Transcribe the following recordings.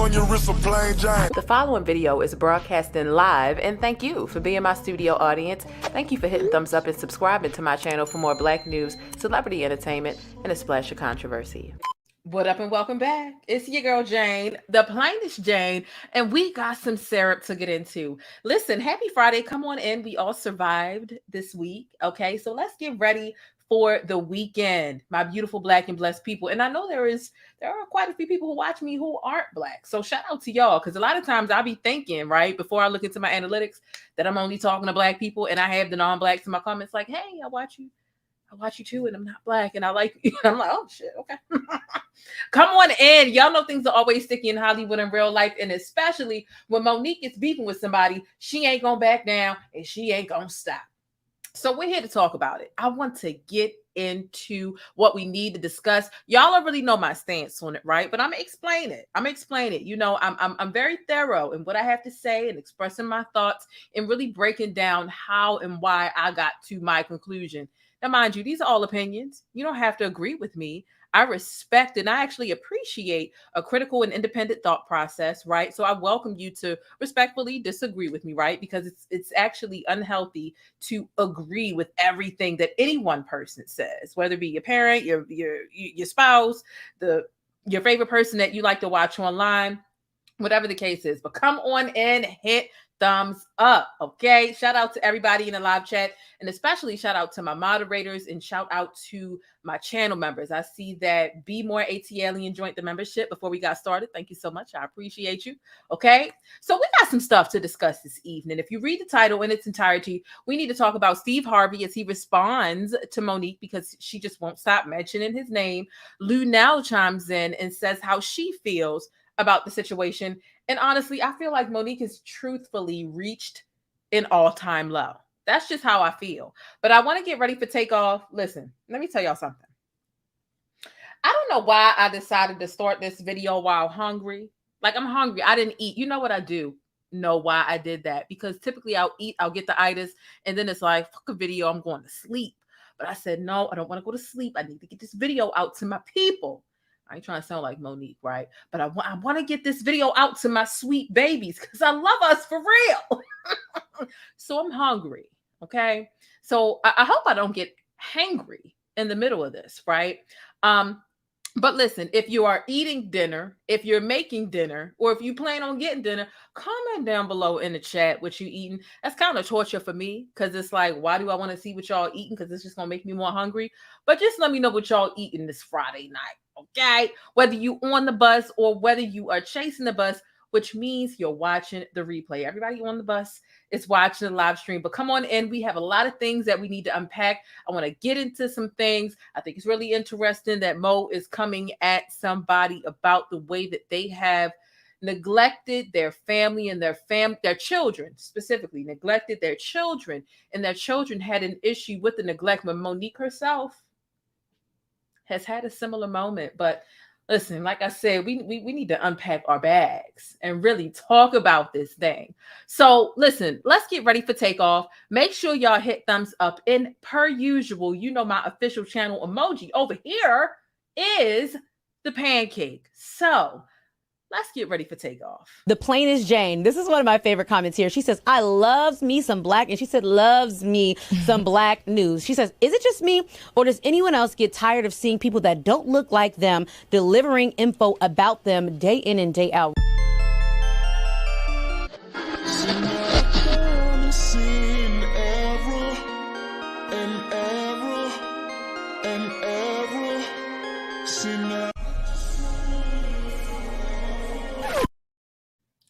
on your wrist, a plain Jane. The following video is broadcasting live, and thank you for being my studio audience. Thank you for hitting thumbs up and subscribing to my channel for more Black news, celebrity entertainment, and a splash of controversy. What up and welcome back. It's your girl Jane, the plainest Jane, and we got some syrup to get into. Listen, happy Friday. Come on in. We all survived this week. Okay, so let's get ready for the weekend, my beautiful Black and blessed people. And I know there are quite a few people who watch me who aren't Black. So shout out to y'all, because a lot of times I'll be thinking, right, before I look into my analytics, that I'm only talking to Black people, and I have the non-Blacks in my comments like, hey, I watch you too, and I'm not Black, and I like you. I'm like, oh shit, okay. Come on in. Y'all know things are always sticky in Hollywood in real life, and especially when MoNique is beefing with somebody, she ain't gonna back down and she ain't gonna stop. So we're here to talk about it. I want to get into what we need to discuss. Y'all already know my stance on it, right? But I'm gonna explain it. You know, I'm very thorough in what I have to say and expressing my thoughts and really breaking down how and why I got to my conclusion. Now, mind you, these are all opinions. You don't have to agree with me. I respect and I actually appreciate a critical and independent thought process, right? So I welcome you to respectfully disagree with me, right? Because it's actually unhealthy to agree with everything that any one person says, whether it be your parent, your spouse, your favorite person that you like to watch online, whatever the case is. But come on in, hit thumbs up, okay? Shout out to everybody in the live chat, and especially shout out to my moderators and shout out to my channel members. I see that Be More ATLian joined the membership before we got started. Thank you so much. I appreciate you, okay? So we got some stuff to discuss this evening. If you read the title in its entirety, we need to talk about Steve Harvey as he responds to MoNique because she just won't stop mentioning his name. Lunelle chimes in and says how she feels about the situation. And honestly, I feel like MoNique has truthfully reached an all-time low. That's just how I feel. But I want to get ready for takeoff. Listen, let me tell y'all something. I don't know why I decided to start this video while hungry. Like, I'm hungry. I didn't eat. You know what I do? Know why I did that? Because typically I'll eat, I'll get the itis, and then it's like, fuck a video, I'm going to sleep. But I said, no, I don't want to go to sleep. I need to get this video out to my people. I ain't trying to sound like MoNique, right? But I want to get this video out to my sweet babies because I love us for real. So I'm hungry, okay? So I hope I don't get hangry in the middle of this, right? But listen, if you are eating dinner, if you're making dinner, or if you plan on getting dinner, comment down below in the chat what you eating. That's kind of torture for me because it's like, why do I want to see what y'all eating? Because it's just going to make me more hungry. But just let me know what y'all eating this Friday night. Okay, whether you on the bus or whether you are chasing the bus, which means you're watching the replay. Everybody on the bus is watching the live stream. But come on in. We have a lot of things that we need to unpack. I want to get into some things. I think it's really interesting that Mo is coming at somebody about the way that they have neglected their family and their children, specifically neglected their children, and their children had an issue with the neglect when MoNique herself has had a similar moment. But listen, like I said, we need to unpack our bags and really talk about this thing. So listen, let's get ready for takeoff. Make sure y'all hit thumbs up. And per usual, you know my official channel emoji over here is the pancake. So let's get ready for takeoff. The plainest Jane. This is one of my favorite comments here. She says, I loves me some Black, and she said, loves me some Black news. She says, is it just me, or does anyone else get tired of seeing people that don't look like them delivering info about them day in and day out?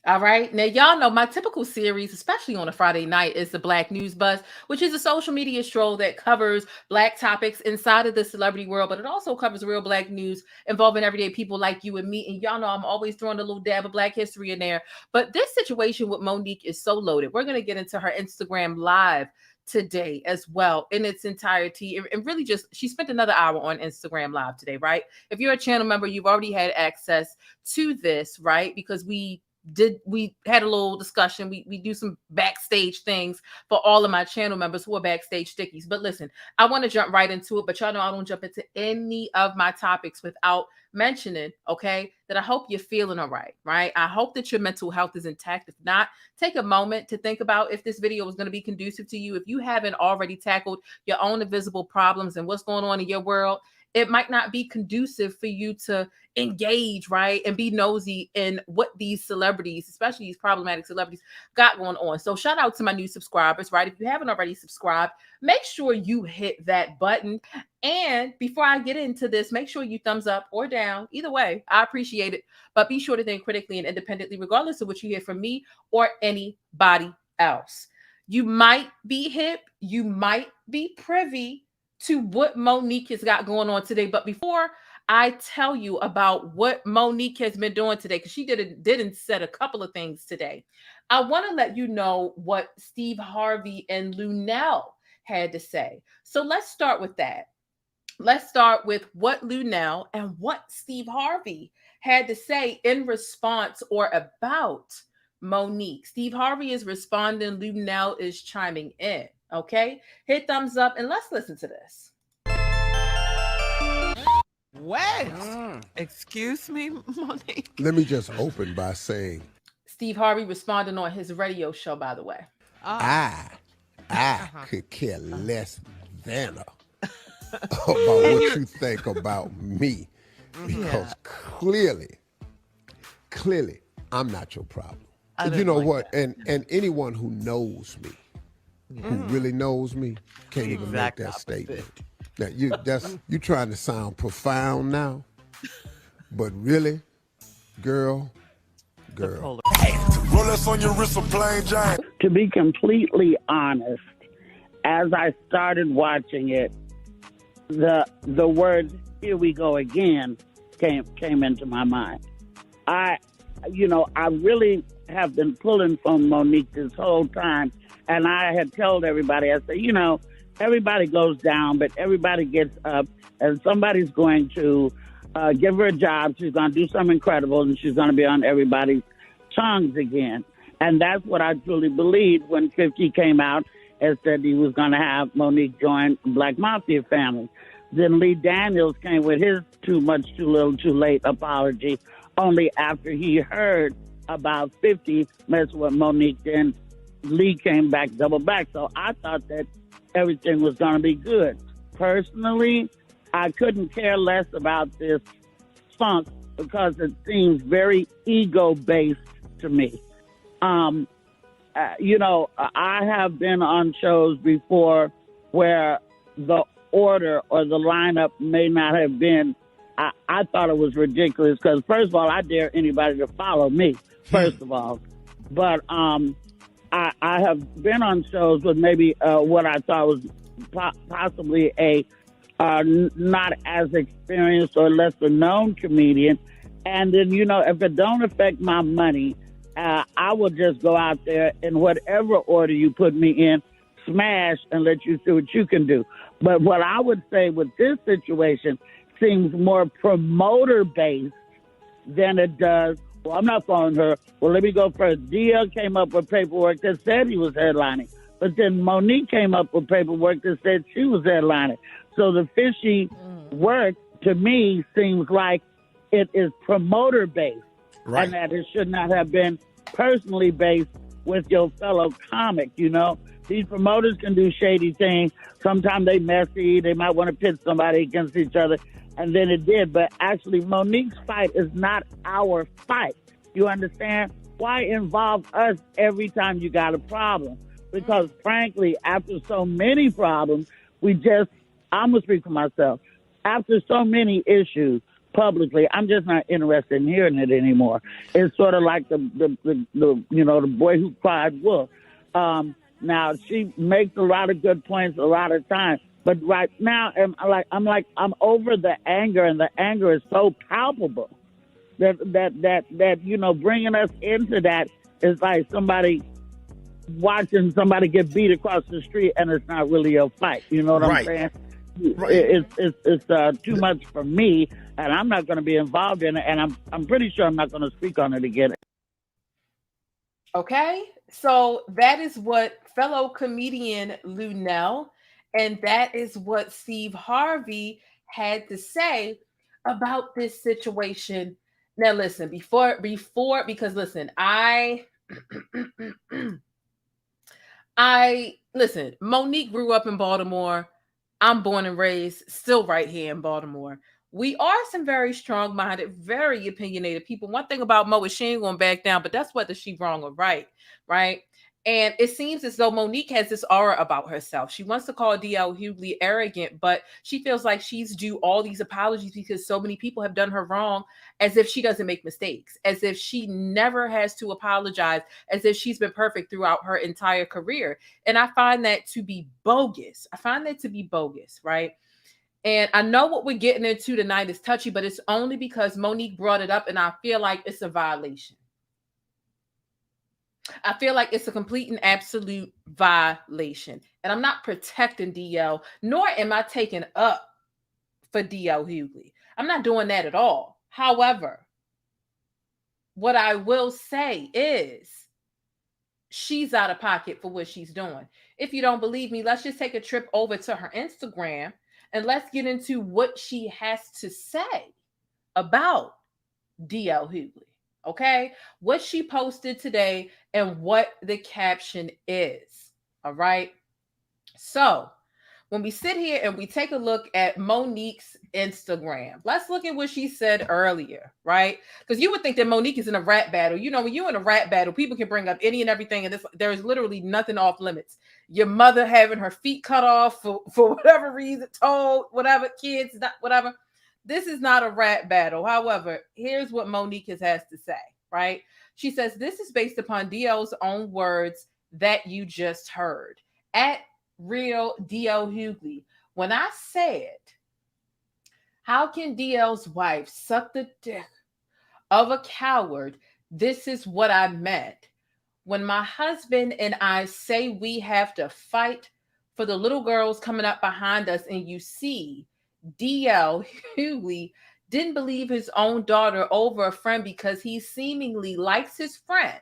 All right. Now, y'all know my typical series, especially on a Friday night, is the Black News Buzz, which is a social media stroll that covers Black topics inside of the celebrity world, but it also covers real Black news involving everyday people like you and me. And y'all know I'm always throwing a little dab of Black history in there. But this situation with MoNique is so loaded. We're going to get into her Instagram live today as well in its entirety, and really just she spent another hour on Instagram live today, right? If you're a channel member, you've already had access to this, right? Because we we had a little discussion. We do some backstage things for all of my channel members who are backstage stickies. But listen, I want to jump right into it, but y'all know I don't jump into any of my topics without mentioning, okay, that I hope you're feeling all right, right? I hope that your mental health is intact. If not, take a moment to think about if this video is going to be conducive to you. If you haven't already tackled your own invisible problems and what's going on in your world, it might not be conducive for you to engage, right? And be nosy in what these celebrities, especially these problematic celebrities, got going on. So shout out to my new subscribers, right? If you haven't already subscribed, make sure you hit that button. And before I get into this, make sure you thumbs up or down. Either way, I appreciate it. But be sure to think critically and independently, regardless of what you hear from me or anybody else. You might be hip, you might be privy to what MoNique has got going on today. But before I tell you about what MoNique has been doing today, because she didn't said a couple of things today, I want to let you know what Steve Harvey and Luenell had to say. So let's start with that. Let's start with what Luenell and what Steve Harvey had to say in response or about MoNique. Steve Harvey is responding. Lunelle is chiming in. Okay, hit thumbs up and let's listen to this. What? Excuse me, Monique? Let me just open by saying Steve Harvey responding on his radio show, by the way. I could care less than about what you think about me, because clearly, I'm not your problem. You know what? And anyone who knows me, who really knows me, can't even make that statement. Now you trying to sound profound now, but really, girl. Rolex on your wrist, a plain giant. To be completely honest, as I started watching it, the word "here we go again" came into my mind. I really have been pulling from MoNique this whole time, and I had told everybody, I said, everybody goes down, but everybody gets up, and somebody's going to give her a job. She's going to do something incredible, and she's going to be on everybody's tongues again. And that's what I truly believed when 50 came out and said he was going to have MoNique join Black Mafia family. Then Lee Daniels came with his too much, too little, too late apology only after he heard about 50 messing with MoNique. Then Lee came back, double back. So I thought that everything was going to be good. Personally, I couldn't care less about this funk because it seems very ego-based to me. I have been on shows before where the order or the lineup may not have been, I thought it was ridiculous because, first of all, I dare anybody to follow me, first of all. But I have been on shows with maybe what I thought was possibly a not as experienced or lesser known comedian. And then, if it don't affect my money, I will just go out there in whatever order you put me in, smash and let you see what you can do. But what I would say with this situation seems more promoter-based than it does, well, I'm not following her. Well, let me go first. DL came up with paperwork that said he was headlining. But then MoNique came up with paperwork that said she was headlining. So the fishy work, to me, seems like it is promoter-based. Right. And that it should not have been personally based with your fellow comic, These promoters can do shady things. Sometimes they messy. They might want to pit somebody against each other. And then it did. But actually, MoNique's fight is not our fight. You understand? Why involve us every time you got a problem? Because, frankly, after so many problems, I'm going to speak for myself. After so many issues publicly, I'm just not interested in hearing it anymore. It's sort of like the boy who cried wolf. Now, she makes a lot of good points a lot of times. But right now, I'm over the anger, and the anger is so palpable that bringing us into that is like somebody watching somebody get beat across the street, and it's not really a fight. You know what I'm saying? Right. It's too much for me, and I'm not going to be involved in it, and I'm pretty sure I'm not going to speak on it again. Okay, so that is what fellow comedian Lunelle, and that is what Steve Harvey had to say about this situation. Now, listen, because listen, I listen. MoNique grew up in Baltimore. I'm born and raised, still right here in Baltimore. We are some very strong-minded, very opinionated people. One thing about Mo is she ain't gonna back down, but that's whether she wrong or right, right? And it seems as though MoNique has this aura about herself. She wants to call DL Hughley arrogant, but she feels like she's due all these apologies because so many people have done her wrong, as if she doesn't make mistakes, as if she never has to apologize, as if she's been perfect throughout her entire career. And I find that to be bogus. Right? And I know what we're getting into tonight is touchy, but it's only because MoNique brought it up, and I feel like it's a violation. I feel like it's a complete and absolute violation. And I'm not protecting DL, nor am I taking up for DL Hughley. I'm not doing that at all. However, what I will say is she's out of pocket for what she's doing. If you don't believe me, let's just take a trip over to her Instagram and let's get into what she has to say about DL Hughley. Okay, what she posted today and what the caption is. All right. So when we sit here and we take a look at MoNique's Instagram, let's look at what she said earlier, right? Because you would think that MoNique is in a rap battle. You know, when you're in a rap battle, people can bring up any and everything, and there is literally nothing off limits. Your mother having her feet cut off for whatever reason, told, whatever, kids, whatever. This is not a rap battle. However, here's what MoNique has to say, right? She says, this is based upon DL's own words that you just heard. At Real DL Hughley, when I said, how can DL's wife suck the dick of a coward? This is what I meant. When my husband and I say we have to fight for the little girls coming up behind us, and you see DL Hughley didn't believe his own daughter over a friend because he seemingly likes his friend,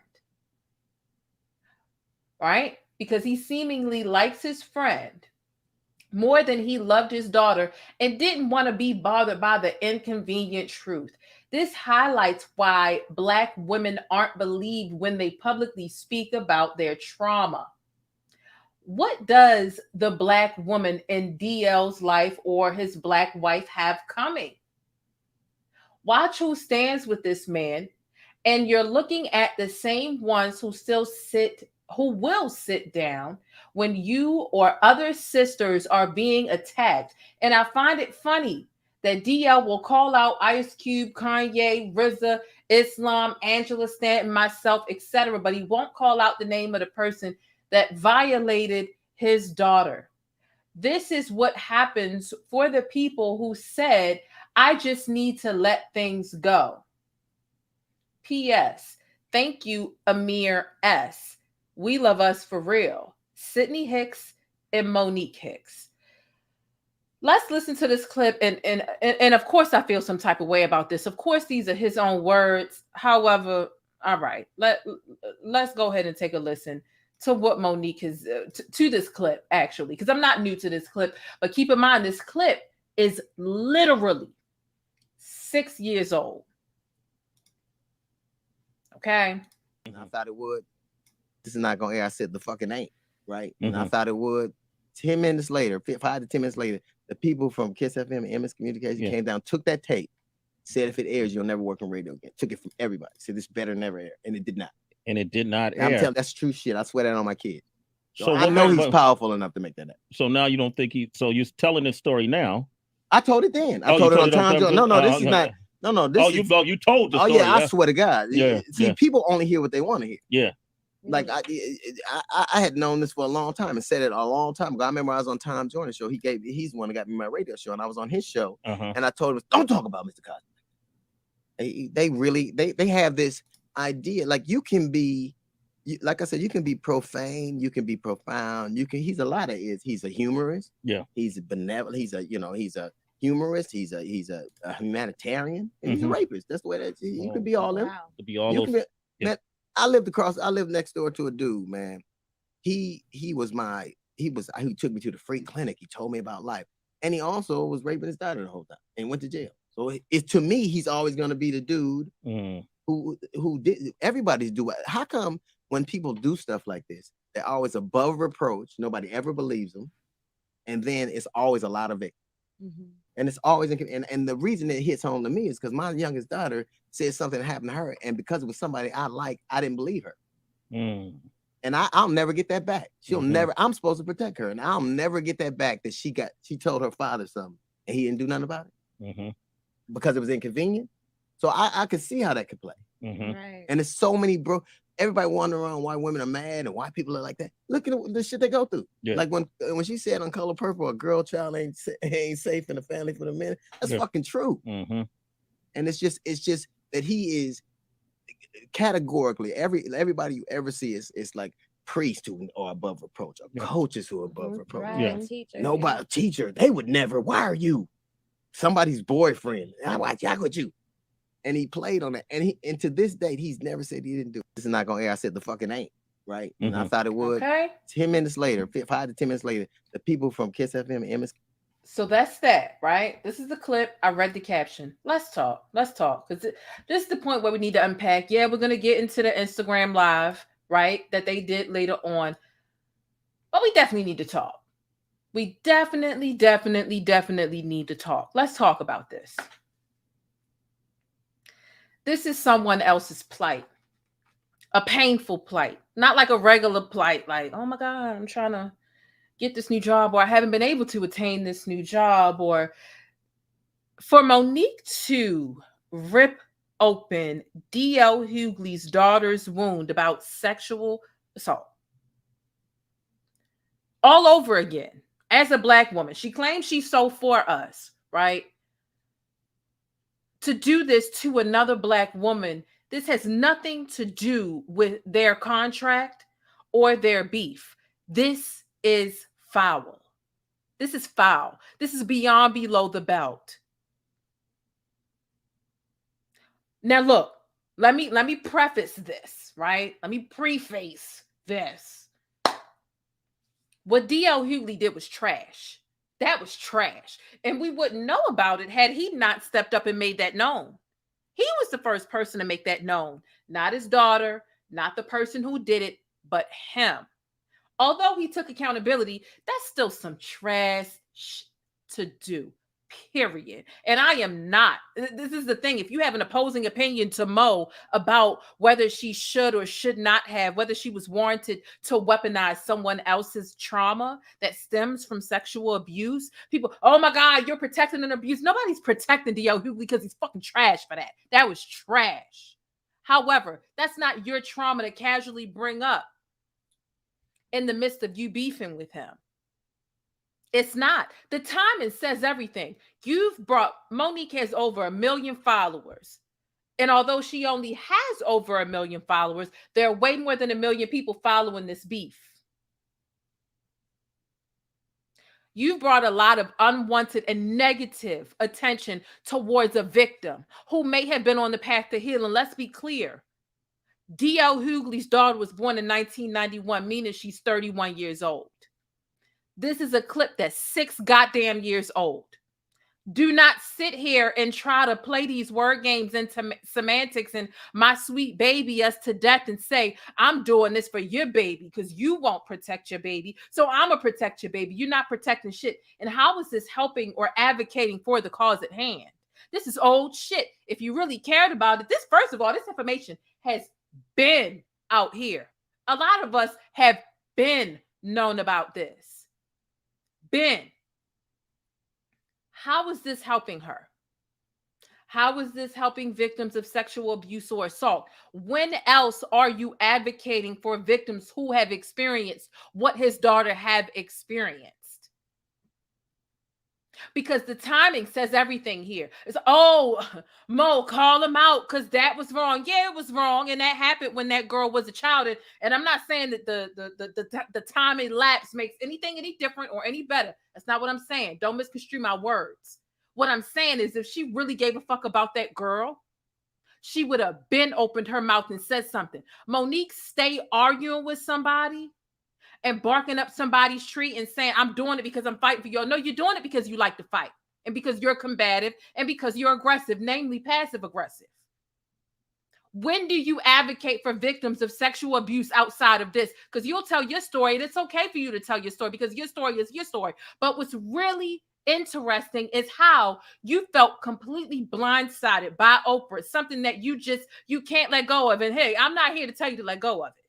right? Because he seemingly likes his friend more than he loved his daughter and didn't want to be bothered by the inconvenient truth. This highlights why Black women aren't believed when they publicly speak about their trauma. What does the Black woman in DL's life or his Black wife have coming? Watch who stands with this man, and you're looking at the same ones who will sit down when you or other sisters are being attacked. And I find it funny that DL will call out Ice Cube, Kanye, RZA, Islam, Angela Stanton, myself, etc., but he won't call out the name of the person that violated his daughter. This is what happens for the people who said, I just need to let things go. P.S. Thank you, Amir S. We love us for real. Sydney Hicks and MoNique Hicks. Let's listen to this clip. And of course, I feel some type of way about this. Of course, these are his own words. However, all right, let's go ahead and take a listen to what MoNique has, to this clip, actually, because I'm not new to this clip. But keep in mind, this clip is literally 6 years old. Okay. I thought it would. This is not going to air. I said the fucking ain't, right? And I thought it would. 10 minutes later, 5 to 10 minutes later, the people from Kiss FM and MS Communication came down, took that tape, said if it airs, you'll never work on radio again. Took it from everybody. Said this better never air. And it did not. And it did not air. I'm telling that's true shit. I swear that on my kid. So I know he's powerful enough to make that up. So now you don't think so you're telling this story now? I told it then. I told it on time. No, this is not. No, this is. You told the story. Oh, yeah, I swear to God. Yeah. See, people only hear what they want to hear. Yeah. Like I had known this for a long time and said it a long time ago. I remember I was on Tom Joyner's show. He's the one that got me my radio show, and I was on his show, and I told him, "Don't talk about Mr. Cosby." They have this idea, like you can be, like I said, you can be profane, you can be profound, he's a lot of is. He's a humorist. Yeah. He's a benevolent. He's a humorist. He's a humanitarian, and he's a rapist. That's the way that you can be all them. To be all those. I lived next door to a dude, man. He took me to the free clinic. He told me about life. And he also was raping his daughter the whole time and went to jail. So it's to me, he's always gonna be the dude who did everybody's do it. How come when people do stuff like this, they're always above reproach, nobody ever believes them, and then it's always a lot of victims. And it's always and the reason it hits home to me is because my youngest daughter said something happened to her, and because it was somebody I like, I didn't believe her. And I'll never get that back. She'll never. I'm supposed to protect her, and I'll never get that back. That she told her father something, and he didn't do nothing about it because it was inconvenient. So I could see how that could play. Right. And there's so many everybody wondering around why women are mad and why people are like that. Look at the shit they go through. Yeah. Like when she said on Color Purple, a girl child ain't safe in the family for the men. That's fucking true. And it's just that he is categorically everybody you ever see is like priests who are above reproach, or coaches who are above reproach. Right. Teacher, Nobody teacher, they would never. Why are you somebody's boyfriend? I with you. And he played on it, and to this date, he's never said he didn't do it. This is not gonna air. I said the fucking ain't, right? And I thought it would. Okay. 10 minutes later, 5 to 10 minutes later, the people from Kiss FM and MS. So that's that, right? This is the clip. I read the caption. Let's talk. Because this is the point where we need to unpack. Yeah, we're gonna get into the Instagram live, right? That they did later on. But we definitely need to talk. We definitely need to talk. Let's talk about this. This is someone else's plight, a painful plight, not like a regular plight, like, oh my God, I'm trying to get this new job, or I haven't been able to attain this new job, or for MoNique to rip open DL Hughley's daughter's wound about sexual assault all over again as a Black woman. She claims she's so for us, right? To do this to another Black woman, this has nothing to do with their contract or their beef. This is foul. This is foul. This is beyond below the belt. Now look, let me preface this, right? Let me preface this. What DL Hughley did was trash. That was trash. And we wouldn't know about it had he not stepped up and made that known. He was the first person to make that known. Not his daughter, not the person who did it, but him. Although he took accountability, that's still some trash to do, period. And I am not. This is the thing. If you have an opposing opinion to Mo about whether she should or should not have, whether she was warranted to weaponize someone else's trauma that stems from sexual abuse, people, oh my God, you're protecting an abuse. Nobody's protecting DL Hughley because he's fucking trash for that. That was trash. However, that's not your trauma to casually bring up in the midst of you beefing with him. It's not. The timing says everything. MoNique has over 1 million followers. And although she only has over 1 million followers, there are way more than 1 million people following this beef. You've brought a lot of unwanted and negative attention towards a victim who may have been on the path to healing. Let's be clear. DL Hughley's daughter was born in 1991, meaning she's 31 years old. This is a clip that's 6 goddamn years old. Do not sit here and try to play these word games into semantics and my sweet baby us to death and say, I'm doing this for your baby because you won't protect your baby. So I'm going to protect your baby. You're not protecting shit. And how is this helping or advocating for the cause at hand? This is old shit. If you really cared about it, first of all, this information has been out here. A lot of us have been known about this. How is this helping her? How is this helping victims of sexual abuse or assault? When else are you advocating for victims who have experienced what his daughter have experienced? Because the timing says everything here. It's, oh, Mo, call him out because that was wrong. Yeah, it was wrong. And that happened when that girl was a child. And I'm not saying that the time elapsed makes anything any different or any better. That's not what I'm saying. Don't misconstrue my words. What I'm saying is if she really gave a fuck about that girl, she would have been opened her mouth and said something. MoNique stay arguing with somebody and barking up somebody's tree and saying, I'm doing it because I'm fighting for you. No, you're doing it because you like to fight and because you're combative and because you're aggressive, namely passive aggressive. When do you advocate for victims of sexual abuse outside of this? Because you'll tell your story and it's okay for you to tell your story because your story is your story. But what's really interesting is how you felt completely blindsided by Oprah, something that you can't let go of. And hey, I'm not here to tell you to let go of it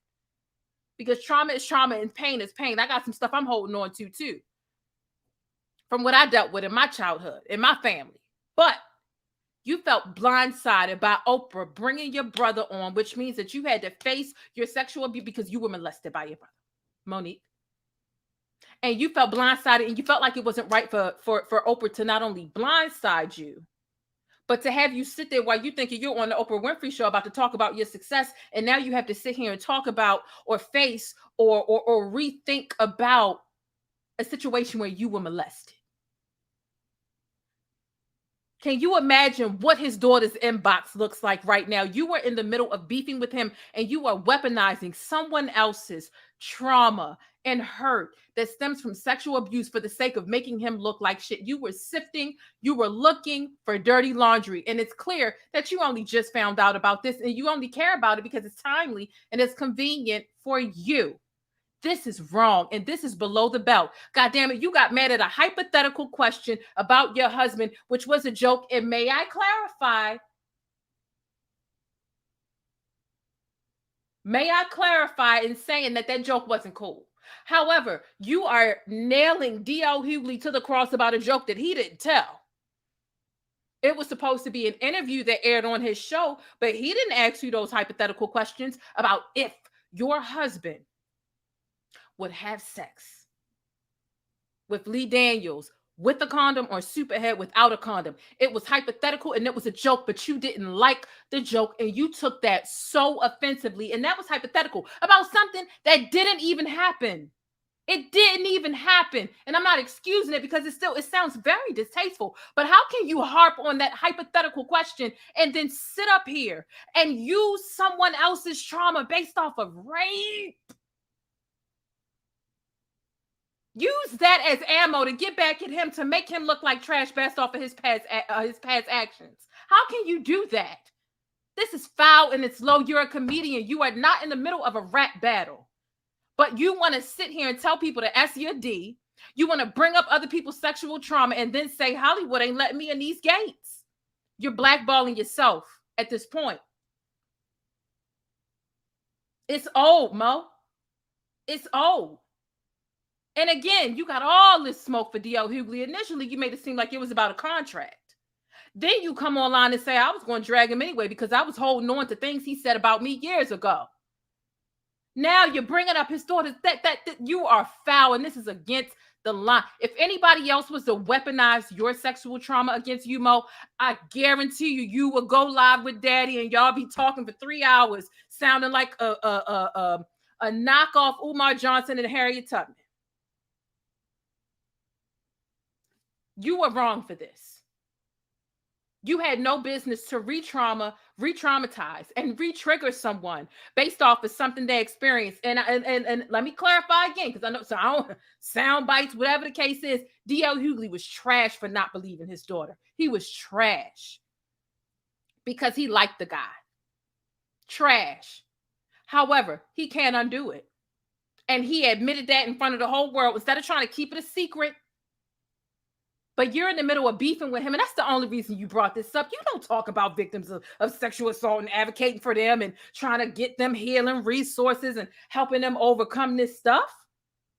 because trauma is trauma and pain is pain. I got some stuff I'm holding on to too from what I dealt with in my childhood, in my family. But you felt blindsided by Oprah bringing your brother on, which means that you had to face your sexual abuse because you were molested by your brother, MoNique. And you felt blindsided and you felt like it wasn't right for Oprah to not only blindside you, but to have you sit there while you thinking you're on the Oprah Winfrey Show about to talk about your success. And now you have to sit here and talk about or face or rethink about a situation where you were molested. Can you imagine what his daughter's inbox looks like right now? You were in the middle of beefing with him and you are weaponizing someone else's trauma and hurt that stems from sexual abuse for the sake of making him look like shit. You were sifting, you were looking for dirty laundry. And it's clear that you only just found out about this and you only care about it because it's timely and it's convenient for you. This is wrong, and this is below the belt. God damn it, you got mad at a hypothetical question about your husband, which was a joke. And may I clarify? May I clarify in saying that joke wasn't cool? However, you are nailing DL Hughley to the cross about a joke that he didn't tell. It was supposed to be an interview that aired on his show, but he didn't ask you those hypothetical questions about if your husband would have sex with Lee Daniels with a condom or Superhead without a condom. It was hypothetical and it was a joke, but you didn't like the joke and you took that so offensively. And that was hypothetical about something that didn't even happen. It didn't even happen. And I'm not excusing it because it sounds very distasteful. But how can you harp on that hypothetical question and then sit up here and use someone else's trauma based off of rape? Use that as ammo to get back at him to make him look like trash based off of his past actions. How can you do that? This is foul and it's low. You're a comedian. You are not in the middle of a rap battle. But you want to sit here and tell people to S your D. You want to bring up other people's sexual trauma and then say Hollywood ain't letting me in these gates. You're blackballing yourself at this point. It's old, Mo. It's old. And again, you got all this smoke for DL Hughley. Initially, you made it seem like it was about a contract. Then you come online and say, I was going to drag him anyway because I was holding on to things he said about me years ago. Now you're bringing up his daughters. That you are foul, and this is against the line. If anybody else was to weaponize your sexual trauma against you, Mo, I guarantee you would go live with Daddy and y'all be talking for 3 hours, sounding like a knockoff Umar Johnson and Harriet Tubman. You were wrong for this. You had no business to re-traumatize and re-trigger someone based off of something they experienced. And let me clarify again, because I know so I don't sound bites, whatever the case is. DL Hughley was trash for not believing his daughter. He was trash because he liked the guy. Trash. However, he can't undo it. And he admitted that in front of the whole world instead of trying to keep it a secret. But you're in the middle of beefing with him, and that's the only reason you brought this up. You don't talk about victims of sexual assault and advocating for them and trying to get them healing resources and helping them overcome this stuff.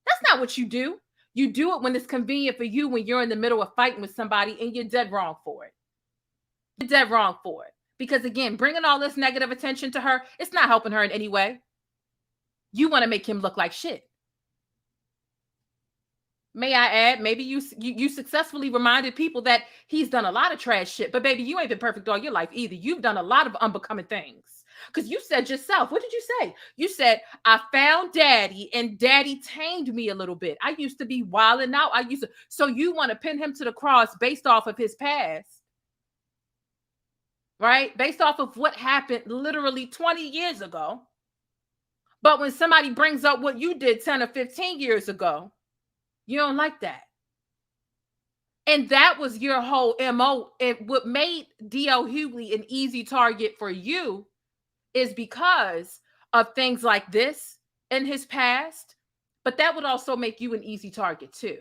That's not what you do. You do it when it's convenient for you, when you're in the middle of fighting with somebody, and you're dead wrong for it. You're dead wrong for it. Because, again, bringing all this negative attention to her, it's not helping her in any way. You want to make him look like shit. May I add, maybe you successfully reminded people that he's done a lot of trash shit. But baby, you ain't been perfect all your life either. You've done a lot of unbecoming things. Because you said yourself, what did you say? You said, I found Daddy and Daddy tamed me a little bit. I used to be wilding out. So you want to pin him to the cross based off of his past. right? Based off of what happened literally 20 years ago. But when somebody brings up what you did 10 or 15 years ago, you don't like that. And that was your whole MO. And what made DL Hughley an easy target for you is because of things like this in his past. But that would also make you an easy target too.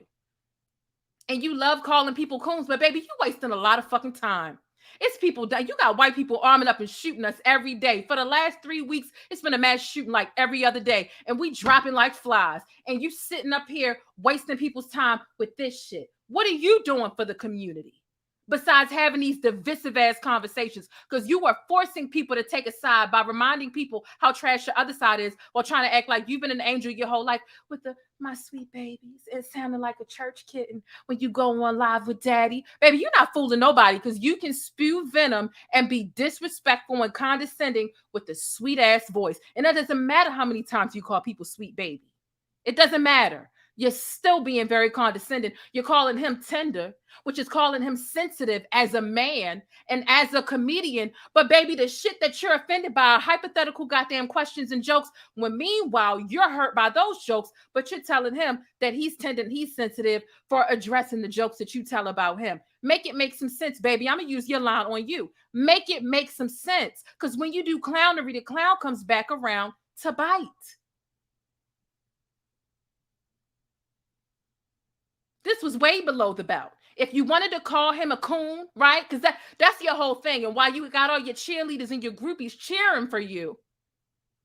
And you love calling people coons, but baby, you wasting a lot of fucking time. It's people that you got white people arming up and shooting us every day. For the last 3 weeks, it's been a mass shooting like every other day. And we dropping like flies. And you sitting up here wasting people's time with this shit. What are you doing for the community? Besides having these divisive ass conversations, because you are forcing people to take a side by reminding people how trash the other side is while trying to act like you've been an angel your whole life with my sweet babies. It sounded like a church kitten when you go on live with daddy. Baby, you're not fooling nobody because you can spew venom and be disrespectful and condescending with the sweet ass voice. And that doesn't matter how many times you call people sweet baby. It doesn't matter. You're still being very condescending. You're calling him tender, which is calling him sensitive as a man and as a comedian. But baby, the shit that you're offended by are hypothetical goddamn questions and jokes, when meanwhile you're hurt by those jokes, but you're telling him that he's tender and he's sensitive for addressing the jokes that you tell about him. Make it make some sense, baby. I'm going to use your line on you. Make it make some sense. Because when you do clownery, the clown comes back around to bite. This was way below the belt. If you wanted to call him a coon, right? Because that's your whole thing. And why you got all your cheerleaders and your groupies cheering for you,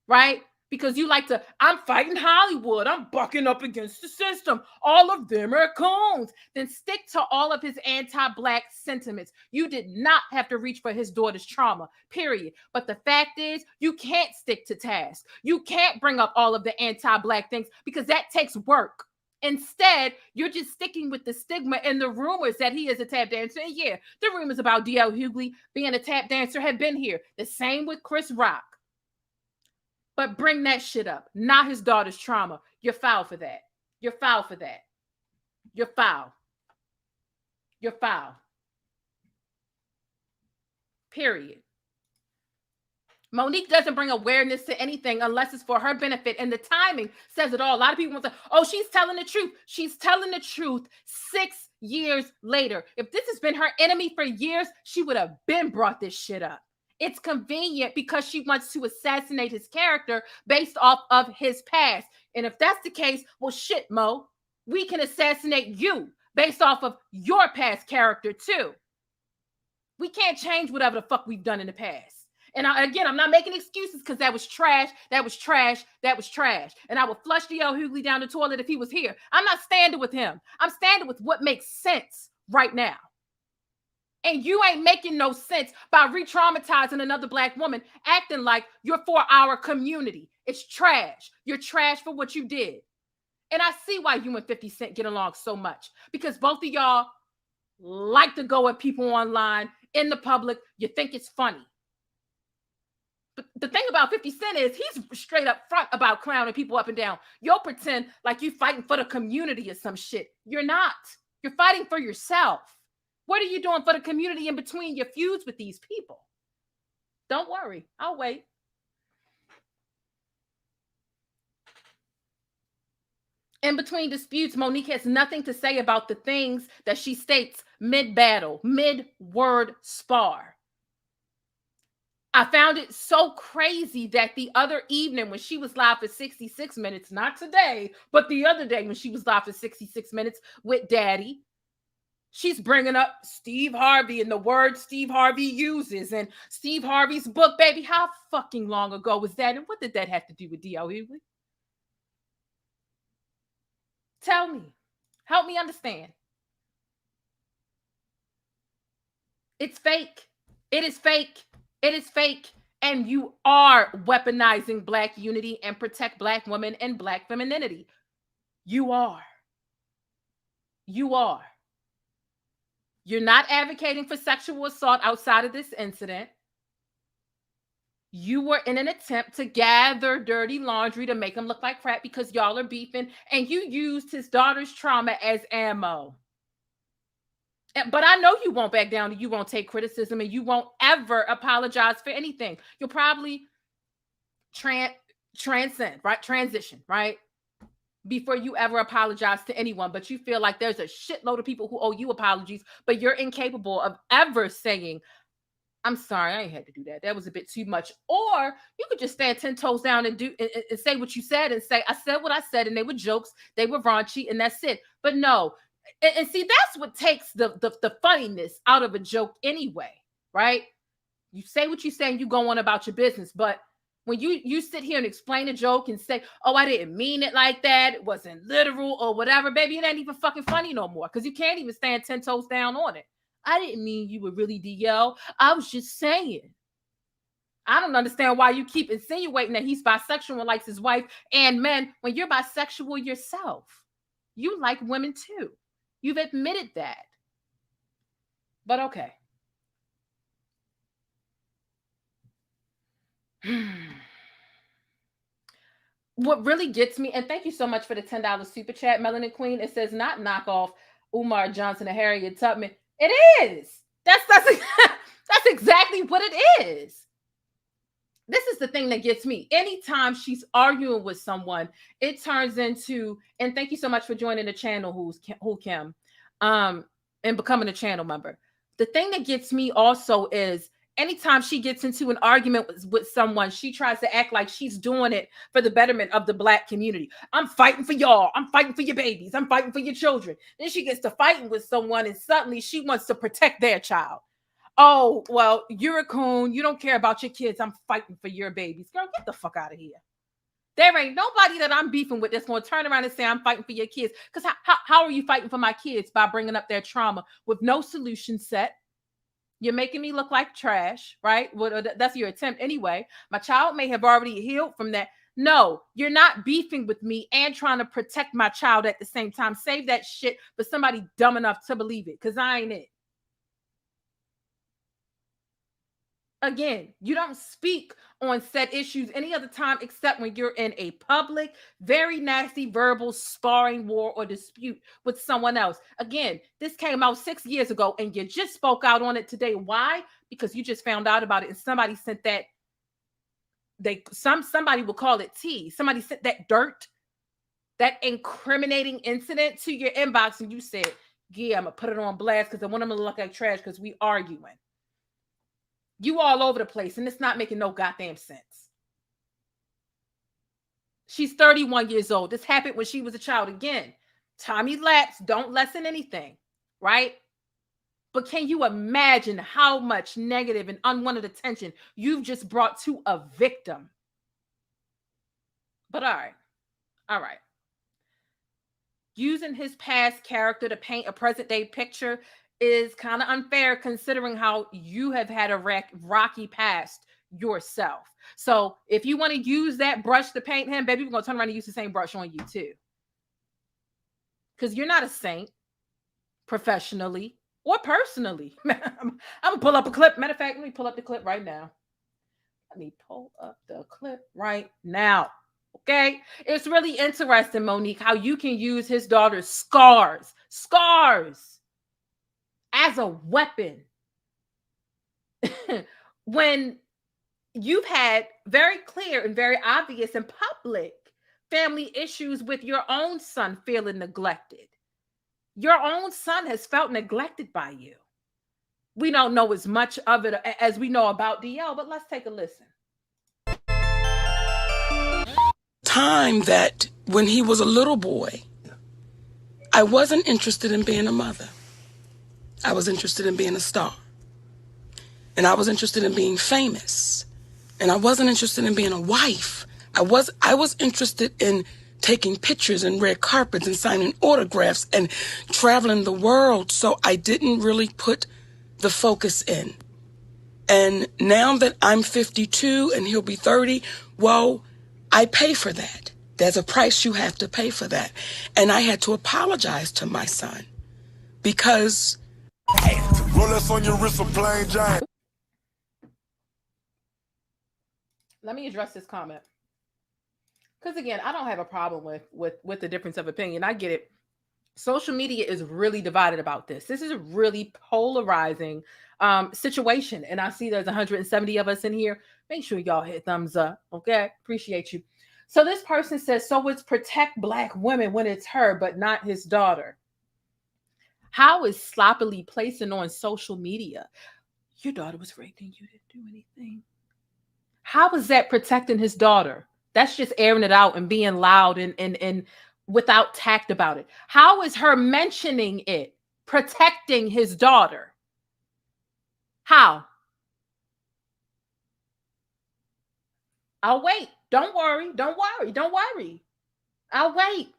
right? Because you like to, I'm fighting Hollywood. I'm bucking up against the system. All of them are coons. Then stick to all of his anti-Black sentiments. You did not have to reach for his daughter's trauma, period. But the fact is, you can't stick to task. You can't bring up all of the anti-Black things because that takes work. Instead, you're just sticking with the stigma and the rumors that he is a tap dancer. And yeah, the rumors about DL Hughley being a tap dancer have been here. The same with Chris Rock. But bring that shit up, not his daughter's trauma. You're foul for that. You're foul for that. You're foul. You're foul. Period. MoNique doesn't bring awareness to anything unless it's for her benefit. And the timing says it all. A lot of people want to say, oh, she's telling the truth. She's telling the truth 6 years later. If this has been her enemy for years, she would have been brought this shit up. It's convenient because she wants to assassinate his character based off of his past. And if that's the case, well, shit, Mo, we can assassinate you based off of your past character too. We can't change whatever the fuck we've done in the past. And again, I'm not making excuses because that was trash. That was trash. That was trash. And I would flush DL Hughley down the toilet if he was here. I'm not standing with him. I'm standing with what makes sense right now. And you ain't making no sense by re-traumatizing another Black woman, acting like you're for our community. It's trash. You're trash for what you did. And I see why you and 50 Cent get along so much. Because both of y'all like to go at people online, in the public. You think it's funny. The thing about 50 Cent is he's straight up front about clowning people up and down. You'll pretend like you're fighting for the community or some shit. You're not. You're fighting for yourself. What are you doing for the community in between your feuds with these people? Don't worry. I'll wait. In between disputes, MoNique has nothing to say about the things that she states mid-battle, mid-word spar. I found it so crazy that the other evening when she was live for 66 minutes, not today, but the other day when she was live for 66 minutes with Daddy, she's bringing up Steve Harvey and the word Steve Harvey uses and Steve Harvey's book. Baby, how fucking long ago was that? And what did that have to do with DL Hughley? Tell me. Help me understand. It's fake. It is fake. It is fake, and you are weaponizing Black unity and protect Black women and Black femininity. You are. You are. You're not advocating for sexual assault outside of this incident. You were in an attempt to gather dirty laundry to make him look like crap because y'all are beefing, and you used his daughter's trauma as ammo. But I know you won't back down and you won't take criticism and you won't ever apologize for anything. You'll probably transcend, right? Transition, right? Before you ever apologize to anyone. But you feel like there's a shitload of people who owe you apologies, but you're incapable of ever saying, I'm sorry, I ain't had to do that. That was a bit too much. Or you could just stand 10 toes down and and say what you said and say, I said what I said, and they were jokes, they were raunchy, and that's it. But no, and see, that's what takes the funniness out of a joke anyway, right? You say what you say and you go on about your business. But when you sit here and explain a joke and say, oh, I didn't mean it like that, it wasn't literal or whatever, baby, it ain't even fucking funny no more because you can't even stand 10 toes down on it. I didn't mean you were really DL. I was just saying. I don't understand why you keep insinuating that he's bisexual and likes his wife and men when you're bisexual yourself. You like women too. You've admitted that. But okay. What really gets me, and thank you so much for the $10 super chat, Melanin Queen. It says not knockoff Umar Johnson and Harriet Tubman. It is. That's exactly what it is. This is the thing that gets me. Anytime she's arguing with someone, it turns into, and thank you so much for joining the channel, Kim, and becoming a channel member. The thing that gets me also is anytime she gets into an argument with someone, she tries to act like she's doing it for the betterment of the Black community. I'm fighting for y'all. I'm fighting for your babies. I'm fighting for your children. Then she gets to fighting with someone and suddenly she wants to protect their child. Oh, well, you're a coon. You don't care about your kids. I'm fighting for your babies. Girl, get the fuck out of here. There ain't nobody that I'm beefing with that's going to turn around and say I'm fighting for your kids. Because how are you fighting for my kids? By bringing up their trauma with no solution set. You're making me look like trash, right? Well, that's your attempt anyway. My child may have already healed from that. No, you're not beefing with me and trying to protect my child at the same time. Save that shit for somebody dumb enough to believe it, because I ain't it. Again, you don't speak on said issues any other time except when you're in a public, very nasty verbal sparring war or dispute with someone else. Again, this came out 6 years ago and you just spoke out on it today. Why? Because you just found out about it and somebody sent that. Somebody will call it tea. Somebody sent that dirt, that incriminating incident to your inbox and you said, yeah, I'm going to put it on blast because I want them to look like trash because we arguing. You all over the place, and it's not making no goddamn sense. She's 31 years old. This happened when she was a child. Again, time elapsed. Don't lessen anything, right? But can you imagine how much negative and unwanted attention you've just brought to a victim? But all right. Using his past character to paint a present-day picture is kind of unfair considering how you have had a rocky past yourself. So if you want to use that brush to paint him, baby, we're going to turn around and use the same brush on you too. Because you're not a saint professionally or personally. I'm going to pull up a clip. Matter of fact, let me pull up the clip right now. Okay? It's really interesting, Monique, how you can use his daughter's scars as a weapon when you've had very clear and very obvious and public family issues with your own son feeling neglected. Your own son has felt neglected by you. We don't know as much of it as we know about DL, but let's take a listen. Time that when he was a little boy, I wasn't interested in being a mother. I was interested in being a star. And I was interested in being famous. And I wasn't interested in being a wife. I was interested in taking pictures and red carpets and signing autographs and traveling the world. So I didn't really put the focus in. And now that I'm 52 and he'll be 30, well, I pay for that. There's a price you have to pay for that. And I had to apologize to my son because Rolex on your wrist, a plain Jane. Let me address this comment. Because again, I don't have a problem with the difference of opinion. I get it. Social media is really divided about this. This is a really polarizing situation. And I see there's 170 of us in here. Make sure y'all hit thumbs up. Okay. Appreciate you. So this person says, so it's protect Black women when it's her, but not his daughter. How is sloppily placing on social media, your daughter was raped and you didn't do anything? How is that protecting his daughter? That's just airing it out and being loud and without tact about it. How is her mentioning it protecting his daughter? How? I'll wait. Don't worry. Don't worry. Don't worry. I'll wait.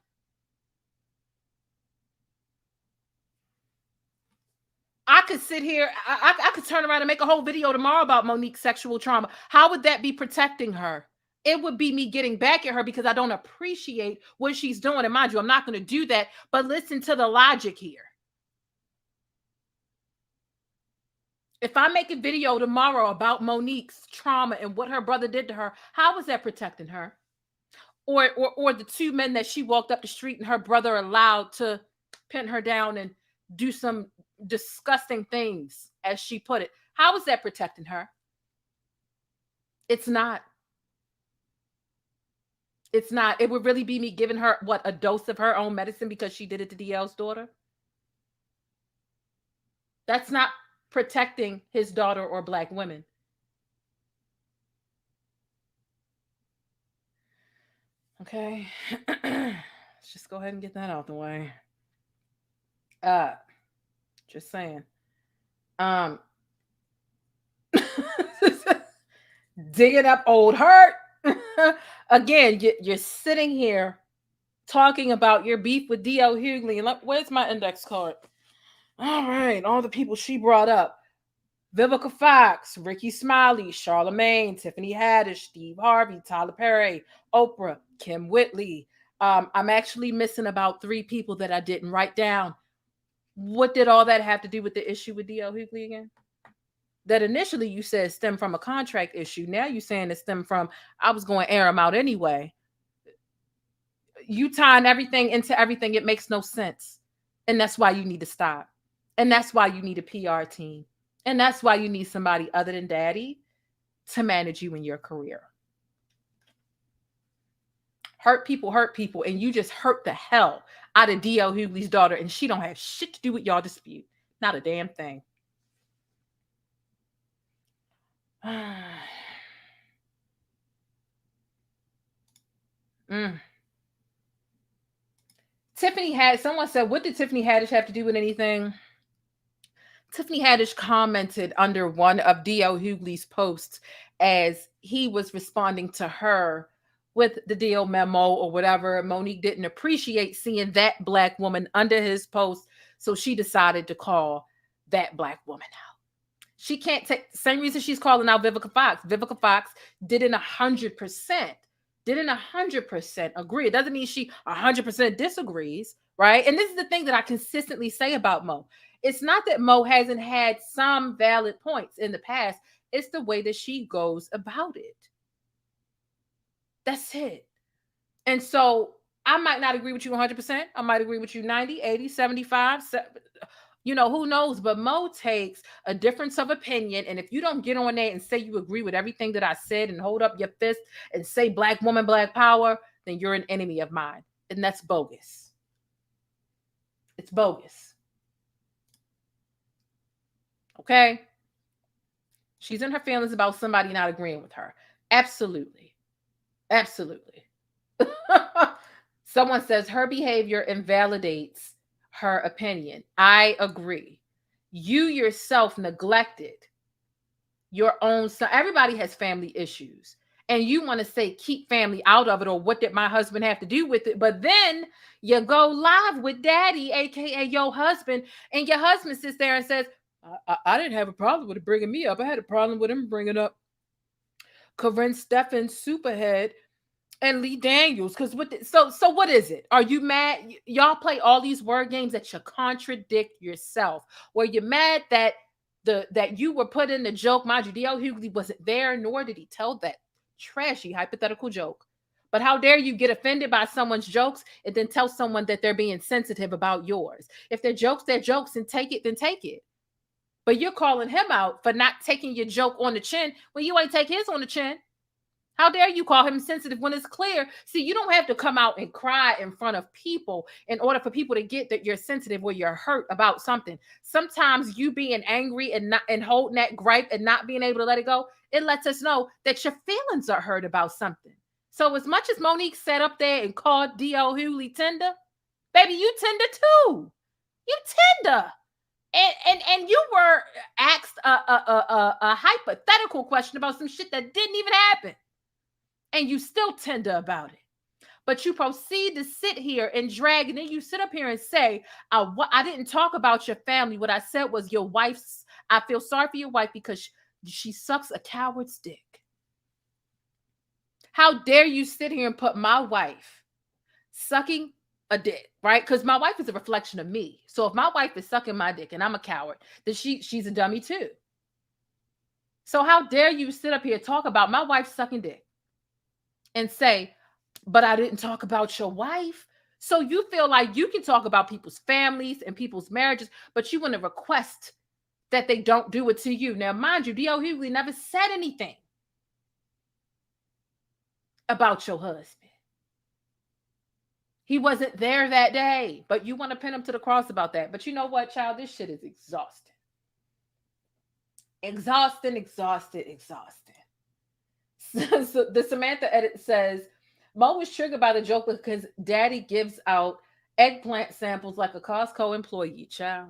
I could sit here. I could turn around and make a whole video tomorrow about Monique's sexual trauma. How would that be protecting her? It would be me getting back at her because I don't appreciate what she's doing. And mind you, I'm not going to do that. But listen to the logic here. If I make a video tomorrow about Monique's trauma and what her brother did to her, how is that protecting her? Or the two men that she walked up the street and her brother allowed to pin her down and do some disgusting things, as she put it. How is that protecting her? It's not. It's not. It would really be me giving her, what, a dose of her own medicine because she did it to DL's daughter? That's not protecting his daughter or Black women. Okay. Let's just go ahead and get that out the way. Just saying. Digging up old hurt. Again, you're sitting here talking about your beef with DL Hughley. And where's my index card? All right, all the people she brought up. Vivica Fox, Ricky Smiley, Charlamagne, Tiffany Haddish, Steve Harvey, Tyler Perry, Oprah, Kim Whitley. I'm actually missing about 3 people that I didn't write down. What did all that have to do with the issue with DL Hughley again? That initially you said stemmed from a contract issue. Now you're saying it stemmed from, I was going to air him out anyway. You tying everything into everything. It makes no sense. And that's why you need to stop. And that's why you need a PR team. And that's why you need somebody other than daddy to manage you in your career. Hurt people, and you just hurt the hell out of DL Hughley's daughter, and she don't have shit to do with y'all dispute. Not a damn thing. Tiffany had, someone said, what did Tiffany Haddish have to do with anything? Tiffany Haddish commented under one of DL Hughley's posts as he was responding to her with the DL memo or whatever. Monique didn't appreciate seeing that Black woman under his post, so she decided to call that Black woman out. She can't take the same reason she's calling out Vivica Fox. Vivica Fox didn't 100%. Didn't 100% agree. It doesn't mean she 100% disagrees, right? And this is the thing that I consistently say about Mo. It's not that Mo hasn't had some valid points in the past. It's the way that she goes about it. That's it. And so I might not agree with you 100%. I might agree with you 90, 80, 75, you know, who knows? But Mo takes a difference of opinion. And if you don't get on there and say you agree with everything that I said and hold up your fist and say Black woman, Black power, then you're an enemy of mine. And that's bogus. It's bogus. Okay? She's in her feelings about somebody not agreeing with her. Absolutely. Absolutely. Someone says her behavior invalidates her opinion. I agree. You yourself neglected your own son. Everybody has family issues. And you want to say, keep family out of it, or what did my husband have to do with it? But then you go live with daddy, aka your husband, and your husband sits there and says, I didn't have a problem with it bringing me up. I had a problem with him bringing up Corinne Stephan, Superhead, and Lee Daniels. Because so what is it? Are you mad? Y'all play all these word games that you contradict yourself. Were you mad that that you were put in the joke? Mind you, DL Hughley wasn't there, nor did he tell that trashy hypothetical joke. But how dare you get offended by someone's jokes and then tell someone that they're being sensitive about yours? If they're jokes, and take it, then take it. But you're calling him out for not taking your joke on the chin when you ain't take his on the chin. How dare you call him sensitive when it's clear? See, you don't have to come out and cry in front of people in order for people to get that you're sensitive or you're hurt about something. Sometimes you being angry and holding that gripe and not being able to let it go, it lets us know that your feelings are hurt about something. So as much as MoNique sat up there and called DL Hughley tender, baby, you tender too. You tender. And you were asked a hypothetical question about some shit that didn't even happen. And you still tender about it. But you proceed to sit here and drag, and then you sit up here and say, I didn't talk about your family. What I said was your wife's, I feel sorry for your wife because she sucks a coward's dick. How dare you sit here and put my wife sucking a dick, right? Because my wife is a reflection of me. So if my wife is sucking my dick and I'm a coward, then she's a dummy too. So how dare you sit up here and talk about my wife sucking dick and say, but I didn't talk about your wife. So you feel like you can talk about people's families and people's marriages, but you want to request that they don't do it to you. Now, mind you, DL Hughley never said anything about your husband. He wasn't there that day, but you want to pin him to the cross about that. But you know what, child? This shit is exhausting. Exhausting. So the Samantha edit says, Mo was triggered by the joke because daddy gives out eggplant samples like a Costco employee, child.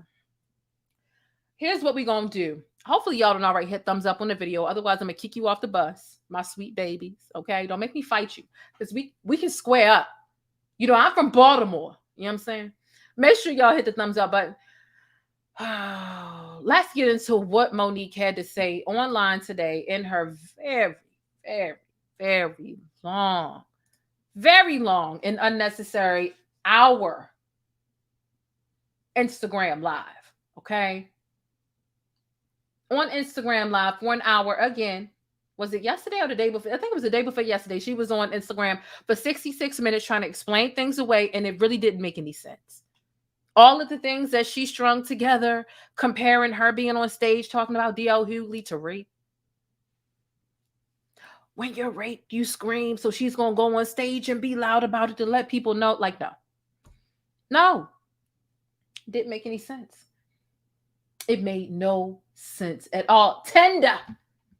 Here's what we're going to do. Hopefully y'all don't already hit thumbs up on the video. Otherwise, I'm going to kick you off the bus, my sweet babies, okay? Don't make me fight you because we can square up. You know, I'm from Baltimore. You know what I'm saying? Make sure y'all hit the thumbs up button. Let's get into what MoNique had to say online today in her very long and unnecessary hour Instagram live, okay? On Instagram live for an hour again. Was it yesterday or the day before? I think it was the day before yesterday. She was on Instagram for 66 minutes trying to explain things away, and it really didn't make any sense. All of the things that she strung together, comparing her being on stage talking about DL Hughley to rape. When you're raped, you scream, so she's going to go on stage and be loud about it to let people know. Like, no. It didn't make any sense. It made no sense at all. Tender.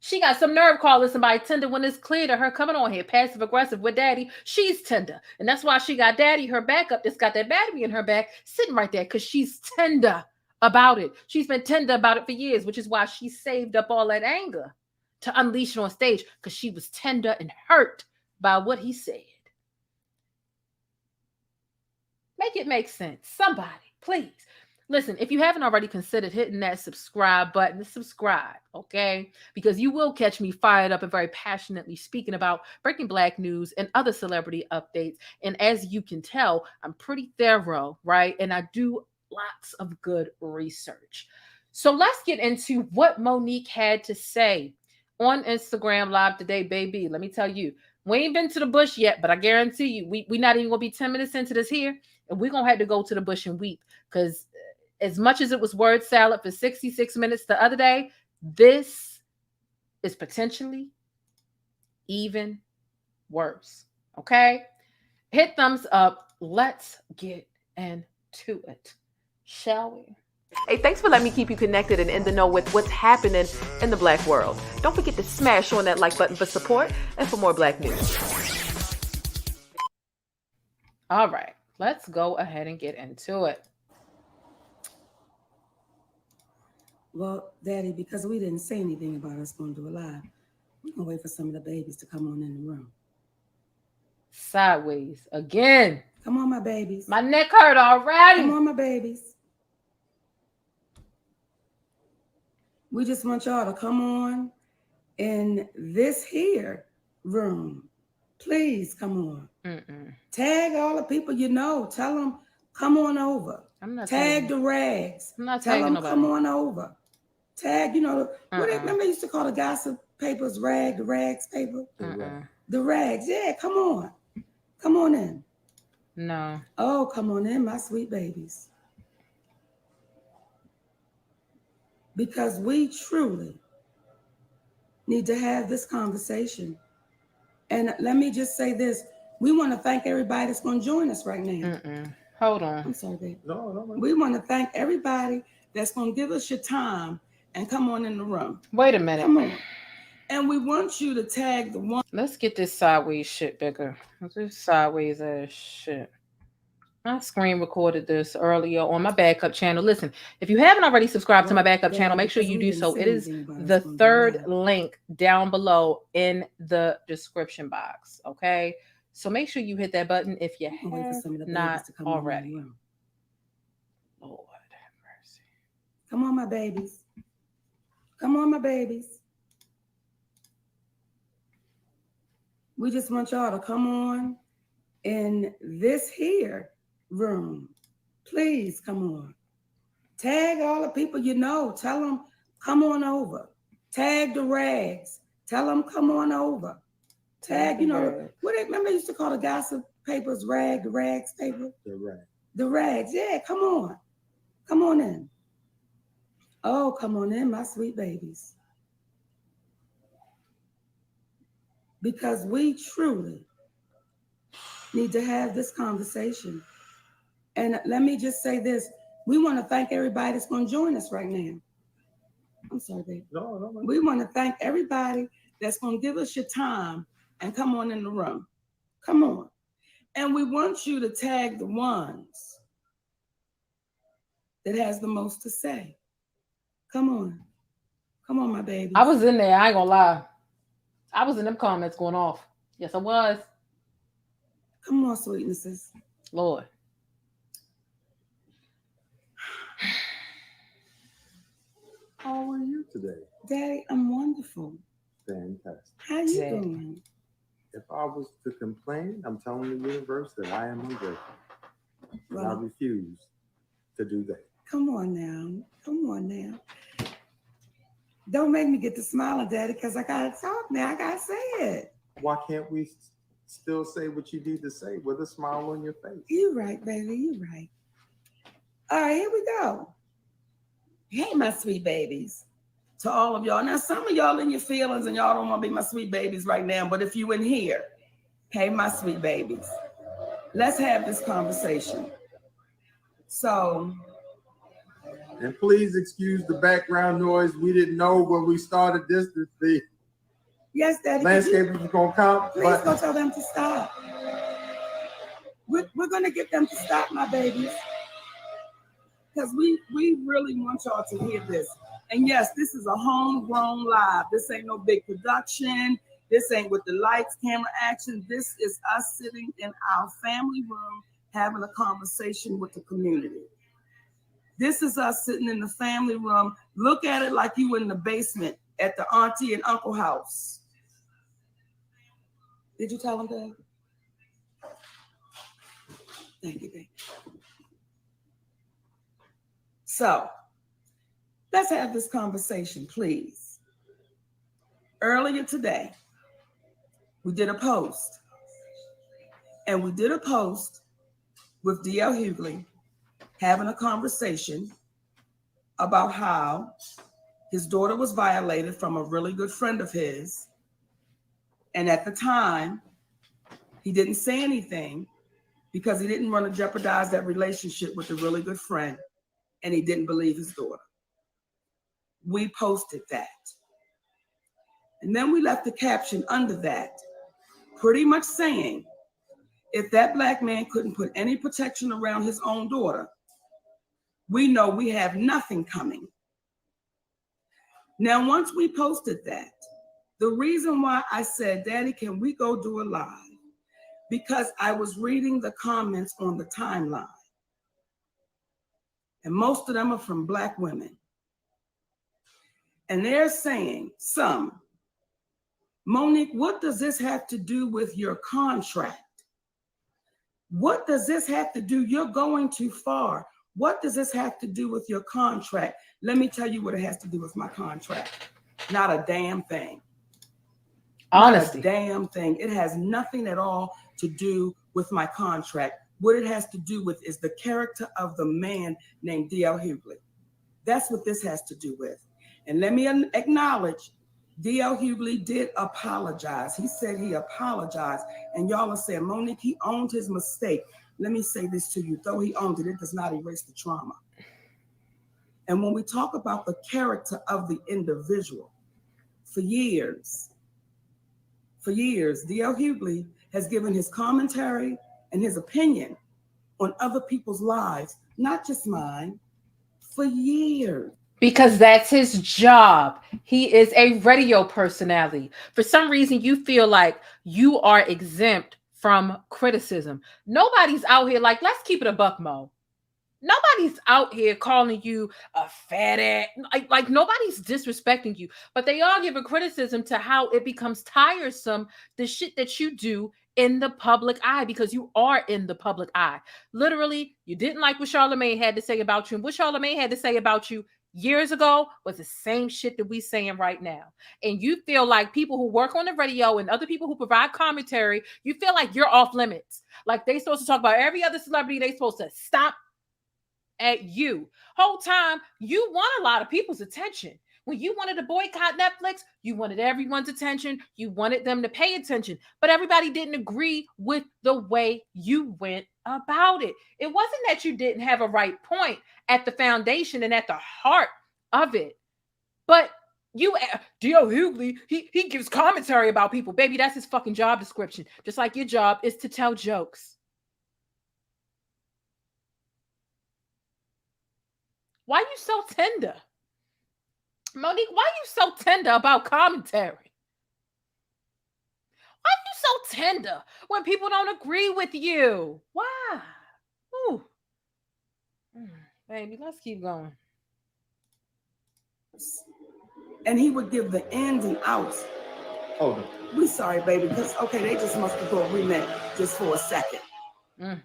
She got some nerve calling somebody tender when it's clear to her coming on here passive aggressive with daddy. She's tender. And that's why she got daddy, her backup, that's got that battery in her back, sitting right there because she's tender about it. She's been tender about it for years, which is why she saved up all that anger to unleash it on stage because she was tender and hurt by what he said. Make it make sense. Somebody, please. Listen, if you haven't already considered hitting that subscribe button, subscribe, okay? Because you will catch me fired up and very passionately speaking about breaking Black news and other celebrity updates. And as you can tell, I'm pretty thorough, right? And I do lots of good research. So let's get into what MoNique had to say on Instagram Live today, baby. Let me tell you, we ain't been to the bush yet, but I guarantee you, we not even going to be 10 minutes into this here, and we're going to have to go to the bush and weep because as much as it was word salad for 66 minutes the other day, this is potentially even worse. Okay? Hit thumbs up. Let's get into it, shall we? Hey, thanks for letting me keep you connected and in the know with what's happening in the Black world. Don't forget to smash on that like button for support and for more Black news. All right, let's go ahead and get into it. Well, Daddy, because we didn't say anything about us going to do a live, we're going to wait for some of the babies to come on in the room. Sideways again. Come on, my babies. My neck hurt already. Come on, my babies. We just want y'all to come on in this here room. Please come on. Tag all the people you know. Tell them, come on over. I'm not tag the rags. I'm not Tell tagging them, nobody. come on over. Tag, you know, what remember they used to call the gossip papers the rags paper? The rags. Yeah, come on. Come on in. No. Oh, come on in, my sweet babies. Because we truly need to have this conversation. And let me just say this. We want to thank everybody that's going to join us right now. Hold on. I'm sorry, babe. No. We want to thank everybody that's going to give us your time and come on in the room. Wait a minute. Come on. And we want you to tag the one. Let's get this sideways shit bigger. This sideways ass shit. I screen recorded this earlier on my backup channel. Listen, if you haven't already subscribed to my backup channel, make sure you do so. It is the third link down below in the description box. Okay, so make sure you hit that button if you have not already. Lord have mercy. Come on, my babies. Come on, my babies. We just want y'all to come on in this here room. Please come on. Tag all the people you know. Tell them, come on over. Tag the rags. Tell them, come on over. Tag, you know, what they remember they used to call the gossip papers rag, the rags paper? The rags. The rags, yeah, come on. Come on in. Oh, come on in, my sweet babies. Because we truly need to have this conversation. And let me just say this. We want to thank everybody that's going to join us right now. I'm sorry, babe. No. We want to thank everybody that's going to give us your time and come on in the room. Come on. And we want you to tag the ones that has the most to say. Come on. Come on, my baby. I was in there. I ain't gonna lie. I was in them comments going off. Yes, I was. Come on, sweetnesses. Lord. How are you today? Daddy, I'm wonderful. Fantastic. How you doing? If I was to complain, I'm telling the universe that I am ungrateful. Well, and I refuse to do that. Come on now. Come on now. Don't make me get to smiling, Daddy, because I got to talk now. I got to say it. Why can't we still say what you need to say with a smile on your face? You're right, baby. You're right. All right, here we go. Hey, my sweet babies. To all of y'all. Now, some of y'all in your feelings and y'all don't want to be my sweet babies right now, but if you in here, hey, my sweet babies, let's have this conversation. So. And please excuse the background noise. We didn't know when we started this that the landscapers was going to come. Please go tell them to stop. We're going to get them to stop, my babies. Because we really want y'all to hear this. And yes, this is a homegrown live. This ain't no big production. This ain't with the lights, camera, action. This is us sitting in our family room having a conversation with the community. This is us sitting in the family room. Look at it like you in the basement at the auntie and uncle house. Did you tell them that? Thank you, baby. So let's have this conversation, please. Earlier today, we did a post. And we did a post with DL Hughley having a conversation about how his daughter was violated from a really good friend of his. And at the time, he didn't say anything because he didn't want to jeopardize that relationship with a really good friend. And he didn't believe his daughter. We posted that. And then we left the caption under that, pretty much saying, if that Black man couldn't put any protection around his own daughter, we know we have nothing coming. Now, once we posted that, the reason why I said, Daddy, can we go do a live? Because I was reading the comments on the timeline. And most of them are from Black women. And they're saying, some, MoNique, what does this have to do with your contract? What does this have to do? You're going too far. What does this have to do with your contract? Let me tell you what it has to do with my contract. Not a damn thing. Honestly. Not a damn thing. It has nothing at all to do with my contract. What it has to do with is the character of the man named DL Hughley. That's what this has to do with. And let me acknowledge, DL Hughley did apologize. He said he apologized. And y'all are saying, MoNique, he owned his mistake. Let me say this to you. Though he owned it, it does not erase the trauma. And when we talk about the character of the individual, for years, DL Hughley has given his commentary and his opinion on other people's lives, not just mine, for years. Because that's his job. He is a radio personality. For some reason, you feel like you are exempt from criticism. Nobody's out here like, let's keep it a buck, Mo. Nobody's out here calling you a fat ass. Like nobody's disrespecting you, but they are giving criticism to how it becomes tiresome, the shit that you do in the public eye, because you are in the public eye. Literally, you didn't like what Charlamagne had to say about you, and what Charlamagne had to say about you years ago was the same shit that we saying right now. And you feel like people who work on the radio and other people who provide commentary, you feel like you're off limits. Like they supposed to talk about every other celebrity. They supposed to stop at you. Whole time, you want a lot of people's attention. When you wanted to boycott Netflix, you wanted everyone's attention. You wanted them to pay attention. But everybody didn't agree with the way you went about it. It wasn't that you didn't have a right point at the foundation and at the heart of it. But you, DL Hughley, he gives commentary about people. Baby, that's his fucking job description. Just like your job is to tell jokes. Why are you so tender? MoNique, why are you so tender about commentary? Why are you so tender when people don't agree with you? Why? Ooh. Baby, let's keep going. And he would give the ins and outs. Hold on. We sorry, baby, because, okay, they just must have thought we meant just for a second. But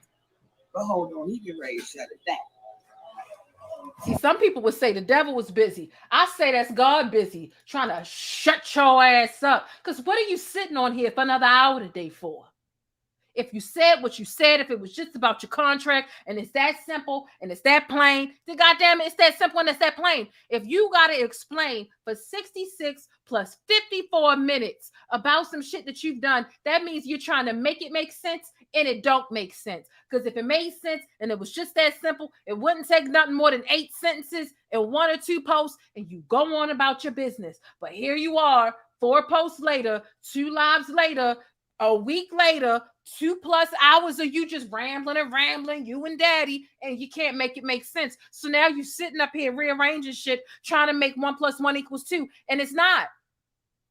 hold on, he get ready to shut it down. See, some people would say the devil was busy. I say that's God busy, trying to shut your ass up. Because what are you sitting on here for another hour today for? If you said what you said, if it was just about your contract and it's that simple and it's that plain, then goddamn it, it's that simple and it's that plain. If you got to explain for 66 plus 54 minutes about some shit that you've done, that means you're trying to make it make sense, and it don't make sense. Because if it made sense and it was just that simple, it wouldn't take nothing more than 8 sentences and 1 or 2 posts, and you go on about your business. But here you are, 4 posts later, 2 lives later, a week later, 2+ hours of you just rambling, you and daddy, and you can't make it make sense. So now you're sitting up here rearranging shit, trying to make 1 + 1 = 2, and it's not.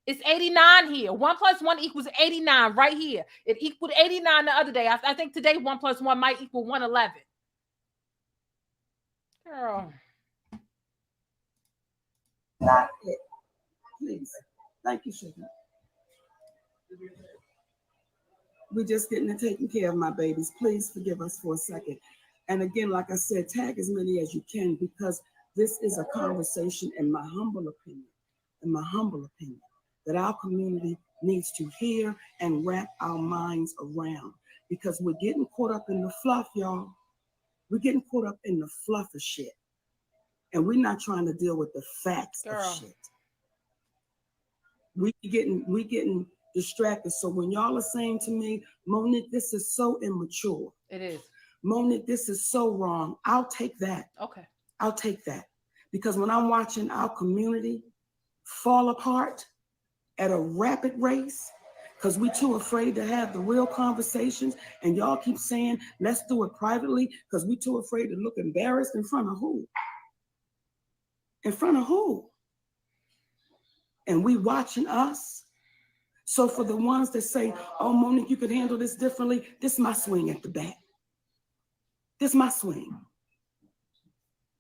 It's 89 here. 1 + 1 = 89 right here. It equaled 89 the other day. I think today 1 + 1 might equal 111. Girl. Not it. Please. Thank you, sugar. We're just getting to taking care of my babies. Please forgive us for a second. And again, like I said, tag as many as you can, because this is a conversation, in my humble opinion, that our community needs to hear and wrap our minds around, because we're getting caught up in the fluff, y'all. We're getting caught up in the fluff of shit. And we're not trying to deal with the facts of shit. We getting distracted. So when y'all are saying to me, MoNique, this is so immature. It is. MoNique, this is so wrong. I'll take that. Okay. I'll take that. Because when I'm watching our community fall apart at a rapid race, because we're too afraid to have the real conversations, and y'all keep saying, let's do it privately, because we're too afraid to look embarrassed in front of who? In front of who? And we watching us. So for the ones that say, oh, MoNique, you could handle this differently, this is my swing at the bat. This is my swing.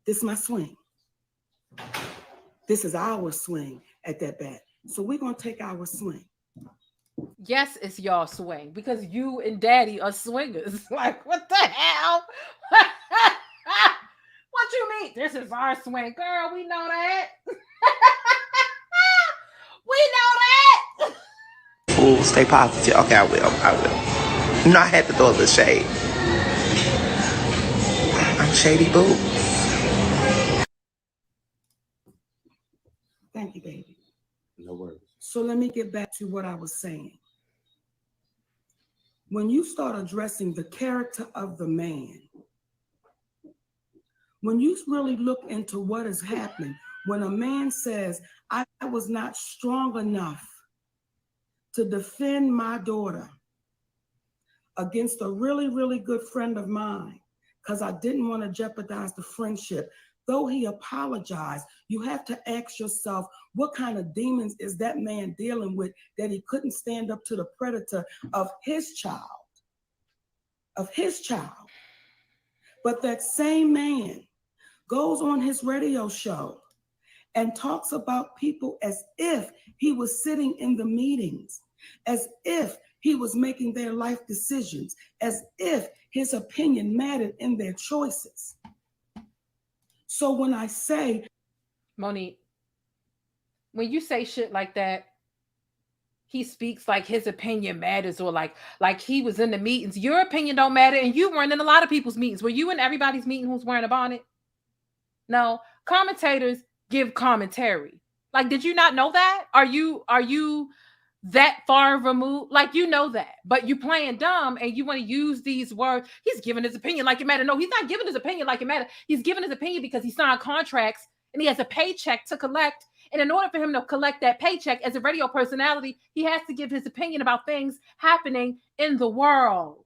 This is my swing. This is our swing at that bat. So we're going to take our swing. Yes, it's y'all swing, because you and daddy are swingers. Like, what the hell? What you mean? This is our swing. Girl, we know that. We know that. Ooh, stay positive. Okay, I will. You know, I had to throw a little shade. I'm shady boo. Thank you, baby. No worries. So let me get back to what I was saying. When you start addressing the character of the man, when you really look into what is happening, when a man says, I was not strong enough to defend my daughter against a really, really good friend of mine, because I didn't want to jeopardize the friendship. Though he apologized, you have to ask yourself, what kind of demons is that man dealing with that he couldn't stand up to the predator of his child? But that same man goes on his radio show and talks about people as if he was sitting in the meetings, as if he was making their life decisions, as if his opinion mattered in their choices. So when I say, MoNique, when you say shit like that, he speaks like his opinion matters, or like he was in the meetings. Your opinion don't matter, and you weren't in a lot of people's meetings. Were you in everybody's meeting who's wearing a bonnet? No. Commentators give commentary. Like, did you not know that? Are you that far removed? Like, you know that, but you playing dumb and you want to use these words. He's giving his opinion like it matters. No, he's not giving his opinion like it matters. He's giving his opinion because he signed contracts and he has a paycheck to collect. And in order for him to collect that paycheck as a radio personality, he has to give his opinion about things happening in the world.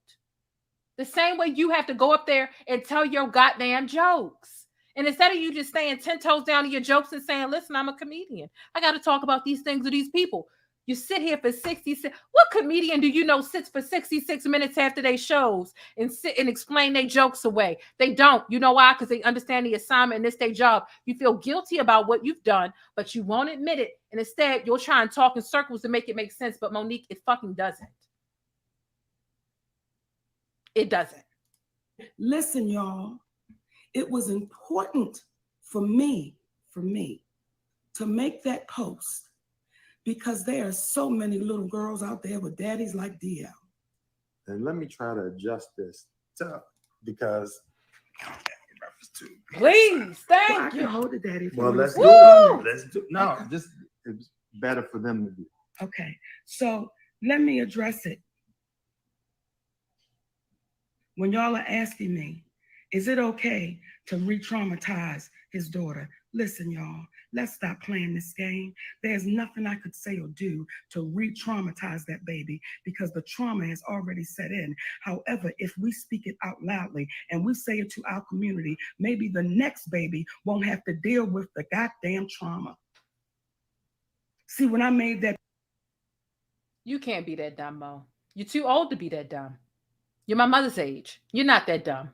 The same way you have to go up there and tell your goddamn jokes. And instead of you just staying 10 toes down to your jokes and saying, listen, I'm a comedian, I got to talk about these things with these people. You sit here for 66. What comedian do you know sits for 66 minutes after they shows and sit and explain their jokes away? They don't. You know why? Because they understand the assignment and it's their job. You feel guilty about what you've done, but you won't admit it. And instead, you'll try and talk in circles to make it make sense. But MoNique, it fucking doesn't. It doesn't. Listen, y'all, it was important for me to make that post, because there are so many little girls out there with daddies like DL. And let me try to adjust this because please, thank you. I can hold it, daddy. Well, let's do it. Let's do no, just it's better for them to do. Okay, so let me address it. When y'all are asking me, is it okay to re-traumatize his daughter? Listen, y'all, let's stop playing this game. There's nothing I could say or do to re-traumatize that baby because the trauma has already set in. However, if we speak it out loudly and we say it to our community, maybe the next baby won't have to deal with the goddamn trauma. See, when I made that... You can't be that dumb, Mo. You're too old to be that dumb. You're my mother's age. You're not that dumb.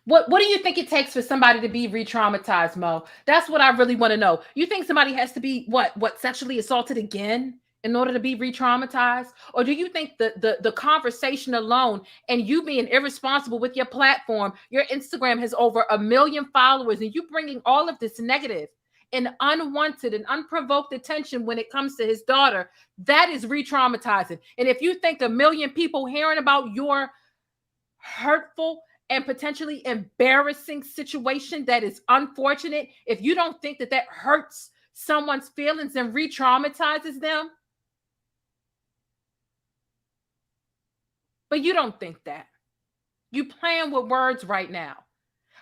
What do you think it takes for somebody to be re-traumatized, Mo? That's what I really want to know. You think somebody has to be what sexually assaulted again in order to be re-traumatized? Or do you think the conversation alone and you being irresponsible with your platform, your Instagram has over 1 million followers, and you bringing all of this negative and unwanted and unprovoked attention when it comes to his daughter, that is re-traumatizing. And if you think 1 million people hearing about your hurtful and potentially embarrassing situation that is unfortunate, if you don't think that hurts someone's feelings and re-traumatizes them, but you don't think that. You playing with words right now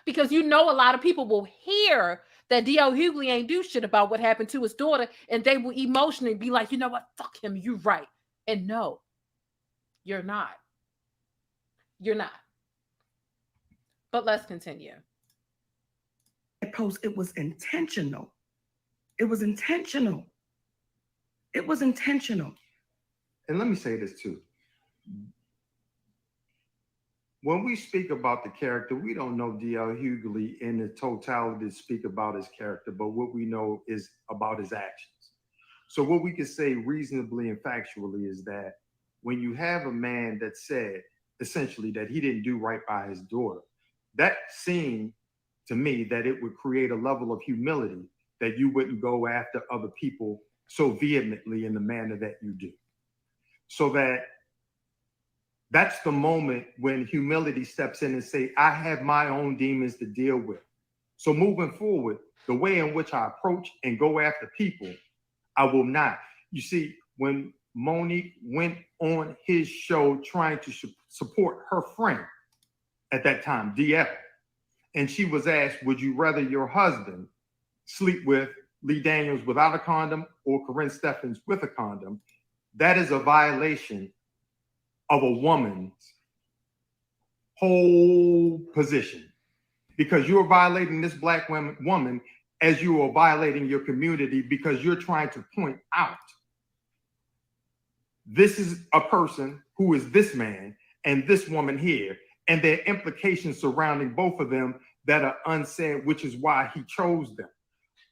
because you know a lot of people will hear that DL Hughley ain't do shit about what happened to his daughter, and they will emotionally be like, you know what, fuck him, you right. And no, you're not. You're not. But let's continue. That post, it was intentional. It was intentional. It was intentional. And let me say this too. When we speak about the character, we don't know DL Hughley in the totality to speak about his character, but what we know is about his actions. So what we can say reasonably and factually is that when you have a man that said essentially that he didn't do right by his daughter, that seemed to me that it would create a level of humility that you wouldn't go after other people so vehemently in the manner that you do. So that That's the moment when humility steps in and say, I have my own demons to deal with. So moving forward, the way in which I approach and go after people, I will not. You see, when MoNique went on his show trying to support her friend at that time, DL, and she was asked, would you rather your husband sleep with Lee Daniels without a condom or Corinne Steffens with a condom? That is a violation of a woman's whole position, because you're violating this black woman as you are violating your community, because you're trying to point out this is a person who is this man and this woman here, and there are implications surrounding both of them that are unsaid, which is why he chose them.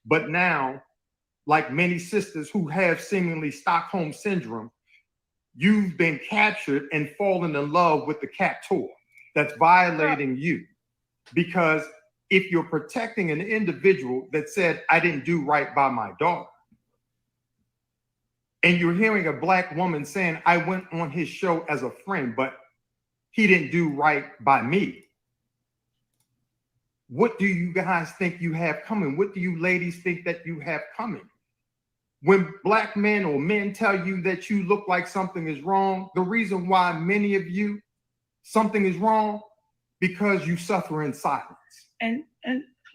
But now, like many sisters who have seemingly Stockholm syndrome, you've been captured and fallen in love with the captor that's violating you. Because if you're protecting an individual that said, I didn't do right by my daughter, and you're hearing a black woman saying, I went on his show as a friend, but he didn't do right by me. What do you guys think you have coming? What do you ladies think that you have coming? When black men or men tell you that you look like something is wrong, the reason why many of you, something is wrong, because you suffer in silence. And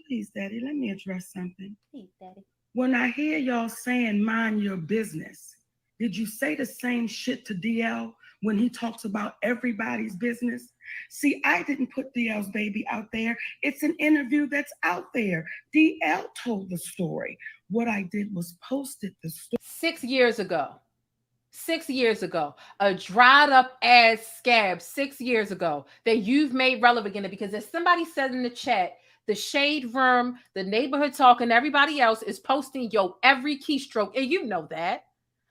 please, Daddy, let me address something. Please, Daddy. When I hear y'all saying mind your business, did you say the same shit to DL when he talks about everybody's business? See, I didn't put DL's baby out there. It's an interview that's out there. DL told the story. What I did was posted the story. 6 years ago. 6 years ago, a dried up ass scab 6 years ago that you've made relevant again, because as somebody said in the chat, the Shade Room, the Neighborhood Talk, and everybody else is posting your every keystroke, and you know that.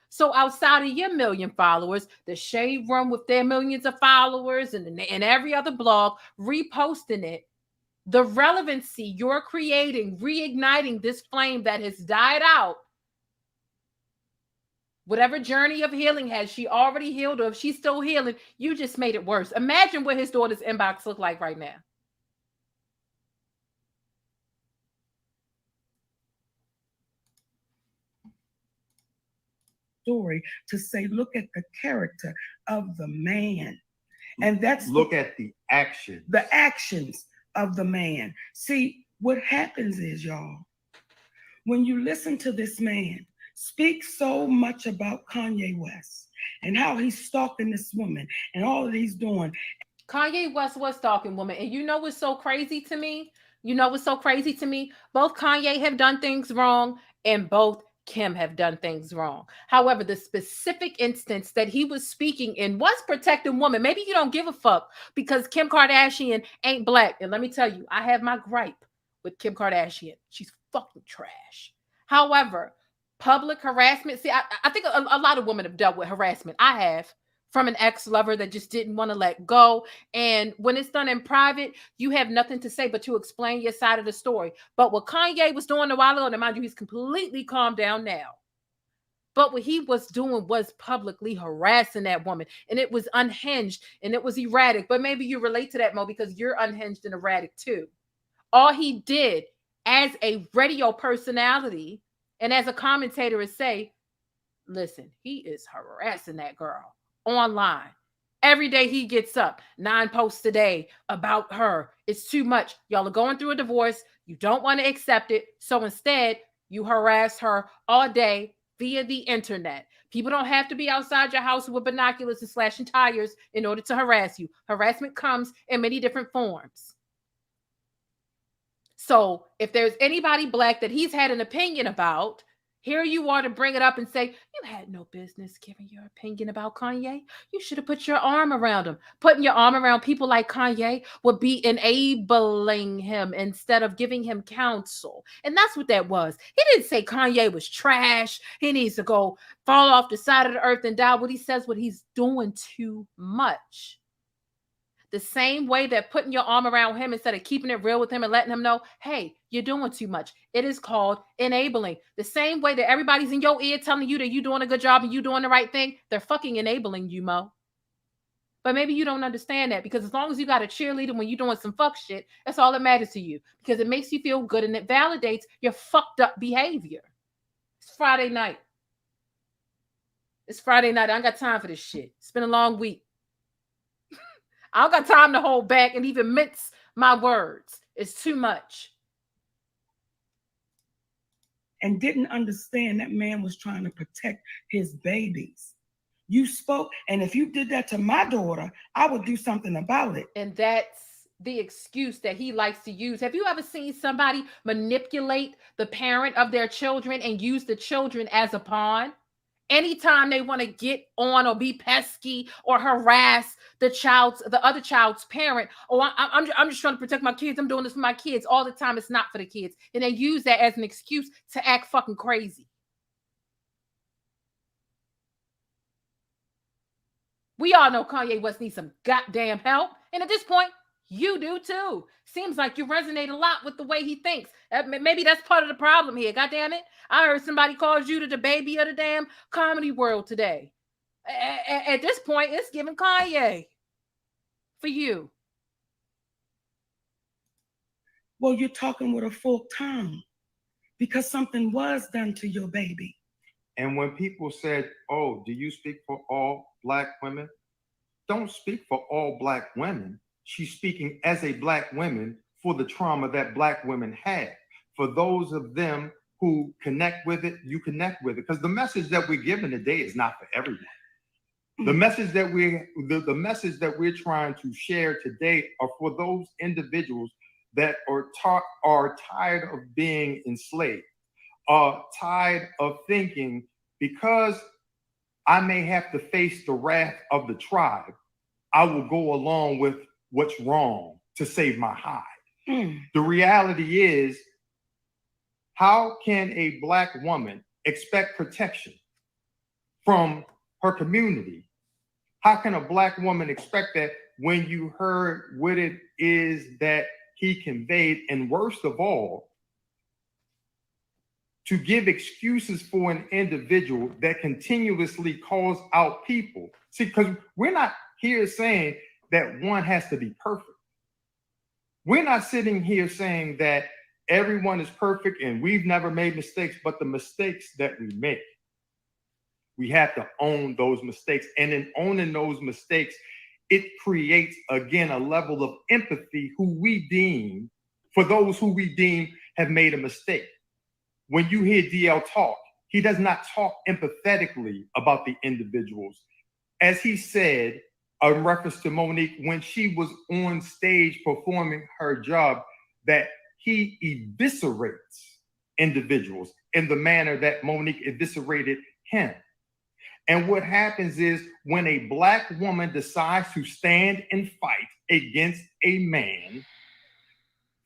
So outside of your million followers, the Shade Room with their millions of followers and every other blog reposting it, the relevancy you're creating, reigniting this flame that has died out. Whatever journey of healing has she already healed, or if she's still healing, you just made it worse. Imagine what his daughter's inbox look like right now. Story to say, look at the character of the man. And that's look at the action. The actions of the man. See, what happens is, y'all, when you listen to this man speak so much about Kanye West and how he's stalking this woman and all that he's doing. Kanye West was stalking women. And you know what's so crazy to me? You know what's so crazy to me? Both Kanye have done things wrong and both Kim have done things wrong. However, the specific instance that he was speaking in was protecting women. Maybe you don't give a fuck because Kim Kardashian ain't black. And let me tell you, I have my gripe with Kim Kardashian. She's fucking trash. However, public harassment. See, I think a lot of women have dealt with harassment. I have, from an ex-lover that just didn't want to let go. And when it's done in private, you have nothing to say but to explain your side of the story. But what Kanye was doing a while ago, and mind you, he's completely calmed down now. But what he was doing was publicly harassing that woman. And it was unhinged and it was erratic. But maybe you relate to that, Mo, because you're unhinged and erratic too. All he did as a radio personality and as a commentator is say, listen, he is harassing that girl online. Every day he gets up, 9 posts a day about her. It's too much. Y'all are going through a divorce. You don't want to accept it. So instead, you harass her all day via the internet. People don't have to be outside your house with binoculars and slashing tires in order to harass you. Harassment comes in many different forms. So if there's anybody black that he's had an opinion about, here you are to bring it up and say, you had no business giving your opinion about Kanye. You should have put your arm around him. Putting your arm around people like Kanye would be enabling him instead of giving him counsel. And that's what that was. He didn't say Kanye was trash. He needs to go fall off the side of the earth and die. What he says, what he's doing too much. The same way that putting your arm around him instead of keeping it real with him and letting him know, hey, you're doing too much. It is called enabling. The same way that everybody's in your ear telling you that you're doing a good job and you're doing the right thing, they're fucking enabling you, Mo. But maybe you don't understand that, because as long as you got a cheerleader when you're doing some fuck shit, that's all that matters to you, because it makes you feel good and it validates your fucked up behavior. It's Friday night. It's Friday night. I ain't got time for this shit. It's been a long week. I don't got time to hold back and even mince my words. It's too much. And didn't understand that man was trying to protect his babies. You spoke, and if you did that to my daughter, I would do something about it. And that's the excuse that he likes to use. Have you ever seen somebody manipulate the parent of their children and use the children as a pawn? Anytime they want to get on or be pesky or harass the other child's parent, I'm just trying to protect my kids. I'm doing this for my kids all the time. It's not for the kids. And they use that as an excuse to act fucking crazy. We all know Kanye West needs some goddamn help. And at this point, you do too. Seems like you resonate a lot with the way he thinks. Maybe that's part of the problem here. God damn it. I heard somebody calls you the baby of the damn comedy world today. At this point, it's giving Kanye for you. Well, you're talking with a full tongue because something was done to your baby. And when people said, oh, do you speak for all Black women? Don't speak for all Black women. She's speaking as a Black woman for the trauma that Black women had. For those of them who connect with it, you connect with it. Because the message that we're giving today is not for everyone. The message that we're trying to share today are for those individuals that are tired of being enslaved, are tired of thinking, because I may have to face the wrath of the tribe, I will go along with what's wrong to save my hide. The reality is, how can a Black woman expect protection from her community? How can a Black woman expect that when you heard what it is that he conveyed? And worst of all, to give excuses for an individual that continuously calls out people. See, because we're not here saying that one has to be perfect. We're not sitting here saying that everyone is perfect and we've never made mistakes, but the mistakes that we make, we have to own those mistakes. And in owning those mistakes, it creates, again, a level of empathy for those who we deem have made a mistake. When you hear DL talk, he does not talk empathetically about the individuals. As he said, in reference to Monique, when she was on stage performing her job, that he eviscerates individuals in the manner that Monique eviscerated him. And what happens is, when a Black woman decides to stand and fight against a man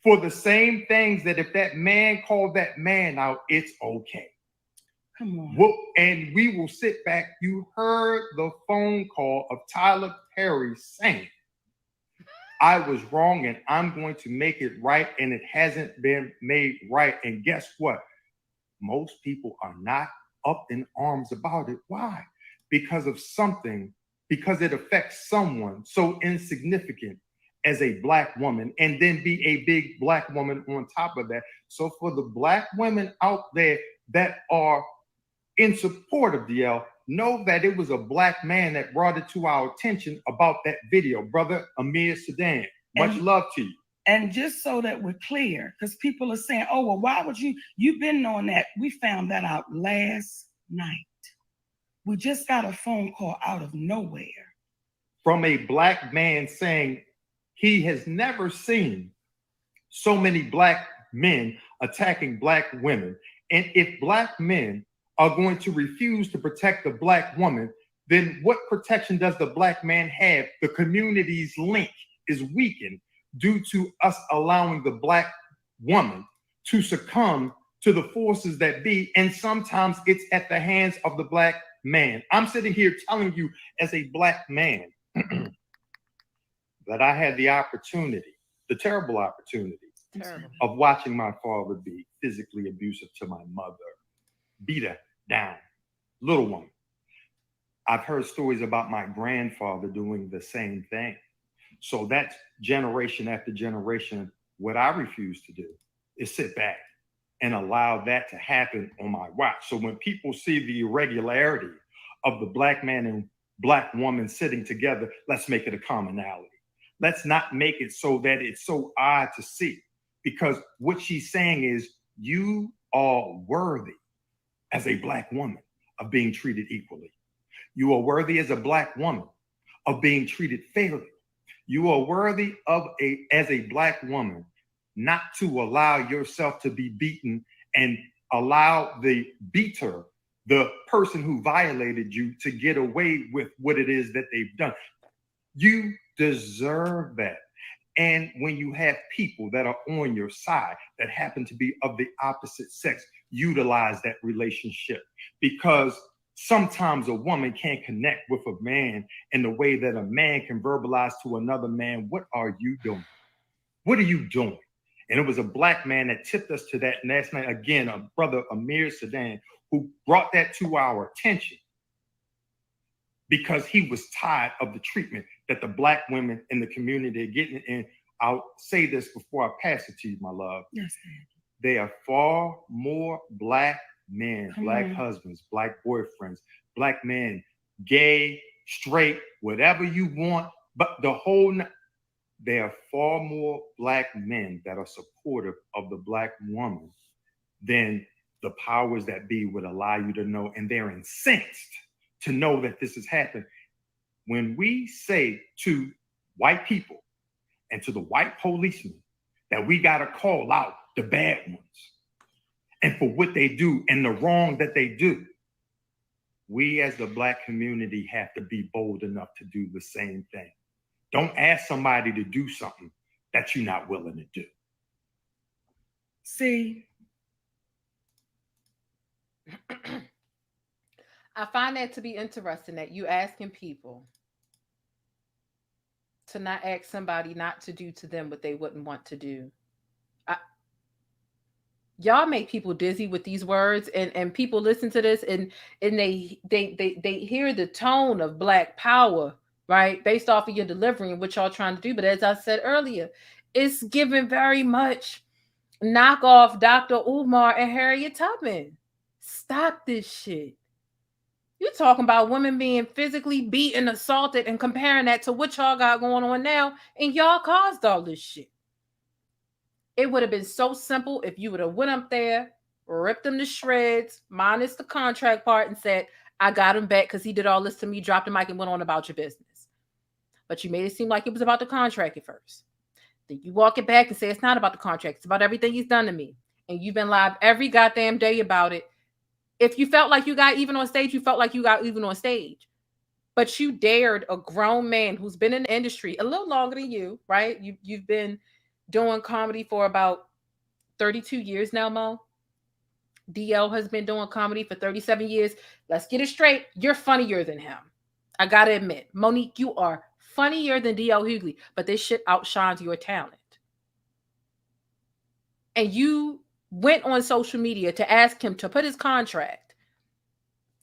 for the same things that if that man called that man out, it's okay. Come on. Well, and we will sit back. You heard the phone call of Tyler Perry saying, I was wrong and I'm going to make it right, and it hasn't been made right. And guess what? Most people are not up in arms about it. Why? Because it affects someone so insignificant as a Black woman, and then be a big Black woman on top of that. So for the Black women out there that are in support of DL, know that it was a Black man that brought it to our attention about that video. Brother Amir Sedan, much love to you. And just so that we're clear, because people are saying, oh, well, why would you've been on that. We found that out last night. We just got a phone call out of nowhere. From a Black man saying he has never seen so many Black men attacking Black women. And if Black men are going to refuse to protect the Black woman, then what protection does the Black man have? The community's link is weakened due to us allowing the Black woman to succumb to the forces that be. And sometimes it's at the hands of the Black man. I'm sitting here telling you as a Black man that I had the opportunity, the terrible opportunity of watching my father be physically abusive to my mother, beat her down, little woman. I've heard stories about my grandfather doing the same thing. So that's generation after generation. What I refuse to do is sit back and allow that to happen on my watch. So when people see the irregularity of the Black man and Black woman sitting together, let's make it a commonality. Let's not make it so that it's so odd to see, because what she's saying is you are worthy as a Black woman of being treated equally. You are worthy as a Black woman of being treated fairly. You are worthy of as a Black woman not to allow yourself to be beaten and allow the beater, the person who violated you, to get away with what it is that they've done. You deserve that. And when you have people that are on your side that happen to be of the opposite sex, utilize that relationship, because sometimes a woman can't connect with a man in the way that a man can verbalize to another man, what are you doing? What are you doing? And it was a Black man that tipped us to that last night. Again, a brother, Amir Sedan, who brought that to our attention because he was tired of the treatment that the Black women in the community are getting. And I'll say this before I pass it to you, my love. Yes, there are far more Black men, Black husbands, Black boyfriends, Black men, gay, straight, whatever you want, but there are far more Black men that are supportive of the Black woman than the powers that be would allow you to know. And they're incensed to know that this has happened. When we say to white people and to the white policemen that we got to call out the bad ones and for what they do and the wrong that they do, we as the Black community have to be bold enough to do the same thing. Don't ask somebody to do something that you're not willing to do. See, I find that to be interesting that you asking people to not ask somebody not to do to them what they wouldn't want to do. Y'all make people dizzy with these words, and people listen to this and they hear the tone of Black power, right? Based off of your delivery and what y'all trying to do. But as I said earlier, it's given very much knockoff Dr. Umar and Harriet Tubman. Stop this shit. You're talking about women being physically beaten, assaulted, and comparing that to what y'all got going on now, and y'all caused all this shit. It would have been so simple if you would have went up there, ripped them to shreds, minus the contract part, and said, I got him back because he did all this to me, dropped the mic, and went on about your business. But you made it seem like it was about the contract at first. Then you walk it back and say, it's not about the contract. It's about everything he's done to me. And you've been live every goddamn day about it. If you felt like you got even on stage, you felt like you got even on stage. But you dared a grown man who's been in the industry a little longer than you, right? You've been doing comedy for about 32 years now, Mo. DL has been doing comedy for 37 years. Let's get it straight. You're funnier than him. I got to admit, Monique, you are funnier than DL Hughley, but this shit outshines your talent. And you went on social media to ask him to put his contract,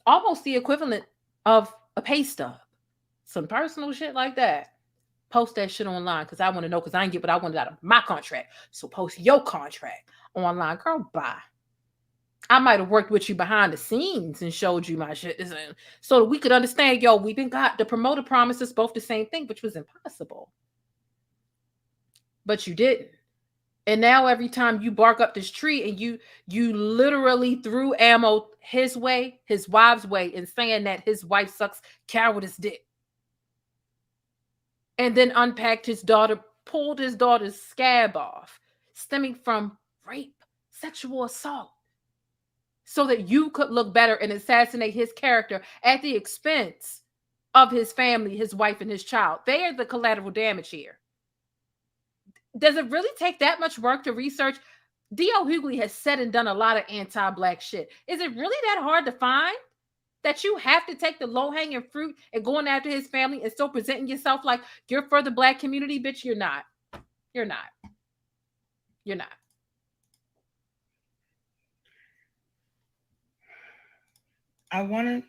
almost the equivalent of a pay stub, some personal shit like that. Post that shit online because I want to know, because I didn't get what I wanted out of my contract. So post your contract online. Girl, bye. I might have worked with you behind the scenes and showed you my shit so that we could understand, yo, we been got the promoter promises both the same thing, which was impossible. But you didn't. And now every time you bark up this tree and you literally threw ammo his way, his wife's way, and saying that his wife sucks cowardice dick. And then unpacked his daughter, pulled his daughter's scab off, stemming from rape, sexual assault, so that you could look better and assassinate his character at the expense of his family, his wife, and his child. They are the collateral damage here. Does it really take that much work to research? DL Hughley has said and done a lot of anti-Black shit. Is it really that hard to find? That you have to take the low-hanging fruit and going after his family and still presenting yourself like you're for the Black community? Bitch, you're not. You're not. You're not. I want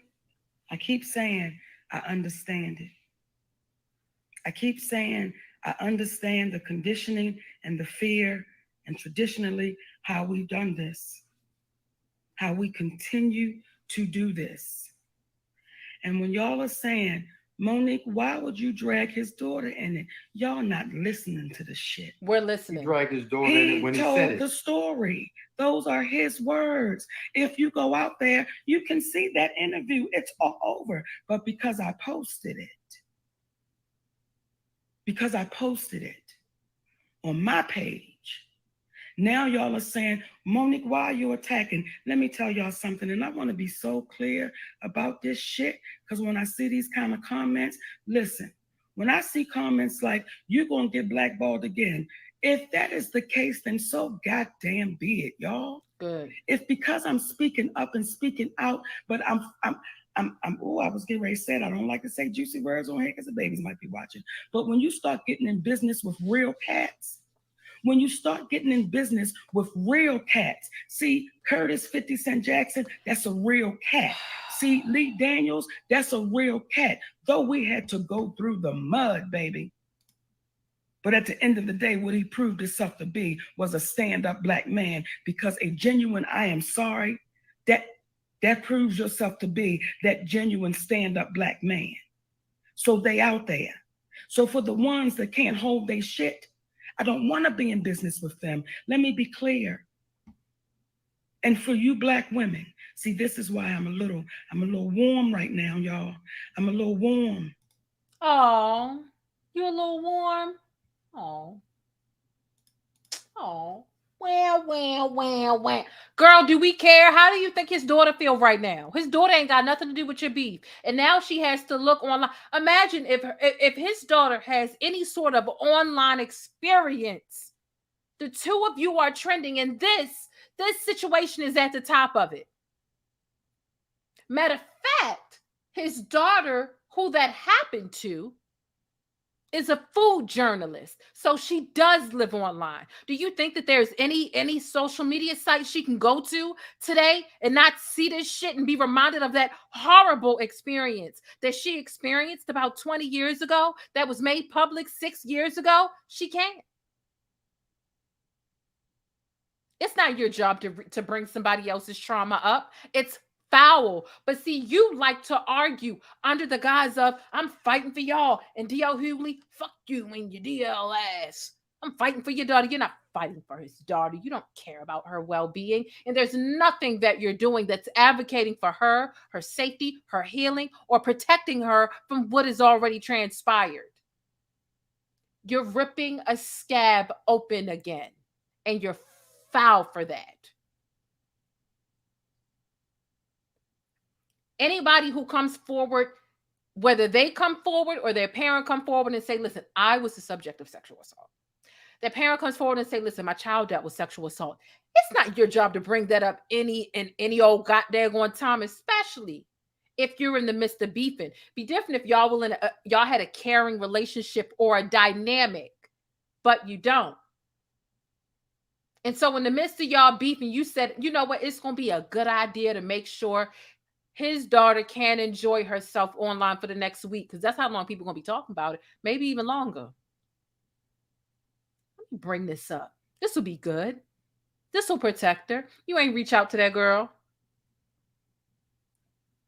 I keep saying, I understand it. I keep saying, I understand the conditioning and the fear and traditionally how we've done this, how we continue to do this. And when y'all are saying, MoNique, why would you drag his daughter in it? Y'all not listening to the shit. We're listening. He dragged his daughter in it when he said told it. the story. Those are his words. If you go out there, you can see that interview. It's all over. But because I posted it on my page, now y'all are saying, MoNique, why are you attacking? Let me tell y'all something, and I want to be so clear about this shit, because when I see these kind of comments, listen, when I see comments like, you're going to get blackballed again, if that is the case, then so goddamn be it, y'all. Good. It's because I'm speaking up and speaking out, but I was getting ready to say it. I don't like to say juicy words on here because the babies might be watching. But when you start getting in business with real cats, see, Curtis 50 Cent Jackson, that's a real cat. See, Lee Daniels, that's a real cat. Though we had to go through the mud, baby. But at the end of the day, what he proved himself to be was a stand-up black man, because a genuine I am sorry, that proves yourself to be that genuine stand-up black man. So they out there. So for the ones that can't hold their shit, I don't want to be in business with them. Let me be clear. And for you black women, see, this is why I'm a little warm right now, y'all. I'm a little warm. Oh, you a little warm? Oh. Well. Girl, do we care? How do you think his daughter feel right now? His daughter ain't got nothing to do with your beef. And now she has to look online. Imagine if his daughter has any sort of online experience. The two of you are trending, and this situation is at the top of it. Matter of fact, his daughter, who that happened to, is a food journalist. So she does live online. Do you think that there's any social media site she can go to today and not see this shit and be reminded of that horrible experience that she experienced about 20 years ago, that was made public 6 years ago? She can't. It's not your job to bring somebody else's trauma up. It's foul. But see, you like to argue under the guise of, I'm fighting for y'all, and DL Hughley, fuck you and your DL ass. I'm fighting for your daughter. You're not fighting for his daughter. You don't care about her well-being. And there's nothing that you're doing that's advocating for her safety, her healing, or protecting her from what is already transpired. You're ripping a scab open again, and you're foul for that. Anybody who comes forward, whether they come forward or their parent come forward and say, listen, I was the subject of sexual assault. Their parent comes forward and say, listen, my child dealt with sexual assault. It's not your job to bring that up any old goddamn time, especially if you're in the midst of beefing. Be different if y'all y'all had a caring relationship or a dynamic, but you don't. And so in the midst of y'all beefing, you said, you know what, it's going to be a good idea to make sure his daughter can enjoy herself online for the next week, because that's how long people are going to be talking about it, maybe even longer. Let me bring this up. This will be good. This will protect her. You ain't reach out to that girl.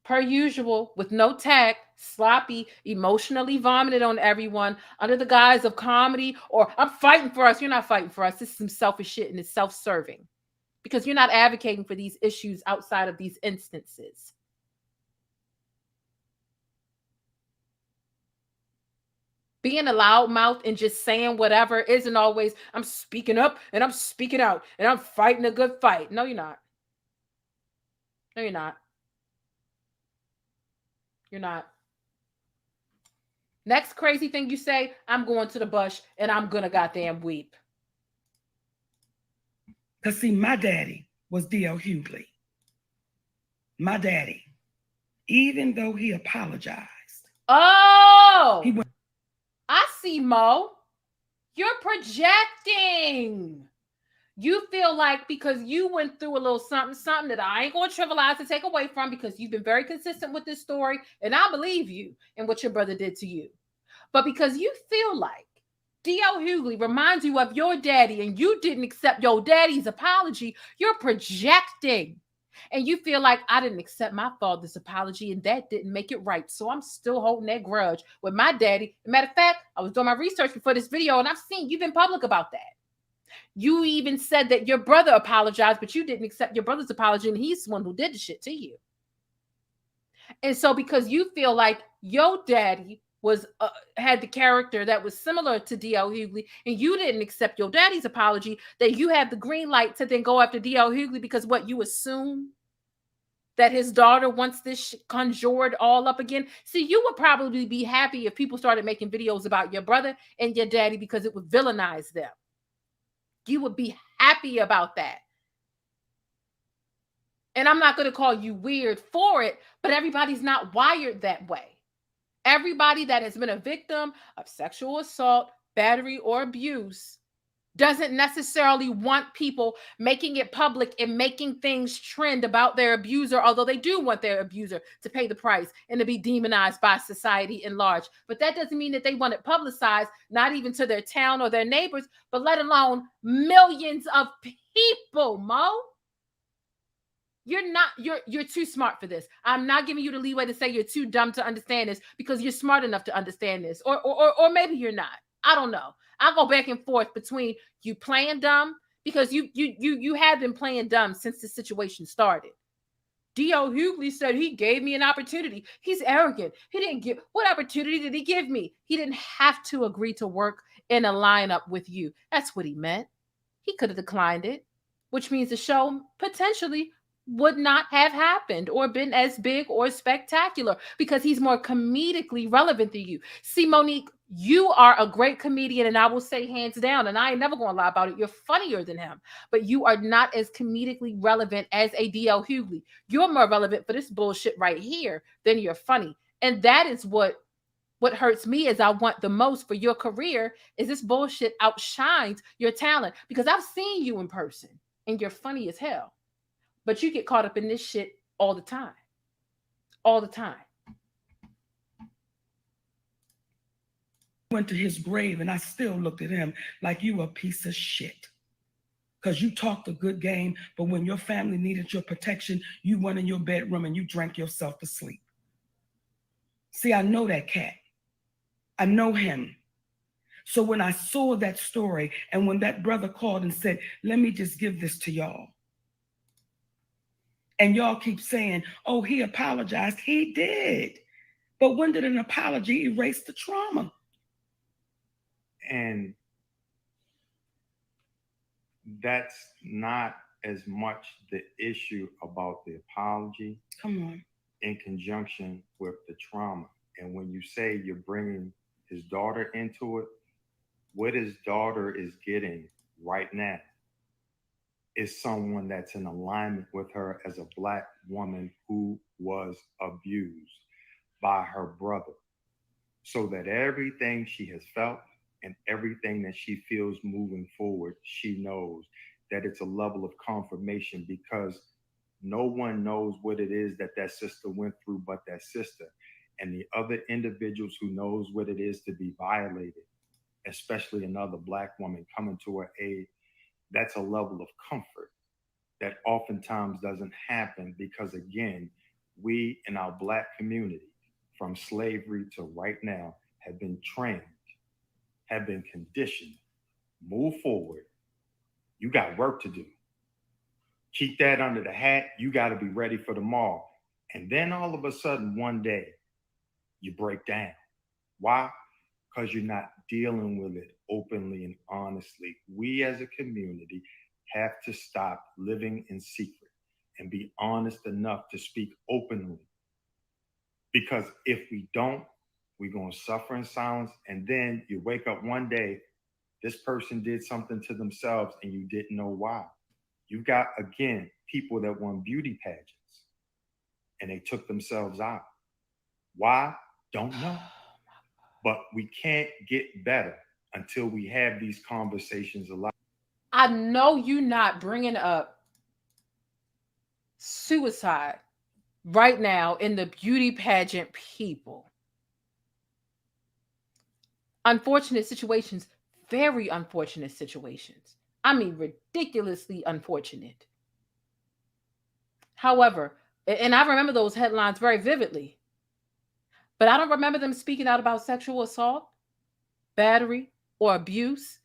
Per usual, with no tact, sloppy, emotionally vomited on everyone under the guise of comedy or I'm fighting for us. You're not fighting for us. This is some selfish shit, and it's self-serving because you're not advocating for these issues outside of these instances. Being a loudmouth and just saying whatever isn't always, I'm speaking up and I'm speaking out and I'm fighting a good fight. No, you're not. No, you're not. You're not. Next crazy thing you say, I'm going to the bush and I'm gonna goddamn weep. Because see, my daddy was DL Hughley. My daddy, even though he apologized. Oh! I see, Mo. You're projecting. You feel like because you went through a little something that I ain't going to trivialize to take away from, because you've been very consistent with this story, and I believe you and what your brother did to you. But because you feel like DL Hughley reminds you of your daddy and you didn't accept your daddy's apology, you're projecting. And you feel like, I didn't accept my father's apology and that didn't make it right. So I'm still holding that grudge with my daddy. As a matter of fact, I was doing my research before this video and I've seen you've been public about that. You even said that your brother apologized, but you didn't accept your brother's apology and he's the one who did the shit to you. And so because you feel like your daddy was had the character that was similar to DL Hughley, and you didn't accept your daddy's apology, that you have the green light to then go after DL Hughley because what you assume that his daughter wants this conjured all up again. See, you would probably be happy if people started making videos about your brother and your daddy because it would villainize them. You would be happy about that. And I'm not going to call you weird for it, but everybody's not wired that way. Everybody that has been a victim of sexual assault, battery, or abuse doesn't necessarily want people making it public and making things trend about their abuser, although they do want their abuser to pay the price and to be demonized by society in large. But that doesn't mean that they want it publicized, not even to their town or their neighbors, but let alone millions of people, Mo. You're too smart for this. I'm not giving you the leeway to say you're too dumb to understand this, because you're smart enough to understand this. Or maybe you're not. I don't know. I go back and forth between you playing dumb, because you have been playing dumb since the situation started. DL Hughley said he gave me an opportunity. He's arrogant. He didn't give. What opportunity did he give me? He didn't have to agree to work in a lineup with you. That's what he meant. He could have declined it, which means the show potentially would not have happened or been as big or spectacular, because he's more comedically relevant than you. See, Monique, you are a great comedian, and I will say hands down, and I ain't never gonna lie about it, you're funnier than him, but you are not as comedically relevant as a DL Hughley. You're more relevant for this bullshit right here than you're funny. And that is what hurts me, is I want the most for your career is this bullshit outshines your talent, because I've seen you in person and you're funny as hell. But you get caught up in this shit all the time. All the time. Went to his grave and I still looked at him like you a piece of shit. Because you talked a good game, but when your family needed your protection, you went in your bedroom and you drank yourself to sleep. See, I know that cat. I know him. So when I saw that story and when that brother called and said, let me just give this to y'all. And y'all keep saying, oh, he apologized. He did. But when did an apology erase the trauma? And that's not as much the issue about the apology. Come on. In conjunction with the trauma. And when you say you're bringing his daughter into it, what his daughter is getting right now is someone that's in alignment with her as a Black woman who was abused by her brother, so that everything she has felt and everything that she feels moving forward, she knows that it's a level of confirmation, because no one knows what it is that that sister went through but that sister. And the other individuals who knows what it is to be violated, especially another Black woman coming to her aid, that's a level of comfort that oftentimes doesn't happen, because again, we in our Black community, from slavery to right now, have been trained, have been conditioned, move forward. You got work to do. Keep that under the hat. You got to be ready for tomorrow. And then all of a sudden, one day, you break down. Why? Because you're not dealing with it openly and honestly. We as a community have to stop living in secret and be honest enough to speak openly. Because if we don't, we're going to suffer in silence. And then you wake up one day, this person did something to themselves and you didn't know why. You've got, again, people that won beauty pageants and they took themselves out. Why? Don't know. But we can't get better until we have these conversations a lot. I know you not bringing up suicide right now in the beauty pageant people. Unfortunate situations, very unfortunate situations. I mean, ridiculously unfortunate. However, and I remember those headlines very vividly, but I don't remember them speaking out about sexual assault, battery, or abuse.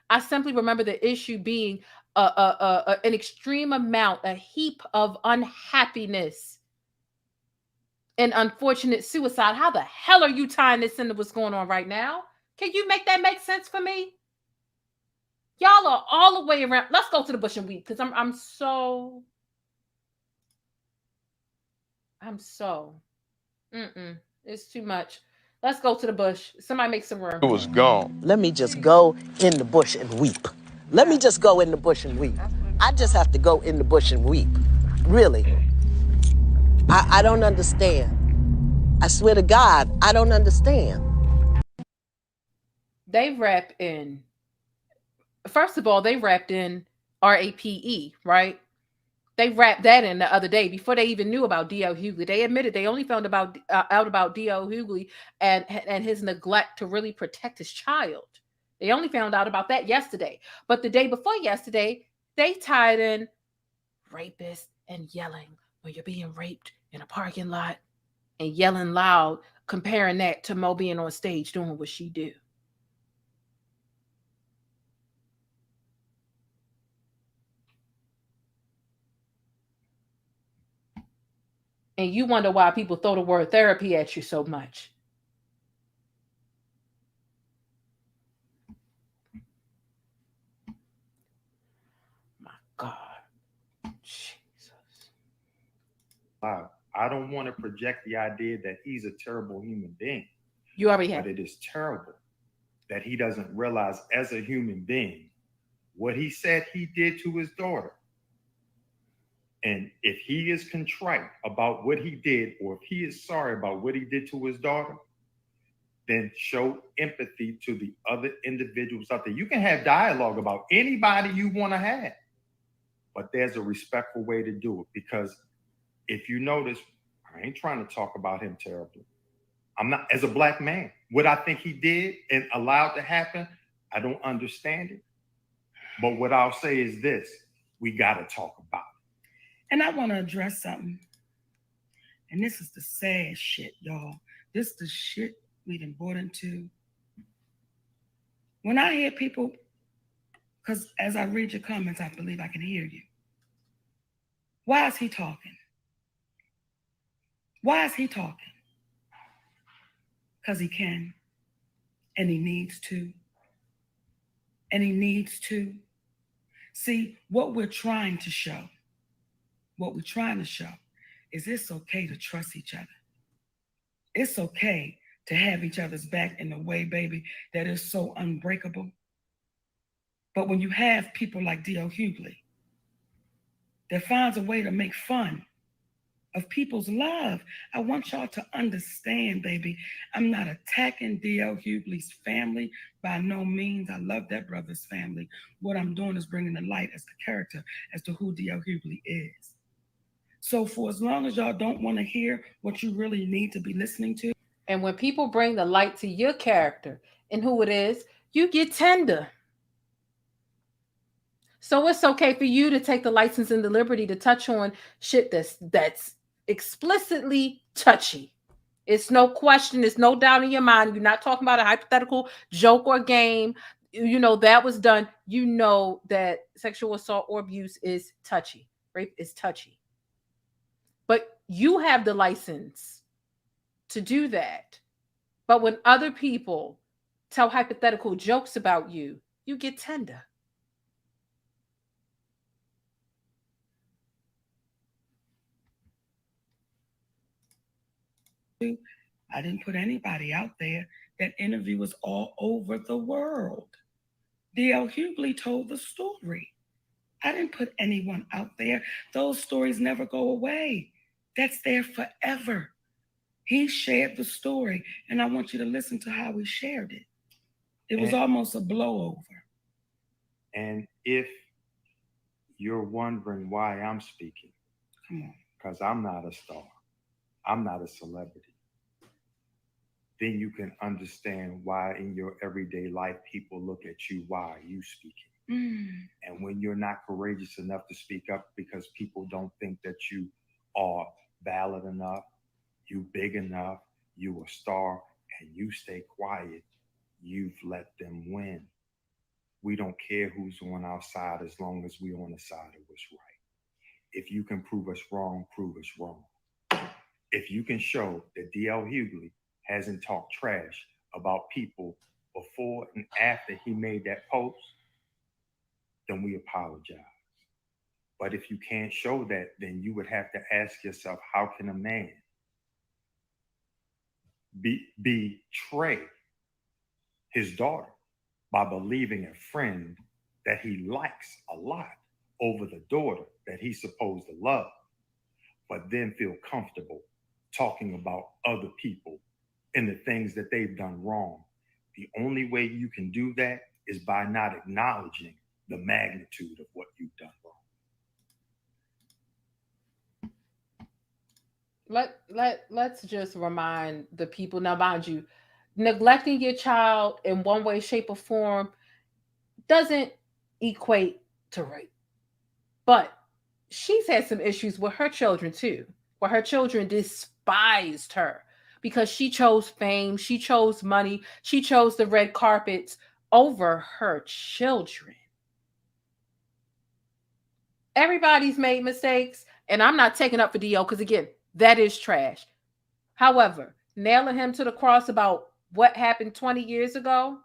I simply remember the issue being an extreme amount, a heap of unhappiness and unfortunate suicide. How the hell are you tying this into what's going on right now? Can you make that make sense for me? Y'all are all the way around. Let's go to the bush and weep because I'm so. It's too much. Let's go to the bush. Somebody make some room. It was gone. Let me just go in the bush and weep. Let me just go in the bush and weep. I just have to go in the bush and weep. Really. I don't understand. I swear to God, I don't understand. They wrap in. First of all, they wrapped in RAPE, right? They wrapped that in the other day before they even knew about DL Hughley. They admitted they only found out about DL Hughley and his neglect to really protect his child. They only found out about that yesterday. But the day before yesterday, they tied in rapist and yelling when you're being raped in a parking lot and yelling loud, comparing that to Mo being on stage doing what she do. And you wonder why people throw the word therapy at you so much. My God. Jesus. Wow. I don't want to project the idea that he's a terrible human being. You already have. But it is terrible that he doesn't realize as a human being what he said he did to his daughter. And if he is contrite about what he did, or if he is sorry about what he did to his daughter, then show empathy to the other individuals out there. You can have dialogue about anybody you want to have, but there's a respectful way to do it. Because if you notice, I ain't trying to talk about him terribly. I'm not, as a black man, what I think he did and allowed to happen, I don't understand it. But what I'll say is this, we got to talk about it. And I want to address something. And this is the sad shit, y'all. This is the shit we done bought into. When I hear people, because as I read your comments, I believe I can hear you. Why is he talking? Why is he talking? Because he can, and he needs to. And he needs to. See, what we're trying to show is it's okay to trust each other. It's okay to have each other's back in a way, baby, that is so unbreakable. But when you have people like DL Hughley that finds a way to make fun of people's love, I want y'all to understand, baby, I'm not attacking DL Hughley's family by no means. I love that brother's family. What I'm doing is bringing the light as the character as to who DL Hughley is. So for as long as y'all don't want to hear what you really need to be listening to. And when people bring the light to your character and who it is, you get tender. So it's okay for you to take the license and the liberty to touch on shit that's explicitly touchy. It's no question. There's no doubt in your mind. You're not talking about a hypothetical joke or game. You know, that was done. You know that sexual assault or abuse is touchy. Rape is touchy. But you have the license to do that. But when other people tell hypothetical jokes about you, you get tender. I didn't put anybody out there. That interview was all over the world. DL Hughley told the story. I didn't put anyone out there. Those stories never go away. That's there forever. He shared the story, and I want you to listen to how he shared it. It was almost a blowover. And if you're wondering why I'm speaking, because I'm not a star, I'm not a celebrity, then you can understand why in your everyday life people look at you. Why are you speaking? And when you're not courageous enough to speak up because people don't think that you are valid enough, you big enough, you a star, and you stay quiet, you've let them win. We don't care who's on our side as long as we're on the side of what's right. If you can prove us wrong, prove us wrong. If you can show that DL Hughley hasn't talked trash about people before and after he made that post, then we apologize. But if you can't show that, then you would have to ask yourself, how can a man betray his daughter by believing a friend that he likes a lot over the daughter that he's supposed to love, but then feel comfortable talking about other people and the things that they've done wrong? The only way you can do that is by not acknowledging the magnitude of what you've done wrong. Let's just remind the people. Now, mind you, neglecting your child in one way, shape, or form doesn't equate to rape. But she's had some issues with her children too, where her children despised her because she chose fame, she chose money, she chose the red carpets over her children. Everybody's made mistakes, and I'm not taking up for DL because, again, that is trash. However, nailing him to the cross about what happened 20 years ago,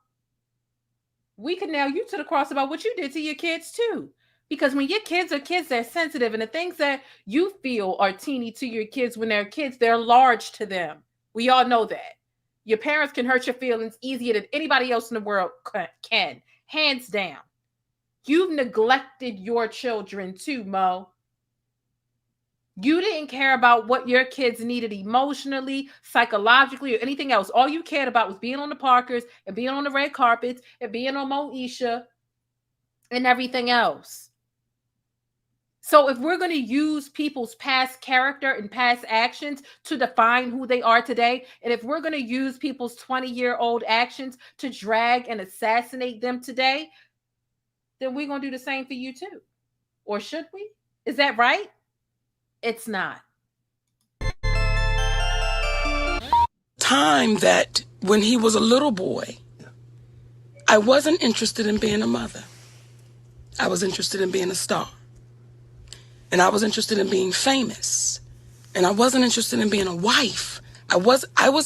we can nail you to the cross about what you did to your kids too. Because when your kids are kids, they're sensitive, and the things that you feel are teeny to your kids when they're kids, they're large to them. We all know that. Your parents can hurt your feelings easier than anybody else in the world can, hands down. You've neglected your children too, Mo. You didn't care about what your kids needed emotionally, psychologically, or anything else. All you cared about was being on the Parkers and being on the red carpets and being on Moesha and everything else. So if we're going to use people's past character and past actions to define who they are today, and if we're going to use people's 20-year-old actions to drag and assassinate them today, then we're going to do the same for you too. Or should we? Is that right? It's not. Time that when he was a little boy, I wasn't interested in being a mother. I was interested in being a star. And I was interested in being famous. And I wasn't interested in being a wife. I was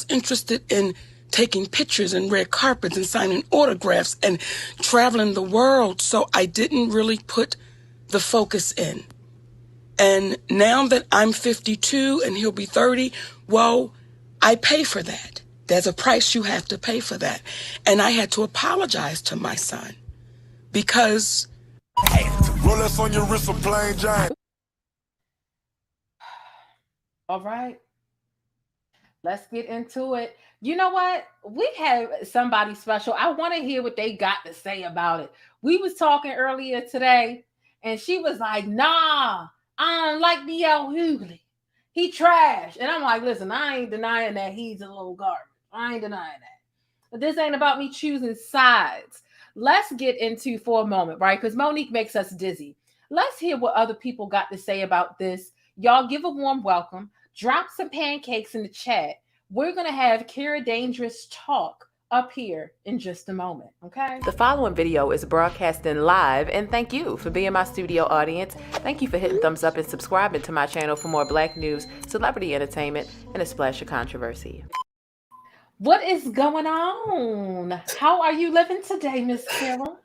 interested in taking pictures and red carpets and signing autographs and traveling the world. So I didn't really put the focus in. And now that I'm 52 and he'll be 30, well, I pay for that. There's a price you have to pay for that. And I had to apologize to my son because... Rolex on your wrist, a plain Jane. All right. Let's get into it. You know what? We have somebody special. I want to hear what they got to say about it. We was talking earlier today, and she was like, nah, I don't like DL Hughley. He trash. And I'm like, listen, I ain't denying that he's a little garbage. I ain't denying that. But this ain't about me choosing sides. Let's get into for a moment, right? Because MoNique makes us dizzy. Let's hear what other people got to say about this. Y'all give a warm welcome. Drop some pancakes in the chat. We're going to have Kira Dangerous talk up here in just a moment, okay? The following video is broadcasting live, and thank you for being my studio audience. Thank you for hitting thumbs up and subscribing to my channel for more Black news, celebrity entertainment, and a splash of controversy. What is going on? How are you living today, Miss Kira?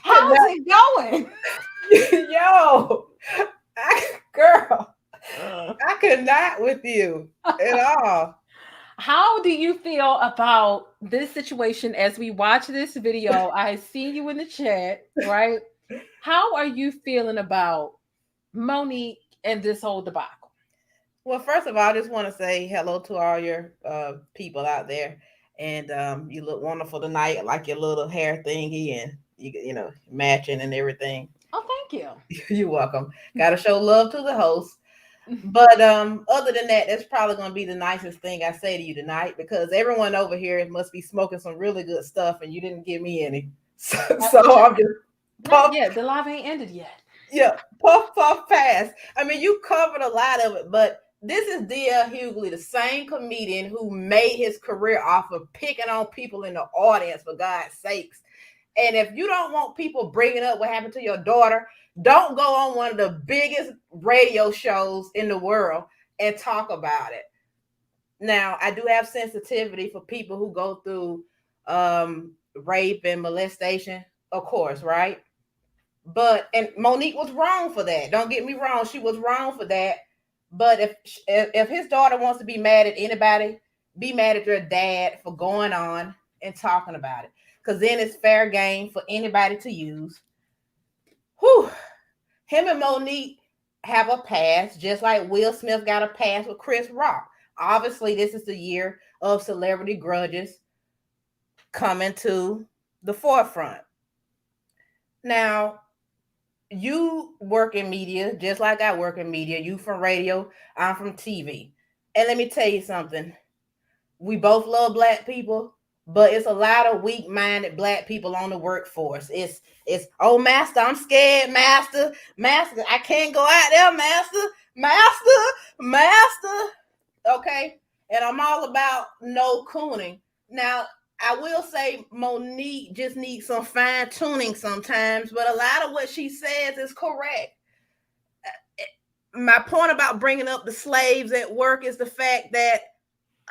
How's it going? Yo, girl, I could not with you at all. How do you feel about this situation as we watch this video? I see you in the chat, right? How are you feeling about MoNique and this whole debacle? Well, first of all, I just want to say hello to all your people out there, and you look wonderful tonight. I like your little hair thingy, and you know matching and everything. Oh, thank you. You're welcome. Got to show love to the host. But other than that, that's probably going to be the nicest thing I say to you tonight, because everyone over here must be smoking some really good stuff, and you didn't give me any. So I'm just yeah, the live ain't ended yet. Yeah, puff pass. I mean, you covered a lot of it, but this is DL Hughley, the same comedian who made his career off of picking on people in the audience, for God's sakes. And if you don't want people bringing up what happened to your daughter, don't go on one of the biggest radio shows in the world and talk about it. Now, I do have sensitivity for people who go through rape and molestation, of course, right? And MoNique was wrong for that. Don't get me wrong. She was wrong for that. But if his daughter wants to be mad at anybody, be mad at your dad for going on and talking about it. Because then it's fair game for anybody to use. Whew. Him and MoNique have a past, just like Will Smith got a past with Chris Rock. Obviously, this is the year of celebrity grudges coming to the forefront. Now, you work in media, just like I work in media. You from radio, I'm from TV. And let me tell you something. We both love Black people, but it's a lot of weak-minded Black people on the workforce. It's oh, master, I'm scared, master, I can't go out there, master. Okay? And I'm all about no cooning. Now, I will say MoNique just needs some fine tuning sometimes, but a lot of what she says is correct. My point about bringing up the slaves at work is the fact that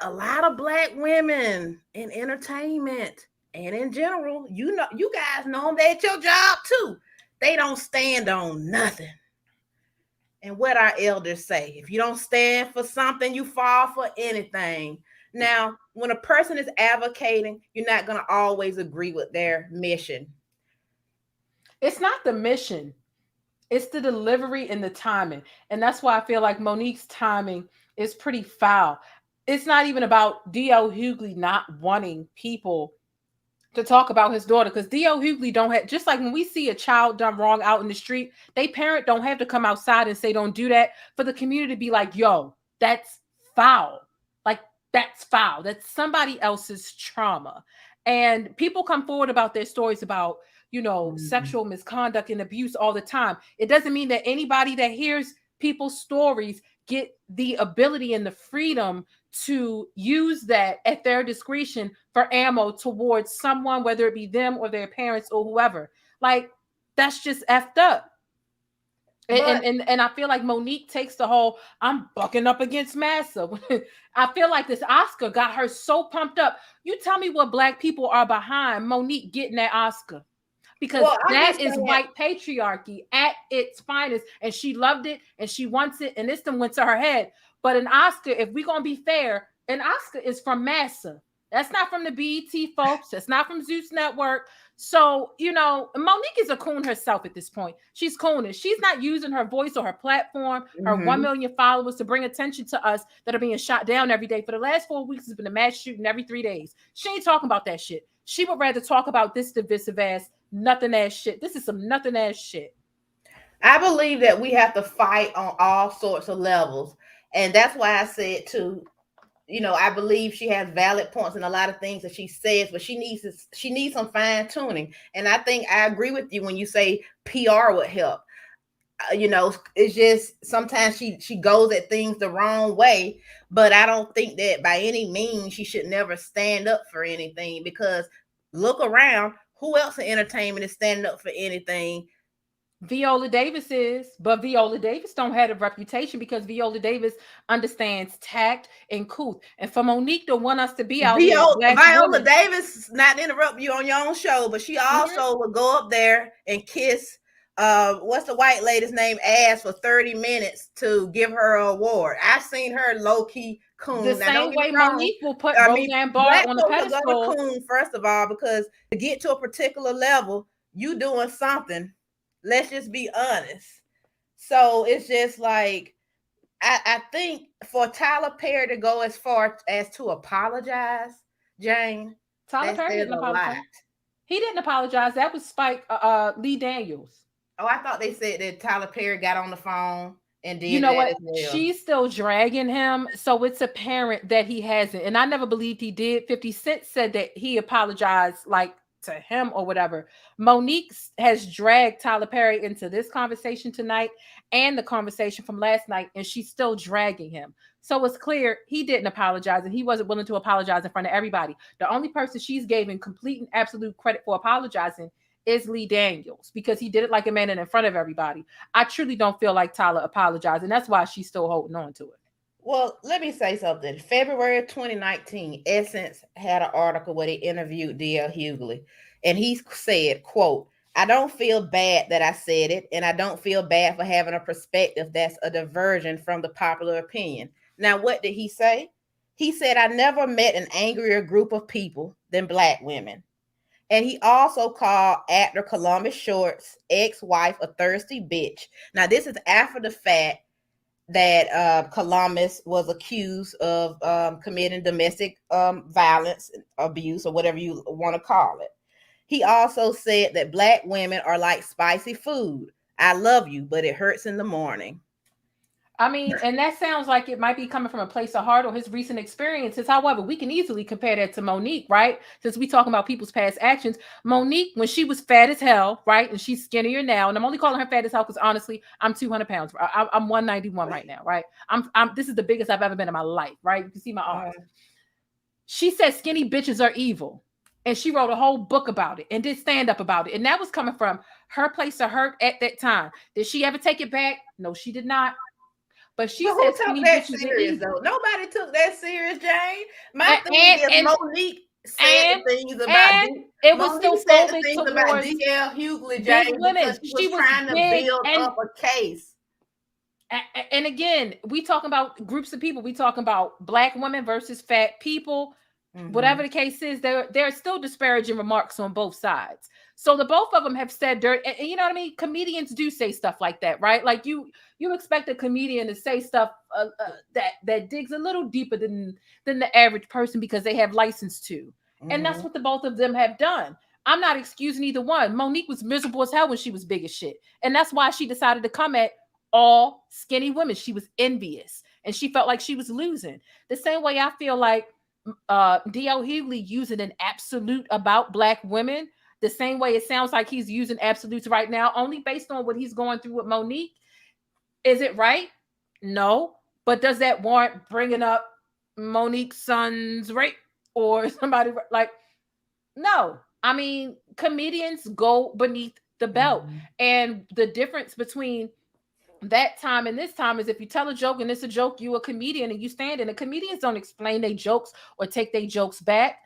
a lot of Black women in entertainment and in general, you guys know them, they at your job too. They don't stand on nothing. And what our elders say, if you don't stand for something, you fall for anything. Now, when a person is advocating, you're not going to always agree with their mission. It's not the mission. It's the delivery and the timing. And that's why I feel like MoNique's timing is pretty foul. It's not even about DL Hughley not wanting people to talk about his daughter, because DL Hughley don't have, just like when we see a child done wrong out in the street, they parent don't have to come outside and say, don't do that, for the community to be like, yo, that's foul. Like, that's foul. That's somebody else's trauma. And people come forward about their stories about, sexual misconduct and abuse all the time. It doesn't mean that anybody that hears people's stories get the ability and the freedom to use that at their discretion for ammo towards someone, whether it be them or their parents or whoever. Like, that's just effed up. And I feel like MoNique takes the whole, I'm bucking up against massa. I feel like this Oscar got her so pumped up. You tell me what Black people are behind MoNique getting that Oscar. Because that is white patriarchy at its finest. And she loved it and she wants it. And this then went to her head. But an Oscar, if we're going to be fair, an Oscar is from massa. That's not from the BET folks. That's not from Zeus Network. So, MoNique is a coon herself at this point. She's cooning. She's not using her voice or her platform, her 1 million followers to bring attention to us that are being shot down every day. For the last 4 weeks, it's been a mass shooting every 3 days. She ain't talking about that shit. She would rather talk about this divisive ass, nothing ass shit. This is some nothing ass shit. I believe that we have to fight on all sorts of levels. And that's why I said too, I believe she has valid points in a lot of things that she says, but she needs some fine tuning. And I think I agree with you when you say PR would help. It's just sometimes she goes at things the wrong way, but I don't think that by any means she should never stand up for anything, because look around, who else in entertainment is standing up for anything? Viola Davis is, but Viola Davis don't have a reputation because Viola Davis understands tact and couth. And for MoNique to want us to be out here, Viola Davis, not to interrupt you on your own show, but she also would go up there and kiss what's the white lady's name ass for 30 minutes to give her an award. I've seen her low-key coon. The same way MoNique will put Roseanne Barr on the pedestal. Coon, first of all, because to get to a particular level, you doing something. Let's just be honest. So it's just like, I think for Tyler Perry to go as far as to apologize, Jane, Tyler that Perry says didn't a apologize. lot. He didn't apologize. That was Spike Lee Daniels. Oh, I thought they said that Tyler Perry got on the phone and did You know that what? as well. She's still dragging him, so it's apparent that he hasn't. And I never believed he did. 50 Cent said that he apologized, like, to him or whatever. MoNique has dragged Tyler Perry into this conversation tonight and the conversation from last night, and she's still dragging him. So it's clear he didn't apologize, and he wasn't willing to apologize in front of everybody. The only person she's given complete and absolute credit for apologizing is Lee Daniels, because he did it like a man and in front of everybody. I truly don't feel like Tyler apologized, and that's why she's still holding on to it. Well, let me say something. February of 2019, Essence had an article where they interviewed DL Hughley, and he said, quote, "I don't feel bad that I said it, and I don't feel bad for having a perspective that's a diversion from the popular opinion." Now, what did he say? He said, "I never met an angrier group of people than Black women." And he also called actor Columbus Short's ex-wife a thirsty bitch. Now, this is after the fact that Columbus was accused of committing domestic violence, abuse, or whatever you want to call it. He also said that Black women are like spicy food. I love you, but it hurts in the morning. I mean, and that sounds like it might be coming from a place of heart or his recent experiences. However, we can easily compare that to MoNique, right? Since we talking about people's past actions. MoNique, when she was fat as hell, right? And she's skinnier now. And I'm only calling her fat as hell because honestly, I'm 200 pounds. I'm 191 right now, right? This is the biggest I've ever been in my life, right? You can see my arms. She said skinny bitches are evil. And she wrote a whole book about it and did stand up about it. And that was coming from her place of hurt at that time. Did she ever take it back? No, she did not. But she said took that serious though. Nobody took that serious, Jane. My thing is MoNique said the things about it was still said the phobic things about DL Hughley, Jane, because she was trying to build up a case. And again, we talking about groups of people. We talking about Black women versus fat people. Whatever the case is, there are still disparaging remarks on both sides. So the both of them have said dirt, and you know what I mean? Comedians do say stuff like that, right? Like you expect a comedian to say stuff that digs a little deeper than the average person because they have license to. And that's what the both of them have done. I'm not excusing either one. MoNique was miserable as hell when she was big as shit. And that's why she decided to come at all skinny women. She was envious and she felt like she was losing. The same way I feel like DL Hughley using an absolute about Black women, the same way it sounds like he's using absolutes right now, only based on what he's going through with MoNique. Is it right? No. But does that warrant bringing up MoNique's son's rape or somebody like? No. I mean, comedians go beneath the belt. And the difference between that time and this time is if you tell a joke and it's a joke, you a comedian and you stand in. And comedians don't explain their jokes or take their jokes back.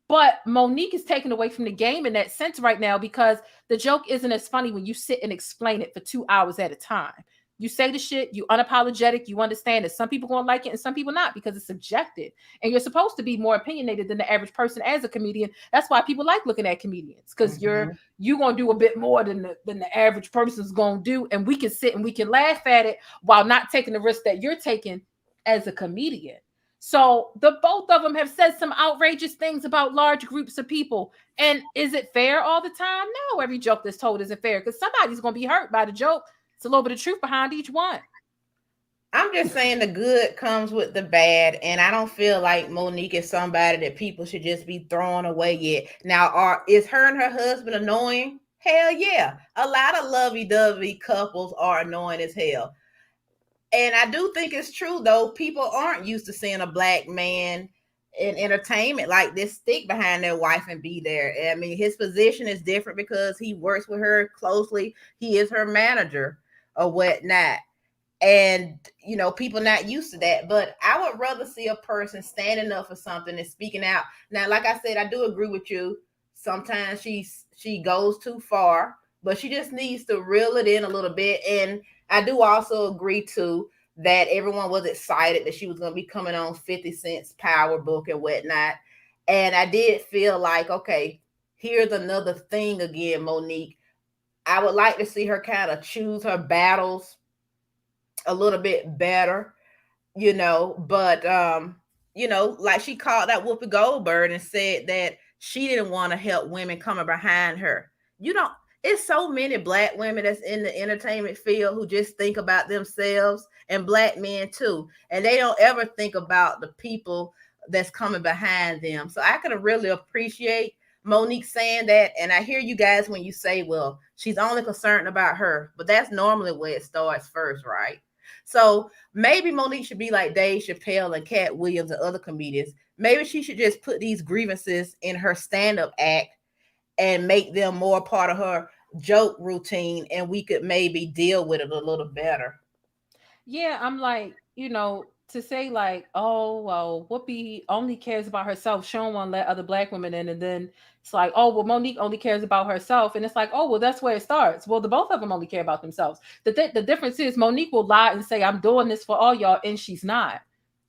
But MoNique is taken away from the game in that sense right now because the joke isn't as funny when you sit and explain it for 2 hours at a time. You say the shit, you unapologetic, you understand that some people gonna like it and some people not because it's subjective. And you're supposed to be more opinionated than the average person as a comedian. That's why people like looking at comedians because you're gonna do a bit more than the average person's gonna do, and we can sit and we can laugh at it while not taking the risk that you're taking as a comedian. So the both of them have said some outrageous things about large groups of people. And is it fair all the time? No, every joke that's told isn't fair because somebody's gonna be hurt by the joke. It's a little bit of truth behind each one. I'm just saying the good comes with the bad, and I don't feel like MoNique is somebody that people should just be throwing away yet. Now, is her and her husband annoying? Hell yeah. A lot of lovey-dovey couples are annoying as hell. And I do think it's true, though. People aren't used to seeing a Black man in entertainment like this stick behind their wife and be there. I mean, his position is different because he works with her closely. He is her manager or whatnot. And, you know, people not used to that. But I would rather see a person standing up for something and speaking out. Now, like I said, I do agree with you. Sometimes she goes too far, but she just needs to reel it in a little bit. And I do also agree, too, that everyone was excited that she was going to be coming on 50 Cent's Power Book and whatnot. And I did feel like, okay, here's another thing again, MoNique. I would like to see her kind of choose her battles a little bit better, you know, but you know, like she called out Whoopi Goldberg and said that she didn't want to help women coming behind her. You don't, it's so many black women that's in the entertainment field who just think about themselves, and black men too. And they don't ever think about the people that's coming behind them. So I could really appreciate MoNique saying that. And I hear you guys when you say, well, she's only concerned about her, but that's normally where it starts first, right? So maybe MoNique should be like Dave Chappelle and Cat Williams and other comedians. Maybe she should just put these grievances in her stand-up act and make them more part of her joke routine, and we could maybe deal with it a little better. Yeah, I'm like, you know, to say like, oh, well, Whoopi only cares about herself. She don't want to let other black women in. And then it's like, oh, well, MoNique only cares about herself. And it's like, oh, well, that's where it starts. Well, the both of them only care about themselves. The difference is MoNique will lie and say, I'm doing this for all y'all. And she's not.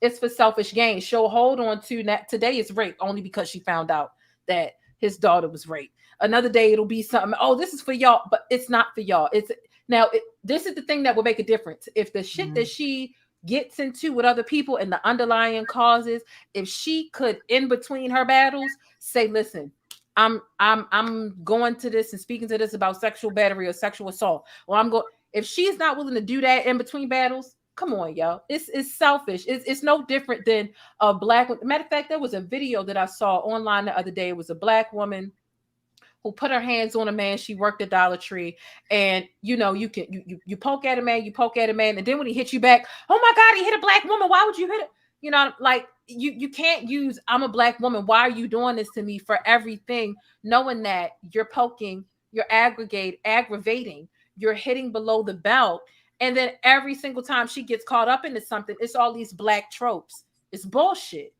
It's for selfish gain. She'll hold on to that. Today is rape only because she found out that his daughter was raped. Another day it'll be something. Oh, this is for y'all, but it's not for y'all. It's now. This is the thing that will make a difference. If the shit that she gets into with other people and the underlying causes, if she could, in between her battles, say, "Listen, I'm going to this and speaking to this about sexual battery or sexual assault," or I'm going. If she's not willing to do that in between battles, come on, y'all. It's selfish. It's no different than a black. Matter of fact, there was a video that I saw online the other day. It was a black woman who put her hands on a man. She worked at Dollar Tree, and you know, you poke at a man, and then when he hits you back, oh my God, he hit a black woman. Why would you hit it? You know, like you can't use I'm a black woman. Why are you doing this to me for everything? Knowing that you're poking, you're aggravating, you're hitting below the belt, and then every single time she gets caught up into something, it's all these black tropes. It's bullshit.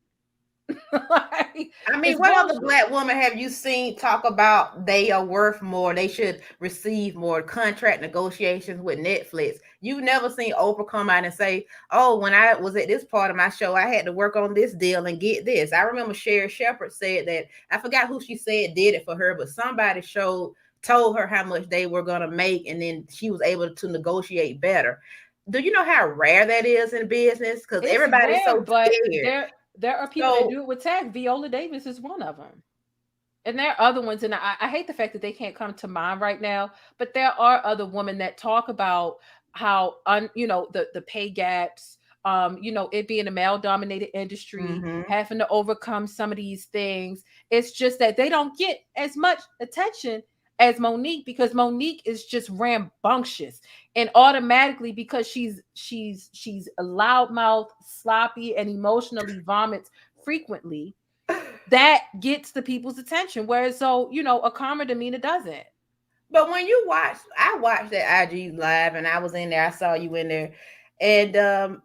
Like, I mean, what other black woman have you seen talk about they are worth more, they should receive more, contract negotiations with Netflix? You've never seen Oprah come out and say, oh, when I was at this part of my show, I had to work on this deal and get this. I remember Sherry Shepherd said that. I forgot who she said did it for her, but somebody told her how much they were going to make, and then she was able to negotiate better. Do you know how rare that is in business? Because everybody's so scared. There are people that do it with tag. Viola Davis is one of them. And there are other ones. And I hate the fact that they can't come to mind right now. But there are other women that talk about how, the pay gaps, it being a male-dominated industry, having to overcome some of these things. It's just that they don't get as much attention as MoNique, because MoNique is just rambunctious, and automatically, because she's a loudmouth, sloppy, and emotionally vomits frequently, that gets the people's attention. Whereas, a calmer demeanor doesn't. But when I watched that IG live, and I was in there, I saw you in there, and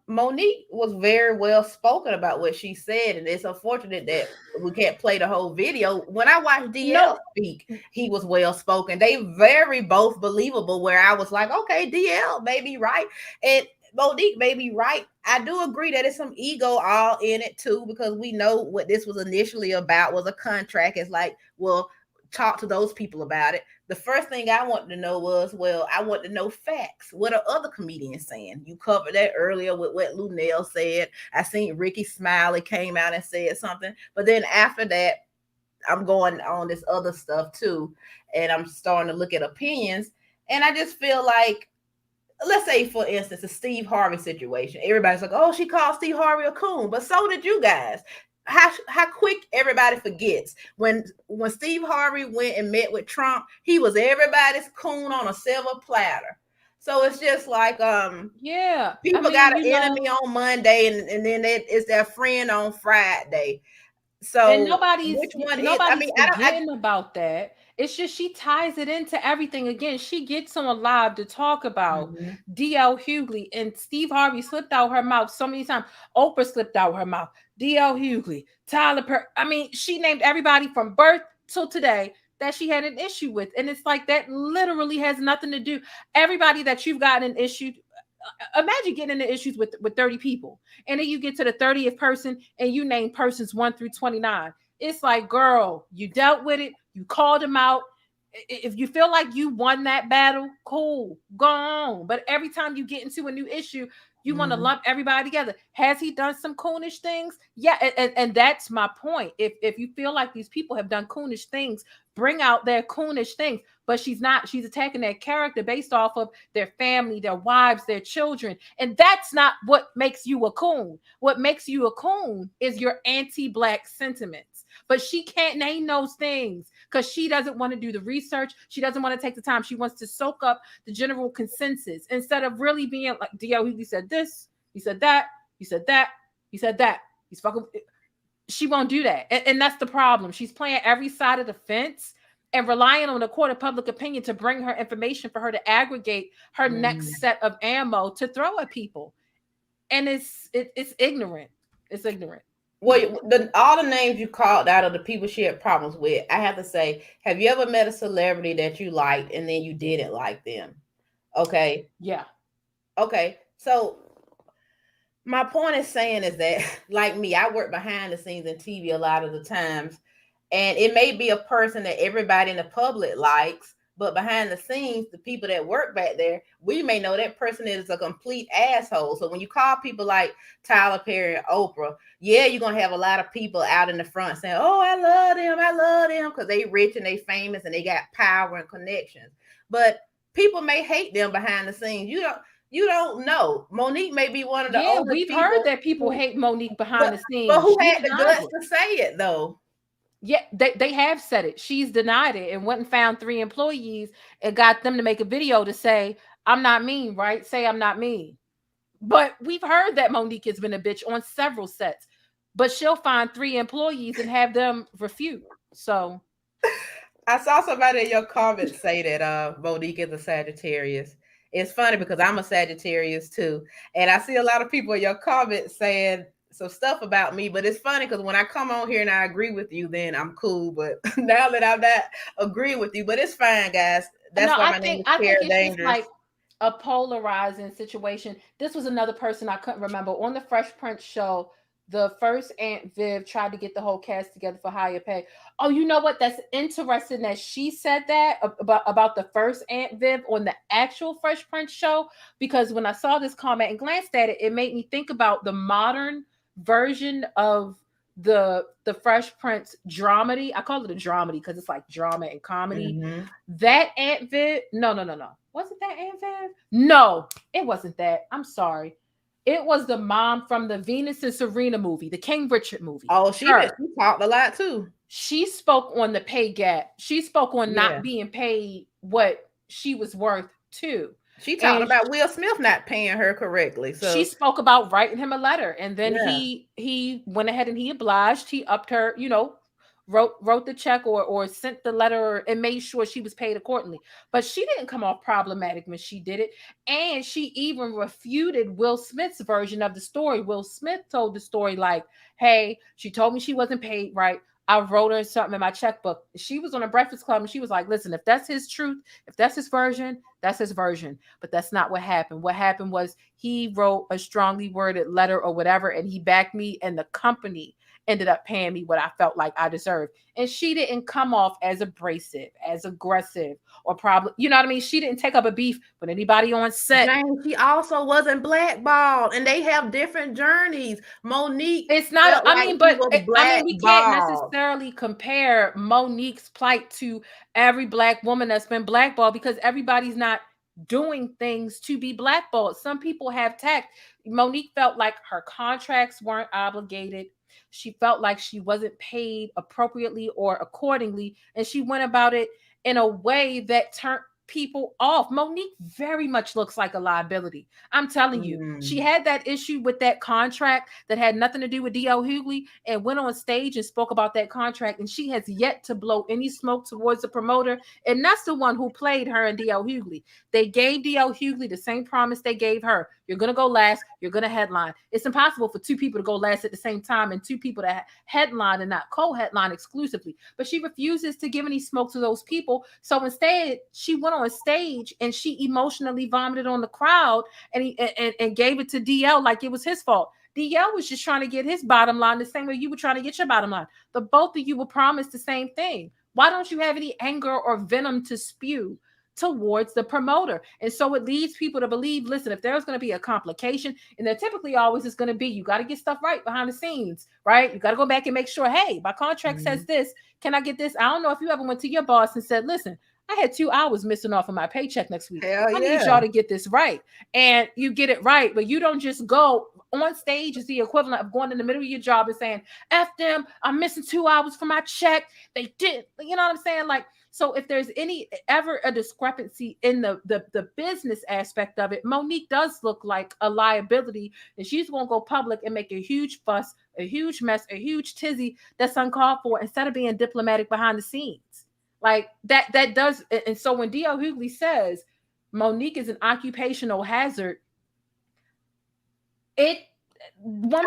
MoNique was very well spoken about what she said, and it's unfortunate that we can't play the whole video. When I watched DL speak, he was well spoken. They very both believable, where I was like, okay, DL may be right, and MoNique may be right. I do agree that it's some ego all in it too, because we know what this was initially about was a contract. It's like, well, talk to those people about it. The first thing I wanted to know was, I want to know facts. What are other comedians saying? You covered that earlier with what Lunelle said. I seen Ricky Smiley came out and said something. But then after that, I'm going on this other stuff too. And I'm starting to look at opinions. And I just feel like, let's say, for instance, the Steve Harvey situation. Everybody's like, oh, she called Steve Harvey a coon. But so did you guys. How quick everybody forgets when Steve Harvey went and met with Trump, he was everybody's coon on a silver platter. So it's just like people got an enemy on Monday, and then it's their friend on Friday. So and nobody's forgetting about that. It's just she ties it into everything. Again, she gets on live to talk about DL Hughley, and Steve Harvey slipped out her mouth so many times. Oprah slipped out her mouth. DL Hughley, Tyler Perry. I mean, she named everybody from birth till today that she had an issue with. And it's like, that literally has nothing to do. Everybody that you've gotten an issue, imagine getting into issues with 30 people. And then you get to the 30th person and you name persons 1 through 29. It's like, girl, you dealt with it. You called them out. If you feel like you won that battle, cool, go on. But every time you get into a new issue, you want to lump everybody together. Has he done some coonish things? Yeah, and that's my point. If you feel like these people have done coonish things, bring out their coonish things. But she's not. She's attacking their character based off of their family, their wives, their children. And that's not what makes you a coon. What makes you a coon is your anti-Black sentiments. But she can't name those things because she doesn't want to do the research. She doesn't want to take the time. She wants to soak up the general consensus instead of really being like, DL Hughley said this, he said that, he said that, he said that. He's fucking. She won't do that. And that's the problem. She's playing every side of the fence and relying on the court of public opinion to bring her information for her to aggregate her next set of ammo to throw at people. And it's ignorant. It's ignorant. Well, all the names you called out of the people she had problems with, I have to say, have you ever met a celebrity that you liked and then you didn't like them? Okay. Yeah. Okay. So my point is saying is that, like me, I work behind the scenes in TV a lot of the times, and it may be a person that everybody in the public likes, but behind the scenes, the people that work back there, we may know that person is a complete asshole. So when you call people like Tyler Perry and Oprah, yeah, you're going to have a lot of people out in the front saying, oh, I love them, because they rich and they famous and they got power and connections. But people may hate them behind the scenes. You don't know. MoNique may be one of the only we've people heard that people hate MoNique behind the scenes. But who had the guts to say it, though? Yeah, they have said it. She's denied it and went and found 3 employees and got them to make a video to say, I'm not mean, right? Say I'm not mean. But we've heard that MoNique has been a bitch on several sets. But she'll find 3 employees and have them refute. So I saw somebody in your comments say that MoNique is a Sagittarius. It's funny because I'm a Sagittarius too. And I see a lot of people in your comments saying some stuff about me, but it's funny because when I come on here and I agree with you, then I'm cool. But now that I'm not agreeing with you, but it's fine, guys. That's why my name is Care it's Dangerous. Just like a polarizing situation. This was another person I couldn't remember on the Fresh Prince show. The first Aunt Viv tried to get the whole cast together for higher pay. Oh, you know what? That's interesting that she said that about the first Aunt Viv on the actual Fresh Prince show, because when I saw this comment and glanced at it, it made me think about the modern version of the Fresh Prince dramedy. I call it a dramedy because it's like drama and comedy. Mm-hmm. That Aunt Viv, no. Was it that Aunt Viv? No, it wasn't that. I'm sorry. It was the mom from the Venus and Serena movie, the King Richard movie. Oh, she talked a lot too. She spoke on the pay gap. She spoke on not being paid what she was worth too. She talked about Will Smith not paying her correctly. So she spoke about writing him a letter, and then he went ahead and he obliged. He upped her, wrote the check or sent the letter and made sure she was paid accordingly. But she didn't come off problematic when she did it. And she even refuted Will Smith's version of the story. Will Smith told the story like, hey, she told me she wasn't paid right. I wrote her something in my checkbook. She was on a Breakfast Club and she was like, listen, if that's his truth, if that's his version, that's his version. But that's not what happened. What happened was he wrote a strongly worded letter or whatever, and he backed me, and the company ended up paying me what I felt like I deserved. And she didn't come off as abrasive, as aggressive, or probably, you know what I mean? She didn't take up a beef with anybody on set. Dang, she also wasn't blackballed, and they have different journeys. MoNique, it's not, we can't necessarily compare MoNique's plight to every Black woman that's been blackballed, because everybody's not doing things to be blackballed. Some people have tact. MoNique felt like her contracts weren't obligated. She felt like she wasn't paid appropriately or accordingly, and she went about it in a way that turned people off. MoNique very much looks like a liability. I'm telling you, she had that issue with that contract that had nothing to do with DL Hughley, and went on stage and spoke about that contract, and she has yet to blow any smoke towards the promoter, and that's the one who played her and DL Hughley. They gave DL Hughley the same promise they gave her. You're going to go last. You're going to headline. It's impossible for 2 people to go last at the same time and 2 people to headline and not co-headline exclusively. But she refuses to give any smoke to those people. So instead, she went on stage and she emotionally vomited on the crowd and gave it to DL like it was his fault. DL was just trying to get his bottom line the same way you were trying to get your bottom line. The both of you were promised the same thing. Why don't you have any anger or venom to spew towards the promoter? And so it leads people to believe, listen, if there's going to be a complication, and there typically always is going to be, you got to get stuff right behind the scenes, right? You got to go back and make sure, hey, my contract says this. Can I get this? I don't know if you ever went to your boss and said, listen, I had 2 hours missing off of my paycheck next week. I need y'all to get this right. And you get it right, but you don't just go on stage is the equivalent of going in the middle of your job and saying, F them, I'm missing 2 hours for my check. They did, you know what I'm saying? Like, so if there's any ever a discrepancy in the business aspect of it, MoNique does look like a liability, and she's going to go public and make a huge fuss, a huge mess, a huge tizzy that's uncalled for, instead of being diplomatic behind the scenes. Like that does. And so when DL Hughley says MoNique is an occupational hazard, like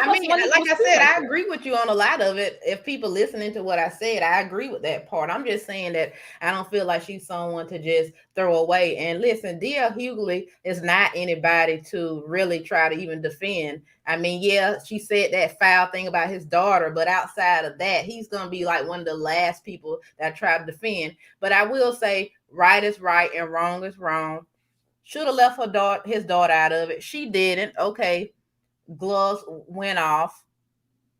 I said, I agree with you on a lot of it. If people listening to what I said, I agree with that part. I'm just saying that I don't feel like she's someone to just throw away. And listen, DL Hughley is not anybody to really try to even defend. I mean, yeah, she said that foul thing about his daughter, but outside of that, he's going to be like one of the last people that try to defend. But I will say, right is right and wrong is wrong. Should have left his daughter out of it. She didn't. Okay. Gloves went off,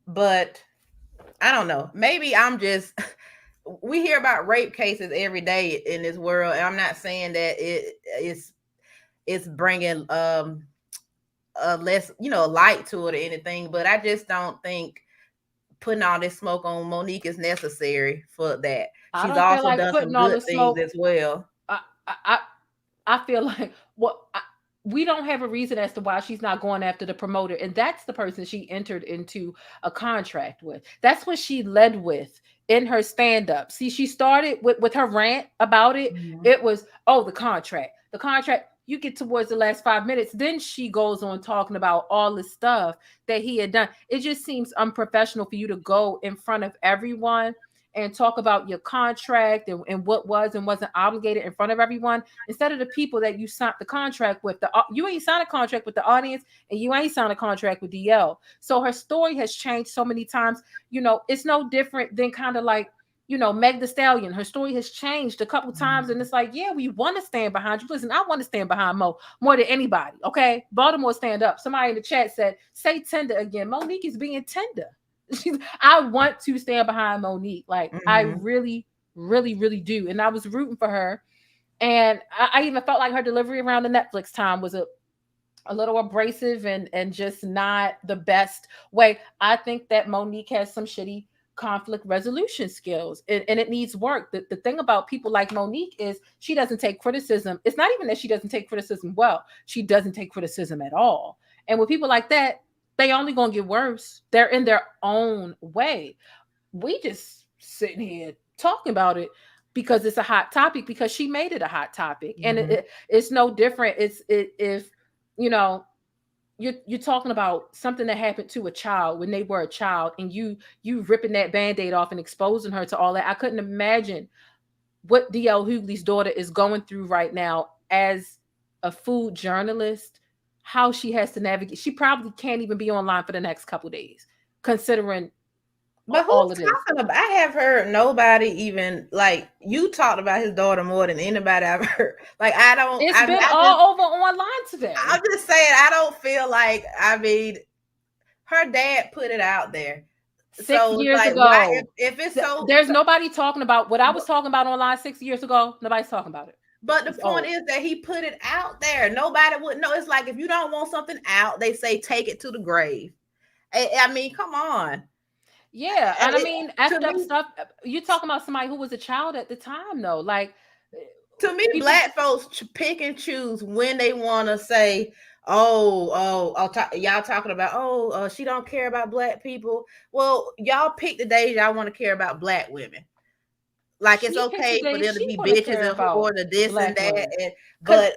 but I don't know. Maybe I'm just, we hear about rape cases every day in this world, and I'm not saying that it's bringing less, light to it or anything, but I just don't think putting all this smoke on MoNique is necessary for that. She's also done some good things as well. I feel like we don't have a reason as to why she's not going after the promoter. And that's the person she entered into a contract with. That's what she led with in her stand-up. See, she started with her rant about it. It was, the contract. The contract, you get towards the last 5 minutes, then she goes on talking about all the stuff that he had done. It just seems unprofessional for you to go in front of everyone and talk about your contract and what was and wasn't obligated in front of everyone, instead of the people that you signed the contract with. You ain't signed a contract with the audience, and you ain't signed a contract with DL. So her story has changed so many times. It's no different than kind of like, Meg Thee Stallion. Her story has changed a couple times, and it's like, yeah, we want to stand behind you. Listen, I want to stand behind Mo more than anybody. Okay, Baltimore, stand up. Somebody in the chat said, say tender again. MoNique is being tender. I want to stand behind MoNique. Like, I really, really, really do. And I was rooting for her. And I even felt like her delivery around the Netflix time was a little abrasive and just not the best way. I think that MoNique has some shitty conflict resolution skills, and it needs work. The thing about people like MoNique is she doesn't take criticism. It's not even that she doesn't take criticism well. She doesn't take criticism at all. And with people like that, they only gonna get worse. They're in their own way. We just sitting here talking about it because it's a hot topic, because she made it a hot topic. And it's no different. If you're talking about something that happened to a child when they were a child, and you ripping that Band-Aid off and exposing her to all that. I couldn't imagine what DL Hughley's daughter is going through right now as a food journalist, how she has to navigate. She probably can't even be online for the next couple of days, considering all of this. I have heard nobody even, like, you talked about his daughter more than anybody I've heard. Like, It's been all over online today. I'm just saying, I don't feel like, her dad put it out there 6 years ago. If it's there's nobody talking about what I was talking about online 6 years ago. Nobody's talking about it. But the point is that he put it out there. Nobody would know. It's like, if you don't want something out, they say take it to the grave. I mean, come on. Yeah, and I mean, effed up stuff. You talking about somebody who was a child at the time, though. Like, to me, black folks pick and choose when they want to say, y'all talking about, she don't care about black people. Well, y'all pick the days y'all want to care about black women. Like, it's okay for them to be bitches and for the this and that. But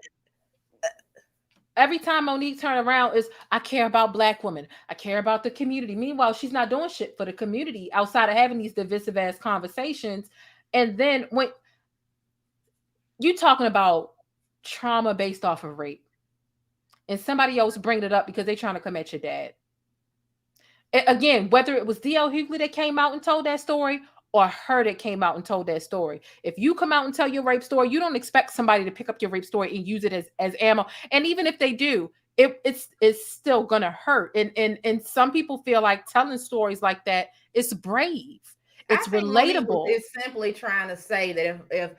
every time MoNique turn around is, I care about black women. I care about the community. Meanwhile, she's not doing shit for the community outside of having these divisive ass conversations. And then when you talking about trauma based off of rape, and somebody else bring it up because they're trying to come at your dad. Again, whether it was DL Hughley that came out and told that story, or her that came out and told that story. If you come out and tell your rape story, you don't expect somebody to pick up your rape story and use it as ammo. And even if they do, it's still gonna hurt. And some people feel like telling stories like that is brave. It's relatable. It's simply trying to say that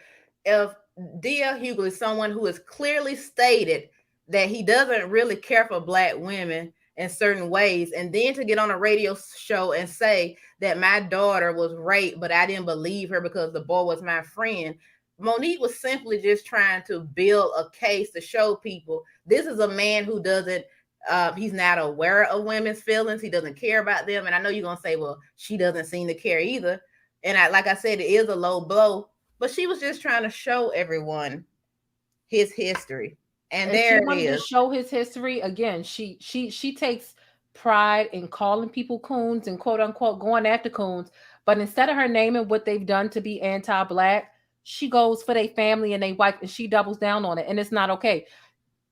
if DL Hughley is someone who has clearly stated that he doesn't really care for Black women in certain ways, and then to get on a radio show and say that my daughter was raped, but I didn't believe her because the boy was my friend. MoNique was simply just trying to build a case to show people this is a man who doesn't, he's not aware of women's feelings. He doesn't care about them. And I know you're going to say, well, she doesn't seem to care either. And like I said, it is a low blow, but she was just trying to show everyone his history. And there she wanted it is. To show his history again. She takes pride in calling people coons and quote unquote going after coons. But instead of her naming what they've done to be anti-Black, she goes for their family and their wife, and she doubles down on it. And it's not okay.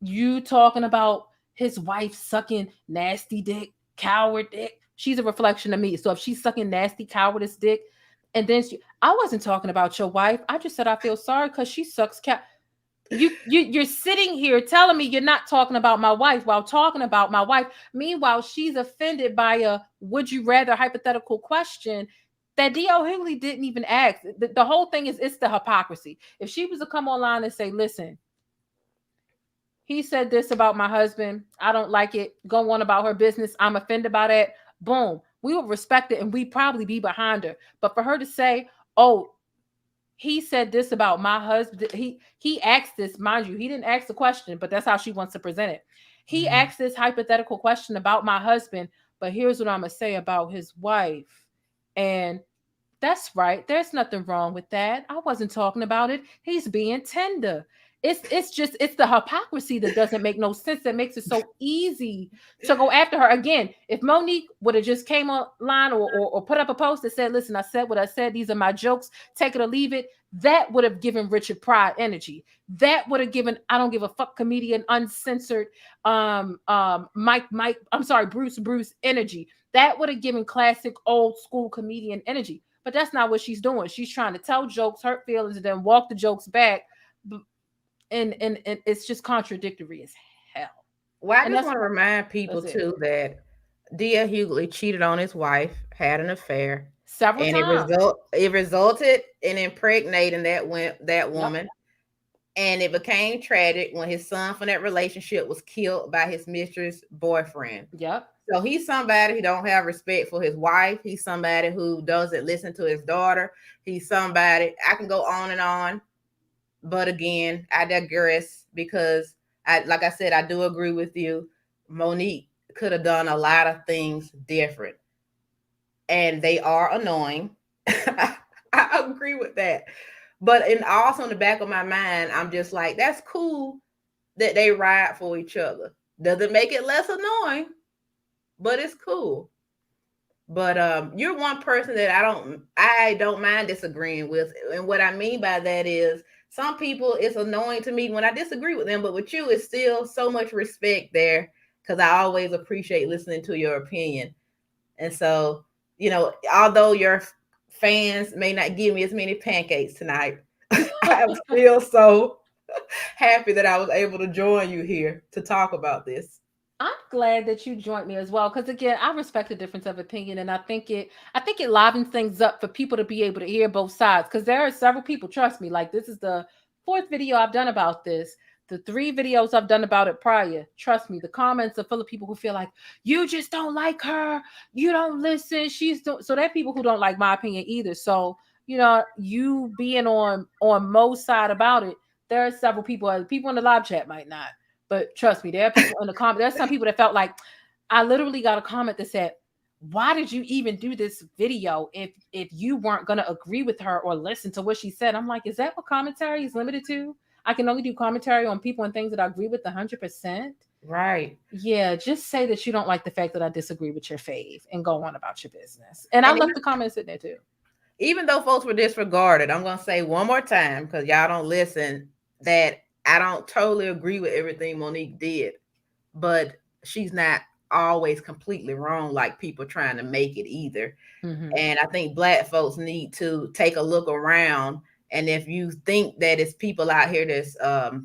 You talking about his wife sucking nasty dick, coward dick. She's a reflection of me. So if she's sucking nasty cowardice dick, and then I wasn't talking about your wife. I just said I feel sorry because she sucks You're sitting here telling me you're not talking about my wife while talking about my wife. Meanwhile, she's offended by a would you rather hypothetical question that DL Hughley didn't even ask. The whole thing is it's the hypocrisy. If she was to come online and say, listen, he said this about my husband, I don't like it, go on about her business, I'm offended by that, boom, we would respect it and we'd probably be behind her. But for her to say, oh, he said this about my husband, he asked this, mind you, he didn't ask the question, but that's how she wants to present it. He asked this hypothetical question about my husband, but here's what I'm gonna say about his wife. And that's right. There's nothing wrong with that. I wasn't talking about it. He's being tender. It's the hypocrisy that doesn't make no sense, that makes it so easy to go after her. Again, if MoNique would have just came online or put up a post that said, listen, I said what I said, these are my jokes, take it or leave it, that would have given Richard Pryor energy. That would have given I don't give a fuck comedian uncensored Bruce energy. That would have given classic old school comedian energy. But that's not what she's doing. She's trying to tell jokes, hurt feelings, and then walk the jokes back. And it's just contradictory as hell. Well, I just want to remind people too that DL Hughley cheated on his wife, had an affair several times. It resulted in impregnating that woman. Yep. And it became tragic when his son from that relationship was killed by his mistress' boyfriend. Yep. So he's somebody who don't have respect for his wife. He's somebody who doesn't listen to his daughter. He's somebody, I can go on and on. But again, I digress because like I said, I do agree with you. MoNique could have done a lot of things different. And they are annoying. I agree with that. But also in the back of my mind, I'm just like, that's cool that they ride for each other. Doesn't make it less annoying, but it's cool. But you're one person that I don't mind disagreeing with. And what I mean by that is some people, it's annoying to me when I disagree with them, but with you, it's still so much respect there because I always appreciate listening to your opinion. And so, although your fans may not give me as many pancakes tonight, I'm still so happy that I was able to join you here to talk about this. I'm glad that you joined me as well, because again, I respect the difference of opinion, and I think it livens things up for people to be able to hear both sides. Because there are several people, trust me, like this is the 4th video I've done about this. The 3 videos I've done about it prior, trust me, the comments are full of people who feel like you just don't like her, you don't listen. So there are people who don't like my opinion either. So you being on Mo's side about it, there are several people in the live chat might not. But trust me, there are people in the comment. There's some people that felt like I literally got a comment that said, why did you even do this video if you weren't going to agree with her or listen to what she said? I'm like, is that what commentary is limited to? I can only do commentary on people and things that I agree with 100%. Right. Yeah. Just say that you don't like the fact that I disagree with your fave and go on about your business. And I left the comments in there too. Even though folks were disregarded, I'm going to say one more time, because y'all don't listen, that I don't totally agree with everything MoNique did, but she's not always completely wrong like people trying to make it either. And I think Black folks need to take a look around. And if you think that it's people out here that's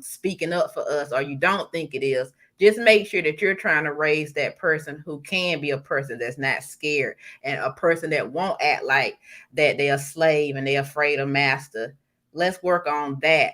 speaking up for us, or you don't think it is, just make sure that you're trying to raise that person who can be a person that's not scared, and a person that won't act like that they're a slave and they're afraid of master. Let's work on that.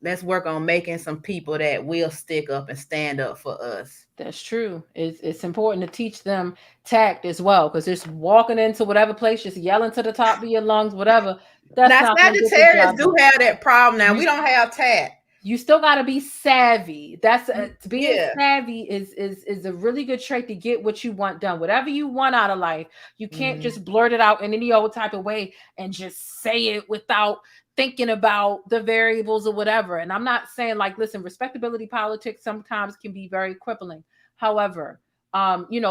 Let's work on making some people that will stick up and stand up for us. That's true. It's important to teach them tact as well, because just walking into whatever place, just yelling to the top of your lungs, whatever. That's now, Sagittarius do have that problem. Now we don't have tact. You still got to be savvy. That's being savvy is a really good trait to get what you want done. Whatever you want out of life, you can't just blurt it out in any old type of way and just say it without thinking about the variables or whatever. And I'm not saying, like, listen, respectability politics sometimes can be very crippling. However,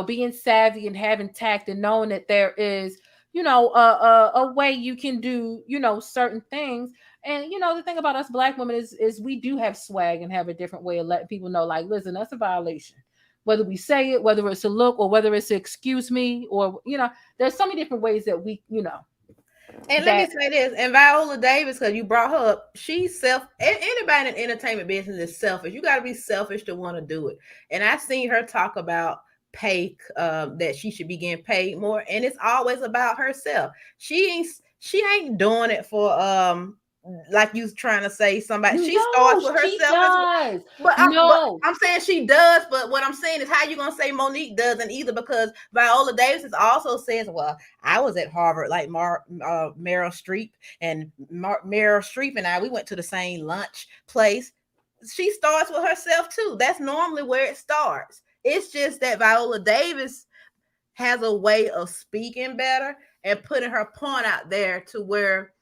being savvy and having tact and knowing that there is, a way you can do, certain things. And, the thing about us Black women is we do have swag and have a different way of letting people know, like, listen, that's a violation. Whether we say it, whether it's a look, or whether it's excuse me, or, there's so many different ways that we, And let me say this, and Viola Davis, because you brought her up, she's anybody in the entertainment business is selfish. You got to be selfish to want to do it. And I've seen her talk about pay, that she should be getting paid more, and it's always about herself. She ain't doing it for like you trying to say somebody. She starts with herself. But I'm saying she does, but what I'm saying is, how you gonna say MoNique doesn't either? Because Viola Davis also says, well, I was at Harvard like Meryl Streep, and Meryl Streep and we went to the same lunch place. She starts with herself too. That's normally where it starts. It's just that Viola Davis has a way of speaking better and putting her point out there to where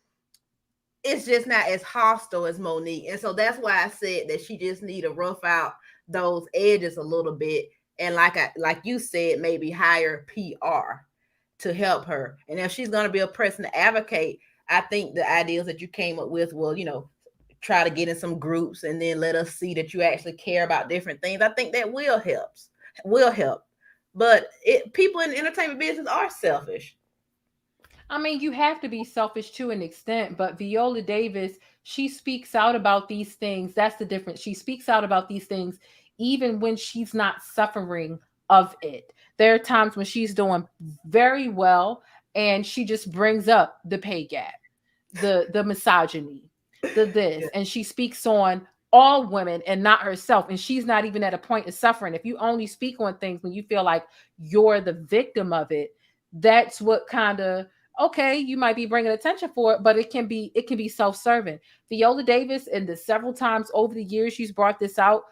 it's just not as hostile as MoNique. And so that's why I said that she just need to rough out those edges a little bit. And like you said, maybe hire PR to help her. And if she's going to be a person to advocate, I think the ideas that you came up with will, try to get in some groups and then let us see that you actually care about different things. I think that will help. But people in the entertainment business are selfish. I mean, you have to be selfish to an extent, but Viola Davis, she speaks out about these things. That's the difference. She speaks out about these things even when she's not suffering of it. There are times when she's doing very well and she just brings up the pay gap, the misogyny, and she speaks on all women and not herself. And she's not even at a point of suffering. If you only speak on things when you feel like you're the victim of it, that's what kind of, okay, you might be bringing attention for it, but it can be self-serving. Viola Davis, and the several times over the years she's brought this out,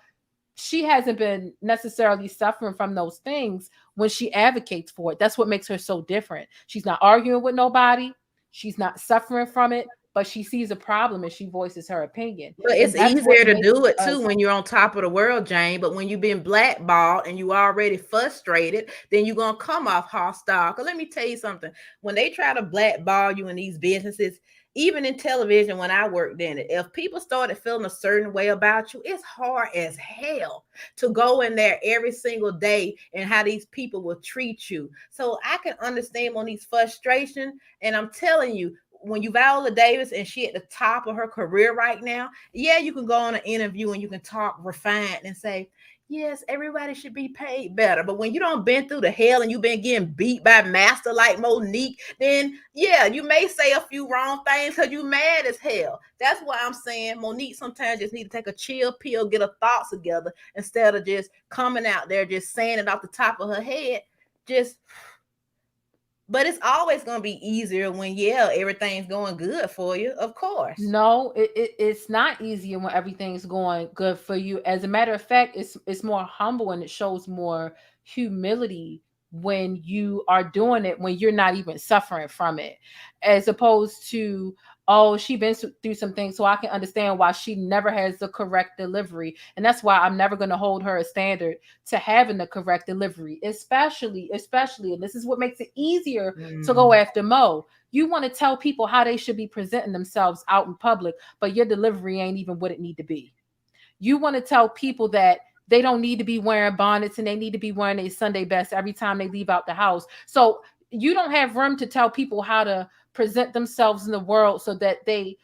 she hasn't been necessarily suffering from those things when she advocates for it. That's what makes her so different. She's not arguing with nobody. She's not suffering from it, but she sees a problem and she voices her opinion. But it's easier to do it too when you're on top of the world, Jane. But when you've been blackballed and you already frustrated, then you're gonna come off hostile. Because let me tell you something: when they try to blackball you in these businesses, even in television, when I worked in it, if people started feeling a certain way about you, it's hard as hell to go in there every single day and how these people will treat you. So I can understand Monique's frustration, and I'm telling you, when you Viola Davis and she at the top of her career right now, yeah, you can go on an interview and you can talk refined and say, yes, everybody should be paid better. But when you don't been through the hell and you've been getting beat by master like MoNique, then yeah, you may say a few wrong things because you mad as hell. That's why I'm saying MoNique sometimes just need to take a chill pill, get her thoughts together instead of just coming out there just saying it off the top of her head. But it's always going to be easier when, everything's going good for you, of course. No, it's not easier when everything's going good for you. As a matter of fact, it's more humble and it shows more humility when you are doing it, when you're not even suffering from it, as opposed to, oh, she's been through some things, so I can understand why she never has the correct delivery. And that's why I'm never going to hold her a standard to having the correct delivery, especially, and this is what makes it easier to go after Mo. You want to tell people how they should be presenting themselves out in public, but your delivery ain't even what it need to be. You want to tell people that they don't need to be wearing bonnets and they need to be wearing their Sunday best every time they leave out the house. So you don't have room to tell people how to present themselves in the world so that they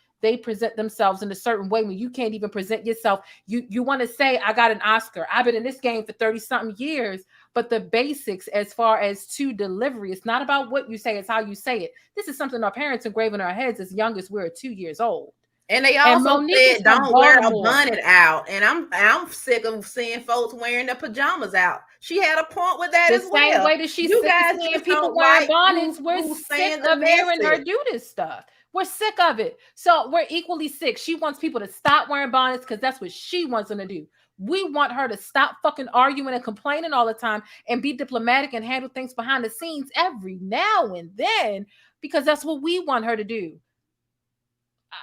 present themselves in a certain way when you can't even present yourself. You want to say, I got an Oscar. I've been in this game for 30 something years, but the basics as far as to delivery, it's not about what you say, it's how you say it. This is something our parents engrave in our heads as young as we're 2 years old. And they also MoNique said don't wear a Baltimore. bonnet out. And I'm sick of seeing folks wearing their pajamas out. She had a point with that as well. The same way that she's sick of seeing people wearing bonnets, we're sick of hearing her do this stuff. We're sick of it. So we're equally sick. She wants people to stop wearing bonnets because that's what she wants them to do. We want her to stop fucking arguing and complaining all the time and be diplomatic and handle things behind the scenes every now and then because that's what we want her to do.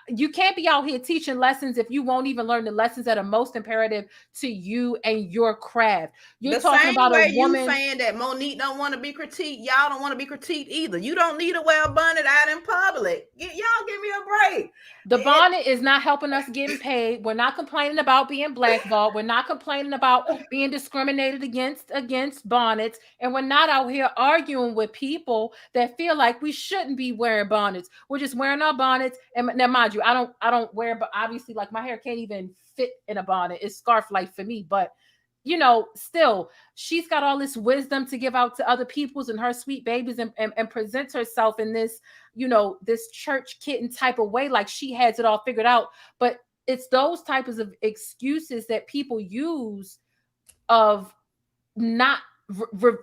You can't be out here teaching lessons if you won't even learn the lessons that are most imperative to you and your craft. You're talking about a woman saying that MoNique don't want to be critiqued. Y'all don't want to be critiqued either. You don't need to wear a bonnet out in public. Y'all give me a break. The bonnet is not helping us getting paid. We're not complaining about being blackballed. We're not complaining about being discriminated against bonnets. And we're not out here arguing with people that feel like we shouldn't be wearing bonnets. We're just wearing our bonnets. And now, mind you, I don't wear, but obviously, like my hair can't even fit in a bonnet. It's scarf life for me, but you know, still, she's got all this wisdom to give out to other peoples and her sweet babies and presents herself in this, you know, this church kitten type of way, like she has it all figured out. But it's those types of excuses that people use of not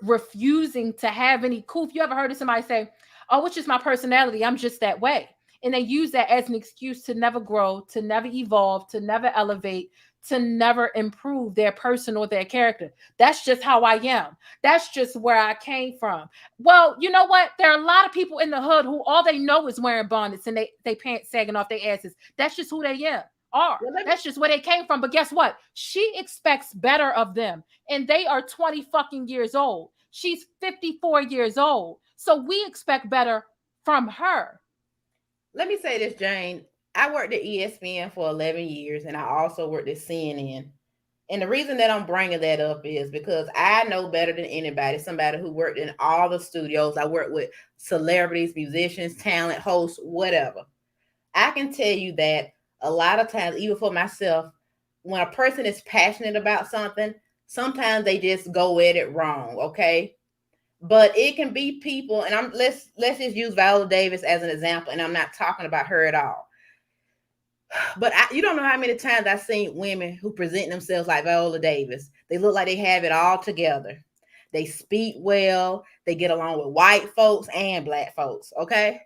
refusing to have any cool. You ever heard of somebody say, oh, it's just my personality, I'm just that way. And they use that as an excuse to never grow, to never evolve, to never elevate, to never improve their person or their character. That's just how I am. That's just where I came from. Well, you know what? There are a lot of people in the hood who all they know is wearing bonnets and they pants sagging off their asses. That's just who they are. That's just where they came from. But guess what? She expects better of them. And they are 20 fucking years old. She's 54 years old. So we expect better from her. Let me say this, Jane. I worked at ESPN for 11 years, and I also worked at CNN. And the reason that I'm bringing that up is because I know better than anybody, somebody who worked in all the studios. I worked with celebrities, musicians, talent, hosts, whatever. I can tell you that a lot of times, even for myself, when a person is passionate about something, sometimes they just go at it wrong, okay? But it can be people, and let's just use Viola Davis as an example, and I'm not talking about her at all. But you don't know how many times I've seen women who present themselves like Viola Davis. They look like they have it all together. They speak well. They get along with white folks and black folks, okay?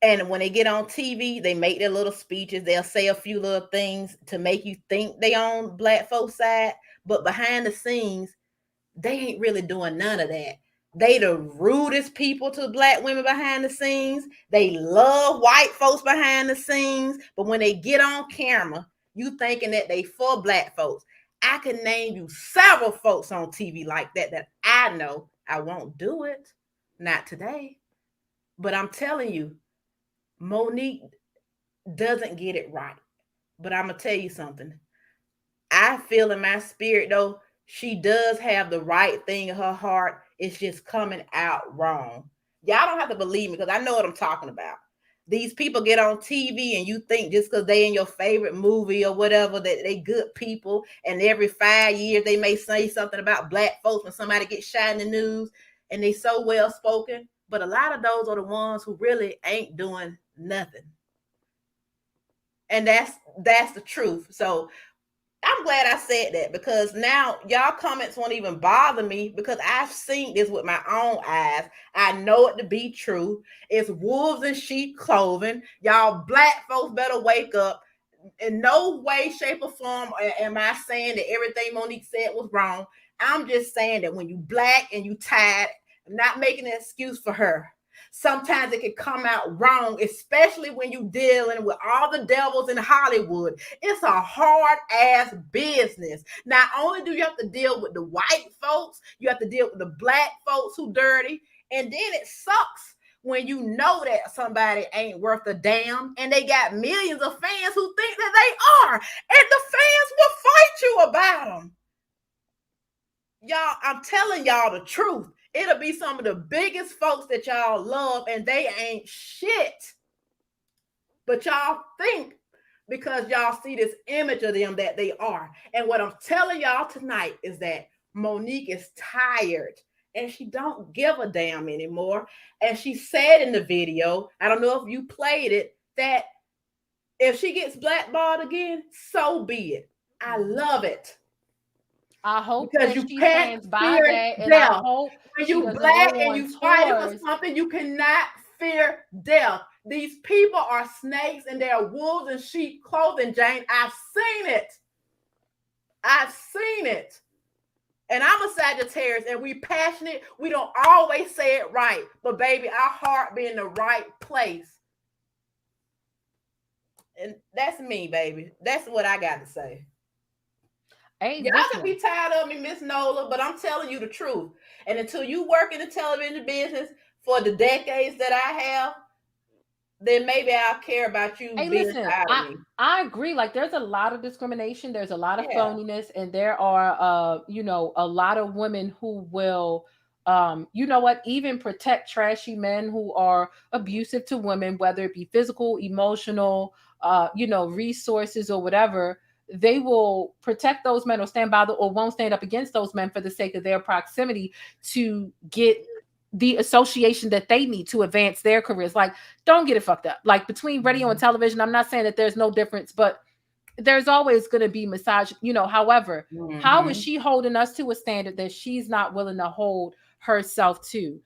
And when they get on TV, they make their little speeches. They'll say a few little things to make you think they on black folks' side. But behind the scenes, they ain't really doing none of that. They the rudest people to black women behind the scenes. They love white folks behind the scenes. But when they get on camera, you thinking that they for black folks. I can name you several folks on TV like that I know. I won't do it. Not today. But I'm telling you, MoNique doesn't get it right. But I'm going to tell you something. I feel in my spirit, though, she does have the right thing in her heart. It's just coming out wrong. Y'all don't have to believe me because I know what I'm talking about. These people get on TV and you think just because they in your favorite movie or whatever that they good people, and every 5 years they may say something about black folks when somebody gets shot in the news and they so well spoken. But a lot of those are the ones who really ain't doing nothing. And that's the truth. So I'm glad I said that because now y'all comments won't even bother me because I've seen this with my own eyes. I know it to be true. It's wolves in sheep clothing. Y'all black folks better wake up. In no way, shape, or form am I saying that everything MoNique said was wrong. I'm just saying that when you black and you tired, I'm not making an excuse for her. Sometimes it can come out wrong, especially when you're dealing with all the devils in Hollywood. It's a hard-ass business. Not only do you have to deal with the white folks, you have to deal with the black folks who dirty, and then it sucks when you know that somebody ain't worth a damn, and they got millions of fans who think that they are, and the fans will fight you about them. Y'all, I'm telling y'all the truth. It'll be some of the biggest folks that y'all love, and they ain't shit. But y'all think because y'all see this image of them that they are. And what I'm telling y'all tonight is that MoNique is tired and she don't give a damn anymore. And she said in the video, I don't know if you played it, that if she gets blackballed again, so be it. I love it. I hope because that you she can't stands by fear that, and death. I hope when she you doesn't black go and on you fighting for tours. something, you cannot fear death. These people are snakes and they're wolves in sheep clothing, Jane. I've seen it. I've seen it. And I'm a Sagittarius and we passionate. We don't always say it right. But baby, our heart be in the right place. And that's me, baby. That's what I got to say. Y'all can be tired of me, Miss Nola, but I'm telling you the truth. And until you work in the television business for the decades that I have, then maybe I'll care about you being Listen, tired of me. I agree. Like, there's a lot of discrimination. There's a lot of phoniness, and there are, a lot of women who will, even protect trashy men who are abusive to women, whether it be physical, emotional, resources or whatever. They will protect those men or stand by or won't stand up against those men for the sake of their proximity to get the association that they need to advance their careers. Like, don't get it fucked up. Like, between radio and television, I'm not saying that there's no difference, but there's always going to be misogyny, however, how is she holding us to a standard that she's not willing to hold herself to?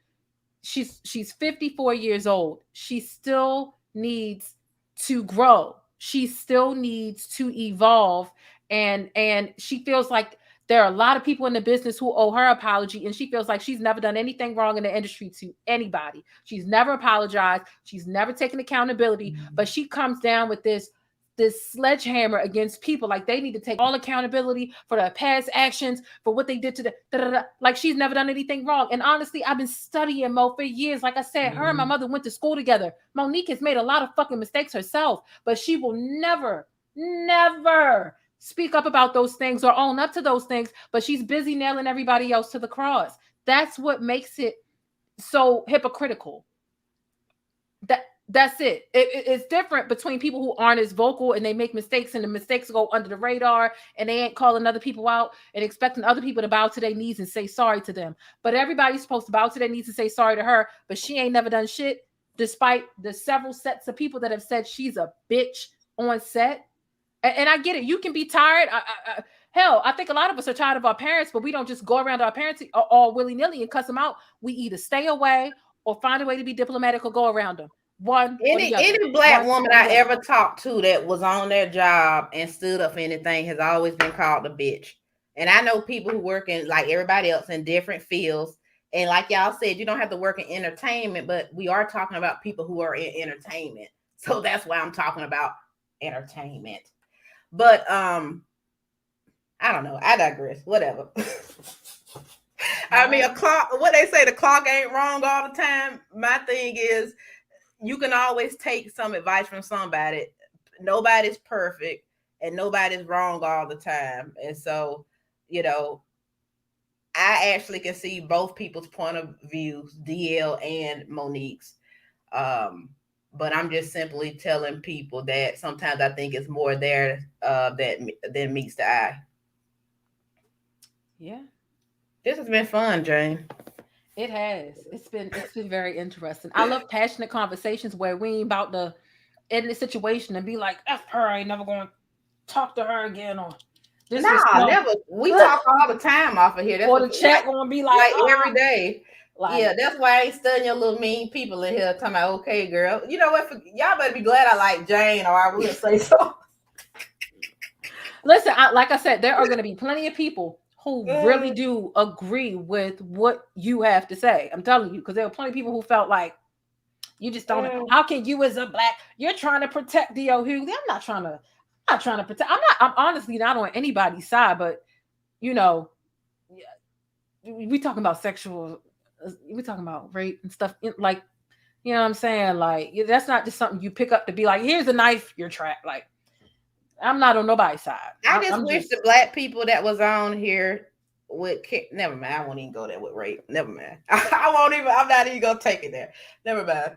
She's 54 years old. She still needs to grow. She still needs to evolve. And she feels like there are a lot of people in the business who owe her apology, and she feels like she's never done anything wrong in the industry to anybody. She's never apologized. She's never taken accountability, but she comes down with this sledgehammer against people. Like, they need to take all accountability for their past actions, for what they did to the like she's never done anything wrong. And honestly, I've been studying Mo for years. Like I said, her and my mother went to school together. MoNique has made a lot of fucking mistakes herself, but she will never speak up about those things or own up to those things, but she's busy nailing everybody else to the cross. That's what makes it so hypocritical. That's it. It's different between people who aren't as vocal and they make mistakes and the mistakes go under the radar and they ain't calling other people out and expecting other people to bow to their knees and say sorry to them. But everybody's supposed to bow to their knees and say sorry to her, but she ain't never done shit, despite the several sets of people that have said she's a bitch on set. And I get it. You can be tired. Hell, I think a lot of us are tired of our parents, but we don't just go around our parents all willy-nilly and cuss them out. We either stay away or find a way to be diplomatic or go around them. Any black woman I ever talked to that was on their job and stood up for anything has always been called a bitch. And I know people who work in, like everybody else, in different fields. And like y'all said, you don't have to work in entertainment, but we are talking about people who are in entertainment. So that's why I'm talking about entertainment. But I don't know. I digress. Whatever. I mean, a clock, what they say, the clock ain't wrong all the time. My thing is, you can always take some advice from somebody. Nobody's perfect and nobody's wrong all the time. And so, I actually can see both people's point of views, DL and MoNique's. But I'm just simply telling people that sometimes I think it's more there than meets the eye. Yeah. This has been fun, Jane. It has. It's been very interesting. I love passionate conversations where we ain't about to end the situation and be like, F her, I ain't never going to talk to her again. Or this never. We talk all the time off of here. That's or the chat going to be like every day. Like, that's why I ain't studying your little mean people in here talking about, okay, girl. You know what? Y'all better be glad I like Jane, or I will say so. Listen, like I said, there are going to be plenty of people who really do agree with what you have to say. I'm telling you, because there are plenty of people who felt like you just don't know. How can you as a black, you're trying to protect DL Hughley? I'm not trying to protect. I'm honestly not on anybody's side, but we talking about we talking about rape and stuff. Like, you know what I'm saying? Like, that's not just something you pick up to be like, here's a knife, you're trapped. Like, I'm not on nobody's side. I just wish the black people that was on here would never mind. I won't even go there with rape. Never mind. I'm not even gonna take it there. Never mind.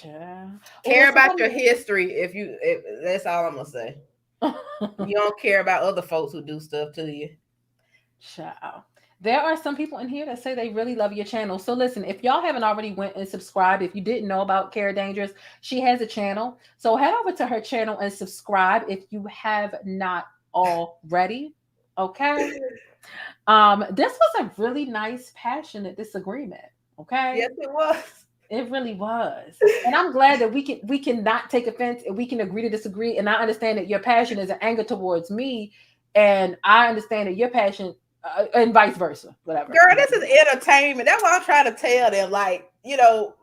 Yeah. Care about your history if that's all I'm gonna say. You don't care about other folks who do stuff to you. Ciao. There are some people in here that say they really love your channel. So listen, if y'all haven't already went and subscribed, if you didn't know about Cara Dangerous, she has a channel. So head over to her channel and subscribe if you have not already. Okay. This was a really nice, passionate disagreement. Okay. Yes, it was. It really was. And I'm glad that we can not take offense and we can agree to disagree. And I understand that your passion is an anger towards me. And I understand that your passion and vice versa, whatever. Girl, this is entertainment. That's what I'm trying to tell them. Like, you know,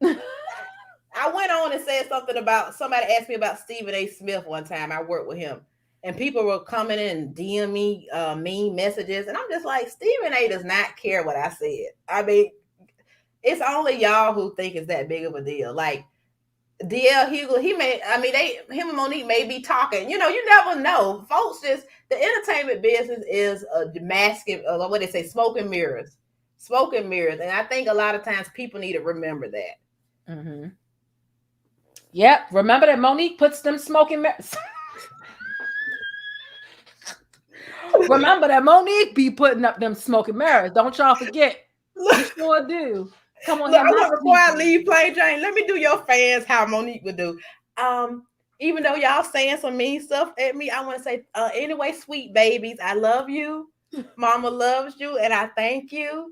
I went on and said something about, somebody asked me about Stephen A. Smith one time. I worked with him. And people were coming in and DM me mean messages. And I'm just like, Stephen A. does not care what I said. I mean, it's only y'all who think it's that big of a deal. Like, DL Hughley, him and MoNique may be talking. You know, you never know. Folks just, the entertainment business is a masking, what they say, smoke and mirrors. Smoke and mirrors. And I think a lot of times people need to remember that. Mm-hmm. Yep. Remember that MoNique puts them smoke and mirrors. Remember that MoNique be putting up them smoke and mirrors. Don't y'all forget. You sure do. Come on, before I leave, Plain Jane, let me do your fans how MoNique would do. Even though y'all saying some mean stuff at me, I want to say, anyway, sweet babies, I love you. Mama loves you, and I thank you.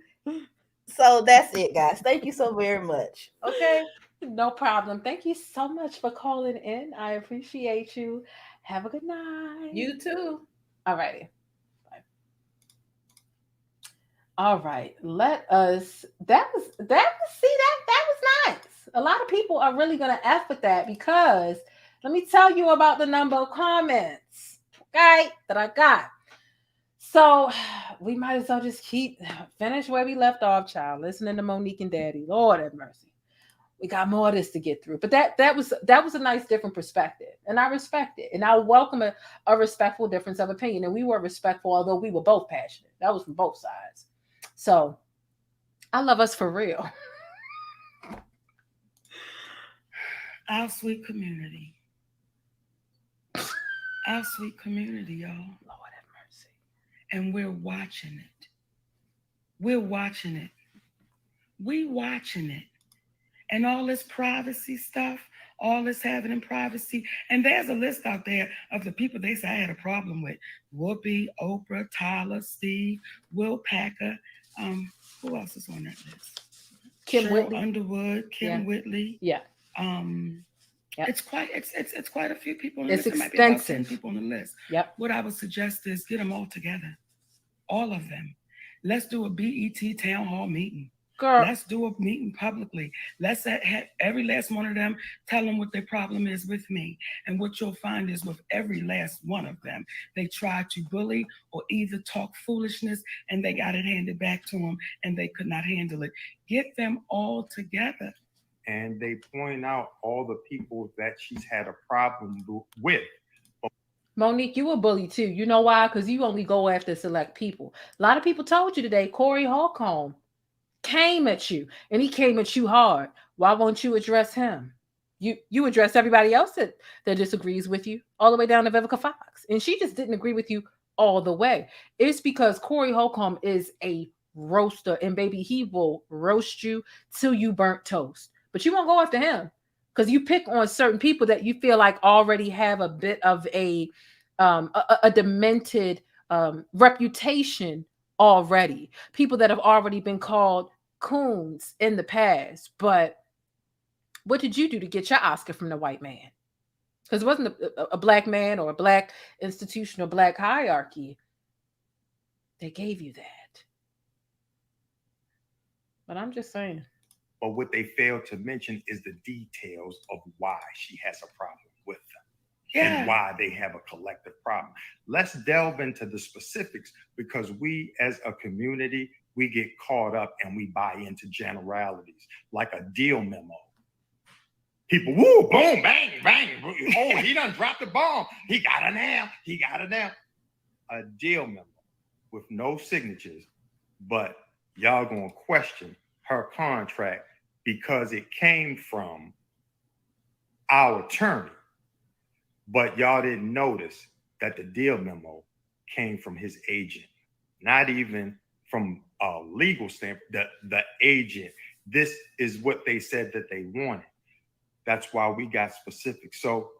So that's it, guys. Thank you so very much. Okay. No problem. Thank you so much for calling in. I appreciate you. Have a good night. You too. All righty. All right, let us. That was nice. A lot of people are really gonna F with that because let me tell you about the number of comments, okay, that I got. So we might as well just finish where we left off, child. Listening to MoNique and Daddy. Lord have mercy. We got more of this to get through, but that was a nice different perspective, and I respect it, and I welcome a respectful difference of opinion, and we were respectful, although we were both passionate. That was from both sides. So I love us for real. Our sweet community. Our sweet community, y'all. Lord have mercy. And we're watching it. We're watching it. We watching it. And all this privacy stuff, all this having in privacy. And there's a list out there of the people they say I had a problem with. Whoopi, Oprah, Tyler, Steve, Will Packer. Who else is on that list? Kim Cheryl Whitley. Underwood, Kim Whitley. Yeah. It's quite a few people on the It's list. There might be about 10 extensive. people on the list. Yep. What I would suggest is get them all together. All of them. Let's do a BET town hall meeting. Girl. Let's do a meeting publicly. Let's have every last one of them tell them what their problem is with me. And what you'll find is with every last one of them, they try to bully or either talk foolishness and they got it handed back to them and they could not handle it. Get them all together. And they point out all the people that she's had a problem with. MoNique, you a bully too. You know why? Because you only go after select people. A lot of people told you today, Corey Holcomb came at you and he came at you hard. Why won't you address him? You address everybody else that disagrees with you, all the way down to Vivica Fox. And she just didn't agree with you all the way. It's because Corey Holcomb is a roaster, and baby, he will roast you till you burnt toast. But you won't go after him because you pick on certain people that you feel like already have a bit of a demented reputation already. People that have already been called coons in the past. But what did you do to get your Oscar from the white man? Because it wasn't a black man or a black institution or black hierarchy. They gave you that. But I'm just saying. But what they failed to mention is the details of why she has a problem with them and why they have a collective problem. Let's delve into the specifics because we as a community, we get caught up and we buy into generalities like a deal memo. People, woo, boom, bang, bang. Oh, he done dropped the bomb. He got her now. He got her now. A deal member with no signatures, but y'all gonna question her contract because it came from our attorney. But y'all didn't notice that the deal memo came from his agent, not even from a legal standpoint, the agent. This is what they said that they wanted. That's why we got specific. So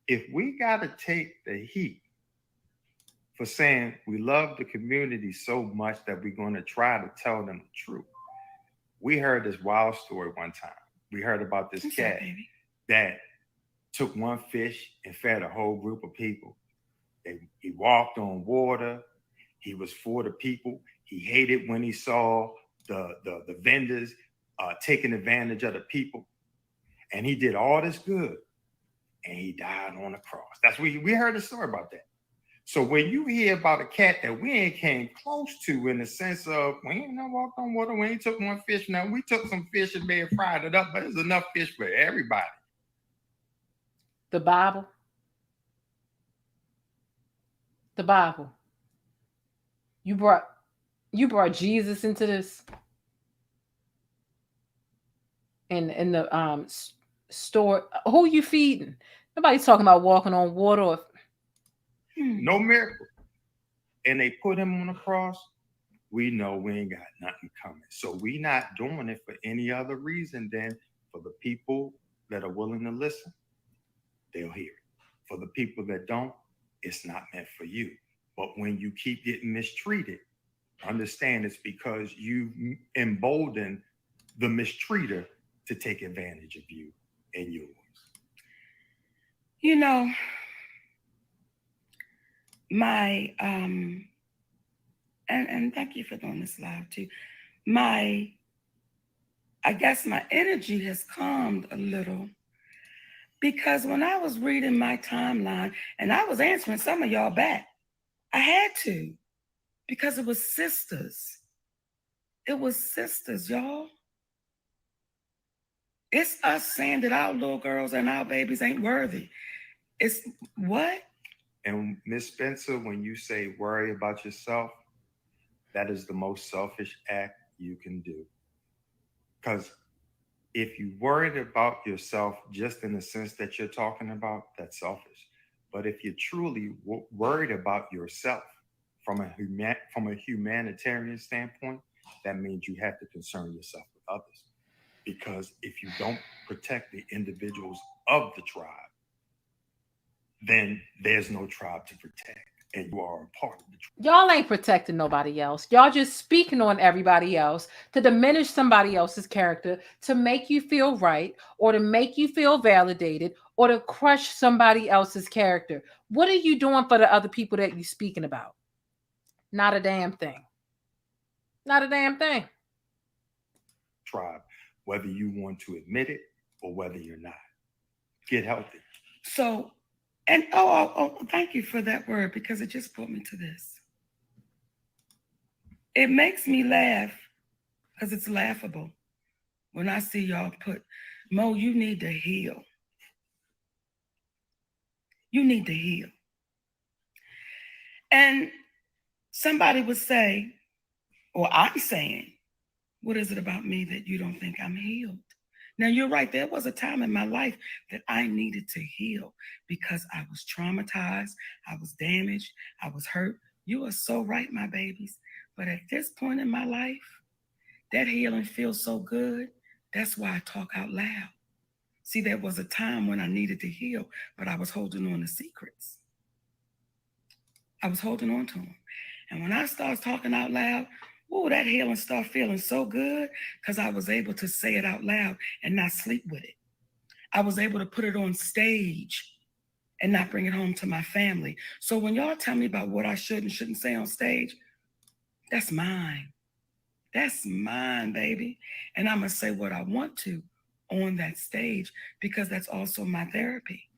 if we got to take the heat for saying we love the community so much that we're going to try to tell them the truth. We heard this wild story one time. We heard about this cat that took one fish and fed a whole group of people. He walked on water. He was for the people. He hated when he saw the vendors taking advantage of the people. And he did all this good, and he died on the cross. That's we heard a story about that. So when you hear about a cat that we ain't came close to in the sense of we ain't never walked on water, we ain't took one fish. Now we took some fish and may have fried it up, but there's enough fish for everybody. The Bible. The Bible. You brought Jesus into this. In the store. Who you feeding? Nobody's talking about walking on water. Or... No miracle. And they put him on the cross. We know we ain't got nothing coming. So we not doing it for any other reason than for the people that are willing to listen, they'll hear it. For the people that don't, it's not meant for you. But when you keep getting mistreated, understand it's because you embolden the mistreater to take advantage of you and yours. You know, my and thank you for doing this live too. I guess my energy has calmed a little because when I was reading my timeline and I was answering some of y'all back, I had to because it was sisters. It was sisters, y'all. It's us saying that our little girls and our babies ain't worthy. It's what? And Miss Spencer, when you say worry about yourself, that is the most selfish act you can do. Because if you worried about yourself just in the sense that you're talking about, that's selfish. But if you're truly worried about yourself from a humanitarian standpoint, that means you have to concern yourself with others. Because if you don't protect the individuals of the tribe, then there's no tribe to protect, and you are a part of the tribe. Y'all ain't protecting nobody else. Y'all just speaking on everybody else to diminish somebody else's character, to make you feel right, or to make you feel validated, or to crush somebody else's character. What are you doing for the other people that you're speaking about? Not a damn thing. Not a damn thing. Tribe, whether you want to admit it or whether you're not. Get healthy. So, and oh, thank you for that word because it just brought me to this. It makes me laugh because it's laughable when I see y'all put, Mo, you need to heal. You need to heal. And somebody would say, or I'm saying, what is it about me that you don't think I'm healed? Now, you're right. There was a time in my life that I needed to heal because I was traumatized. I was damaged. I was hurt. You are so right, my babies. But at this point in my life, that healing feels so good. That's why I talk out loud. See, there was a time when I needed to heal, but I was holding on to secrets. I was holding on to them. And when I started talking out loud, oh, that healing started feeling so good because I was able to say it out loud and not sleep with it. I was able to put it on stage and not bring it home to my family. So when y'all tell me about what I should and shouldn't say on stage, that's mine. That's mine, baby. And I'm going to say what I want to on that stage because that's also my therapy.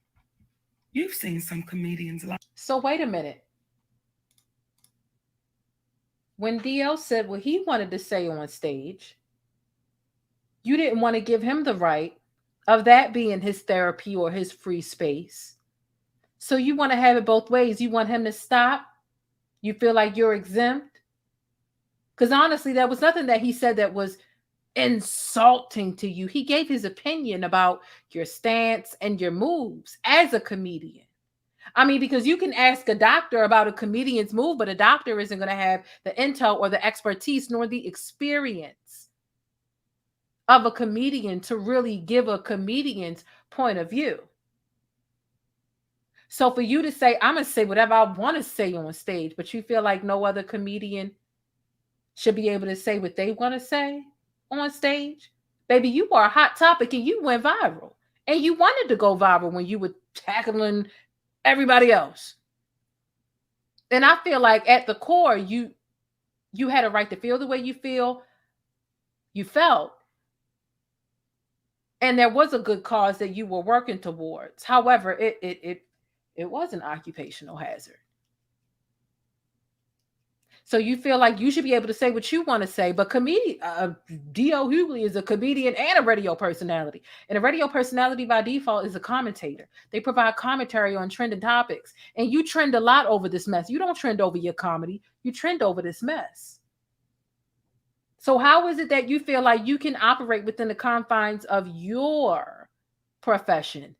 You've seen some comedians like. So wait a minute. When DL said what he wanted to say on stage, you didn't want to give him the right of that being his therapy or his free space. So you want to have it both ways. You want him to stop. You feel like you're exempt. Because honestly, there was nothing that he said that was insulting to you. He gave his opinion about your stance and your moves as a comedian. I mean, because you can ask a doctor about a comedian's move, but a doctor isn't going to have the intel or the expertise nor the experience of a comedian to really give a comedian's point of view. So for you to say, I'm going to say whatever I want to say on stage, but you feel like no other comedian should be able to say what they want to say on stage, baby, you are a hot topic and you went viral. And you wanted to go viral when you were tackling everybody else. And I feel like at the core, you had a right to feel the way you felt. And there was a good cause that you were working towards. However, it was an occupational hazard. So you feel like you should be able to say what you want to say, but DL Hughley is a comedian and a radio personality. And a radio personality by default is a commentator. They provide commentary on trending topics. And you trend a lot over this mess. You don't trend over your comedy. You trend over this mess. So how is it that you feel like you can operate within the confines of your profession,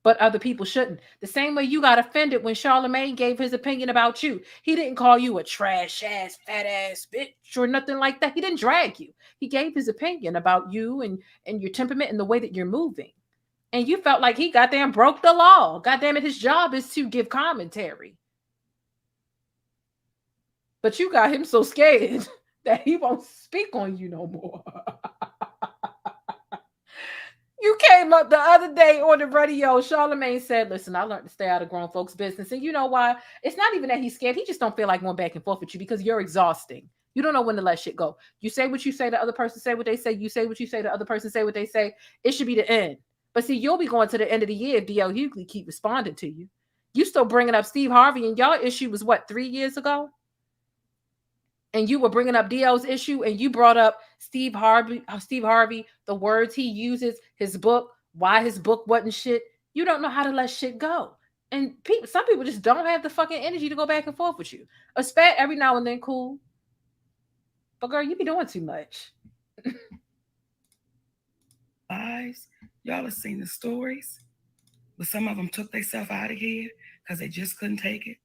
but other people shouldn't? The same way you got offended when Charlamagne gave his opinion about you. He didn't call you a trash ass, fat ass bitch or nothing like that. He didn't drag you. He gave his opinion about you and your temperament and the way that you're moving. And you felt like he goddamn broke the law. Goddamn it, his job is to give commentary. But you got him so scared that he won't speak on you no more. You came up the other day on the radio. Charlamagne said, listen, I learned to stay out of grown folks' business. And you know why? It's not even that he's scared. He just don't feel like going back and forth with you because you're exhausting. You don't know when to let shit go. You say what you say, the other person say what they say. You say what you say, the other person say what they say. It should be the end. But see, you'll be going to the end of the year if DL Hughley keep responding to you. You still bringing up Steve Harvey, and y'all issue was what, 3 years ago? And you were bringing up DL's issue, and you brought up Steve Harvey, the words he uses, his book, why his book wasn't shit. You don't know how to let shit go. And some people just don't have the fucking energy to go back and forth with you. A spat every now and then, cool. But girl, you be doing too much. Lies, y'all have seen the stories, but some of them took themselves out of here because they just couldn't take it.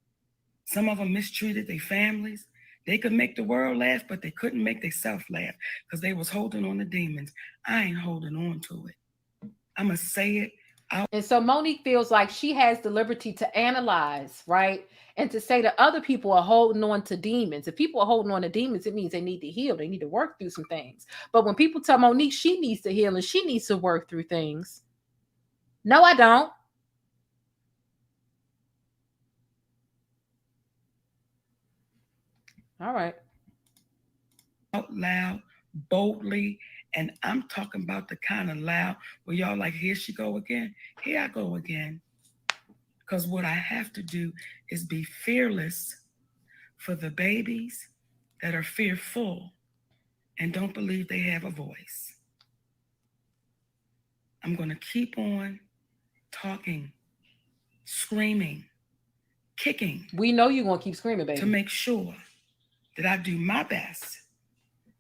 Some of them mistreated their families. They could make the world laugh, but they couldn't make themselves laugh because they was holding on to demons. I ain't holding on to it. I'm going to say it out. And so MoNique feels like she has the liberty to analyze, right? And to say that other people are holding on to demons. If people are holding on to demons, it means they need to heal. They need to work through some things. But when people tell MoNique she needs to heal and she needs to work through things, no, I don't. All right. Out loud, boldly, and I'm talking about the kind of loud where y'all like, here she go again. Here I go again. Because what I have to do is be fearless for the babies that are fearful and don't believe they have a voice. I'm going to keep on talking, screaming, kicking. We know you're going to keep screaming, baby. To make sure that I do my best,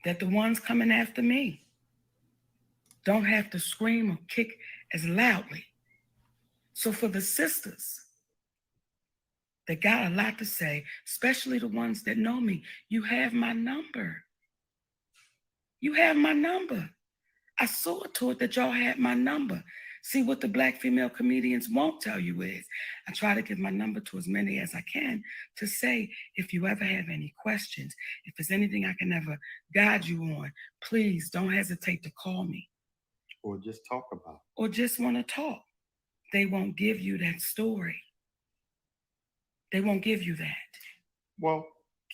that the ones coming after me don't have to scream or kick as loudly. So for the sisters that got a lot to say, especially the ones that know me, you have my number. You have my number. I saw to it that y'all had my number. See, what the Black female comedians won't tell you is, I try to give my number to as many as I can to say, if you ever have any questions, if there's anything I can ever guide you on, please don't hesitate to call me. Or just talk about it. Or just want to talk. They won't give you that story. They won't give you that. Well,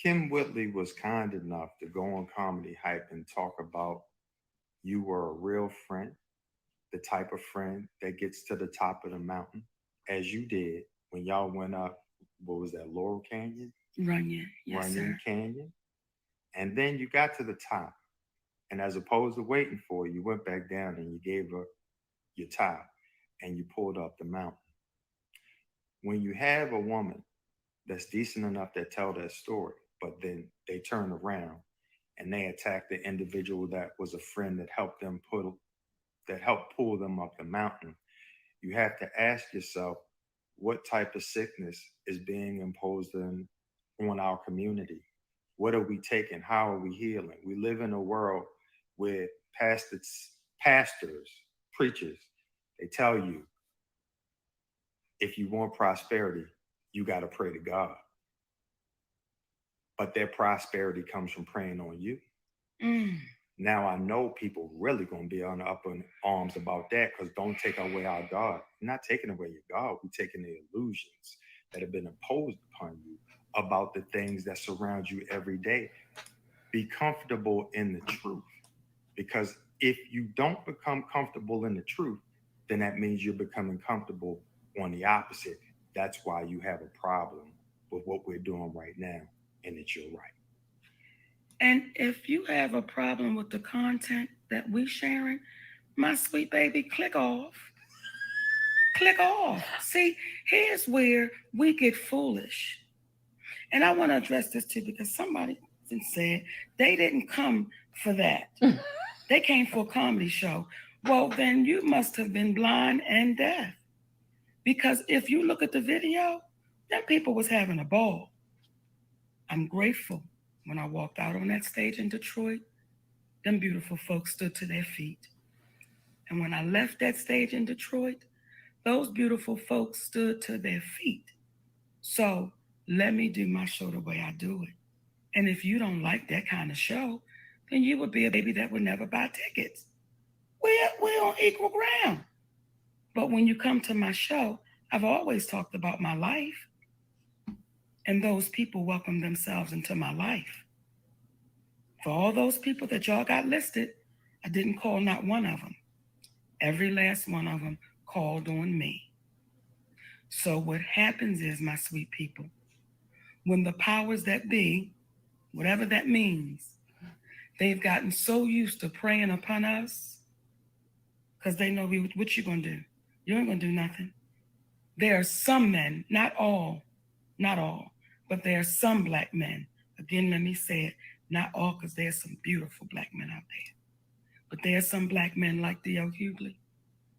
Kim Whitley was kind enough to go on Comedy Hype and talk about you were a real friend, the type of friend that gets to the top of the mountain, as you did when y'all went up, what was that, Laurel Canyon? Runyon, yes, Runyon sir. Canyon. And then you got to the top. And as opposed to waiting for it, you went back down and you gave her your tie and you pulled up the mountain. When you have a woman that's decent enough to tell that story, but then they turn around and they attack the individual that was a friend that helped pull them up the mountain, you have to ask yourself, what type of sickness is being imposed on our community? What are we taking? How are we healing? We live in a world where pastors, preachers, they tell you, if you want prosperity, you got to pray to God. But their prosperity comes from praying on you. Now I know people really going to be on the up in arms about that, because don't take away our God. We're not taking away your God. We're taking the illusions that have been imposed upon you about the things that surround you every day. Be comfortable in the truth, because if you don't become comfortable in the truth, then that means you're becoming comfortable on the opposite. That's why you have a problem with what we're doing right now, and it's your right. And if you have a problem with the content that we're sharing, my sweet baby, click off. Click off. See, here's where we get foolish. And I want to address this too, because somebody said they didn't come for that. They came for a comedy show. Well, then you must have been blind and deaf. Because if you look at the video, them people was having a ball. I'm grateful when I walked out on that stage in Detroit, them beautiful folks stood to their feet. And when I left that stage in Detroit, those beautiful folks stood to their feet. So let me do my show the way I do it. And if you don't like that kind of show, then you would be a baby that would never buy tickets. We're on equal ground. But when you come to my show, I've always talked about my life. And those people welcome themselves into my life. For all those people that y'all got listed, I didn't call not one of them. Every last one of them called on me. So what happens is, my sweet people, when the powers that be, whatever that means, they've gotten so used to preying upon us, because they know what you gonna do. You ain't gonna do nothing. There are some men, not all, but there are some black men. Again, let me say it, not all, because there's some beautiful black men out there. But there are some black men like DL Hughley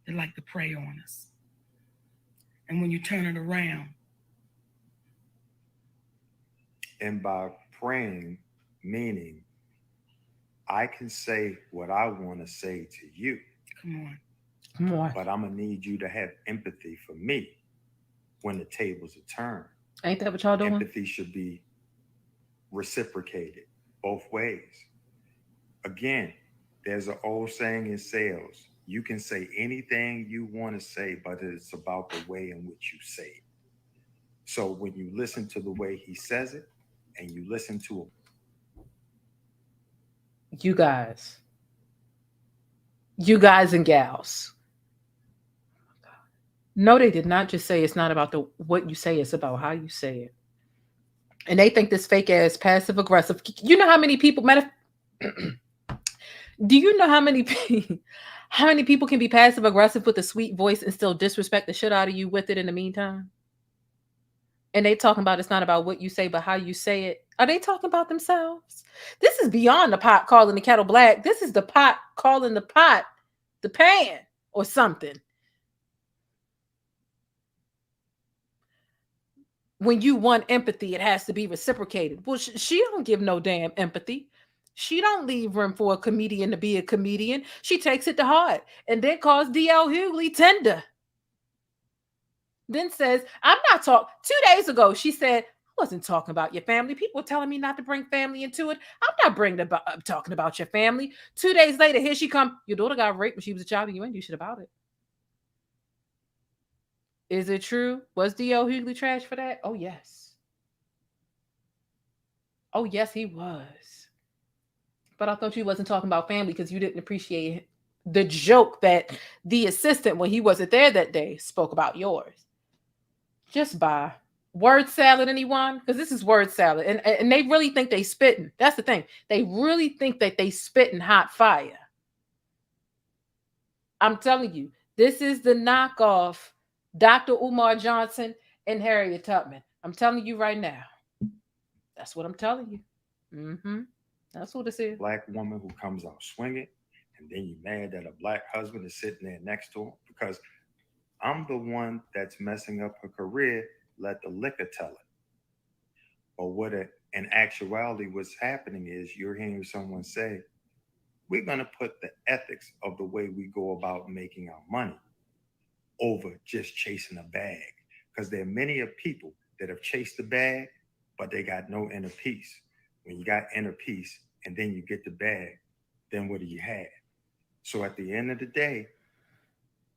that like to prey on us. And when you turn it around. And by praying, meaning I can say what I want to say to you. Come on. Come on. But I'm going to need you to have empathy for me when the tables are turned. Ain't that what y'all doing? Empathy should be reciprocated both ways. Again, there's an old saying in sales. You can say anything you want to say, but it's about the way in which you say it. So when you listen to the way he says it, and you listen to him. You guys and gals. No, they did not just say it's not about what you say, it's about how you say it. And they think this fake ass passive aggressive. You know how many people, do you know how many people can be passive aggressive with a sweet voice and still disrespect the shit out of you with it in the meantime? And they talking about it's not about what you say, but how you say it. Are they talking about themselves? This is beyond the pot calling the kettle black. This is the pot calling the pot the pan or something. When you want empathy, it has to be reciprocated. Well, she don't give no damn empathy. She don't leave room for a comedian to be a comedian. She takes it to heart and then calls DL Hughley tender. Then says, I'm not talking. 2 days ago, she said, I wasn't talking about your family. People were telling me not to bring family into it. I'm not talking about your family. 2 days later, here she come. Your daughter got raped when she was a child and you ain't do shit about it. Is it true? Was DL Hughley trash for that? Oh, yes. Oh, yes, he was. But I thought you wasn't talking about family because you didn't appreciate the joke that the assistant, when he wasn't there that day, spoke about yours. Just by word salad, anyone? Because this is word salad. And they really think they spitting. That's the thing. They really think that they spitting hot fire. I'm telling you, This is the knockoff Dr. Umar Johnson and Harriet Tubman. I'm telling you right now. That's what I'm telling you. That's what this is. Black woman who comes out swinging, and then you're mad that a black husband is sitting there next to him because I'm the one that's messing up her career. Let the liquor tell it. But in actuality, what's happening is you're hearing someone say, we're going to put the ethics of the way we go about making our money over just chasing a bag. Because there are many of people that have chased the bag, but they got no inner peace. When you got inner peace and then you get the bag, then what do you have? So at the end of the day,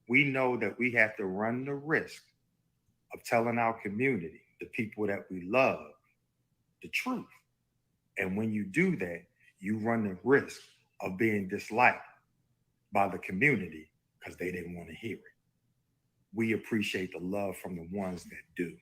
we know that we have to run the risk of telling our community, the people that we love, the truth. And when you do that, you run the risk of being disliked by the community because they didn't want to hear it. We appreciate the love from the ones that do.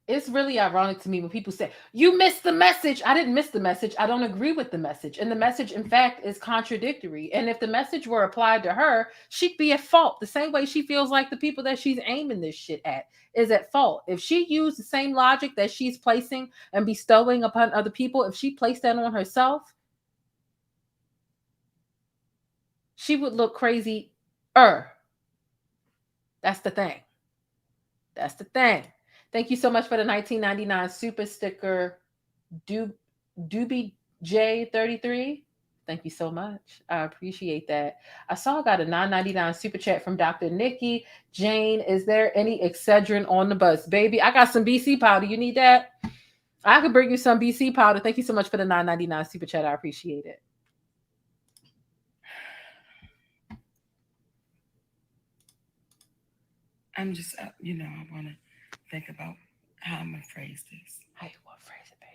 It's really ironic to me when people say, you missed the message. I didn't miss the message. I don't agree with the message. And the message, in fact, is contradictory. And if the message were applied to her, she'd be at fault. The same way she feels like the people that she's aiming this shit at is at fault. If she used the same logic that she's placing and bestowing upon other people, if she placed that on herself, she would look crazy. That's the thing. That's the thing. Thank you so much for the 1999 super sticker, Doobie J33. Thank you so much. I appreciate that. I saw I got a $9.99 super chat from Dr. Nikki. Jane, is there any Excedrin on the bus? Baby, I got some BC powder. You need that? I could bring you some BC powder. Thank you so much for the $9.99 super chat. I appreciate it. I'm just, I want to think about how I'm going to phrase this. How you want to phrase it, baby?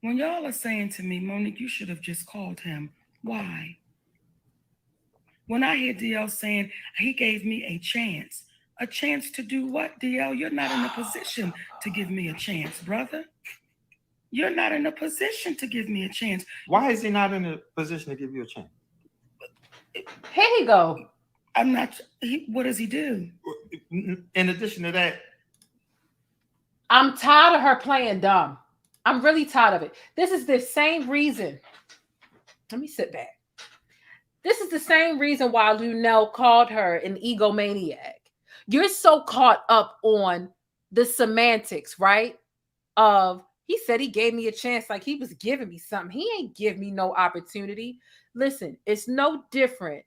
When y'all are saying to me, MoNique, you should have just called him. Why? When I hear DL saying he gave me a chance to do what, DL? You're not in a position to give me a chance, brother. You're not in a position to give me a chance. Why is he not in a position to give you a chance? Here he go. I'm not. What does he do? In addition to that, I'm tired of her playing dumb. I'm really tired of it. This is the same reason. Let me sit back. This is the same reason why Lunelle called her an egomaniac. You're so caught up on the semantics, right? Of he said he gave me a chance, like he was giving me something. He ain't give me no opportunity. Listen, it's no different.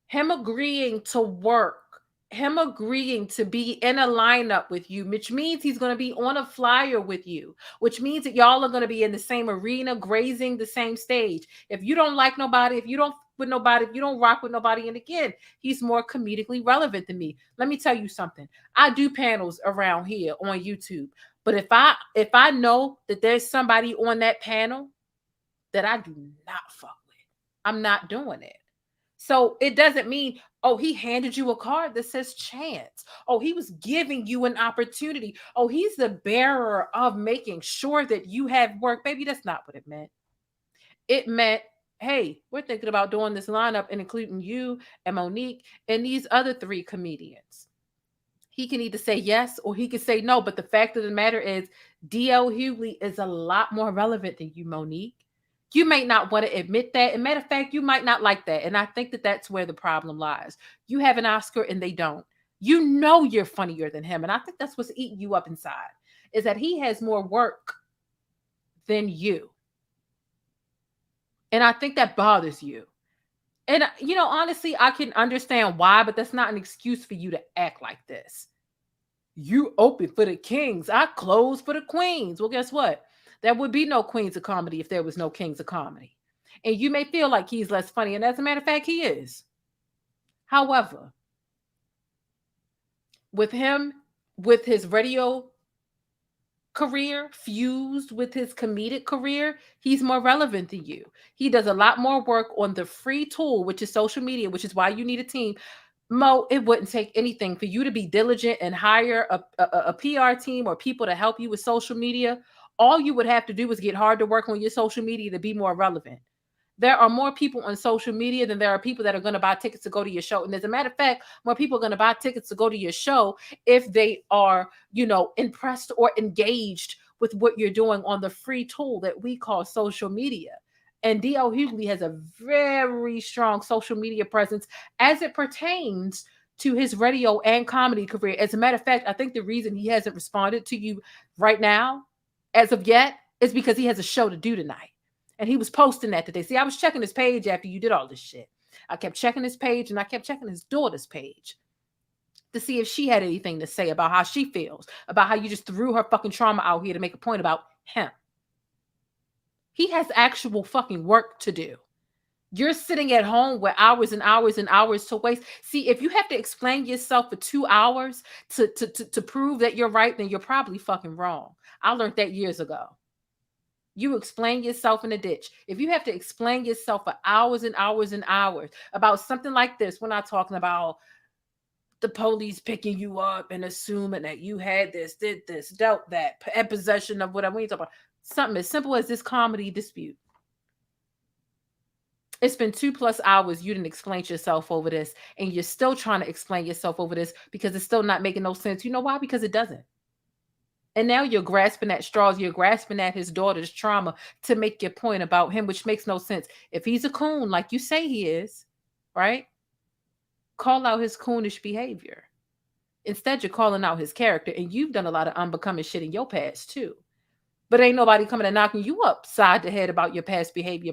Him agreeing to work, him agreeing to be in a lineup with you, which means he's going to be on a flyer with you, which means that y'all are going to be in the same arena, grazing the same stage. If you don't like nobody, if you don't with nobody, if you don't rock with nobody, and again, he's more comedically relevant than me. Let me tell you something. I do panels around here on YouTube, but if I know that there's somebody on that panel that I do not fuck with, I'm not doing it. So it doesn't mean, oh, he handed you a card that says chance. Oh, he was giving you an opportunity. Oh, he's the bearer of making sure that you have work. Baby, that's not what it meant. It meant, hey, we're thinking about doing this lineup and including you and MoNique and these other 3 comedians. He can either say yes or he can say no. But the fact of the matter is DL Hughley is a lot more relevant than you, MoNique. You may not want to admit that. And matter of fact, you might not like that. And I think that that's where the problem lies. You have an Oscar and they don't. You know you're funnier than him. And I think that's what's eating you up inside, is that he has more work than you. And I think that bothers you. And, honestly, I can understand why, but that's not an excuse for you to act like this. You open for the kings. I close for the queens. Well, guess what? There would be no queens of comedy if there was no kings of comedy. And you may feel like he's less funny. And as a matter of fact, he is. However, with him, with his radio career fused with his comedic career, he's more relevant than you. He does a lot more work on the free tool, which is social media, which is why you need a team. Mo, it wouldn't take anything for you to be diligent and hire a PR team or people to help you with social media. All you would have to do is get hard to work on your social media to be more relevant. There are more people on social media than there are people that are going to buy tickets to go to your show. And as a matter of fact, more people are going to buy tickets to go to your show if they are, you know, impressed or engaged with what you're doing on the free tool that we call social media. And DL Hughley has a very strong social media presence as it pertains to his radio and comedy career. As a matter of fact, I think the reason he hasn't responded to you right now, as of yet, is because he has a show to do tonight. And he was posting that today. See, I was checking his page after you did all this shit. I kept checking his page and I kept checking his daughter's page to see if she had anything to say about how she feels, about how you just threw her fucking trauma out here to make a point about him. He has actual fucking work to do. You're sitting at home with hours and hours and hours to waste. See, if you have to explain yourself for 2 hours to prove that you're right, then you're probably fucking wrong. I learned that years ago. You explain yourself in a ditch. If you have to explain yourself for hours and hours and hours about something like this, we're not talking about the police picking you up and assuming that you had this, did this, dealt that, in possession of whatever. We talk about something as simple as this comedy dispute. It's been 2+ hours. You didn't explain yourself over this, and you're still trying to explain yourself over this because it's still not making no sense. You know why? Because it doesn't. And now you're grasping at straws. You're grasping at his daughter's trauma to make your point about him, which makes no sense. If he's a coon, like you say he is, right? Call out his coonish behavior. Instead, you're calling out his character, and you've done a lot of unbecoming shit in your past too. But ain't nobody coming and knocking you upside the head about your past behavior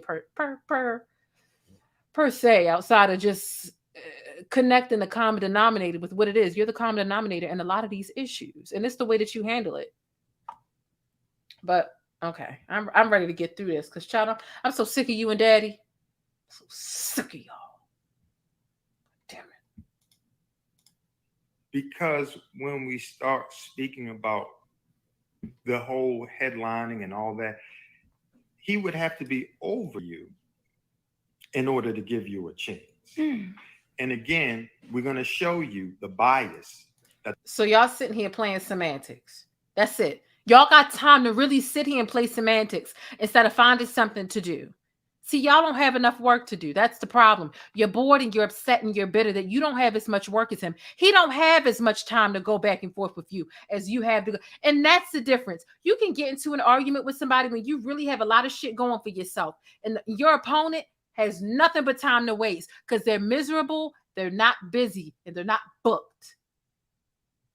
per se, outside of just connecting the common denominator with what it is. You're the common denominator in a lot of these issues, and it's the way that you handle it. But okay, I'm ready to get through this because, child, I'm so sick of you and Daddy. I'm so sick of y'all. Damn it. Because when we start speaking about the whole headlining and all that, he would have to be over you in order to give you a chance. And again, we're going to show you the bias. So y'all sitting here playing semantics. That's it. Y'all got time to really sit here and play semantics instead of finding something to do. See, y'all don't have enough work to do. That's the problem. You're bored and you're upset and you're bitter that you don't have as much work as him. He don't have as much time to go back and forth with you as you have to go. And that's the difference. You can get into an argument with somebody when you really have a lot of shit going for yourself. And your opponent has nothing but time to waste because they're miserable, they're not busy, and they're not booked.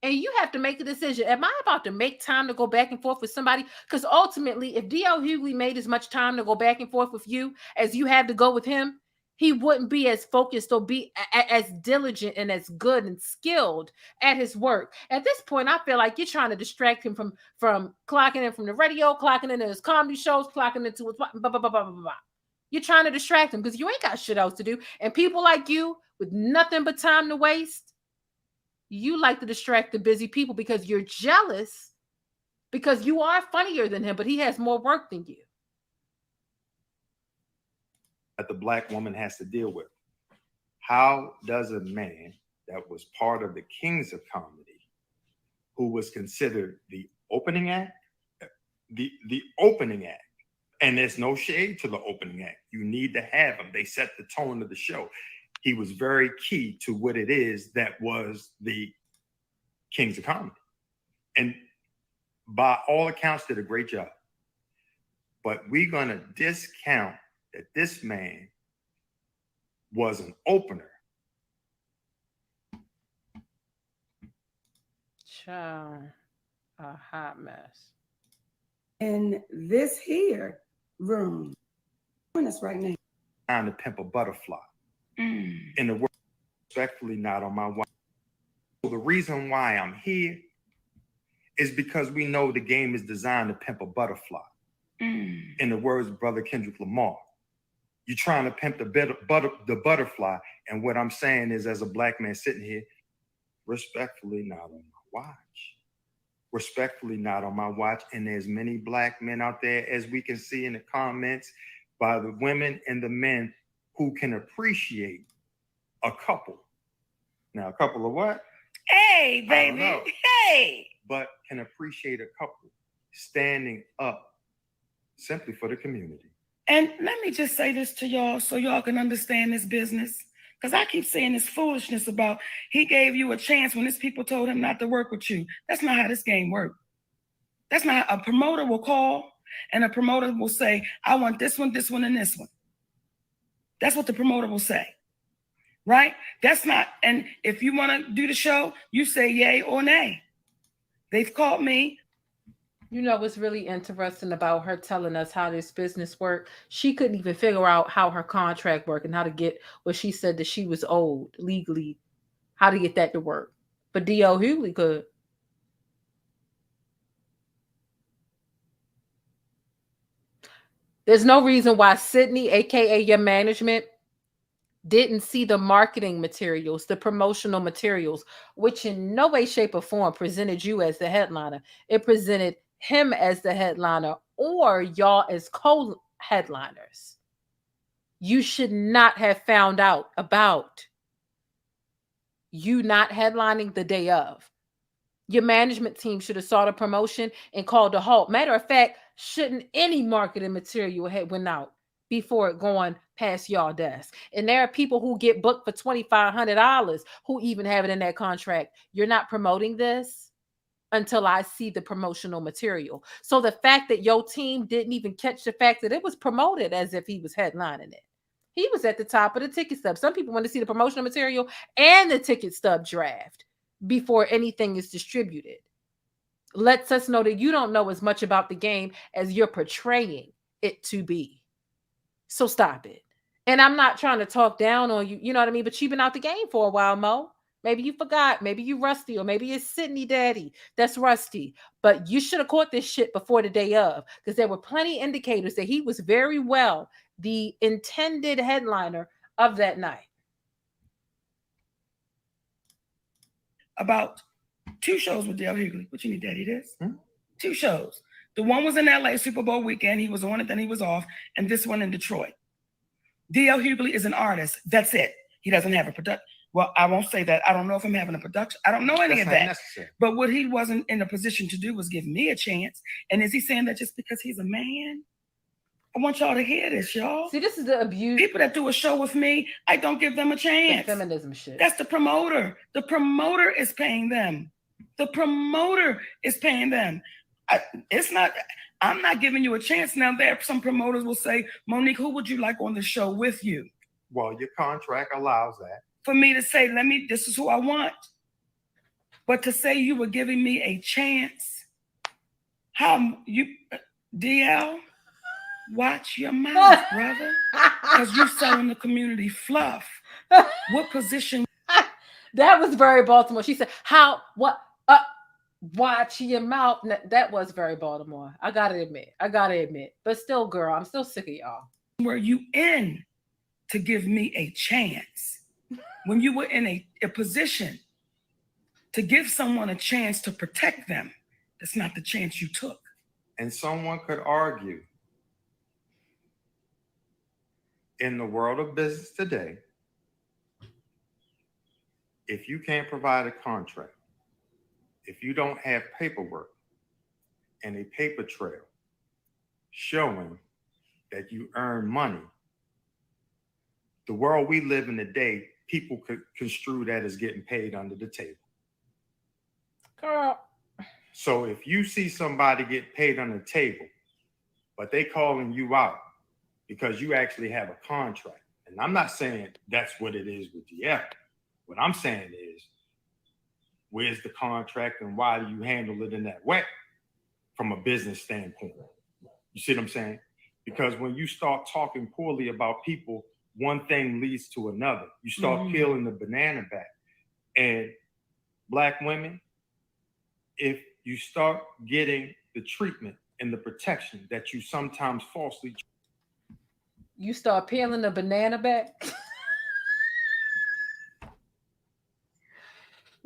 And you have to make a decision. Am I about to make time to go back and forth with somebody? Because ultimately, if DL Hughley made as much time to go back and forth with you as you had to go with him, he wouldn't be as focused or be as diligent and as good and skilled at his work. At this point, I feel like you're trying to distract him from clocking in from the radio, clocking into his comedy shows, clocking into his blah, blah, blah, blah, blah, blah. You're trying to distract him because you ain't got shit else to do. And people like you with nothing but time to waste, you like to distract the busy people because you're jealous because you are funnier than him, but he has more work than you. That the Black woman has to deal with. How does a man that was part of the Kings of Comedy, who was considered the opening act, the opening act, and there's no shade to the opening act. You need to have him. They set the tone of the show. He was very key to what it is that was the Kings of Comedy. And by all accounts, did a great job. But we're going to discount that this man was an opener. Child, a hot mess. In this here room, join us right now. Trying to pimp a butterfly. In the word, respectfully, not on my watch. So the reason why I'm here is because we know the game is designed to pimp a butterfly. In the words of Brother Kendrick Lamar, you're trying to pimp the butterfly. And what I'm saying is, as a Black man sitting here, respectfully, not on my watch. Respectfully, not on my watch. And there's many Black men out there, as we can see in the comments, by the women and the men who can appreciate a couple. Now, a couple of what? Hey, baby. Hey. But can appreciate a couple standing up simply for the community. And let me just say this to y'all so y'all can understand this business. Because I keep saying this foolishness about he gave you a chance when his people told him not to work with you. That's not how this game works. That's not how a promoter will call and a promoter will say, I want this one, and this one. That's what the promoter will say, right? That's not, and if you want to do the show, you say yay or nay. They've called me. You know what's really interesting about her telling us how this business worked? She couldn't even figure out how her contract worked and how to get what she said that she was owed legally, how to get that to work. But DL Hughley could. There's no reason why Sydney, aka your management, didn't see the marketing materials, the promotional materials, which in no way, shape, or form presented you as the headliner. It presented him as the headliner or y'all as co-headliners. You should not have found out about you not headlining the day of. Your management team should have saw the promotion and called a halt. Matter of fact, shouldn't any marketing material have went out before it going past y'all desk? And there are people who get booked for $2,500 who even have it in their contract. You're not promoting this until I see the promotional material. So the fact that your team didn't even catch the fact that it was promoted as if he was headlining it. He was at the top of the ticket stub. Some people want to see the promotional material and the ticket stub draft before anything is distributed. Lets us know that you don't know as much about the game as you're portraying it to be. So stop it. And I'm not trying to talk down on you, you know what I mean? But you've been out the game for a while, Mo. Maybe you forgot. Maybe you rusty, or maybe it's Sydney Daddy that's rusty. But you should have caught this shit before the day of, because there were plenty of indicators that he was very well the intended headliner of that night. About 2 shows with DL Hughley. What you need, Daddy? This? 2 shows. The one was in LA, Super Bowl weekend. He was on it, then he was off. And this one in Detroit. DL Hughley is an artist. That's it. He doesn't have a production. Well, I won't say that. I don't know if I'm having a production. I don't know any of that. But what he wasn't in a position to do was give me a chance. And is he saying that just because he's a man? I want y'all to hear this, y'all. See, this is the abuse. People that do a show with me, I don't give them a chance. The feminism shit. That's the promoter. The promoter is paying them. The promoter is paying them. I'm not giving you a chance. Now, there some promoters will say, Monique, who would you like on the show with you? Well, your contract allows that. For me to say, this is who I want. But to say you were giving me a chance, DL, watch your mouth, brother. Because you selling the community fluff. What position? That was very Baltimore. She said, watch your mouth. That was very Baltimore. I gotta admit. But still, girl, I'm still sick of y'all. Were you in to give me a chance? When you were in a position to give someone a chance to protect them, that's not the chance you took. And someone could argue in the world of business today, if you can't provide a contract, if you don't have paperwork and a paper trail showing that you earn money, the world we live in today, people could construe that as getting paid under the table. Girl. So if you see somebody get paid under the table, but they calling you out because you actually have a contract, and I'm not saying that's what it is with DL. What I'm saying is, where's the contract and why do you handle it in that way from a business standpoint? You see what I'm saying? Because when you start talking poorly about people, one thing leads to another. You start peeling the banana back. And Black women, if you start getting the treatment and the protection that you sometimes falsely... You start peeling the banana back?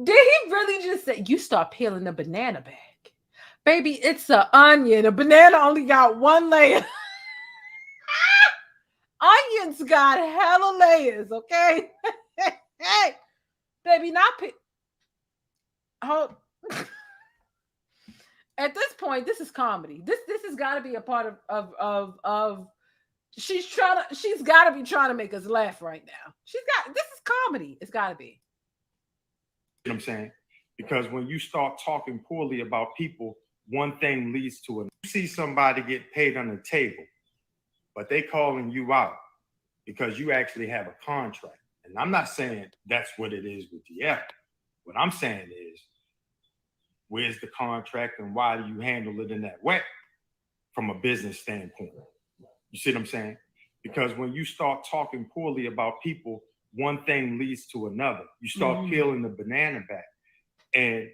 Did he really just say, you start peeling the banana back? Baby, it's an onion. A banana only got one layer. Onions got hella layers, okay? Hey, baby, not at this point, this is comedy. This has got to be a part of she's got to be trying to make us laugh right now. This is comedy. It's got to be. You know what I'm saying? Because when you start talking poorly about people, one thing leads to another. You see somebody get paid on the table, but they calling you out because you actually have a contract. And I'm not saying that's what it is with DL. What I'm saying is, where's the contract and why do you handle it in that way from a business standpoint? You see what I'm saying? Because when you start talking poorly about people, one thing leads to another. You start peeling the banana back. And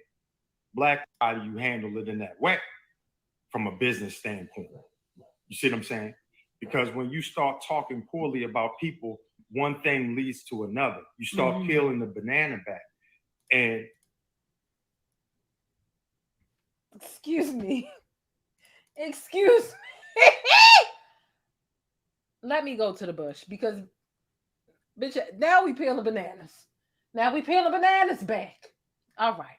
Black, how do you handle it in that way from a business standpoint? You see what I'm saying? Because when you start talking poorly about people, one thing leads to another. You start peeling the banana back. And excuse me. Let me go to the bush because, bitch, now we peel the bananas. Now we peel the bananas back. All right.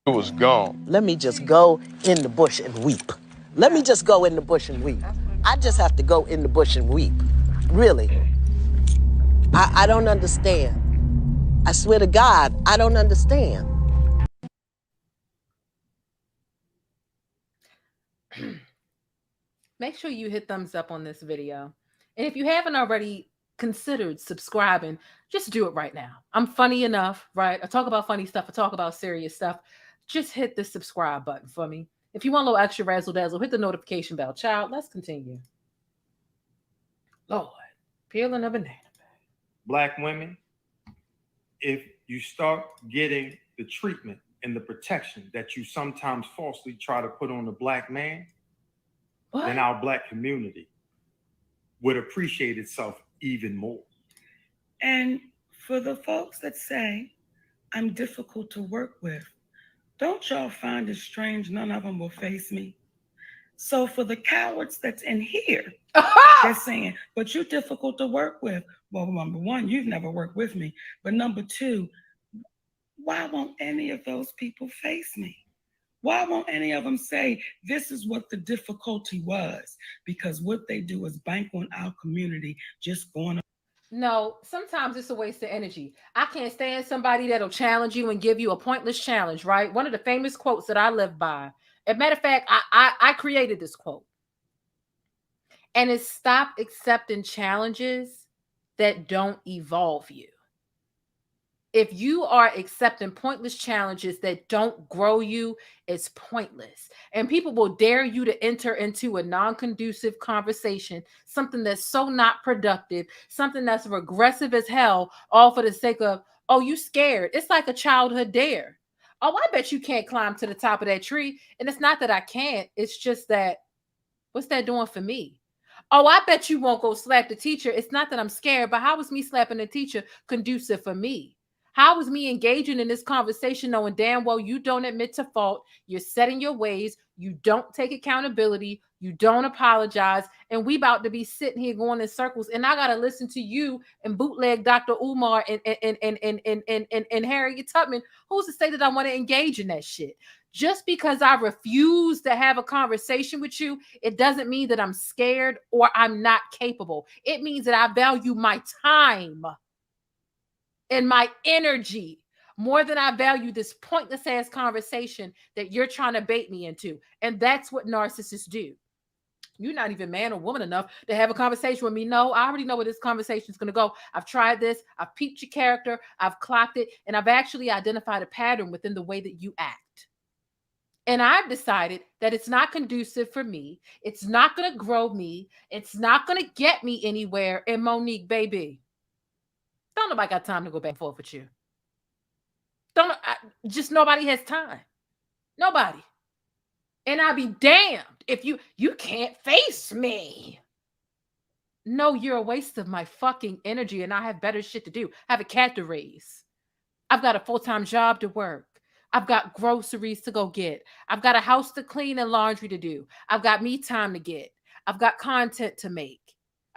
It was gone. Let me just go in the bush and weep. Let me just go in the bush and weep. I just have to go in the bush and weep. Really. I don't understand. I swear to God, I don't understand. Make sure you hit thumbs up on this video. And if you haven't already considered subscribing, just do it right now. I'm funny enough, right? I talk about funny stuff. I talk about serious stuff. Just hit the subscribe button for me. If you want a little extra razzle dazzle, hit the notification bell. Child, let's continue. Lord, peeling a banana. Black women, if you start getting the treatment and the protection that you sometimes falsely try to put on the Black man, then our Black community would appreciate itself even more. And for the folks that say I'm difficult to work with, don't y'all find it strange none of them will face me? So for the cowards that's in here, they're saying, but you're difficult to work with. Well, number one, you've never worked with me. But number two, why won't any of those people face me? Why won't any of them say, this is what the difficulty was? Because what they do is bank on our community just going on. No, sometimes it's a waste of energy. I can't stand somebody that'll challenge you and give you a pointless challenge, right? One of the famous quotes that I live by. As a matter of fact, I created this quote. And it's stop accepting challenges that don't evolve you. If you are accepting pointless challenges that don't grow you, it's pointless. And people will dare you to enter into a non-conducive conversation, something that's so not productive, something that's regressive as hell, all for the sake of, oh, you scared. It's like a childhood dare. Oh, I bet you can't climb to the top of that tree. And it's not that I can't. It's just that, what's that doing for me? Oh, I bet you won't go slap the teacher. It's not that I'm scared, but how is me slapping the teacher conducive for me? How is me engaging in this conversation knowing damn well you don't admit to fault, you're set in your ways, you don't take accountability, you don't apologize, and we about to be sitting here going in circles, and I gotta listen to you and bootleg Dr. Umar and Harriet Tubman. Who's to say that I want to engage in that shit? Just because I refuse to have a conversation with you, it doesn't mean that I'm scared or I'm not capable. It means that I value my time and my energy more than I value this pointless ass conversation that you're trying to bait me into. And that's what narcissists do. You're not even man or woman enough to have a conversation with me. No, I already know where this conversation is going to go. I've tried this. I've peeped your character. I've clocked it. And I've actually identified a pattern within the way that you act. And I've decided that it's not conducive for me. It's not going to grow me. It's not going to get me anywhere. And MoNique, baby, don't nobody got time to go back and forth with you. Just nobody has time. Nobody. And I'll be damned if you can't face me. No, you're a waste of my fucking energy and I have better shit to do. I have a cat to raise. I've got a full-time job to work. I've got groceries to go get. I've got a house to clean and laundry to do. I've got me time to get. I've got content to make.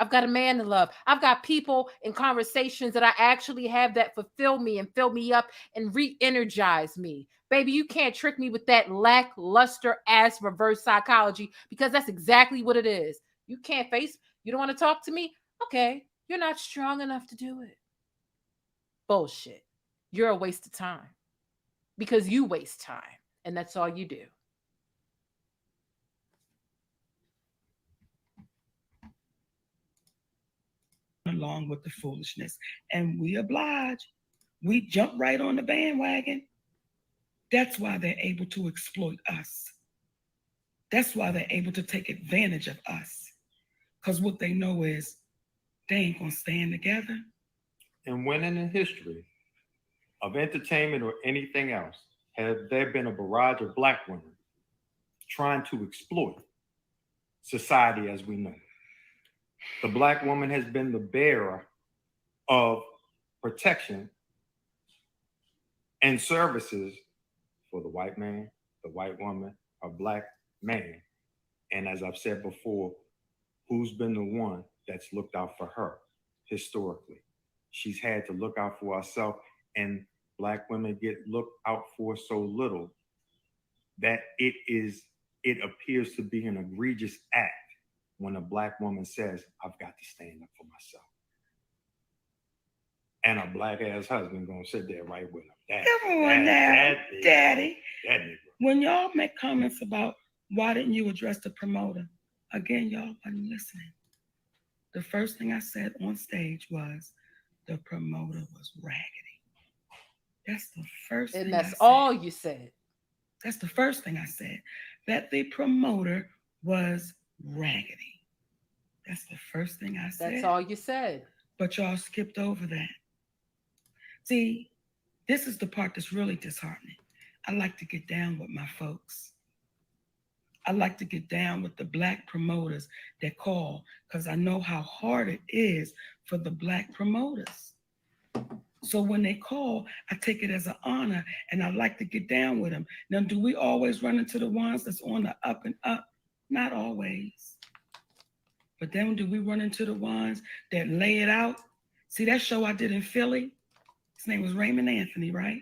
I've got a man to love. I've got people and conversations that I actually have that fulfill me and fill me up and re-energize me. Baby, you can't trick me with that lackluster ass reverse psychology because that's exactly what it is. You can't face, You don't want to talk to me? Okay, you're not strong enough to do it. Bullshit. You're a waste of time because you waste time, and that's all you do. Along with the foolishness, and we oblige. We jump right on the bandwagon. That's why they're able to exploit us. That's why they're able to take advantage of us. Because what they know is they ain't gonna stand together. And when in the history of entertainment or anything else, has there been a barrage of Black women trying to exploit society as we know it? The Black woman has been the bearer of protection and services for the white man, the white woman, a Black man. And as I've said before, who's been the one that's looked out for her historically? She's had to look out for herself, and Black women get looked out for so little that it appears to be an egregious act when a Black woman says, I've got to stand up for myself. And a Black ass husband gonna sit there right with him. Come on now, Daddy. When y'all make comments about why didn't you address the promoter, again, y'all wasn't listening. The first thing I said on stage was the promoter was raggedy. That's the first thing. And that's all you said. That's the first thing I said. That the promoter was raggedy. That's the first thing I said. That's all you said. But y'all skipped over that. See, this is the part that's really disheartening. I like to get down with my folks. I like to get down with the Black promoters that call, because I know how hard it is for the Black promoters. So when they call, I take it as an honor, and I like to get down with them. Now, do we always run into the ones that's on the up and up? Not always. But then do we run into the ones that lay it out? See that show I did in Philly? His name was Raymond Anthony, right?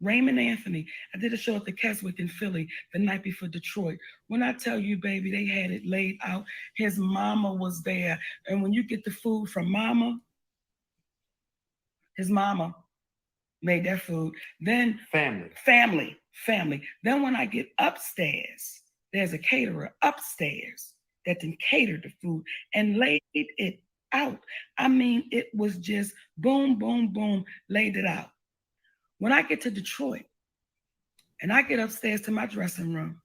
Raymond Anthony. I did a show at the Keswick in Philly the night before Detroit. When I tell you, baby, they had it laid out. His mama was there. And when you get the food from mama, his mama made that food. Then family. Then when I get upstairs, there's a caterer upstairs that then catered the food and laid it out. I mean, it was just boom, boom, boom, laid it out. When I get to Detroit and I get upstairs to my dressing room,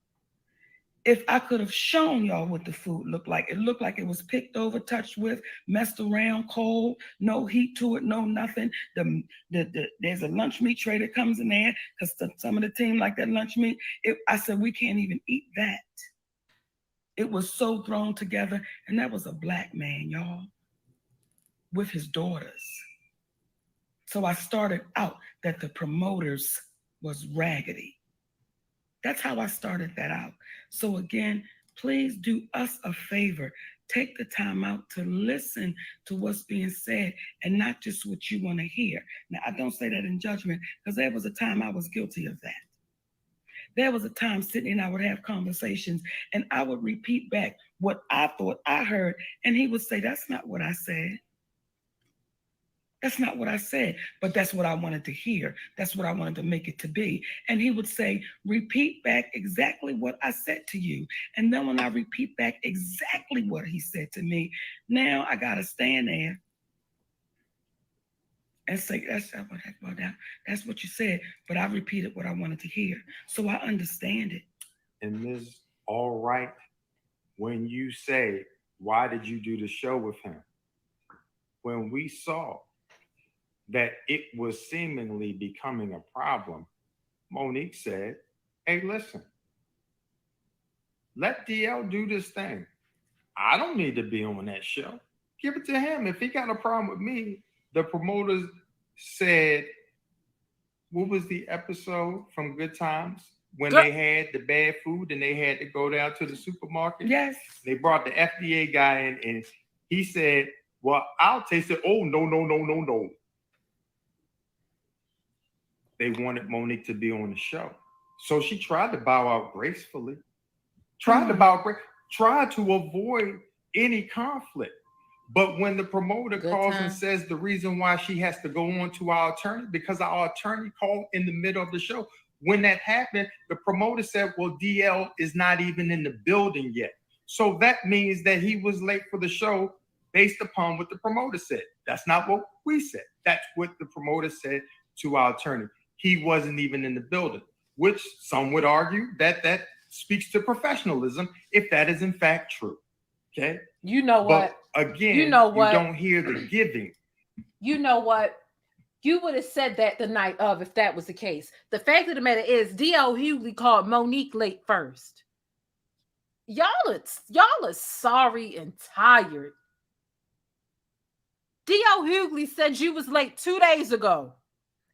if I could have shown y'all what the food looked like it was picked over, touched with, messed around, cold, no heat to it, no nothing. There's a lunch meat tray that comes in there because some of the team like that lunch meat. I said, we can't even eat that. It was so thrown together, and that was a Black man, y'all, with his daughters. So I started out that the promoters was raggedy. That's how I started that out. So again, please do us a favor. Take the time out to listen to what's being said and not just what you want to hear. Now, I don't say that in judgment, because there was a time I was guilty of that. There was a time sitting and I would have conversations and I would repeat back what I thought I heard, and he would say, that's not what I said. That's not what I said, but that's what I wanted to hear. That's what I wanted to make it to be. And he would say, repeat back exactly what I said to you. And then when I repeat back exactly what he said to me, now I got to stand there and say, that's what you said, but I repeated what I wanted to hear. So I understand it. And Ms. All Right, when you say, why did you do the show with him? When we saw that it was seemingly becoming a problem, MoNique said, hey, listen, let DL do this thing. I don't need to be on that show. Give it to him. If he got a problem with me, the promoters said, what was the episode from Good Times when they had the bad food and they had to go down to the supermarket? Yes. They brought the FDA guy in and he said, well, I'll taste it. Oh, no. They wanted MoNique to be on the show. So she tried to bow out gracefully, tried to avoid any conflict. But when the promoter calls and says the reason why she has to go on to our attorney, because our attorney called in the middle of the show. When that happened, the promoter said, well, DL is not even in the building yet. So that means that he was late for the show based upon what the promoter said. That's not what we said. That's what the promoter said to our attorney. He wasn't even in the building, which some would argue that that speaks to professionalism if that is in fact true. Okay. You know what? But again, you know what? You don't hear the giving. You know what? You would have said that the night of if that was the case. The fact of the matter is, DL Hughley called MoNique late first. Y'all are sorry and tired. DL Hughley said you was late 2 days ago.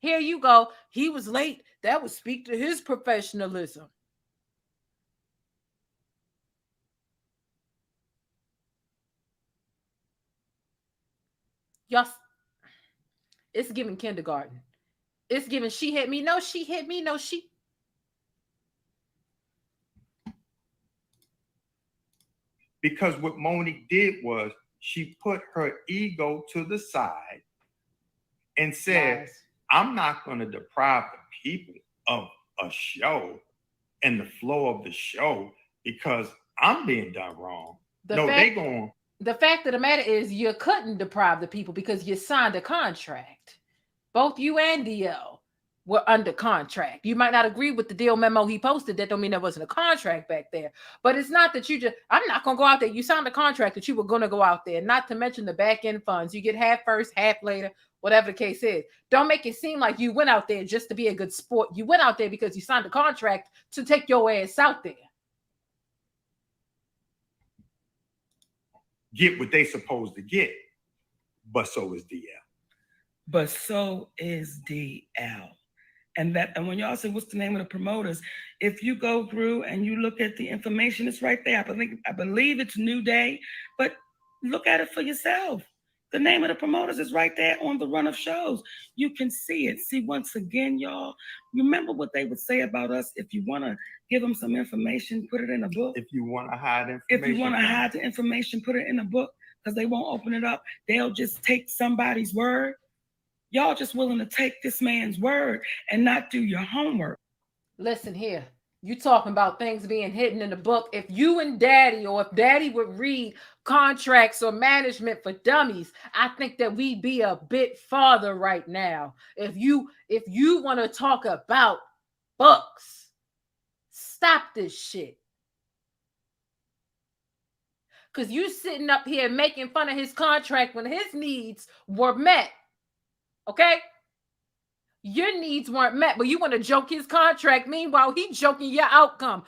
Here you go. He was late. That would speak to his professionalism. Y'all, it's giving kindergarten. It's giving she hit me. No, she hit me. No, she. Because what MoNique did was she put her ego to the side and said, yes, I'm not going to deprive the people of a show and the flow of the show because I'm being done wrong. The fact of the matter is you couldn't deprive the people because you signed a contract. Both you and DL were under contract. You might not agree with the deal memo he posted. That don't mean there wasn't a contract back there. But it's not that you just, I'm not going to go out there. You signed a contract that you were going to go out there, not to mention the back end funds. You get half first, half later, whatever the case is. Don't make it seem like you went out there just to be a good sport. You went out there because you signed a contract to take your ass out there. Get what they supposed to get, but so is DL. But so is DL. And when y'all say, what's the name of the promoters? If you go through and you look at the information, it's right there. I believe it's New Day, but look at it for yourself. The name of the promoters is right there on the run of shows. You can see it. See, once again, y'all, remember what they would say about us. If you want to give them some information, put it in a book. If you want to hide information. If you want to hide the information, put it in a book because they won't open it up. They'll just take somebody's word. Y'all just willing to take this man's word and not do your homework. Listen here. You talking about things being hidden in the book. If you and Daddy, or if Daddy would read contracts or management for dummies, I think that we'd be a bit farther right now. If you want to talk about books, stop this shit. Because you sitting up here making fun of his contract when his needs were met. Okay? Your needs weren't met, but you want to joke his contract. Meanwhile, he joking your outcome.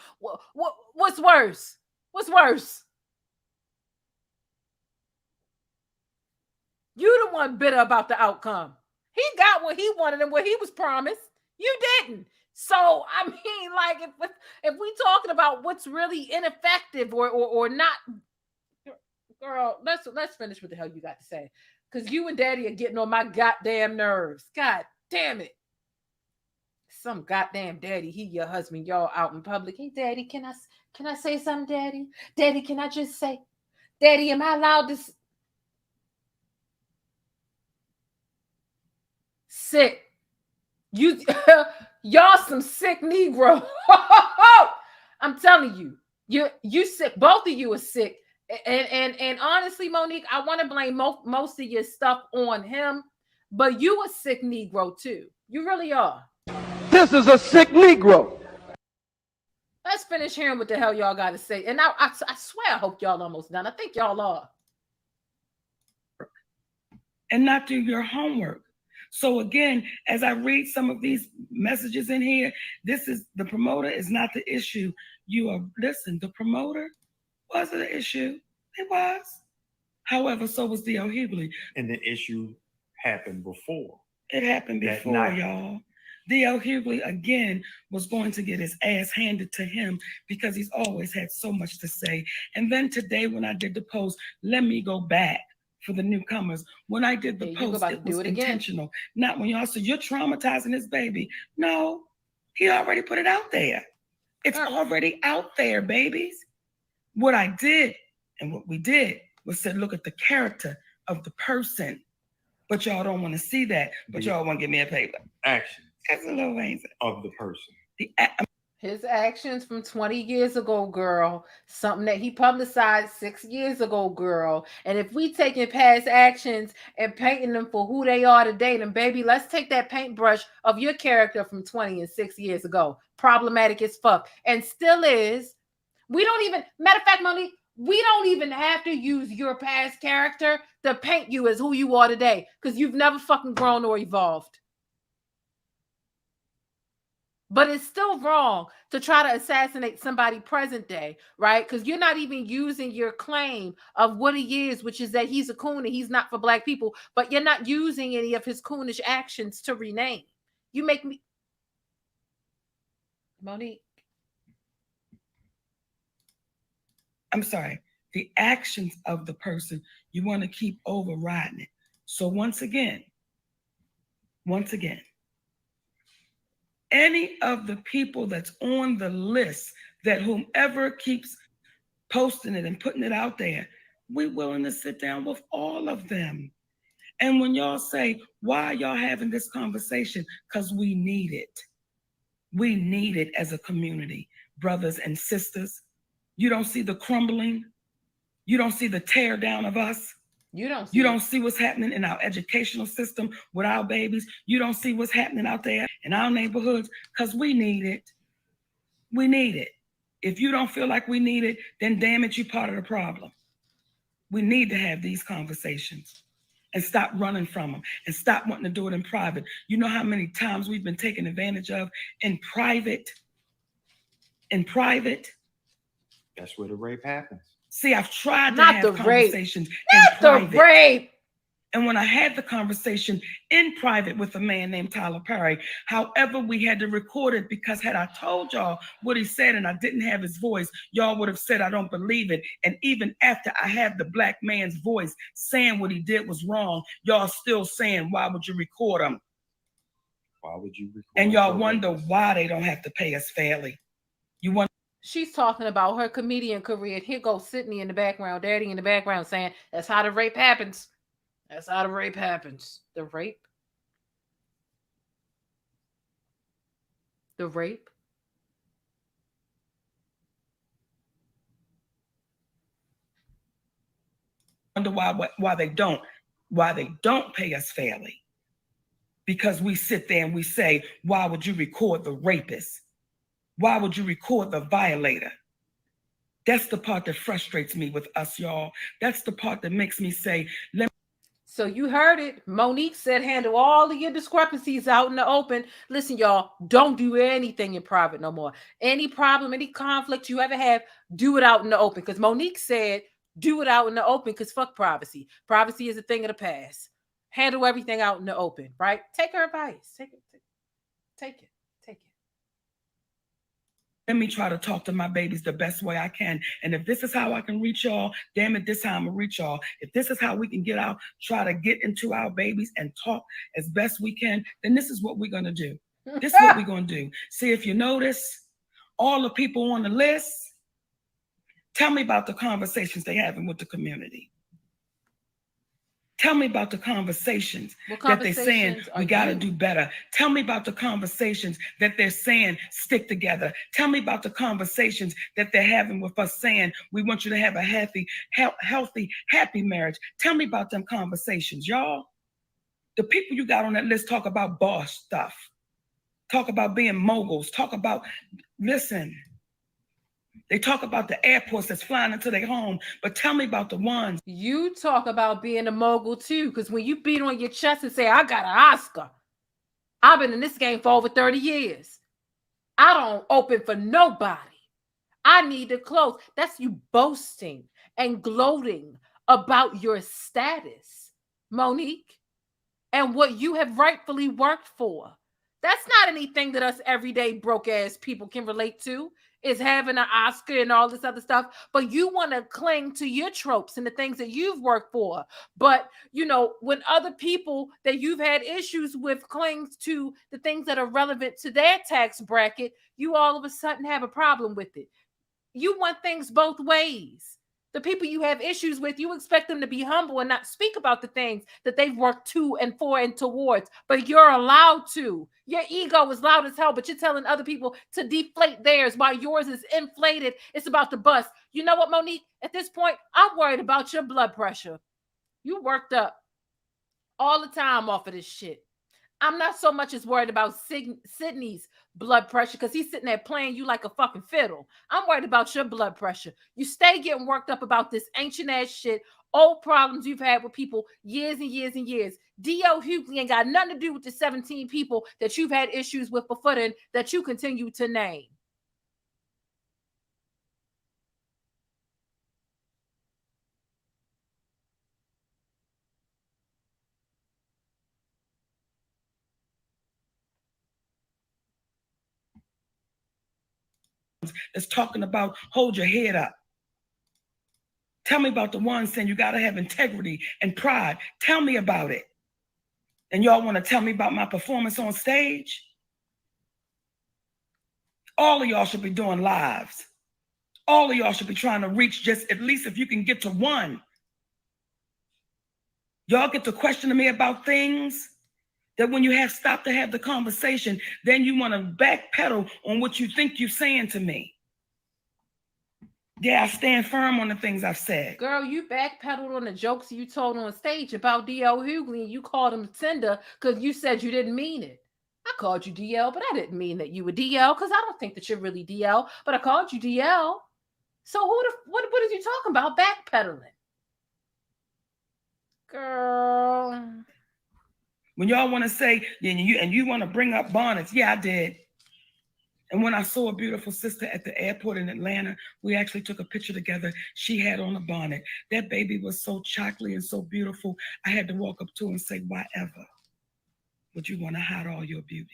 What's worse? What's worse? You the one bitter about the outcome. He got what he wanted and what he was promised. You didn't. So, I mean, like, if we talking about what's really ineffective or not, girl, let's finish what the hell you got to say. Because you and Daddy are getting on my goddamn nerves. God damn it. Some goddamn daddy, he your husband, y'all out in public. Hey, Daddy, can I say something, Daddy? Daddy, can I just say, Daddy, am I allowed to? Sick. Y'all some sick Negro. I'm telling you, you sick. Both of you are sick. And honestly, MoNique, I want to blame most of your stuff on him, but you a sick Negro too. You really are. This is a sick Negro. Let's finish hearing what the hell y'all got to say. And I swear I hope y'all almost done. I think y'all are. And not do your homework. So again, as I read some of these messages in here, the promoter is not the issue. Listen, the promoter was the issue. It was. However, so was DL Hughley. And the issue happened before. It happened before, y'all. DL Hughley, again, was going to get his ass handed to him because he's always had so much to say. And then today when I did the post, let me go back for the newcomers. When I did the post, it was intentional. Not when y'all said, you're traumatizing this baby. No, he already put it out there. It's already out there, babies. What I did and what we did was said, look at the character of the person. But y'all don't want to see that. But y'all want to give me a paper. Action. That's a little amazing. Of the person. His actions from 20 years ago, girl. Something that he publicized 6 years ago, girl. And if we taking past actions and painting them for who they are today, then baby, let's take that paintbrush of your character from 20 and 6 years ago. Problematic as fuck. And still is. We don't even, matter of fact, Monique, we don't even have to use your past character to paint you as who you are today. Because you've never fucking grown or evolved. But it's still wrong to try to assassinate somebody present day, right? Because you're not even using your claim of what he is, which is that he's a coon and he's not for black people, but you're not using any of his coonish actions to rename. You make me... Monique. I'm sorry. The actions of the person, you want to keep overriding it. So once again, any of the people that's on the list that whomever keeps posting it and putting it out there, we're willing to sit down with all of them. And when y'all say, why are y'all having this conversation? Because we need it. We need it as a community, brothers and sisters. You don't see the crumbling. You don't see the tear down of us. You don't see what's happening in our educational system with our babies. You don't see what's happening out there in our neighborhoods because we need it. We need it. If you don't feel like we need it, then damn it, you're part of the problem. We need to have these conversations and stop running from them and stop wanting to do it in private. You know how many times we've been taken advantage of in private? In private? That's where the rape happens. See, I've tried to have conversations in private. Not the rape. And when I had the conversation in private with a man named Tyler Perry, however, we had to record it because had I told y'all what he said and I didn't have his voice, y'all would have said, I don't believe it. And even after I had the black man's voice saying what he did was wrong, y'all still saying, why would you record him? Why would you record? And y'all wonder why they don't have to pay us fairly. You wonder. She's talking about her comedian career. Here goes Sydney in the background, Daddy in the background saying, that's how the rape happens. That's how the rape happens. The rape? The rape? Wonder why they don't pay us fairly. Because we sit there and we say, why would you record the rapist? Why would you record the violator? That's the part that frustrates me with us, y'all. That's the part that makes me say, So you heard it. Monique said, handle all of your discrepancies out in the open. Listen, y'all, don't do anything in private no more. Any problem, any conflict you ever have, do it out in the open. Because Monique said, do it out in the open because fuck privacy. Privacy is a thing of the past. Handle everything out in the open, right? Take her advice. Take it. Let me try to talk to my babies the best way I can. And if this is how I can reach y'all, damn it, this time I'm gonna reach y'all. If this is how we can get out, try to get into our babies and talk as best we can, then this is what we're gonna do. This is what we're gonna do. See, if you notice, all the people on the list, tell me about the conversations they're having with the community. Tell me about the conversations that they're saying we got to do better. Tell me about the conversations that they're saying stick together. Tell me about the conversations that they're having with us saying we want you to have a healthy, happy marriage. Tell me about them conversations, y'all. The people you got on that list talk about boss stuff. Talk about being moguls. Talk about, listen. They talk about the airports that's flying into their home, but tell me about the ones. You talk about being a mogul too, because when you beat on your chest and say, I got an Oscar, I've been in this game for over 30 years. I don't open for nobody. I need to close. That's you boasting and gloating about your status, Monique, and what you have rightfully worked for. That's not anything that us everyday broke ass people can relate to. Is having an Oscar and all this other stuff, but you want to cling to your tropes and the things that you've worked for. But, you know, when other people that you've had issues with cling to the things that are relevant to their tax bracket, you all of a sudden have a problem with it. You want things both ways. The people you have issues with, you expect them to be humble and not speak about the things that they've worked to and for and towards, but you're allowed to. Your ego is loud as hell, but you're telling other people to deflate theirs while yours is inflated. It's about to bust. You know what, Monique? At this point, I'm worried about your blood pressure. You worked up all the time off of this shit. I'm not so much as worried about Sydney's blood pressure because he's sitting there playing you like a fucking fiddle. I'm worried about your blood pressure. You stay getting worked up about this ancient ass shit, old problems you've had with people years and years and years. DL Hughley ain't got nothing to do with the 17 people that you've had issues with before then that you continue to name. That's talking about hold your head up. Tell me about the one saying you got to have integrity and pride. Tell me about it. And y'all want to tell me about my performance on stage? All of y'all should be doing lives. All of y'all should be trying to reach just at least if you can get to one. Y'all get to questioning me about things that when you have stopped to have the conversation, then you want to backpedal on what you think you're saying to me. Yeah, I stand firm on the things I've said. Girl, you backpedaled on the jokes you told on stage about DL Hughley and you called him tender because you said you didn't mean it. I called you DL, but I didn't mean that you were DL because I don't think that you're really DL, but I called you DL. So what are you talking about backpedaling? Girl. When y'all want to say, and you want to bring up bonnets, yeah, I did. And when I saw a beautiful sister at the airport in Atlanta, we actually took a picture together. She had on a bonnet. That baby was so chocolatey and so beautiful. I had to walk up to her and say, why ever would you want to hide all your beauty?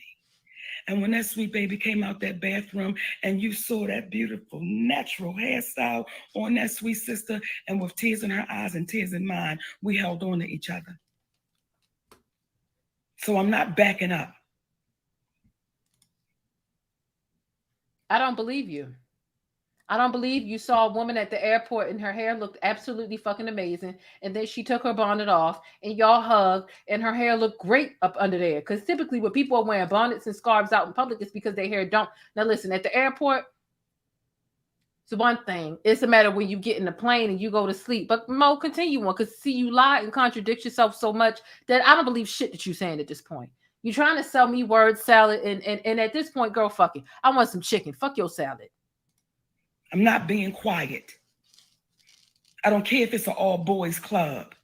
And when that sweet baby came out that bathroom and you saw that beautiful natural hairstyle on that sweet sister, and with tears in her eyes and tears in mine, we held on to each other. So I'm not backing up. I don't believe you. I don't believe you saw a woman at the airport and her hair looked absolutely fucking amazing. And then she took her bonnet off and y'all hugged and her hair looked great up under there. Because typically when people are wearing bonnets and scarves out in public, it's because their hair don't. Now listen, at the airport, it's one thing. It's a matter when you get in the plane and you go to sleep. But Mo, continue on, because see, you lie and contradict yourself so much that I don't believe shit that you're saying at this point. You're trying to sell me word salad, and at this point, girl, fuck it. I want some chicken. Fuck your salad. I'm not being quiet. I don't care if it's an all-boys club.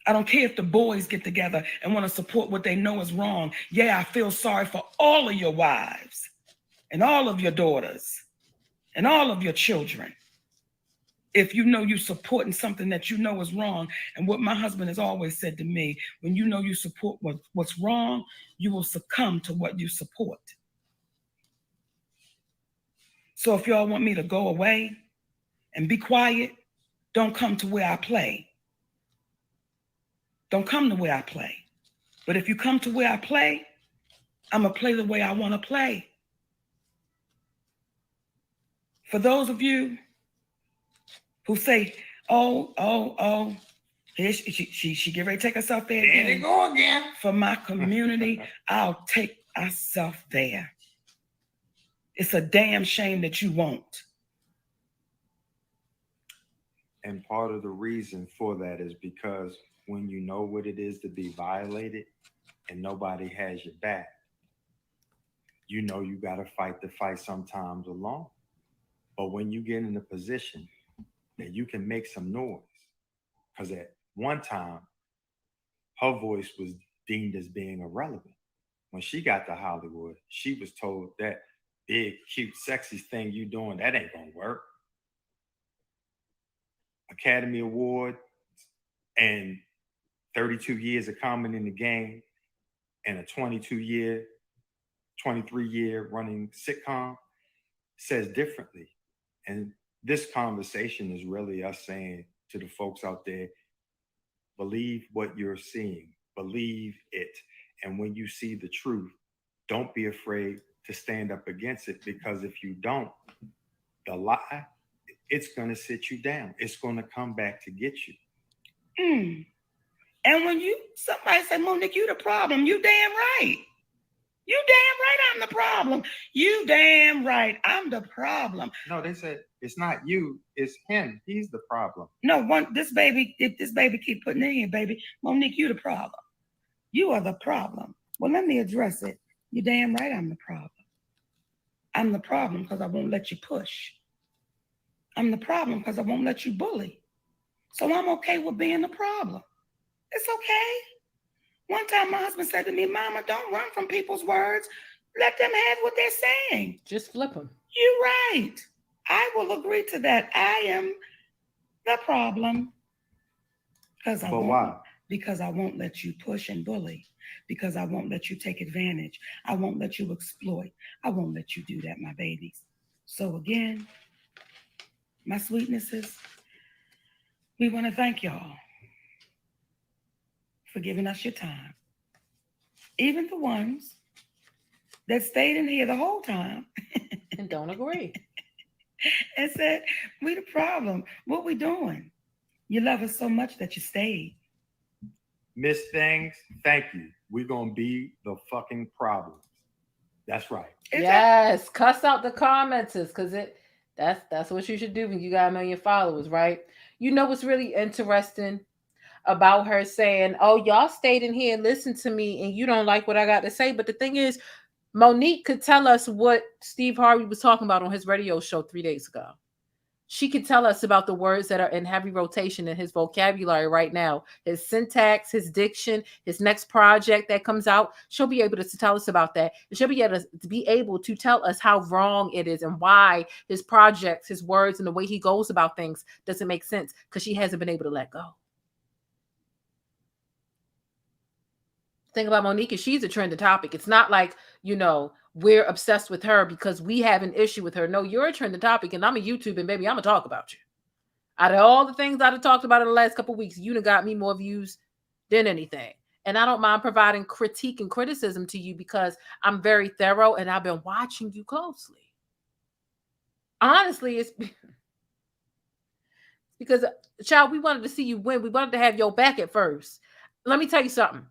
I don't care if the boys get together and want to support what they know is wrong. Yeah, I feel sorry for all of your wives and all of your daughters and all of your children. If you know you're supporting something that you know is wrong, and what my husband has always said to me, when you know you support what's wrong, you will succumb to what you support. So if y'all want me to go away and be quiet, don't come to where I play. Don't come to where I play. But if you come to where I play, I'm going to play the way I want to play. For those of you who say, oh, here she get ready to take herself there again. There they go again. For my community, I'll take myself there. It's a damn shame that you won't. And part of the reason for that is because when you know what it is to be violated and nobody has your back, you know you got to fight the fight sometimes alone. But when you get in a position that you can make some noise, because at one time, her voice was deemed as being irrelevant. When she got to Hollywood, she was told that big, cute, sexy thing you doing, that ain't gonna work. Academy Award and 32 years of coming in the game and a 23-year running sitcom says differently. And this conversation is really us saying to the folks out there, believe what you're seeing, believe it. And when you see the truth, don't be afraid to stand up against it, because if you don't, the lie it's going to sit you down. It's going to come back to get you. And when somebody say, MoNique, you the problem, you damn right. You damn right I'm the problem. You damn right I'm the problem. No, they said it's not you, it's him. He's the problem. No, if this baby keep putting it in, baby, MoNique, you the problem. You are the problem. Well, let me address it. You damn right I'm the problem. I'm the problem because I won't let you push. I'm the problem because I won't let you bully. So I'm okay with being the problem. It's okay. One time my husband said to me, Mama, don't run from people's words. Let them have what they're saying. Just flip them. You're right. I will agree to that. I am the problem. But why? Because I won't let you push and bully. Because I won't let you take advantage. I won't let you exploit. I won't let you do that, my babies. So again, my sweetnesses, we want to thank y'all for giving us your time. Even the ones that stayed in here the whole time and don't agree and said, we the problem. What we doing? You love us so much that you stayed. Miss Things, thank you. We're going to be the fucking problem. That's right. Yes, cuss out the commenters because that's what you should do when you got 1 million followers, right? You know what's really interesting about her saying, oh, y'all stayed in here and listened to me and you don't like what I got to say. But the thing is, MoNique could tell us what Steve Harvey was talking about on his radio show 3 days ago. She could tell us about the words that are in heavy rotation in his vocabulary right now, his syntax, his diction, his next project that comes out. She'll be able to tell us about that. And she'll be able to tell us how wrong it is and why his projects, his words, and the way he goes about things doesn't make sense because she hasn't been able to let go. Thing about MoNique is she's a trending topic. It's not like, we're obsessed with her because we have an issue with her. No, you're a trending topic and I'm a YouTube and baby, I'm going to talk about you. Out of all the things I've talked about in the last couple of weeks, you done got me more views than anything. And I don't mind providing critique and criticism to you because I'm very thorough and I've been watching you closely. Honestly, it's because, child, we wanted to see you win. We wanted to have your back at first. Let me tell you something.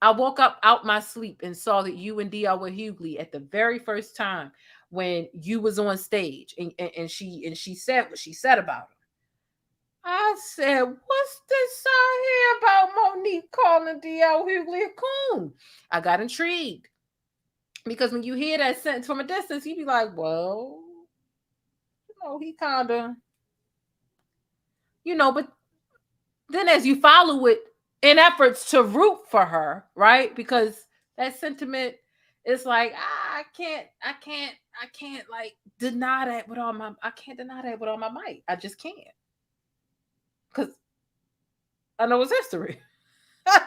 I woke up out my sleep and saw that you and DL were Hughley at the very first time when you was on stage and she said what she said about him. I said, what's this I hear about MoNique calling DL Hughley a coon? I got intrigued because when you hear that sentence from a distance, you be like, well, he kind of, but then as you follow it, in efforts to root for her, right? Because that sentiment is like, I can't like deny that with all my, I can't deny that with all my might. I just can't. Because I know it's history. But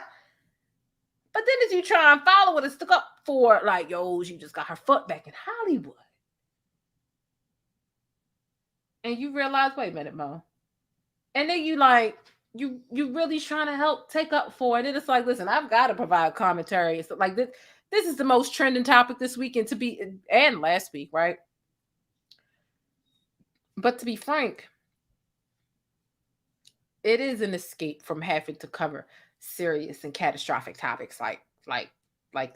then as you try and follow it and stick up for it, like, yo, she just got her foot back in Hollywood. And you realize, wait a minute, Mo. And then you like, you really trying to help take up for it. And it's like, listen, I've got to provide commentary. It's like this is the most trending topic this week and last week, right? But to be frank, it is an escape from having to cover serious and catastrophic topics like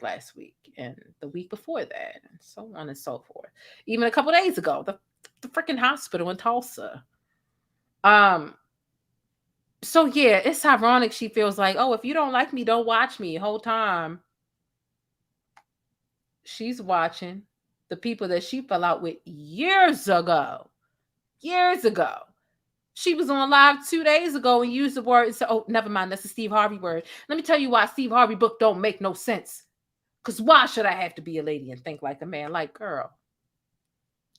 last week and the week before that, and so on and so forth. Even a couple days ago, the freaking hospital in Tulsa. So yeah, it's ironic she feels like, oh, if you don't like me, don't watch me. The whole time she's watching the people that she fell out with years ago. She was on live 2 days ago and used the word and said, oh, never mind, that's a Steve Harvey word. Let me tell you why Steve Harvey book don't make no sense. Because why should I have to be a lady and think like a man? Like, girl.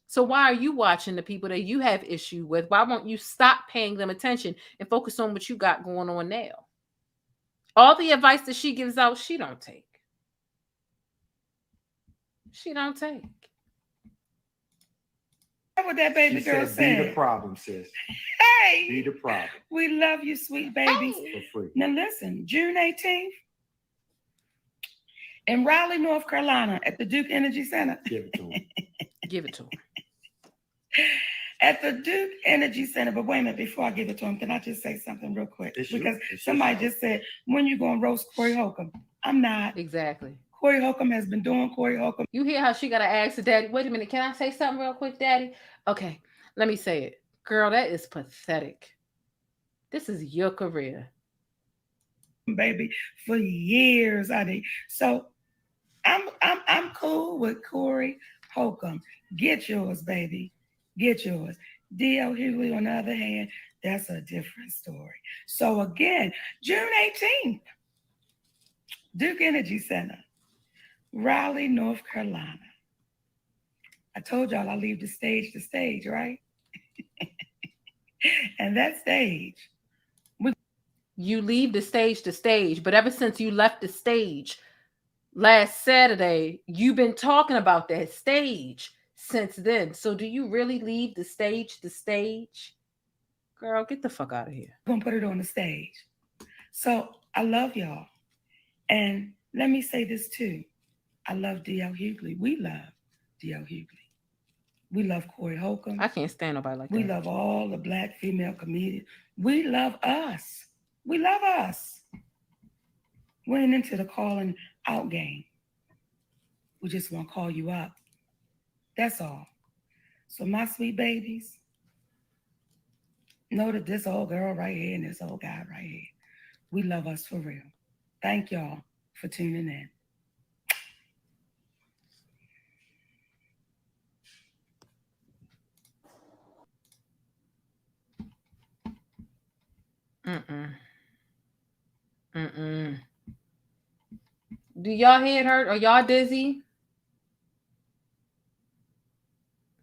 So why are you watching the people that you have issue with? Why won't you stop paying them attention and focus on what you got going on now? All the advice that she gives out, she don't take. What that baby girl said. Be the problem, sis. Hey, be the problem. We love you, sweet babies. For free. Now listen, June 18th in Raleigh, North Carolina, at the Duke Energy Center. Give it to him. Give it to him. at the Duke Energy Center. But wait a minute, before I give it to him, can I just say something real quick? Because somebody just said, when you going to roast Corey Holcomb? I'm not. Exactly. Corey Holcomb has been doing Corey Holcomb. You hear how she got to ask the daddy, wait a minute, can I say something real quick, daddy? Okay, let me say it. Girl, that is pathetic. This is your career. Baby, for years I did. So I'm cool with Corey Holcomb. Get yours, baby. Get yours. DL Hughley, on the other hand, that's a different story. So again, June 18th, Duke Energy Center, Raleigh, North Carolina. I told y'all I leave the stage to stage, right? And that stage. You leave the stage to stage, but ever since you left the stage last Saturday, you've been talking about that stage since then. So do you really leave the stage to stage? Girl, get the fuck out of here. I'm gonna put it on the stage. So I love y'all. And let me say this too. I love DL Hughley. We love DL Hughley. We love Corey Holcomb. I can't stand nobody like that. We love all the Black female comedians. We love us. We love us. We ain't into the calling out game. We just want to call you up. That's all. So my sweet babies, know that this old girl right here and this old guy right here, we love us for real. Thank y'all for tuning in. Do y'all head hurt or y'all dizzy?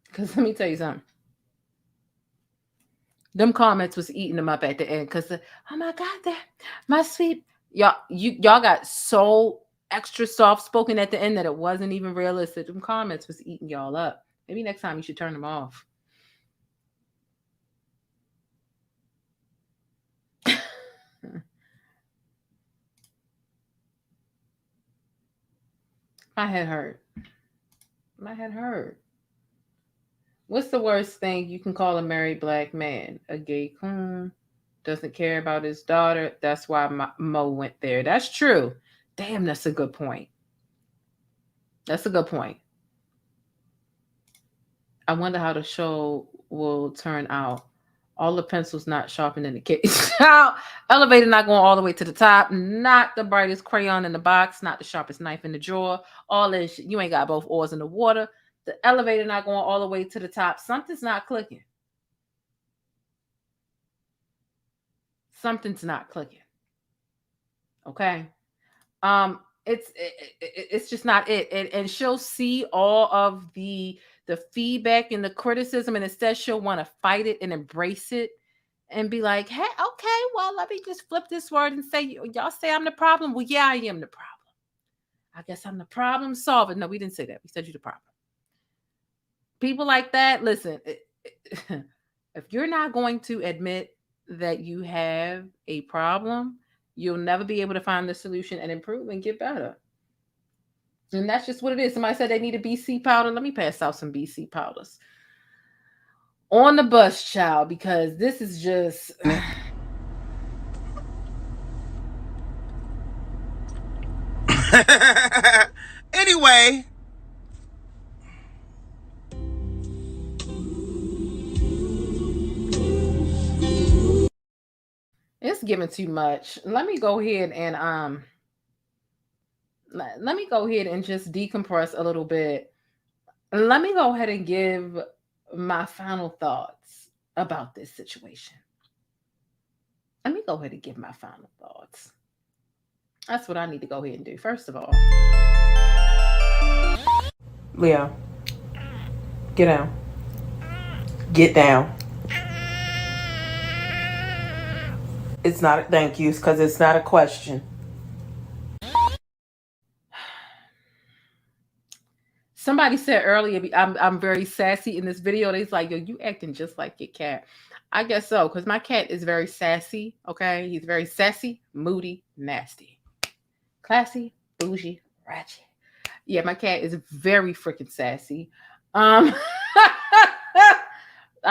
Because let me tell you something. Them comments was eating them up at the end. Because, oh my God, my sweet. Y'all got so extra soft spoken at the end that it wasn't even realistic. Them comments was eating y'all up. Maybe next time you should turn them off. My head hurt. My head hurt. What's the worst thing you can call a married Black man? A gay coon? Doesn't care about his daughter. That's why Mo went there. That's true. Damn, that's a good point. That's a good point. I wonder how the show will turn out. All the pencils not sharpened in the case. Elevator not going all the way to the top. Not the brightest crayon in the box. Not the sharpest knife in the drawer. All this shit. You ain't got both oars in the water. The elevator not going all the way to the top. Something's not clicking. Something's not clicking. Okay. It's just not it. And she'll see all of the feedback and the criticism, and instead she'll want to fight it and embrace it and be like, hey, okay, well, let me just flip this word and say, y'all say I'm the problem. Well, yeah, I am the problem. I guess I'm the problem solver. No, we didn't say that. We said you're the problem. People like that, listen, if you're not going to admit that you have a problem, you'll never be able to find the solution and improve and get better. And that's just what it is. Somebody said they need a BC powder. Let me pass out some BC powders. On the bus, child, because this is just... Anyway. It's giving too much. Let me go ahead and let me go ahead and just decompress a little bit. Let me go ahead and give my final thoughts about this situation. Let me go ahead and give my final thoughts. That's what I need to go ahead and do. First of all, Leo, get down. Get down. It's not a thank you because it's not a question. somebody said earlier, I'm very sassy in this video. They's like, yo, you acting just like your cat. I guess so, because my cat is very sassy, okay? He's very sassy, moody, nasty. Classy, bougie, ratchet. Yeah, my cat is very freaking sassy. I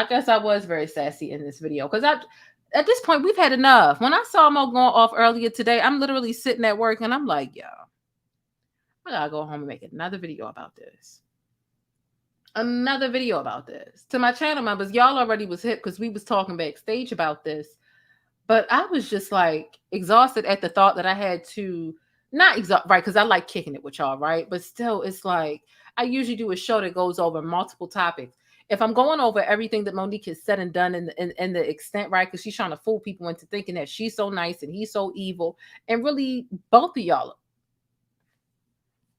I guess I was very sassy in this video because at this point we've had enough. When I saw Mo going off earlier today, I'm literally sitting at work and I'm like, yo, I gotta go home and make another video about this. Another video about this. To my channel members, y'all already was hip because we was talking backstage about this. But I was just like exhausted at the thought that I had to not exhaust, right? Because I like kicking it with y'all, right? But still, it's like I usually do a show that goes over multiple topics. If I'm going over everything that MoNique has said and done in the extent, right? Because she's trying to fool people into thinking that she's so nice and he's so evil. And really, both of y'all,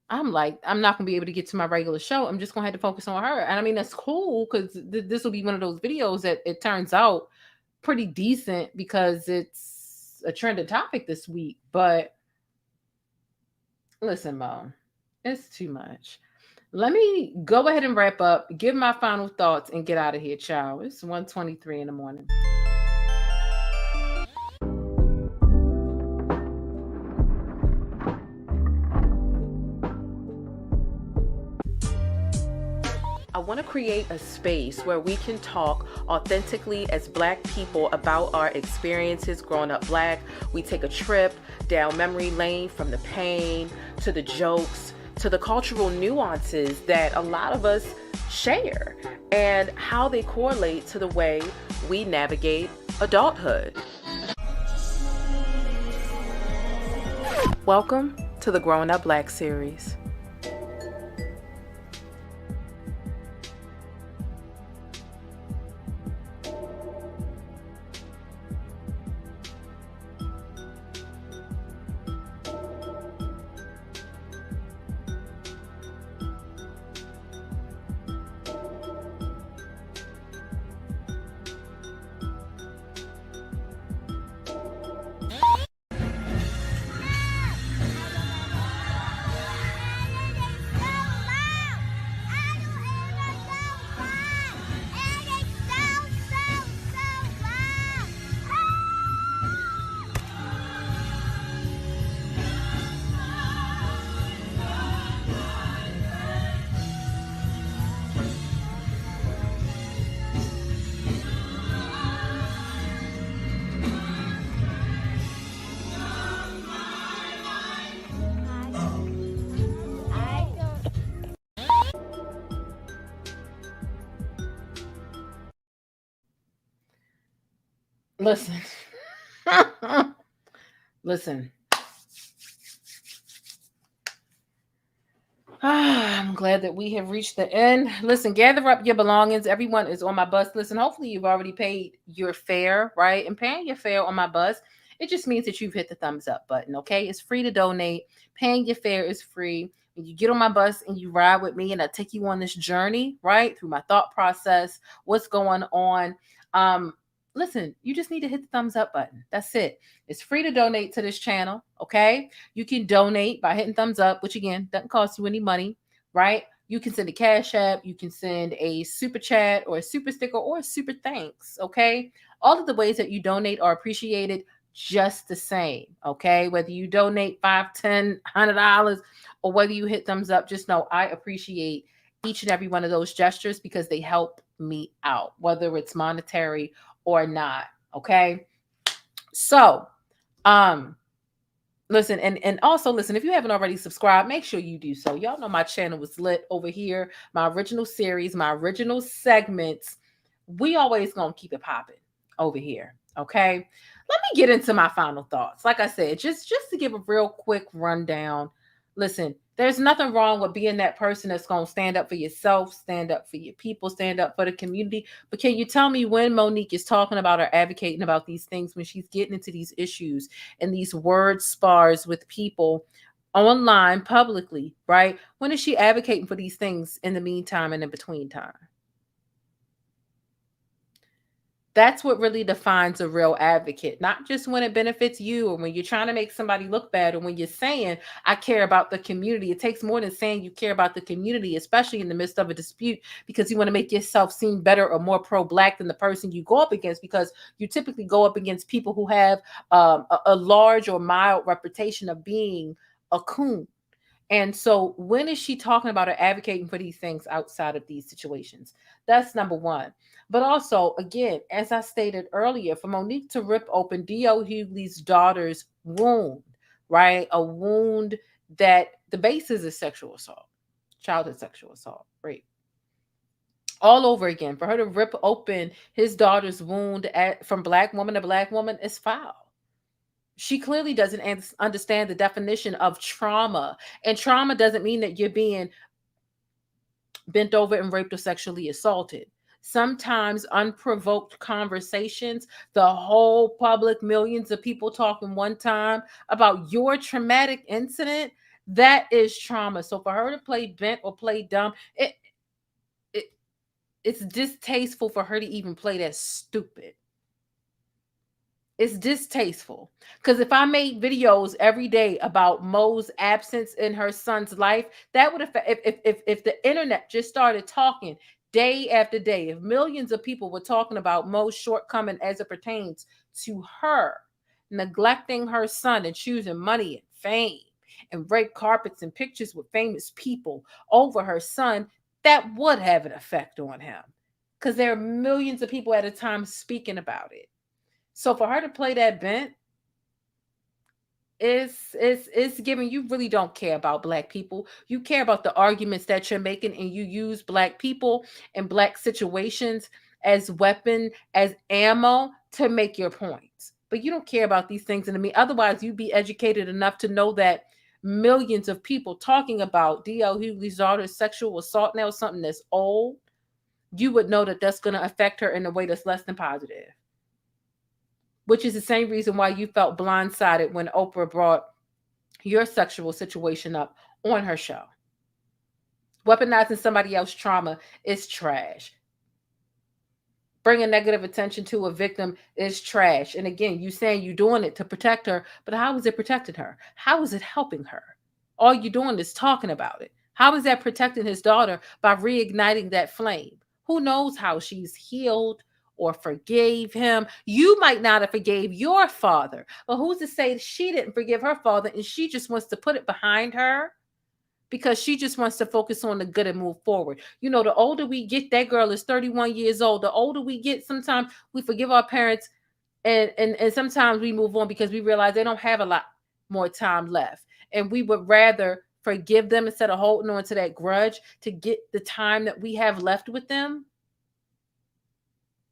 I'm like, I'm not going to be able to get to my regular show. I'm just going to have to focus on her. And I mean, that's cool because this will be one of those videos that it turns out pretty decent because it's a trending topic this week. But listen, Mo, it's too much. Let me go ahead and wrap up, give my final thoughts, and get out of here, child. It's 1:23 in the morning. I want to create a space where we can talk authentically as Black people about our experiences growing up Black. We take a trip down memory lane from the pain to the jokes to the cultural nuances that a lot of us share and how they correlate to the way we navigate adulthood. Welcome to the Growing Up Black series. Listen. Listen. I'm glad that we have reached the end. Listen, gather up your belongings. Everyone is on my bus. Listen, hopefully you've already paid your fare, right? And paying your fare on my bus, it just means that you've hit the thumbs up button, okay? It's free to donate. Paying your fare is free. When you get on my bus and you ride with me and I take you on this journey, right? Through my thought process, what's going on. Listen, you just need to hit the thumbs up button. That's it. It's free to donate to this channel, okay? You can donate by hitting thumbs up, which again, doesn't cost you any money, right? You can send a Cash App, you can send a super chat or a super sticker or a super thanks, okay? All of the ways that you donate are appreciated just the same, okay? Whether you donate $5, $10, $100, or whether you hit thumbs up, just know I appreciate each and every one of those gestures because they help me out, whether it's monetary or not, okay? So, listen, and also listen, if you haven't already subscribed, make sure you do so. Y'all know my channel was lit over here. My original series, my original segments, we always gonna keep it popping over here, okay? Let me get into my final thoughts. Like I said, just to give a real quick rundown. Listen, there's nothing wrong with being that person that's going to stand up for yourself, stand up for your people, stand up for the community. But can you tell me when MoNique is talking about or advocating about these things, when she's getting into these issues and these word spars with people online publicly, right? When is she advocating for these things in the meantime and in between time? That's what really defines a real advocate, not just when it benefits you or when you're trying to make somebody look bad or when you're saying, I care about the community. It takes more than saying you care about the community, especially in the midst of a dispute, because you want to make yourself seem better or more pro-Black than the person you go up against, because you typically go up against people who have a large or mild reputation of being a coon. And so when is she talking about or advocating for these things outside of these situations? That's number one. But also, again, as I stated earlier, for MoNique to rip open DL Hughley's daughter's wound, right? A wound that the basis is sexual assault, childhood sexual assault, rape. All over again, for her to rip open his daughter's wound from Black woman to Black woman is foul. She clearly doesn't understand the definition of trauma. And trauma doesn't mean that you're being bent over and raped or sexually assaulted. Sometimes unprovoked conversations, the whole public, millions of people talking one time about your traumatic incident, that is trauma. So for her to play bent or play dumb, it's distasteful for her to even play that stupid. It's distasteful. Because if I made videos every day about Mo's absence in her son's life, that would affect, if the internet just started talking day after day, if millions of people were talking about Mo's shortcoming as it pertains to her neglecting her son and choosing money and fame and red carpets and pictures with famous people over her son, that would have an effect on him. Because there are millions of people at a time speaking about it. So for her to play that bent is giving, you really don't care about Black people. You care about the arguments that you're making, and you use Black people and Black situations as weapon, as ammo to make your points. But you don't care about these things. And to me, otherwise you'd be educated enough to know that millions of people talking about DL Hughley's daughter's sexual assault now is something that's old. You would know that that's going to affect her in a way that's less than positive. Which is the same reason why you felt blindsided when Oprah brought your sexual situation up on her show. Weaponizing somebody else's trauma is trash. Bringing negative attention to a victim is trash. And again, you saying you're doing it to protect her, but how is it protecting her? How is it helping her? All you're doing is talking about it. How is that protecting his daughter by reigniting that flame? Who knows how she's healed or forgave him? You might not have forgave your father, but who's to say she didn't forgive her father and she just wants to put it behind her because she just wants to focus on the good and move forward? You know, the older we get, that girl is 31 years old. The older we get, sometimes we forgive our parents and sometimes we move on because we realize they don't have a lot more time left. And we would rather forgive them instead of holding on to that grudge to get the time that we have left with them,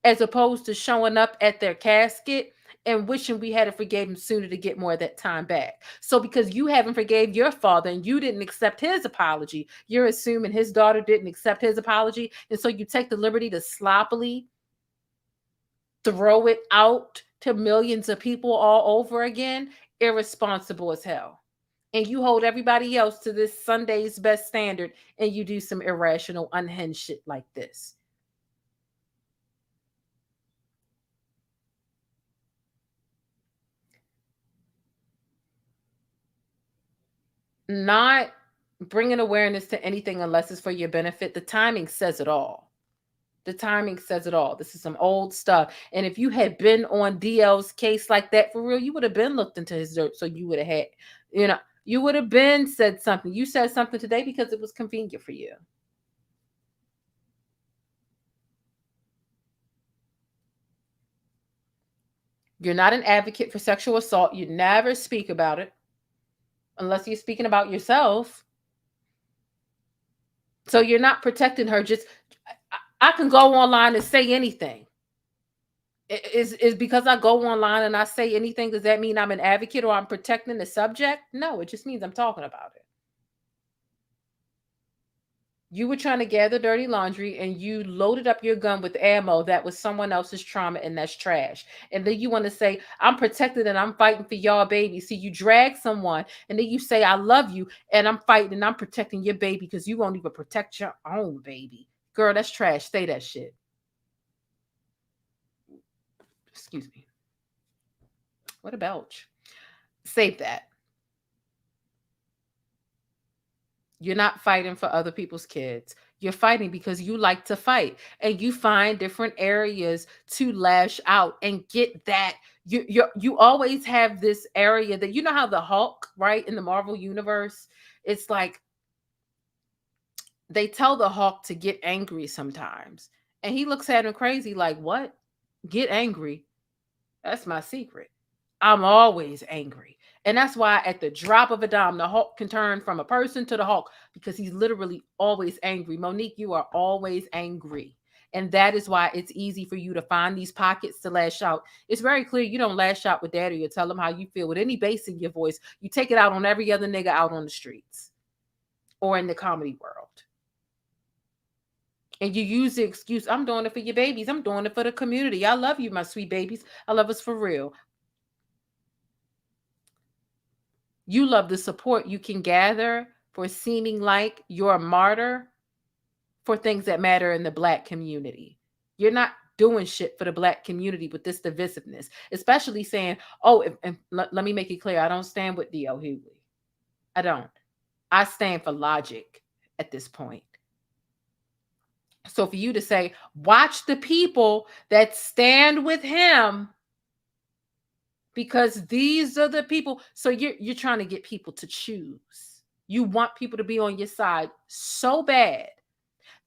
as opposed to showing up at their casket and wishing we had to forgive him sooner to get more of that time back. So because you haven't forgave your father and you didn't accept his apology, you're assuming his daughter didn't accept his apology. And so you take the liberty to sloppily throw it out to millions of people all over again. Irresponsible as hell. And you hold everybody else to this Sunday's best standard and you do some irrational, unhinged shit like this. Not bringing awareness to anything unless it's for your benefit. The timing says it all. The timing says it all. This is some old stuff. And if you had been on DL's case like that for real, you would have been looked into his dirt. So you would have had, you would have been said something. You said something today because it was convenient for you. You're not an advocate for sexual assault. You never speak about it. Unless you're speaking about yourself. So you're not protecting her. Just, I can go online and say anything. Is because I go online and I say anything, does that mean I'm an advocate or I'm protecting the subject? No, it just means I'm talking about it. You were trying to gather dirty laundry and you loaded up your gun with ammo that was someone else's trauma, and that's trash. And then you want to say, I'm protected and I'm fighting for y'all baby. See, you drag someone and then you say, I love you and I'm fighting and I'm protecting your baby because you won't even protect your own baby. Girl, that's trash. Say that shit. Excuse me. What a belch. Save that. You're not fighting for other people's kids. You're fighting because you like to fight and you find different areas to lash out and get that. You always have this area that, you know how the Hulk, right, in the Marvel universe, It's like they tell the hawk to get angry sometimes. And he looks at him crazy like, what? Get angry? That's my secret. I'm always angry. And that's why at the drop of a dime, the hawk can turn from a person to the hawk because he's literally always angry. MoNique, you are always angry. And that is why it's easy for you to find these pockets to lash out. It's very clear you don't lash out with daddy or tell them how you feel with any bass in your voice. You take it out on every other nigga out on the streets or in the comedy world. And you use the excuse, I'm doing it for your babies. I'm doing it for the community. I love you, my sweet babies. I love us for real. You love the support you can gather for seeming like you're a martyr for things that matter in the Black community. You're not doing shit for the Black community with this divisiveness, especially saying, oh, let me make it clear. I don't stand with DL Hughley. I don't. I stand for logic at this point. So for you to say, watch the people that stand with him because these are the people. So you're trying to get people to choose. You want people to be on your side so bad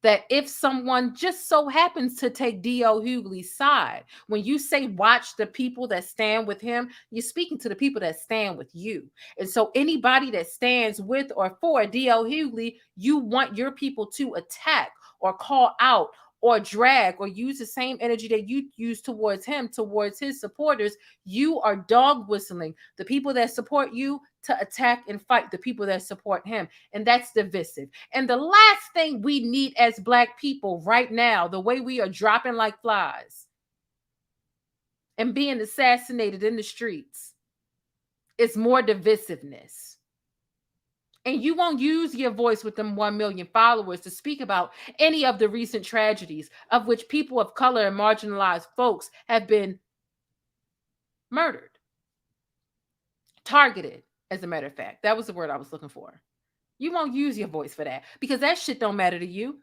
that if someone just so happens to take DL Hughley's side, when you say watch the people that stand with him, you're speaking to the people that stand with you. And so anybody that stands with or for DL Hughley, you want your people to attack or call out or drag or use the same energy that you use towards him, towards his supporters. You are dog whistling the people that support you to attack and fight the people that support him. And that's divisive. And the last thing we need as Black people right now, the way we are dropping like flies and being assassinated in the streets, is more divisiveness. And you won't use your voice with them 1 million followers to speak about any of the recent tragedies of which people of color and marginalized folks have been murdered, targeted, as a matter of fact. That was the word I was looking for. You won't use your voice for that because that shit don't matter to you.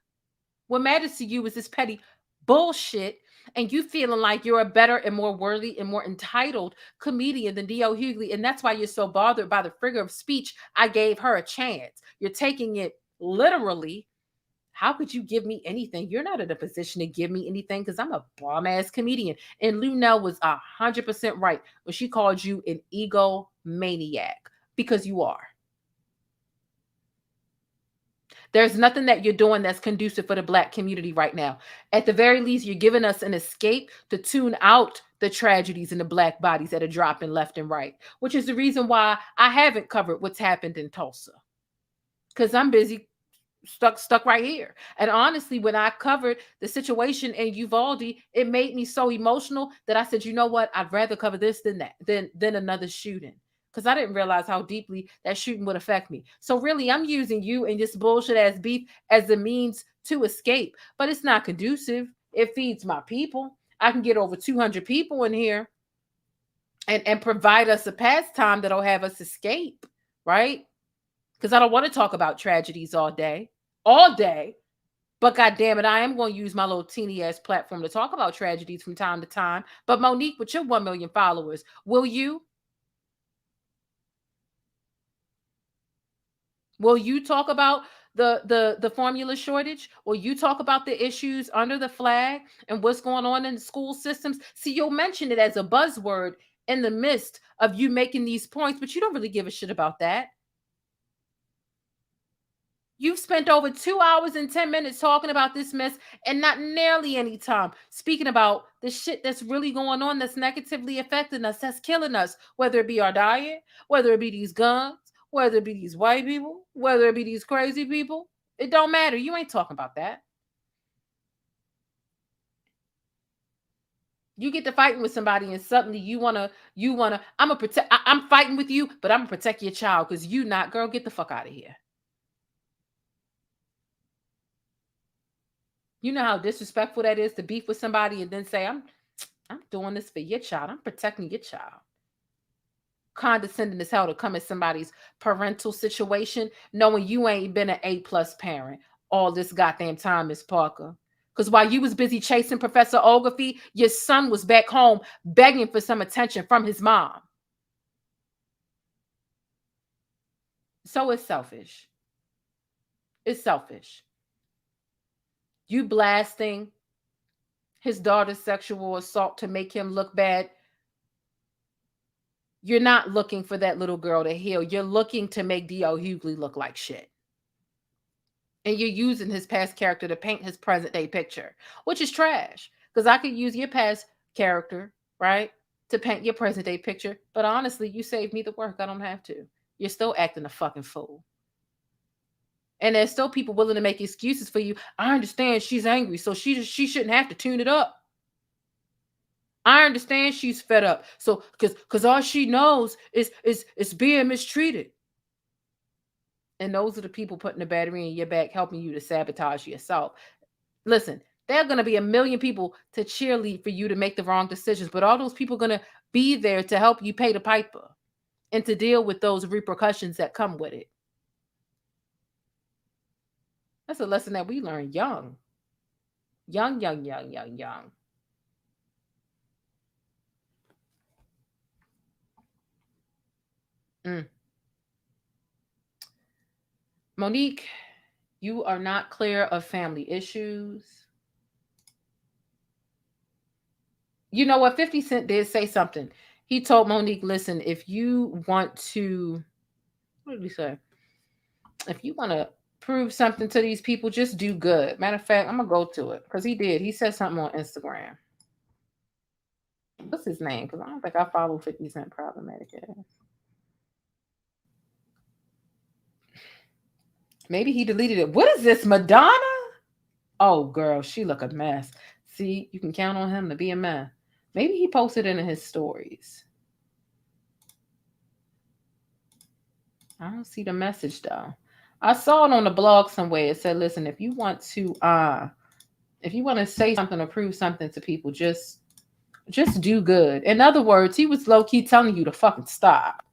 What matters to you is this petty bullshit and you feeling like you're a better and more worthy and more entitled comedian than DL Hughley. And that's why you're so bothered by the figure of speech. I gave her a chance. You're taking it literally. How could you give me anything? You're not in a position to give me anything because I'm a bomb-ass comedian. And Lunelle was 100% right when she called you an egomaniac, because you are. There's nothing that you're doing that's conducive for the Black community right now. At the very least, you're giving us an escape to tune out the tragedies and the Black bodies that are dropping left and right, which is the reason why I haven't covered what's happened in Tulsa, because I'm busy stuck right here. And honestly, when I covered the situation in Uvalde, it made me so emotional that I said, you know what? I'd rather cover this than another shooting. Because I didn't realize how deeply that shooting would affect me. So really, I'm using you and this bullshit ass beef as the means to escape. But it's not conducive. It feeds my people. I can get over 200 people in here and provide us a pastime that'll have us escape, right? Because I don't want to talk about tragedies all day. But God damn it, I am going to use my little teeny ass platform to talk about tragedies from time to time. But MoNique, with your 1 million followers, will you? Will you talk about the formula shortage? Will you talk about the issues under the flag and what's going on in the school systems? See, you'll mention it as a buzzword in the midst of you making these points, but you don't really give a shit about that. You've spent over 2 hours and 10 minutes talking about this mess and not nearly any time speaking about the shit that's really going on, that's negatively affecting us, that's killing us, whether it be our diet, whether it be these guns, whether it be these white people, whether it be these crazy people. It don't matter. You ain't talking about that. You get to fighting with somebody and suddenly you wanna, I'm fighting with you, but I'm gonna protect your child because you not, girl, get the fuck out of here. You know how disrespectful that is to beef with somebody and then say, I'm doing this for your child. I'm protecting your child. Condescending as hell to come at somebody's parental situation, knowing you ain't been an A+ parent all this goddamn time, Miss Parker. Because while you was busy chasing Professor Ogilvy, your son was back home begging for some attention from his mom. So it's selfish. It's selfish. You blasting his daughter's sexual assault to make him look bad. You're not looking for that little girl to heal. You're looking to make DL Hughley look like shit. And you're using his past character to paint his present day picture, which is trash. Because I could use your past character, right, to paint your present day picture. But honestly, you saved me the work. I don't have to. You're still acting a fucking fool. And there's still people willing to make excuses for you. I understand she's angry, so she shouldn't have to tune it up. I understand she's fed up. So because all she knows is being mistreated. And those are the people putting the battery in your back, helping you to sabotage yourself. Listen, there are going to be a million people to cheerlead for you to make the wrong decisions, but all those people are going to be there to help you pay the piper and to deal with those repercussions that come with it. That's a lesson that we learn young. Young. Monique, you are not clear of family issues. You know what? 50 Cent did say something. He told Monique, listen, if you want to, what did he say? If you want to prove something to these people, just do good. Matter of fact, I'm going to go to it because he did. He said something on Instagram. What's his name? Because I don't think I follow 50 Cent problematic ass. Maybe he deleted it. What is this, Madonna? Oh, girl, she look a mess. See, you can count on him to be a mess. Maybe he posted it in his stories. I don't see the message, though. I saw it on the blog somewhere. It said, listen, if you want to say something or prove something to people, just do good. In other words, he was low-key telling you to fucking stop.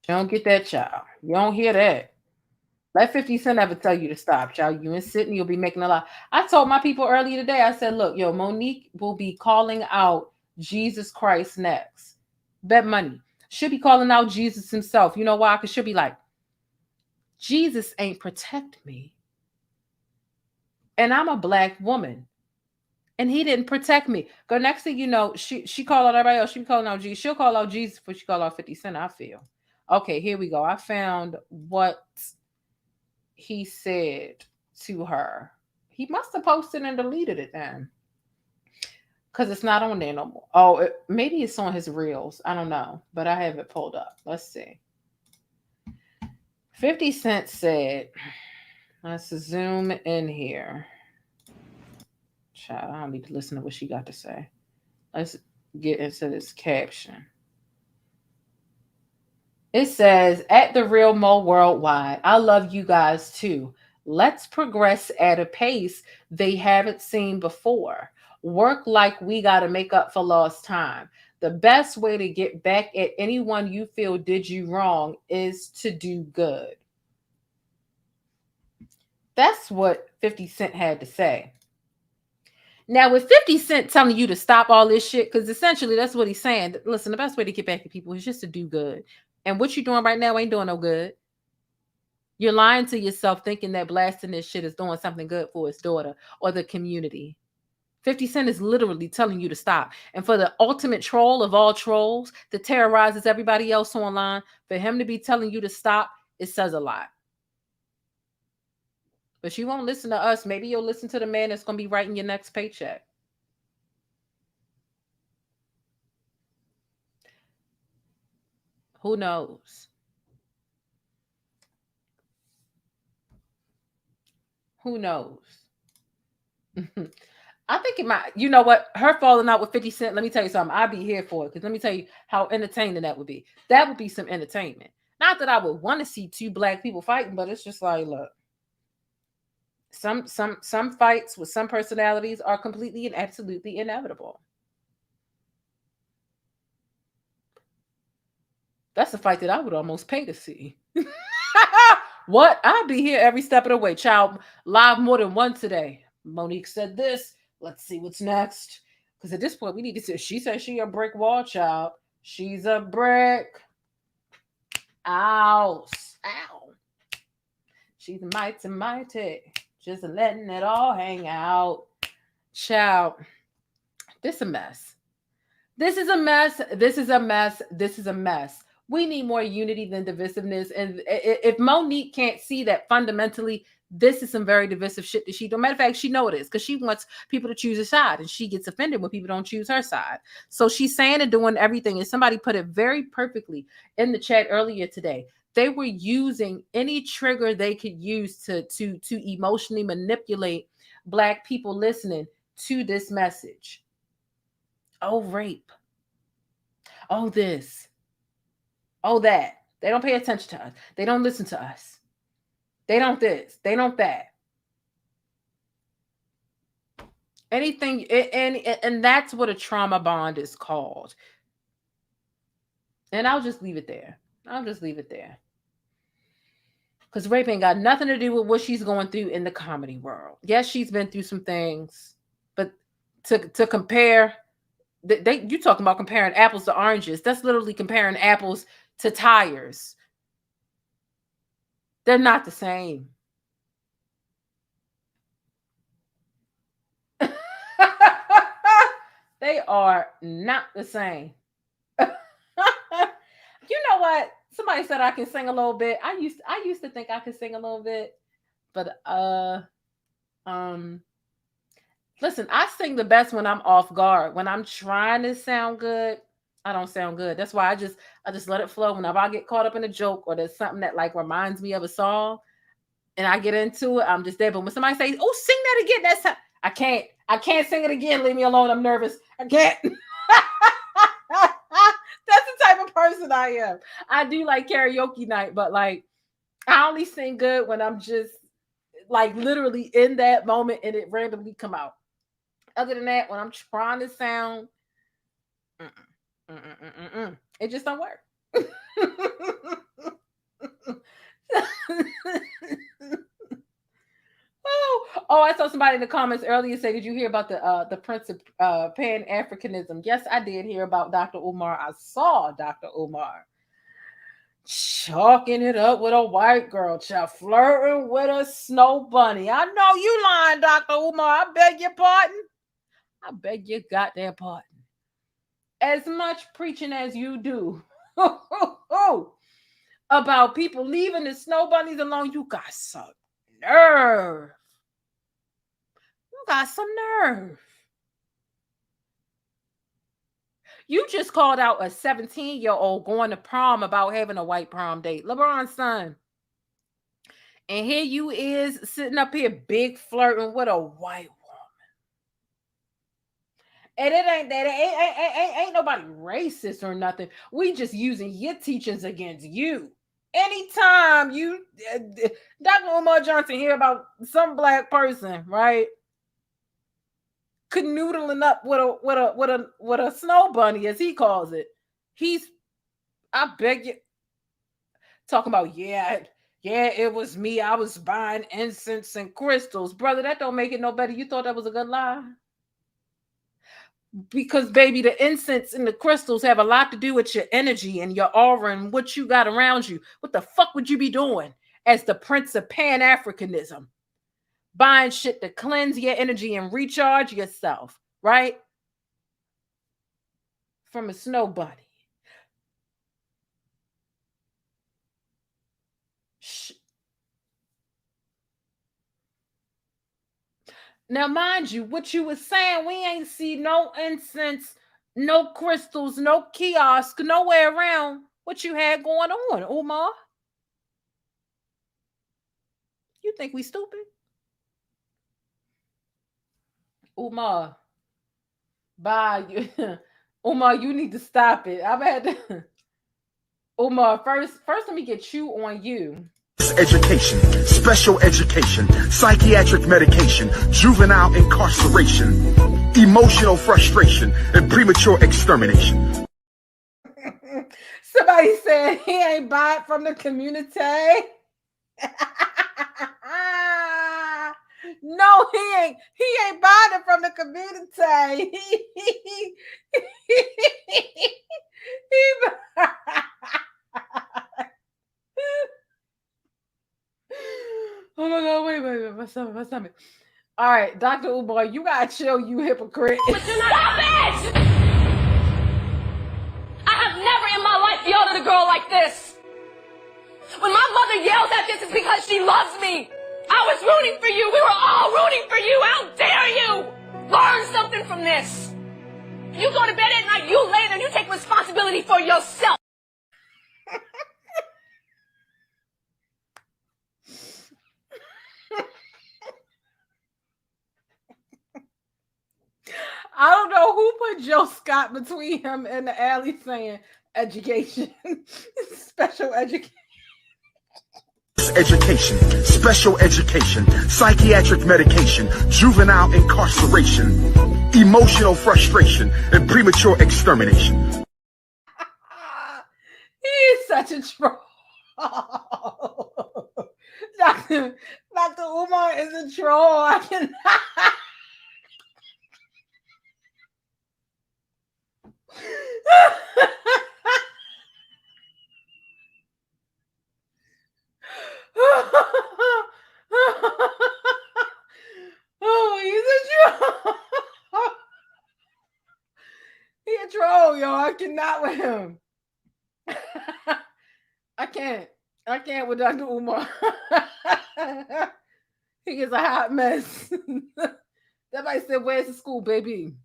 You don't get that, child. You don't hear that. Let 50 Cent ever tell you to stop, child. You and Sydney, you'll be making a lot. I told my people earlier today, I said, look, Monique will be calling out Jesus Christ next. Bet money. She'll be calling out Jesus himself. You know why? Because she'll be like, Jesus ain't protect me. And I'm a black woman. And he didn't protect me. Go next thing you know, she called out everybody else. She be calling out Jesus. She'll call out Jesus before she call out 50 Cent, I feel. Okay, here we go. I found what he said to her. He must have posted and deleted it then. Because it's not on there no more. Oh, maybe it's on his reels. I don't know. But I have it pulled up. Let's see. 50 Cent said, let's zoom in here. Child, I don't need to listen to what she got to say. Let's get into this caption. It says, at the Real Mo Worldwide, I love you guys too. Let's progress at a pace they haven't seen before. Work like we got to make up for lost time. The best way to get back at anyone you feel did you wrong is to do good. That's what 50 Cent had to say. Now, with 50 Cent telling you to stop all this shit, because essentially that's what he's saying. Listen, the best way to get back at people is just to do good. And what you're doing right now ain't doing no good. You're lying to yourself thinking that blasting this shit is doing something good for his daughter or the community. 50 Cent is literally telling you to stop. And for the ultimate troll of all trolls that terrorizes everybody else online, for him to be telling you to stop, it says a lot. But you won't listen to us. Maybe you'll listen to the man that's going to be writing your next paycheck. Who knows? Who knows? I think it might, you know what? Her falling out with 50 Cent, let me tell you something. I'd be here for it. Because let me tell you how entertaining that would be. That would be some entertainment. Not that I would want to see two black people fighting, but it's just like, look. Some fights with some personalities are completely and absolutely inevitable. That's a fight that I would almost pay to see. What? I'd be here every step of the way. Child, live more than one today. Monique said this. Let's see what's next. Because at this point, we need to see. She said she a brick wall, child. She's a brick. Ow. She's mighty. Just letting it all hang out. Child. This a mess. This is a mess. We need more unity than divisiveness. And if MoNique can't see that fundamentally, this is some very divisive shit that she do. Matter of fact, she know it is because she wants people to choose a side, and she gets offended when people don't choose her side. So she's saying and doing everything. And somebody put it very perfectly in the chat earlier today. They were using any trigger they could use to emotionally manipulate Black people listening to this message. Oh, rape. Oh, this. Oh, that. They don't pay attention to us. They don't listen to us. They don't this. They don't that. Anything. And that's what a trauma bond is called. And I'll just leave it there. Because rape ain't got nothing to do with what she's going through in the comedy world. Yes, she's been through some things. But to compare... you talking about comparing apples to oranges. That's literally comparing apples to tires. They're not the same. They are not the same. You know what? Somebody said I can sing a little bit. I used to think I could sing a little bit, but listen, I sing the best when I'm off guard. When I'm trying to sound good, I don't sound good. That's why I just let it flow. Whenever I get caught up in a joke or there's something that like reminds me of a song and I get into it, I'm just there. But when somebody says, "Oh, sing that again," I can't sing it again. Leave me alone. I'm nervous. I can't. That's the type of person I am. I do like karaoke night, but like I only sing good when I'm just like literally in that moment and it randomly come out. Other than that, when I'm trying to sound, it just don't work. Oh, I saw somebody in the comments earlier say, "Did you hear about the Prince of Pan-Africanism?" Yes, I did hear about Dr. Umar. I saw Dr. Umar chalking it up with a white girl, child, flirting with a snow bunny. I know you lying, Dr. Umar. I beg your pardon. I beg your goddamn pardon. As much preaching as you do about people leaving the snow bunnies alone, you got some nerve. You got some nerve. You just called out a 17-year-old going to prom about having a white prom date. LeBron's son. And here you is sitting up here big flirting with a white woman. And it ain't that. Ain't nobody racist or nothing. We just using your teachings against you. Anytime you, Dr. Umar Johnson hear about some Black person, right, canoodling up with a snow bunny, as he calls it, I beg you, talking about yeah, it was me. I was buying incense and crystals, brother. That don't make it no better. You thought that was a good lie? Because baby, the incense and the crystals have a lot to do with your energy and your aura and what you got around you. What the fuck would you be doing as the Prince of Pan-Africanism? Buying shit to cleanse your energy and recharge yourself, right? From a snow bunny. Now, mind you, what you was saying, we ain't see no incense, no crystals, no kiosk, nowhere around what you had going on, Umar. You think we stupid? Umar, bye. Umar, you need to stop it. I've had to. Umar, first let me get you on you. Education, special education, psychiatric medication, juvenile incarceration, emotional frustration, and premature extermination. Somebody said he ain't buy it from the community. No, he ain't. He ain't buying it from the community. stomach. All right, Dr. Umar, you gotta chill, you hypocrite. But you're not. Stop it! I have never in my life yelled at a girl like this. When my mother yells at this, it's because she loves me. I was rooting for you. We were all rooting for you. How dare you? Learn something from this. You go to bed at night, you lay there, and you take responsibility for yourself. I don't know who put Joe Scott between him and the alley saying education, special education. Education, special education, psychiatric medication, juvenile incarceration, emotional frustration, and premature extermination. He is such a troll. Dr. Umar is a troll. I cannot. Oh, he's a troll. He a troll, yo. I cannot with him. I can't with Dr. Umar. He is a hot mess. Somebody said, "Where's the school, baby?"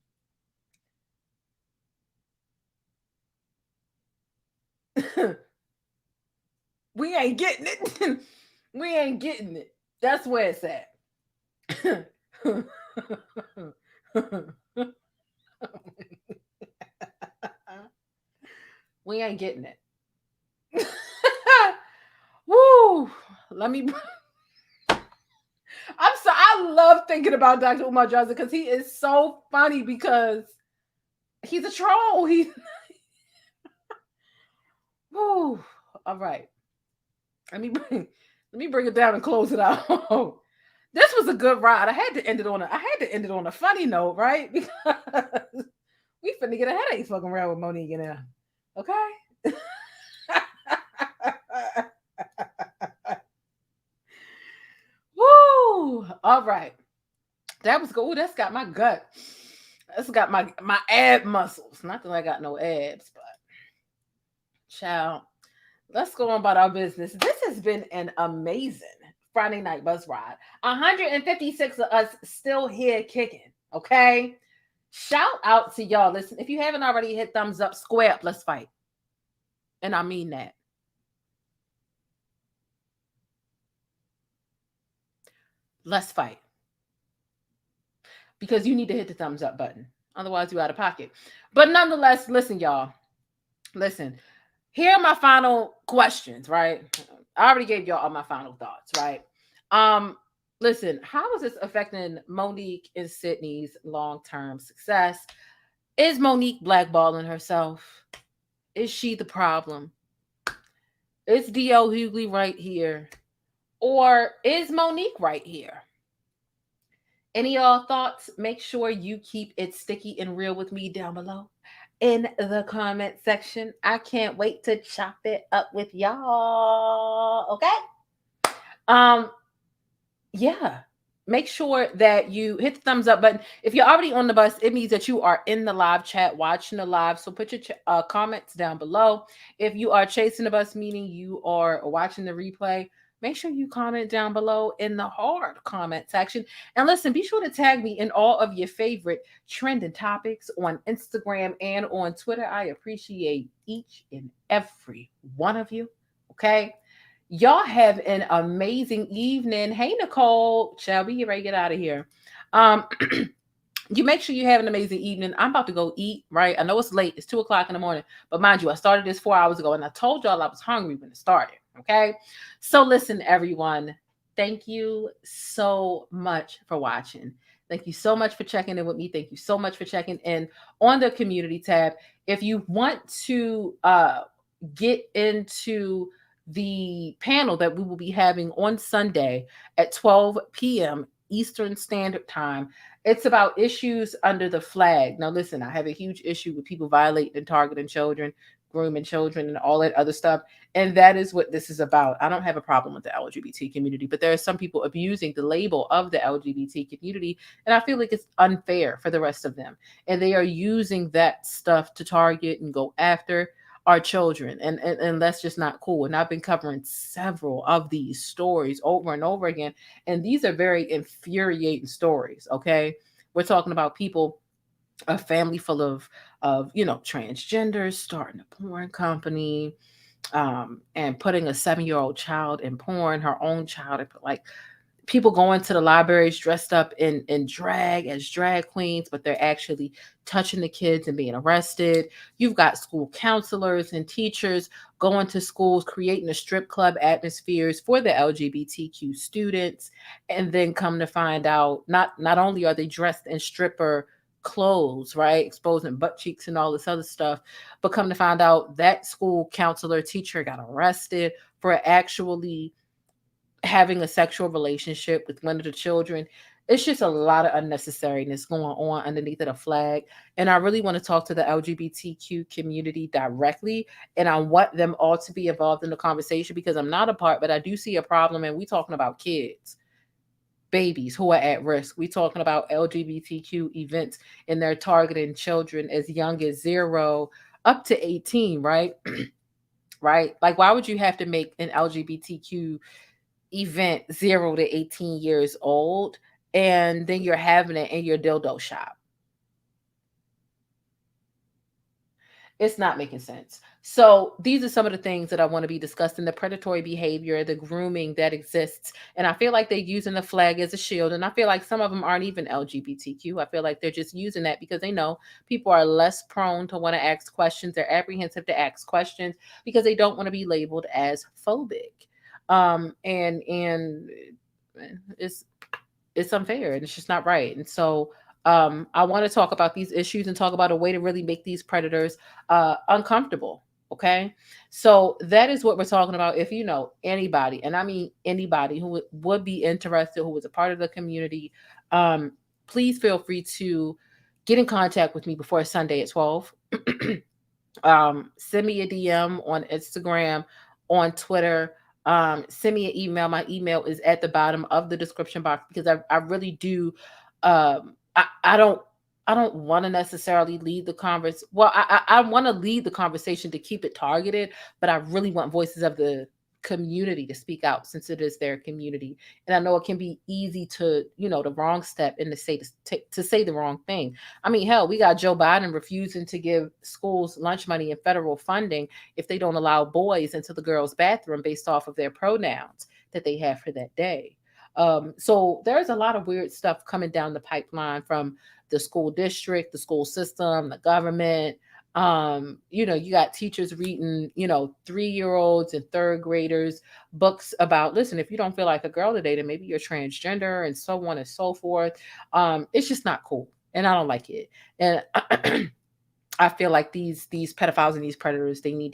We ain't getting it. We ain't getting it. That's where it's at. We ain't getting it. Woo! Let me. I'm so. I love thinking about Dr. Umar Johnson because he is so funny because he's a troll. Woo! All right. Let me bring it down and close it out. This was a good ride. I had to end it on a funny note, right? Because we finna get a headache fucking around with MoNique and them. Okay. Woo! All right. That was good. Ooh, that's got my gut. That's got my ab muscles. Not that I got no abs, but child. Let's go on about our business. This has been an amazing Friday night bus ride. 156 of us still here kicking. Okay. Shout out to y'all. Listen, if you haven't already hit thumbs up, square up, let's fight. And I mean that. Let's fight. Because you need to hit the thumbs up button. Otherwise, you're out of pocket. But nonetheless, listen, y'all. Listen. Here are my final questions, right? I already gave y'all all my final thoughts, right? Listen, how is this affecting MoNique and Sydney's long-term success? Is MoNique blackballing herself? Is she the problem? Is DL Hughley right here? Or is MoNique right here? Any of y'all thoughts? Make sure you keep it sticky and real with me down below in the comment section. I can't wait to chop it up with y'all. Okay? Yeah. Make sure that you hit the thumbs up button. If you're already on the bus, it means that you are in the live chat watching the live. So put your comments down below. If you are chasing the bus, meaning you are watching the replay, make sure you comment down below in the hard comment section. And listen, be sure to tag me in all of your favorite trending topics on Instagram and on Twitter. I appreciate each and every one of you. Okay? Y'all have an amazing evening. Hey, Nicole. Shall we get ready to get out of here? You make sure you have an amazing evening. I'm about to go eat, right? I know it's late. It's 2:00 in the morning. But mind you, I started this 4 hours ago, and I told y'all I was hungry when it started. Okay? So listen, everyone. Thank you so much for watching. Thank you so much for checking in with me. Thank you so much for checking in on the community tab. If you want to get into the panel that we will be having on Sunday at 12 p.m. Eastern Standard Time, it's about issues under the flag. Now, listen, I have a huge issue with people violating and targeting children. grooming children and all that other stuff. And that is what this is about. I don't have a problem with the LGBT community, but there are some people abusing the label of the LGBT community. And I feel like it's unfair for the rest of them. And they are using that stuff to target and go after our children. And that's just not cool. And I've been covering several of these stories over and over again. And these are very infuriating stories. Okay. We're talking about people, a family full of transgenders starting a porn company, and putting a 7-year-old child in porn, her own child, like people going to the libraries dressed up in drag as drag queens, but they're actually touching the kids and being arrested. You've got school counselors and teachers going to schools, creating a strip club atmospheres for the LGBTQ students. And then come to find out, not only are they dressed in stripper clothes, right, exposing butt cheeks and all this other stuff, but come to find out that school counselor teacher got arrested for actually having a sexual relationship with one of the children. It's just a lot of unnecessariness going on underneath of the flag. And I really want to talk to the LGBTQ community directly. And I want them all to be involved in the conversation, because I'm not a part, but I do see a problem. And we're talking about kids, babies who are at risk. We're talking about LGBTQ events, and they're targeting children as young as 0 up to 18, right? Right? Like, why would you have to make an LGBTQ event 0 to 18 years old, and then you're having it in your dildo shop? It's not making sense. So these are some of the things that I want to be discussing: the predatory behavior, the grooming that exists. And I feel like they're using the flag as a shield. And I feel like some of them aren't even LGBTQ. I feel like they're just using that because they know people are less prone to want to ask questions. They're apprehensive to ask questions because they don't want to be labeled as phobic. And it's unfair, and it's just not right. And so I want to talk about these issues and talk about a way to really make these predators uncomfortable. Okay. So that is what we're talking about. If you know anybody, and I mean anybody who would be interested, who was a part of the community, please feel free to get in contact with me before Sunday at 12. Send me a DM on Instagram, on Twitter. Send me an email. My email is at the bottom of the description box, because I really do. I don't want to necessarily lead the conversation. Well, I want to lead the conversation to keep it targeted, but I really want voices of the community to speak out, since it is their community. And I know it can be easy to, the wrong step and to say the wrong thing. I mean, hell, we got Joe Biden refusing to give schools lunch money and federal funding if they don't allow boys into the girls' bathroom based off of their pronouns that they have for that day. So there's a lot of weird stuff coming down the pipeline from the school district, the school system, the government. You got teachers reading, 3-year-olds and 3rd graders books about, listen, if you don't feel like a girl today, then maybe you're transgender, and so on and so forth. It's just not cool, and I don't like it. And I feel like these pedophiles and these predators, they need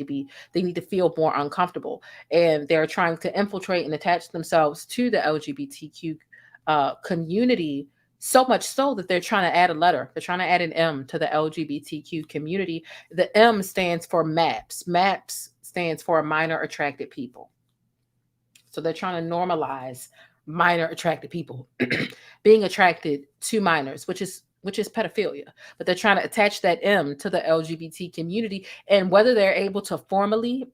to feel more uncomfortable, and they're trying to infiltrate and attach themselves to the LGBTQ community, so much so that they're trying to add a letter. They're trying to add an M to the LGBTQ community. The M stands for MAPS. MAPS stands for minor attracted people. So they're trying to normalize minor attracted people being attracted to minors, which is pedophilia. But they're trying to attach that M to the LGBT community. And whether they're able to formally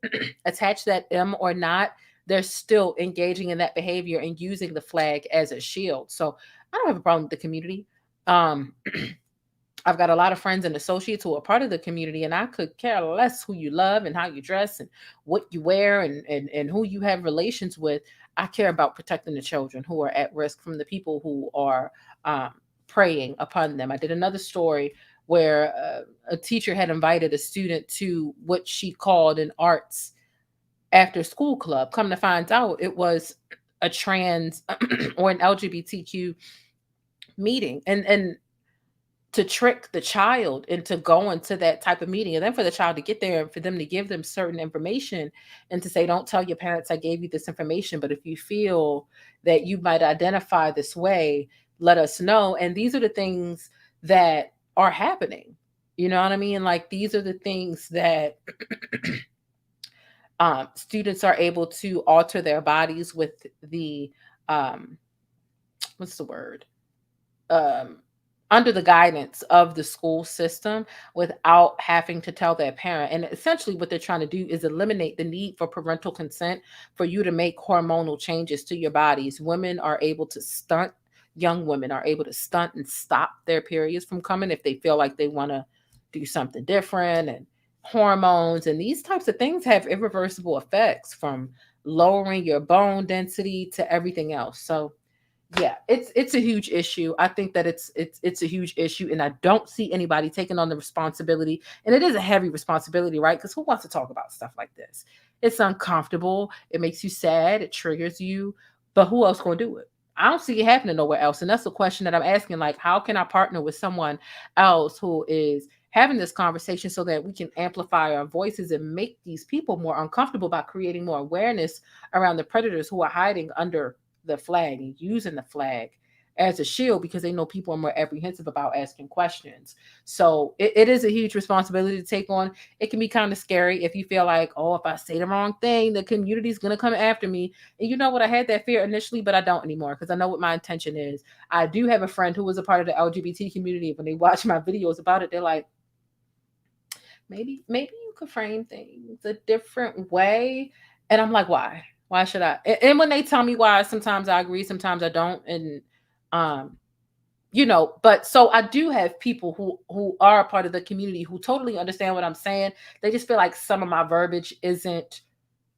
attach that M or not, they're still engaging in that behavior and using the flag as a shield. So I don't have a problem with the community. I've got a lot of friends and associates who are part of the community, and I could care less who you love and how you dress and what you wear and who you have relations with. I care about protecting the children who are at risk from the people who are preying upon them. I did another story where a teacher had invited a student to what she called an arts after school club. Come to find out, it was a trans or an LGBTQ meeting, and to trick the child into going to that type of meeting, and then for the child to get there and for them to give them certain information and to say, don't tell your parents I gave you this information, but if you feel that you might identify this way, let us know. And these are the things that are happening. You know what I mean? Like, these are the things that students are able to alter their bodies with the what's the word? Under the guidance of the school system without having to tell their parent. And essentially what they're trying to do is eliminate the need for parental consent for you to make hormonal changes to your bodies. Women are able to stunt, young women are able to stunt and stop their periods from coming if they feel like they want to do something different. And hormones and these types of things have irreversible effects, from lowering your bone density to everything else. So yeah, it's a huge issue. I think that it's a huge issue, and I don't see anybody taking on the responsibility. And it is a heavy responsibility, right? Because who wants to talk about stuff like this? It's uncomfortable. It makes you sad. It triggers you. But who else going to do it? I don't see it happening nowhere else. And that's the question that I'm asking. Like, how can I partner with someone else who is having this conversation so that we can amplify our voices and make these people more uncomfortable by creating more awareness around the predators who are hiding under the flag and using the flag as a shield, because they know people are more apprehensive about asking questions. So it is a huge responsibility to take on. It can be kind of scary if you feel like, oh, if I say the wrong thing, the community is going to come after me. And you know what? I had that fear initially, but I don't anymore, because I know what my intention is. I do have a friend who was a part of the LGBT community. When they watch my videos about it, they're like, maybe you could frame things a different way. And I'm like, why? Why should I? And when they tell me why, sometimes I agree, sometimes I don't. And, but so I do have people who are a part of the community who totally understand what I'm saying. They just feel like some of my verbiage isn't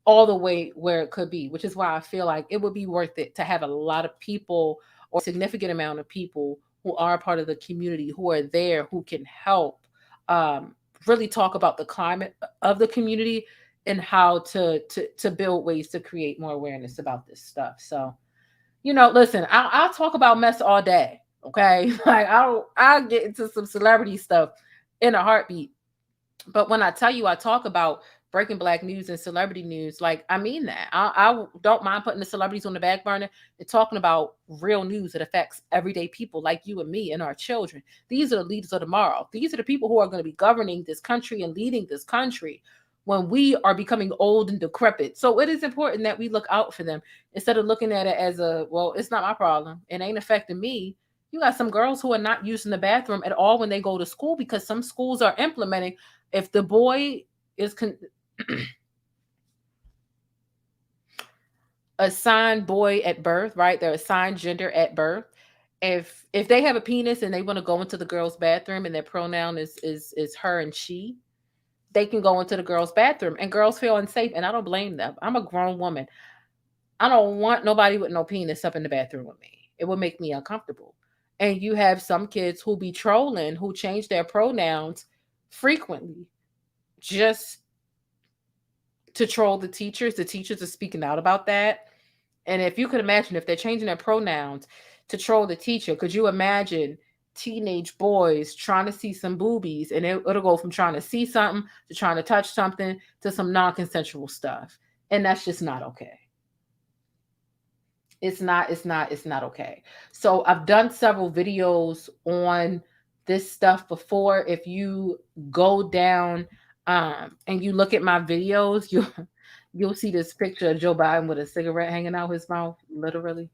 all the way where it could be, which is why I feel like it would be worth it to have a lot of people, or a significant amount of people who are a part of the community, who are there, who can help really talk about the climate of the community and how to build ways to create more awareness about this stuff. So, listen, I'll talk about mess all day. Okay. Like I'll get into some celebrity stuff in a heartbeat. But when I tell you, I talk about breaking Black news and celebrity news, like, I mean that. I don't mind putting the celebrities on the back burner and talking about real news that affects everyday people like you and me and our children. These are the leaders of tomorrow. These are the people who are going to be governing this country and leading this country when we are becoming old and decrepit. So it is important that we look out for them instead of looking at it as it's not my problem. It ain't affecting me. You got some girls who are not using the bathroom at all when they go to school, because some schools are implementing, if the boy is assigned boy at birth, right? They're assigned gender at birth. If they have a penis and they want to go into the girl's bathroom and their pronoun is her and she, they can go into the girls' bathroom, and girls feel unsafe. And I don't blame them. I'm a grown woman. I don't want nobody with no penis up in the bathroom with me. It would make me uncomfortable. And you have some kids who be trolling, who change their pronouns frequently just to troll the teachers. The teachers are speaking out about that. And if you could imagine, if they're changing their pronouns to troll the teacher, could you imagine teenage boys trying to see some boobies, and it'll go from trying to see something to trying to touch something to some non-consensual stuff? And that's just not okay. It's not okay. So I've done several videos on this stuff before. If you go down and you look at my videos, you'll see this picture of Joe Biden with a cigarette hanging out his mouth, literally.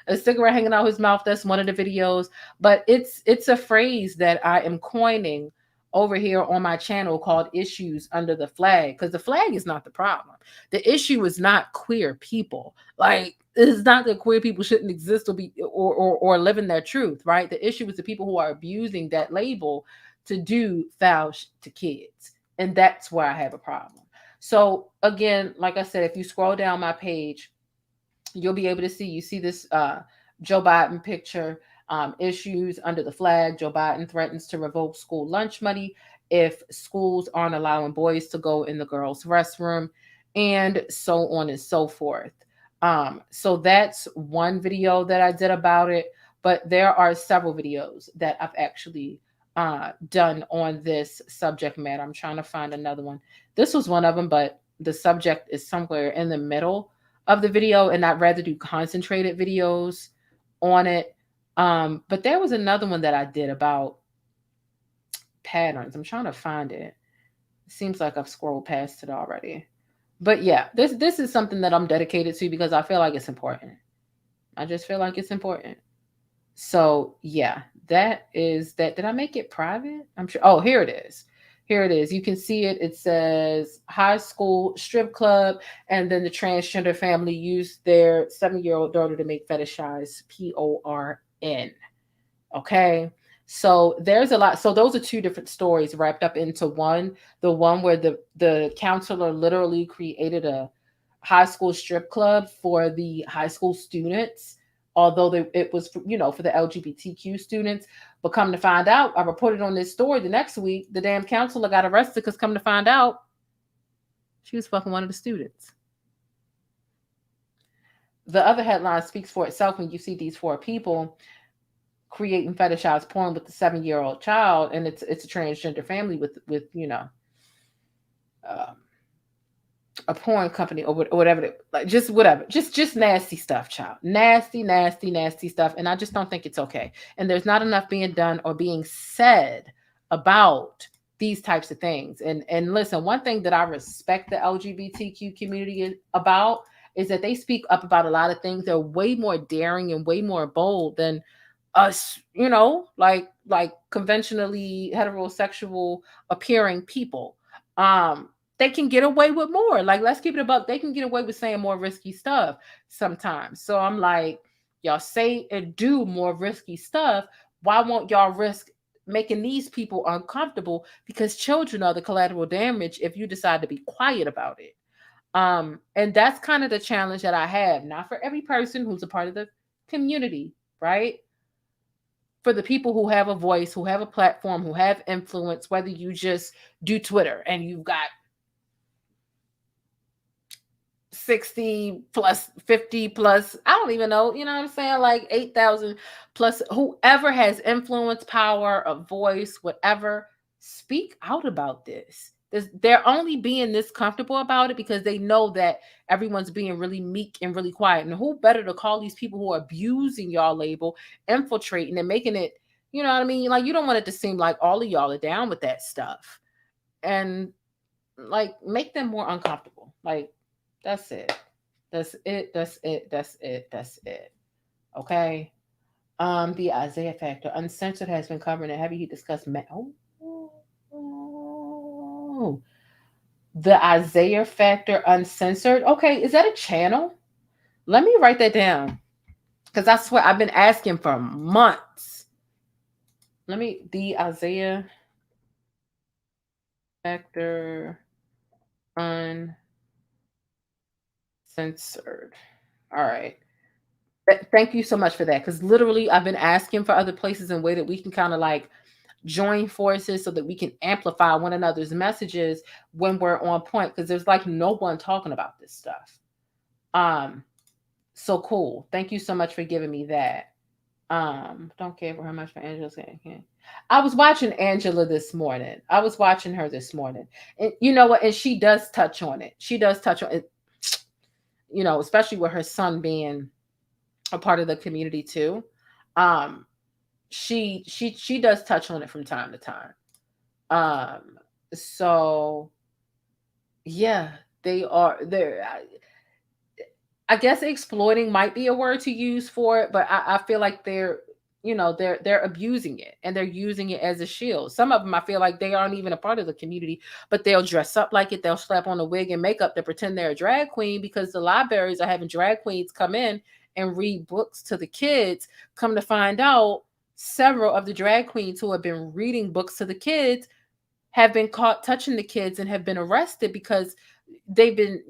A cigarette hanging out his mouth. That's one of the videos. But it's a phrase that I am coining over here on my channel called Issues Under the Flag, because the flag is not the problem. The issue is not queer people. Like, it's not that queer people shouldn't exist or live in their truth, right? The issue is the people who are abusing that label to do foul to kids. And that's where I have a problem. So again, like I said, if you scroll down my page, you'll be able to see this Joe Biden picture, Issues Under the Flag. Joe Biden threatens to revoke school lunch money if schools aren't allowing boys to go in the girls' restroom, and so on and so forth. So that's one video that I did about it, but there are several videos that I've actually done on this subject matter. I'm trying to find another one. This was one of them, but the subject is somewhere in the middle of the video, and I'd rather do concentrated videos on it. But there was another one that I did about patterns. I'm trying to find it. It seems like I've scrolled past it already. But yeah, this is something that I'm dedicated to because I feel like it's important. I just feel like it's important. So yeah, that is that. Did I make it private? I'm sure. Oh, here it is. Here it is. You can see it. It says high school strip club, and then the transgender family used their 7-year-old daughter to make fetishize porn. Okay. So there's a lot. So those are two different stories wrapped up into one. The one where the counselor literally created a high school strip club for the high school students, although it was for, for the LGBTQ students. But come to find out, I reported on this story the next week, the damn counselor got arrested because come to find out, she was fucking one of the students. The other headline speaks for itself when you see these 4 people creating fetishized porn with the 7-year-old child, and it's a transgender family with a porn company or whatever, like just whatever, just nasty stuff, child, nasty stuff, and I just don't think it's okay. And there's not enough being done or being said about these types of things. And listen, one thing that I respect the LGBTQ community about is that they speak up about a lot of things. They're way more daring and way more bold than us, like conventionally heterosexual appearing people. They can get away with more. Like, let's keep it about, they can get away with saying more risky stuff sometimes. So I'm like, y'all say and do more risky stuff. Why won't y'all risk making these people uncomfortable? Because children are the collateral damage if you decide to be quiet about it. And that's kind of the challenge that I have. Not for every person who's a part of the community, right? For the people who have a voice, who have a platform, who have influence, whether you just do Twitter and you've got 60 plus 50 plus, I don't even know, what I'm saying, like 8,000 plus, whoever has influence, power, a voice, whatever, speak out about this. They're only being this comfortable about it because they know that everyone's being really meek and really quiet. And who better to call these people who are abusing y'all label, infiltrating and making it, you know what I mean? Like, you don't want it to seem like all of y'all are down with that stuff. And like, make them more uncomfortable. Like, that's it. That's it. That's it. That's it. That's it. Okay. The Isaiah Factor. Uncensored has been covering it. Heavy. He discussed the Isaiah Factor Uncensored. Okay, is that a channel? Let me write that down. Because I swear I've been asking for months. The Isaiah Factor Uncensored. All right. Thank you so much for that. Because literally I've been asking for other places and way that we can kind of like join forces so that we can amplify one another's messages when we're on point, because there's like no one talking about this stuff. So cool. Thank you so much for giving me that. Don't care for how much for Angela saying. I was watching Angela this morning. I was watching her this morning. And you know what? And she does touch on it. She does touch on it, especially with her son being a part of the community too. She does touch on it from time to time. So yeah, they are there. I guess exploiting might be a word to use for it, but I feel like they're abusing it and they're using it as a shield. Some of them, I feel like they aren't even a part of the community, but they'll dress up like it. They'll slap on a wig and makeup to pretend they're a drag queen because the libraries are having drag queens come in and read books to the kids. Come to find out, several of the drag queens who have been reading books to the kids have been caught touching the kids and have been arrested because they've been,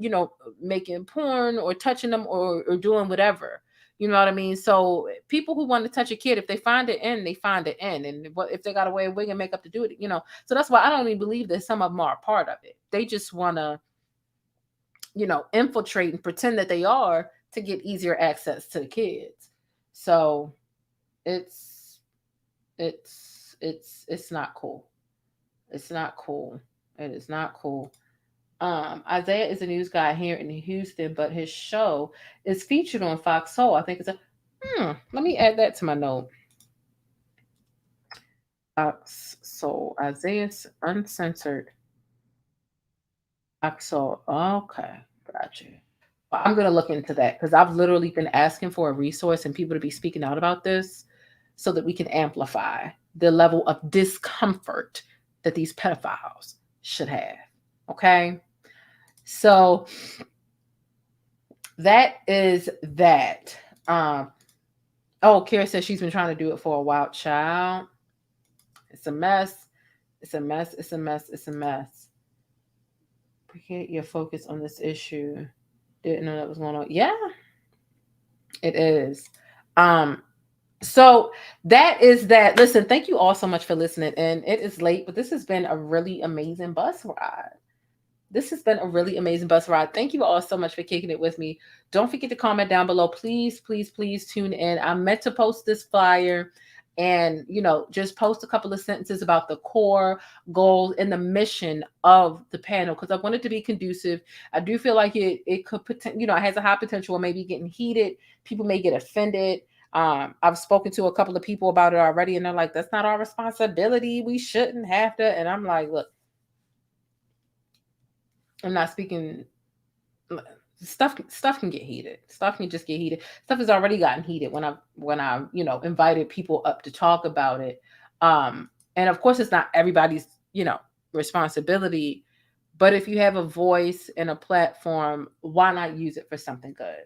making porn or touching them or doing whatever. You know what I mean? So people who want to touch a kid, if they find it in, they find it in. And if they got a way of wig and makeup to do it, So that's why I don't even believe that some of them are a part of it. They just want to, infiltrate and pretend that they are to get easier access to the kids. So it's not cool. It's not cool. It is not cool. Isaiah is a news guy here in Houston, but his show is featured on Fox Soul. I think it's let me add that to my note. Fox So Isaiah's uncensored. Axel. Okay, gotcha. Well, I'm gonna look into that because I've literally been asking for a resource and people to be speaking out about this so that we can amplify the level of discomfort that these pedophiles should have. Okay. So that is that. Oh, Kara says she's been trying to do it for a while, child. It's a mess. It's a mess. It's a mess. It's a mess. Get your focus on this issue. Didn't know that was going on. Yeah, it is. So that is that. Listen, thank you all so much for listening. And it is late, but this has been a really amazing bus ride. This has been a really amazing bus ride. Thank you all so much for kicking it with me. Don't forget to comment down below. Please, please, please tune in. I meant to post this flyer and, you know, just post a couple of sentences about the core goals and the mission of the panel because I want it to be conducive. I do feel like it could, you know, it has a high potential of maybe getting heated. People may get offended. I've spoken to a couple of people about it already and they're like, that's not our responsibility. We shouldn't have to. And I'm like, look, I'm not speaking. Stuff can get heated. Stuff can just get heated. Stuff has already gotten heated when I you know, invited people up to talk about it. And of course it's not everybody's, you know, responsibility, but if you have a voice and a platform, why not use it for something good?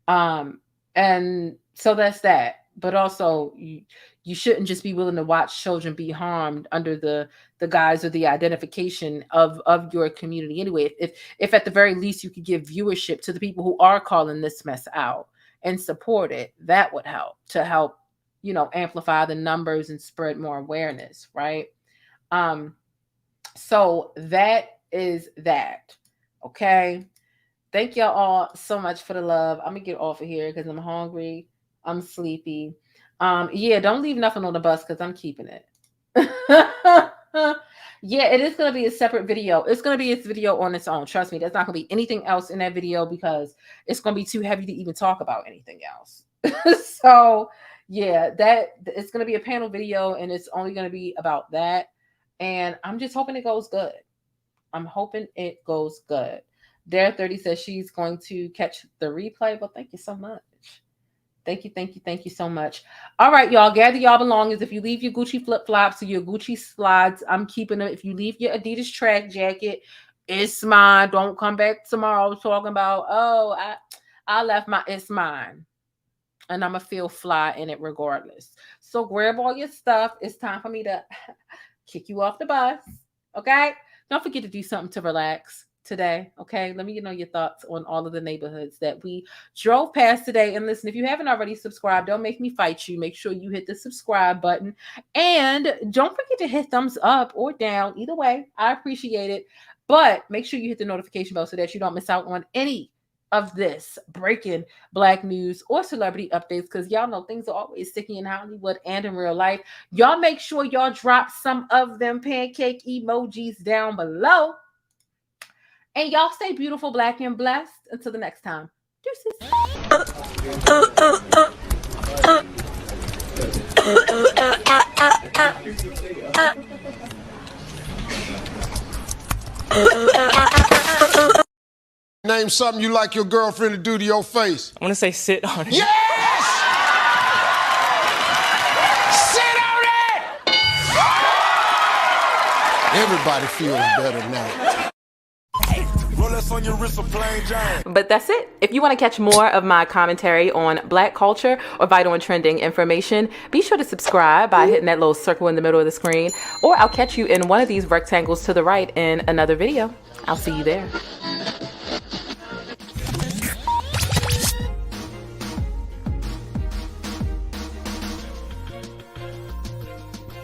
And so that's that. But also you shouldn't just be willing to watch children be harmed under the guise of the identification of your community. Anyway, if at the very least you could give viewership to the people who are calling this mess out and support it, that would help to help, you know, amplify the numbers and spread more awareness, right? So that is that. Okay. Thank y'all all so much for the love. I'm gonna get off of here because I'm hungry. I'm sleepy. Yeah, don't leave nothing on the bus because I'm keeping it. Yeah, it is going to be a separate video. It's going to be its video on its own. Trust me, there's not going to be anything else in that video because it's going to be too heavy to even talk about anything else. So yeah, it's going to be a panel video and it's only going to be about that. And I'm just hoping it goes good. I'm hoping it goes good. Dare 30 says she's going to catch the replay. Well, thank you so much. Thank you, thank you, thank you so much. All right, y'all, gather y'all belongings. If you leave your Gucci flip-flops or your Gucci slides, I'm keeping them. If you leave your Adidas track jacket, it's mine. Don't come back tomorrow talking about, oh, I left it's mine. And I'm going to feel fly in it regardless. So grab all your stuff. It's time for me to kick you off the bus, okay? Don't forget to do something to relax today. Okay, let me know your thoughts on all of the neighborhoods that we drove past today. And listen, if you haven't already subscribed, don't make me fight you. Make sure you hit the subscribe button and don't forget to hit thumbs up or down. Either way, I appreciate it. But make sure you hit the notification bell so that you don't miss out on any of this breaking Black news or celebrity updates, because y'all know things are always sticky in Hollywood and in real life. Y'all make sure y'all drop some of them pancake emojis down below. And y'all stay beautiful, Black, and blessed. Until the next time. Deuces. Name something you like your girlfriend to do to your face. I want to say sit on it. Yes! Sit on it! Everybody feels better now. But that's it. If you want to catch more of my commentary on Black culture or vital and trending information, be sure to subscribe by hitting that little circle in the middle of the screen, or I'll catch you in one of these rectangles to the right in another video. I'll see you there.